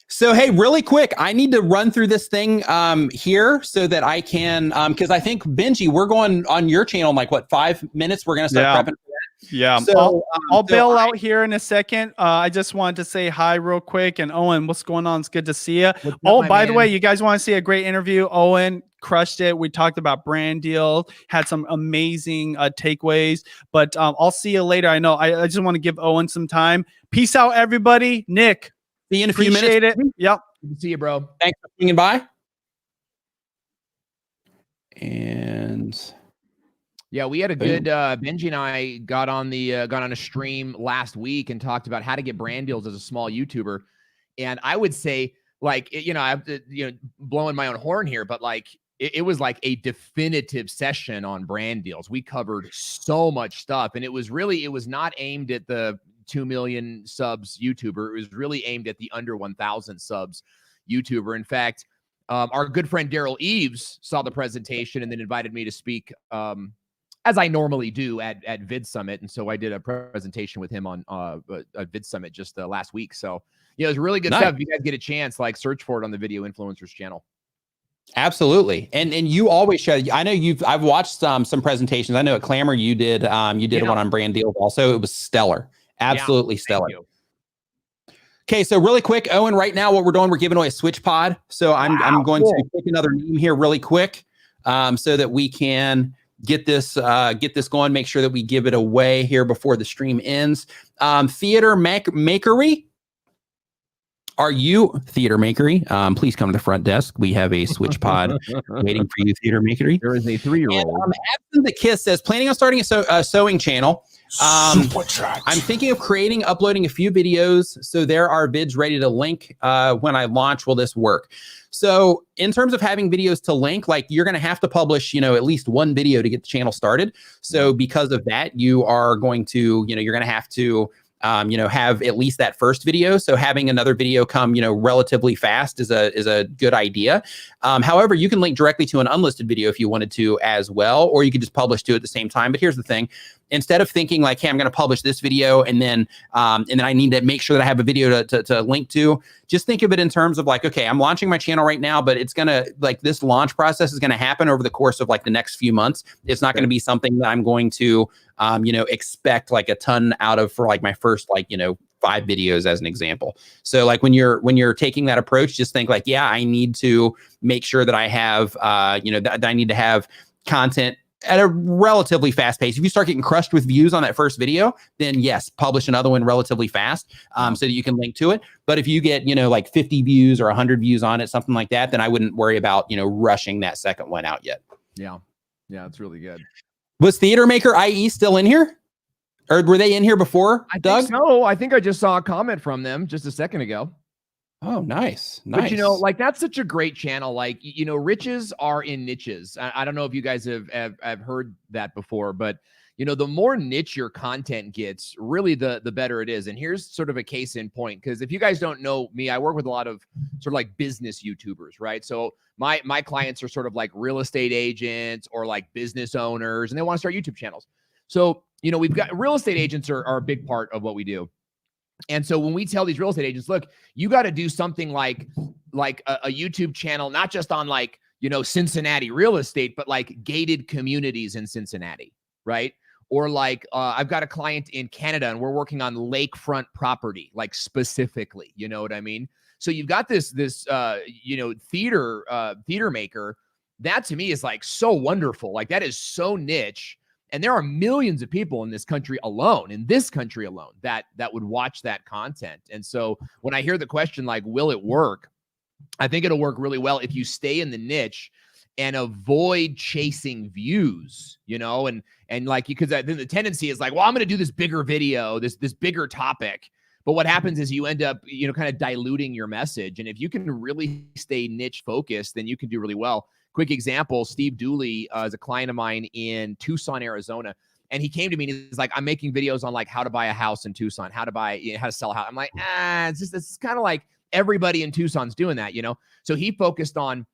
Speaker 1: So, hey, really quick, I need to run through this thing here so that I can, because I think, Benji, we're going on your channel in like, what, 5 minutes? We're going to start prepping for that.
Speaker 4: Yeah, so, I'll bail out here in a second. I just wanted to say hi real quick. And Owen, what's going on? It's good to see you. Oh, by the way, you guys want to see a great interview? Owen crushed it. We talked about brand deals, had some amazing takeaways, but I'll see you later. I know I just want to give Owen some time. Peace out, everybody. Nick,
Speaker 1: see you in a few minutes.
Speaker 4: Appreciate it. Yep.
Speaker 5: Good to see you, bro.
Speaker 1: Thanks for swinging by. And
Speaker 5: yeah, we had a good Benji and I got on a stream last week and talked about how to get brand deals as a small YouTuber. And I would say, like, I'm blowing my own horn here, but like it was like a definitive session on brand deals. We covered so much stuff, and it was not aimed at the 2 million subs YouTuber. It was really aimed at the under 1,000 subs YouTuber. In fact, our good friend Daryl Eves saw the presentation and then invited me to speak, as I normally do at Vid Summit. And so I did a presentation with him on a Vid Summit just last week. So yeah, it was really good stuff. If you guys get a chance, like search for it on the Video Influencers channel.
Speaker 1: Absolutely. And you always share. I know I've watched some presentations. I know at Clamor you did one on brand deals also. It was stellar. Absolutely stellar. Okay, so really quick, Owen, right now what we're doing, we're giving away a Switch Pod. So I'm going to pick another name here really quick so that we can get this going, make sure that we give it away here before the stream ends. Theater Makery. Are you Theater Makery? Please come to the front desk. We have a Switch Pod waiting for you, Theater Makery.
Speaker 5: There is a 3-year-old.
Speaker 1: Absent the Kiss says, planning on starting a sewing channel.
Speaker 2: Super chat.
Speaker 1: I'm thinking of creating, uploading a few videos. So there are vids ready to link when I launch. Will this work? So in terms of having videos to link, like you're going to have to publish, at least one video to get the channel started. So because of that, you are going to, you're going to have to, have at least that first video. So having another video come, relatively fast is a good idea. However, you can link directly to an unlisted video if you wanted to as well, or you could just publish two at the same time. But here's the thing. Instead of thinking like, hey, I'm going to publish this video and then I need to make sure that I have a video to link to, just think of it in terms of like, okay, I'm launching my channel right now, but it's going to like this launch process is going to happen over the course of like the next few months. It's not going to be something that I'm going to, expect like a ton out of for like my first, 5 videos as an example. So like when you're taking that approach, just think like, yeah, I need to make sure that I have, that I need to have content at a relatively fast pace. If you start getting crushed with views on that first video, then yes, publish another one relatively fast so that you can link to it. But if you get, like 50 views or 100 views on it, something like that, then I wouldn't worry about, rushing that second one out yet.
Speaker 5: Yeah. Yeah, it's really good.
Speaker 1: Was Theater Maker IE still in here? Or were they in here before, Doug?
Speaker 5: No, I think I just saw a comment from them just a second ago.
Speaker 1: Oh, nice.
Speaker 5: But like that's such a great channel. Like, riches are in niches. I don't know if you guys have heard that before, but the more niche your content gets, really the better it is. And here's sort of a case in point, because if you guys don't know me, I work with a lot of sort of like business YouTubers, right? So my clients are sort of like real estate agents or like business owners, and they want to start YouTube channels. So, we've got real estate agents are a big part of what we do. And so when we tell these real estate agents, look, you got to do something like a YouTube channel, not just on like, Cincinnati real estate, but like gated communities in Cincinnati, right? Or like I've got a client in Canada and we're working on lakefront property, like specifically, you know what I mean? So you've got this theater maker. That to me is like so wonderful. Like that is so niche. And there are millions of people in this country alone, that would watch that content. And so when I hear the question, like, will it work? I think it'll work really well if you stay in the niche and avoid chasing views, and like, because then the tendency is like, well, I'm going to do this bigger video, this bigger topic. But what happens is you end up, kind of diluting your message. And if you can really stay niche focused, then you can do really well. Quick example, Steve Dooley is a client of mine in Tucson, Arizona. And he came to me and he's like, I'm making videos on like how to buy a house in Tucson, how to sell a house. I'm like, it's kind of like everybody in Tucson's doing that, So he focused on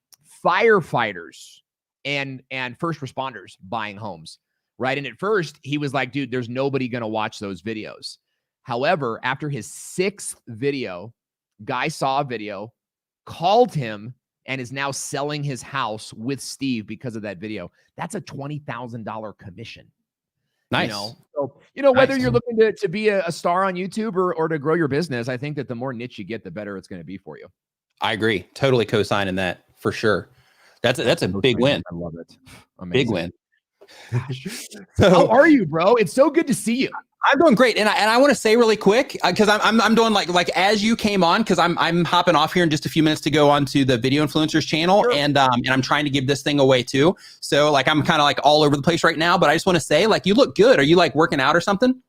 Speaker 5: firefighters and first responders buying homes, right? And at first he was like, dude, there's nobody going to watch those videos. However, after his 6th video, guy saw a video, called him, and is now selling his house with Steve because of that video. That's a $20,000 commission.
Speaker 1: Nice.
Speaker 5: So, whether you're looking to be a star on YouTube or to grow your business, I think that the more niche you get, the better it's going to be for you.
Speaker 1: I agree. Totally co-signing that for sure. That's a big win.
Speaker 5: I love it. Amazing.
Speaker 1: Big win.
Speaker 5: So, how are you, bro? It's so good to see you.
Speaker 1: I'm doing great, and I want to say really quick because I'm doing like as you came on, because I'm hopping off here in just a few minutes to go on to the Video Influencers channel, sure. and I'm trying to give this thing away too. So like I'm kind of like all over the place right now, but I just want to say like you look good. Are you like working out or something?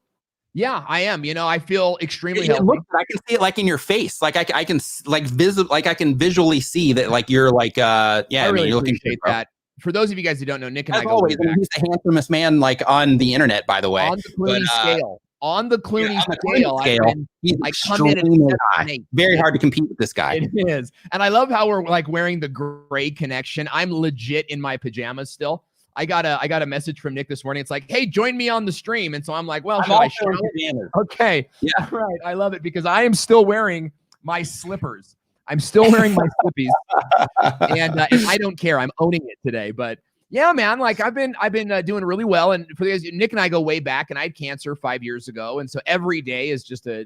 Speaker 5: Yeah, I am. I feel extremely healthy.
Speaker 1: I can see it like in your face. Like I can like I can visually see that like you're like
Speaker 5: I really
Speaker 1: you're looking
Speaker 5: appreciate that. For those of you guys who don't know, Nick and
Speaker 1: As
Speaker 5: I go
Speaker 1: always,
Speaker 5: way back.
Speaker 1: he's the handsomest man like on the internet, by the way.
Speaker 5: On the Clooney scale. On the Clooney
Speaker 1: scale, he's extremely high. Very hard to compete with this guy.
Speaker 5: It is. And I love how we're like wearing the gray connection. I'm legit in my pajamas still. I got a message from Nick this morning. It's like, hey, join me on the stream. And so I'm like, well, should I show? Okay. Yeah. Right. I love it because I am still wearing my slippers. I'm still wearing my slippies, and I don't care. I'm owning it today. But yeah, man, like I've been doing really well. And for you guys, Nick and I go way back, and I had cancer 5 years ago, and so every day is just a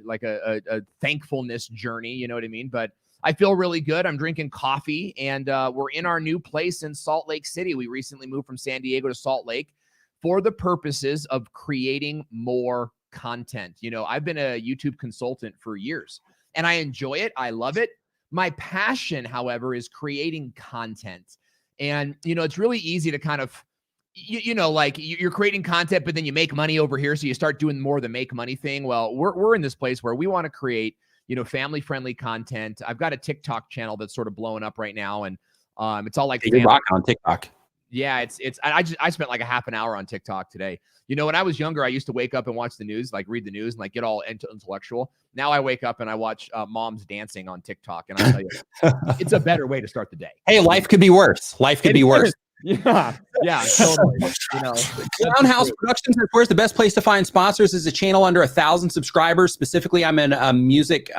Speaker 5: thankfulness journey. You know what I mean? But I feel really good. I'm drinking coffee, and we're in our new place in Salt Lake City. We recently moved from San Diego to Salt Lake for the purposes of creating more content. I've been a YouTube consultant for years, and I enjoy it. I love it. My passion, however, is creating content. And, it's really easy to kind of, you know, like you're creating content, but then you make money over here. So you start doing more of the make money thing. Well, we're in this place where we want to create, you know, family friendly content. I've got a TikTok channel that's sort of blowing up right now. And it's all like,
Speaker 1: You're rocking on TikTok.
Speaker 5: yeah, I spent like a half an hour on TikTok today. You know, when I was younger, I used to wake up and watch the news, like read the news and like get all intellectual. Now I wake up and I watch moms dancing on TikTok. And I tell you, it's a better way to start the day.
Speaker 1: Hey, life could be worse. Life could be worse.
Speaker 5: Yeah, totally. You know,
Speaker 1: Roundhouse Productions, of course, the best place to find sponsors is a channel under 1,000 subscribers. Specifically, I'm in music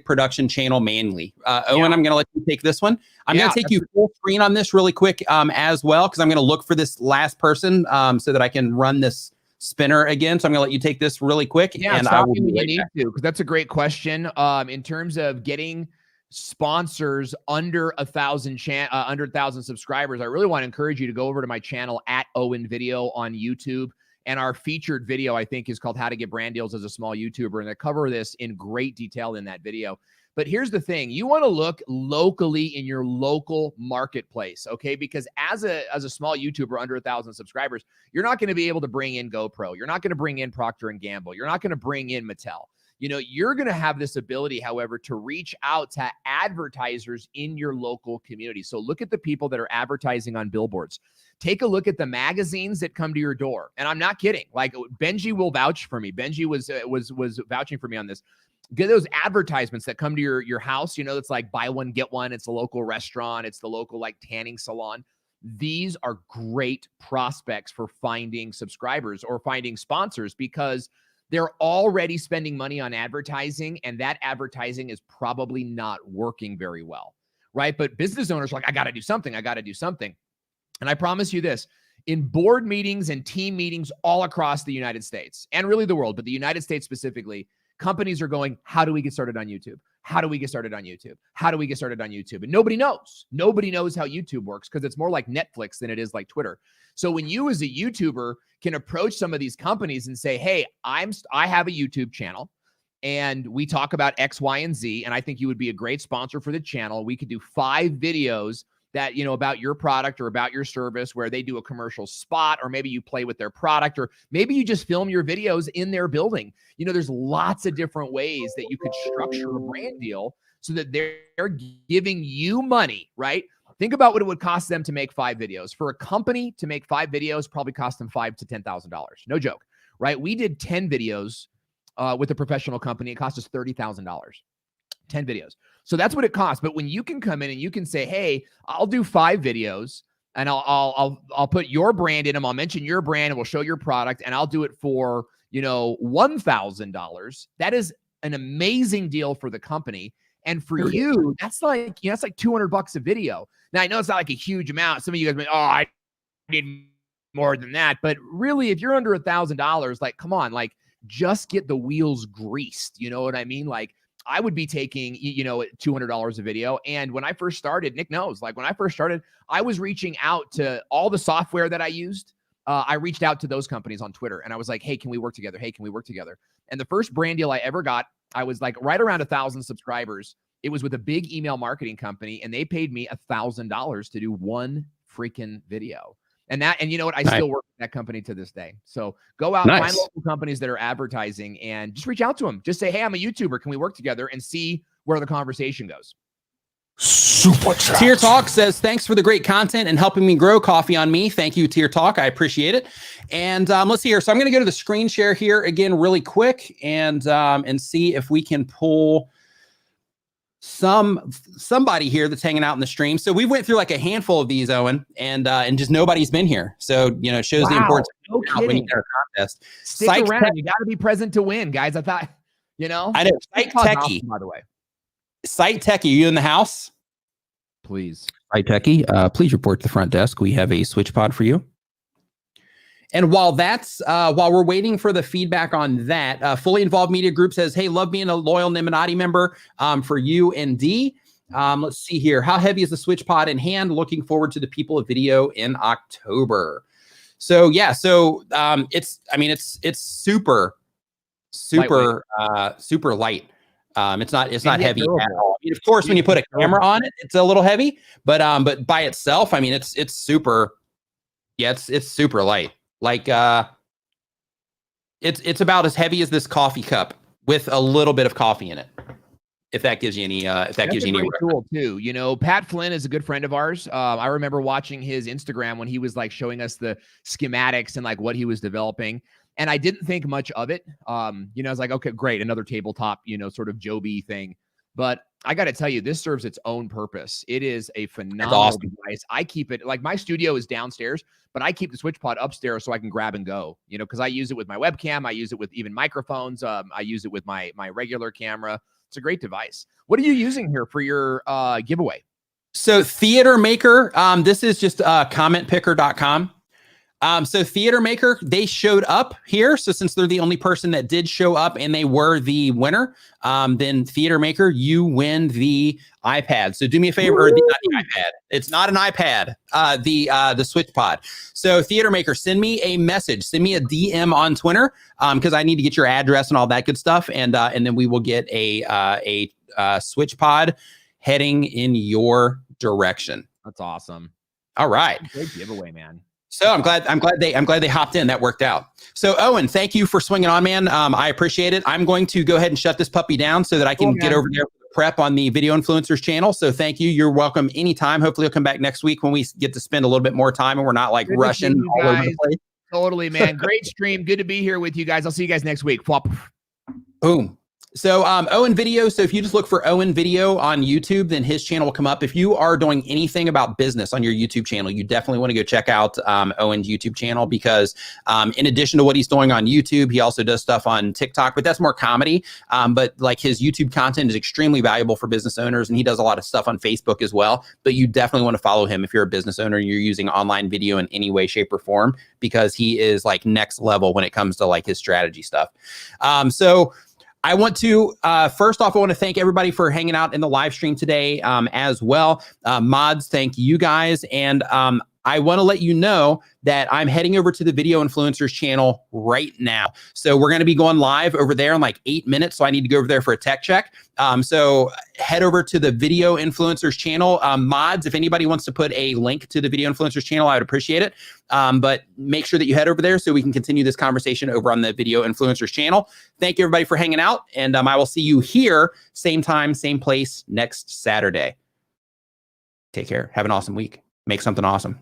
Speaker 1: production channel mainly. Owen, I'm going to let you take this one. I'm going to take you full screen on this really quick as well, because I'm going to look for this last person so that I can run this spinner again. So I'm going to let you take this really quick.
Speaker 5: Yeah,
Speaker 1: and I will
Speaker 5: be right back. Because that's a great question. In terms of getting sponsors under 1,000 subscribers, I really want to encourage you to go over to my channel at Owen Video on YouTube. And our featured video, I think, is called How to Get Brand Deals as a Small YouTuber. And I cover this in great detail in that video. But here's the thing. You want to look locally in your local marketplace, okay? Because as a small YouTuber under 1,000 subscribers, you're not going to be able to bring in GoPro. You're not going to bring in Procter & Gamble. You're not going to bring in Mattel. You know, you're going to have this ability, however, to reach out to advertisers in your local community. So look at the people that are advertising on billboards. Take a look at the magazines that come to your door. And I'm not kidding. Like Benji will vouch for me. Benji was vouching for me on this. Get those advertisements that come to your house. You know, it's like buy one, get one. It's the local restaurant. It's the local like tanning salon. These are great prospects for finding subscribers or finding sponsors, because they're already spending money on advertising, and that advertising is probably not working very well, right? But business owners are like, I got to do something. I got to do something. And I promise you this, in board meetings and team meetings all across the United States and really the world, but the United States specifically, companies are going, how do we get started on YouTube? How do we get started on YouTube? How do we get started on YouTube? And nobody knows. Nobody knows how YouTube works, because it's more like Netflix than it is like Twitter. So when you as a YouTuber can approach some of these companies and say, hey, I have a YouTube channel and we talk about X, Y, and Z, and I think you would be a great sponsor for the channel. We could do 5 videos that, you know, about your product or about your service, where they do a commercial spot, or maybe you play with their product, or maybe you just film your videos in their building. You know, there's lots of different ways that you could structure a brand deal so that they're giving you money, right? Think about what it would cost them to make 5 videos. For a company to make 5 videos probably cost them $5,000 to $10,000. No joke, right? We did 10 videos with a professional company. It cost us $30,000. 10 videos. So that's what it costs. But when you can come in and you can say, hey, I'll do 5 videos and I'll put your brand in them. I'll mention your brand and we'll show your product, and I'll do it for, you know, $1,000. That is an amazing deal for the company. And for you, that's like, you know, that's like $200 a video. Now I know it's not like a huge amount. Some of you guys may, oh, I need more than that. But really, if you're under $1,000, like, come on, like, just get the wheels greased. You know what I mean? Like, I would be taking, you know, $200 a video. And when I first started, Nick knows, like when I first started, I was reaching out to all the software that I used. I reached out to those companies on Twitter and I was like, hey, can we work together? Hey, can we work together? And the first brand deal I ever got, I was like right around 1,000 subscribers. It was with a big email marketing company, and they paid me $1,000 to do 1 freaking video. And you know what? I still work with that company to this day. So go out, find local companies that are advertising and just reach out to them. Just say, hey, I'm a YouTuber. Can we work together, and see where the conversation goes?
Speaker 2: Super chat.
Speaker 1: Tier Talk says, thanks for the great content and helping me grow. Coffee on me. Thank you, Tier Talk. I appreciate it. And let's see here. So I'm going to go to the screen share here again really quick and see if we can pull somebody here that's hanging out in the stream. So we went through like a handful of these, Owen, and just nobody's been here. So, you know, it shows the importance
Speaker 5: of winning
Speaker 1: our contest.
Speaker 5: Stick around. You got to be present to win, guys. I thought, you know.
Speaker 1: I know. Site Techie,
Speaker 5: by the way.
Speaker 1: Site Techie, you in the house?
Speaker 5: Please.
Speaker 1: Site Techie, please report to the front desk. We have a switch pod for you. And while we're waiting for the feedback on that, Fully Involved Media Group says, hey, love being a loyal Neminati member for you and D. Let's see here. How heavy is the switch pod in hand? Looking forward to the People of Video in October. So yeah, it's super light. It's not heavy at all. I mean, of course, when you put a camera on it, it's a little heavy, but by itself, I mean, it's super Yeah, it's super light. Like it's about as heavy as this coffee cup with a little bit of coffee in it. If that gives you any
Speaker 5: That's a great tool too. You know, Pat Flynn is a good friend of ours. I remember watching his Instagram when he was like showing us the schematics and like what he was developing. And I didn't think much of it. You know, I was like, okay, great, another tabletop, you know, sort of Joby thing. But I got to tell you, this serves its own purpose. It is a phenomenal device. I keep it like my studio is downstairs, but I keep the switch pod upstairs so I can grab and go, you know, because I use it with my webcam. I use it with even microphones. I use it with my regular camera. It's a great device. What are you using here for your giveaway?
Speaker 1: So Theater Maker, this is just commentpicker.com. So Theater Maker, they showed up here. So since they're the only person that did show up and they were the winner, then Theater Maker, you win the iPad. So do me a favor, not the iPad. It's not an iPad, the Switch Pod. So Theater Maker, send me a message, send me a DM on Twitter, because I need to get your address and all that good stuff. And then we will get a Switch Pod heading in your direction.
Speaker 5: That's awesome.
Speaker 1: All right.
Speaker 5: Great giveaway, man.
Speaker 1: So I'm glad they hopped in. That worked out. So Owen, thank you for swinging on, man. I appreciate it. I'm going to go ahead and shut this puppy down so that I can get over there for the prep on the Video Influencers channel. So thank you. You're welcome anytime. Hopefully you'll come back next week when we get to spend a little bit more time and we're not like rushing all over the place.
Speaker 5: Totally, man. Great stream. Good to be here with you guys. I'll see you guys next week. Flop.
Speaker 1: Boom. So Owen Video, so if you just look for Owen Video on YouTube, then his channel will come up. If you are doing anything about business on your YouTube channel, you definitely want to go check out Owen's YouTube channel because in addition to what he's doing on YouTube, he also does stuff on TikTok, but that's more comedy. But like his YouTube content is extremely valuable for business owners, and he does a lot of stuff on Facebook as well. But you definitely want to follow him if you're a business owner and you're using online video in any way, shape, or form, because he is like next level when it comes to like his strategy stuff. So I want to, first off, I want to thank everybody for hanging out in the live stream today as well. Mods, thank you guys. And I want to let you know that I'm heading over to the Video Influencers channel right now. So we're going to be going live over there in like 8 minutes. So I need to go over there for a tech check. So head over to the Video Influencers channel. Mods, if anybody wants to put a link to the Video Influencers channel, I would appreciate it. But make sure that you head over there so we can continue this conversation over on the Video Influencers channel. Thank you everybody for hanging out. And I will see you here, same time, same place next Saturday. Take care. Have an awesome week. Make something awesome.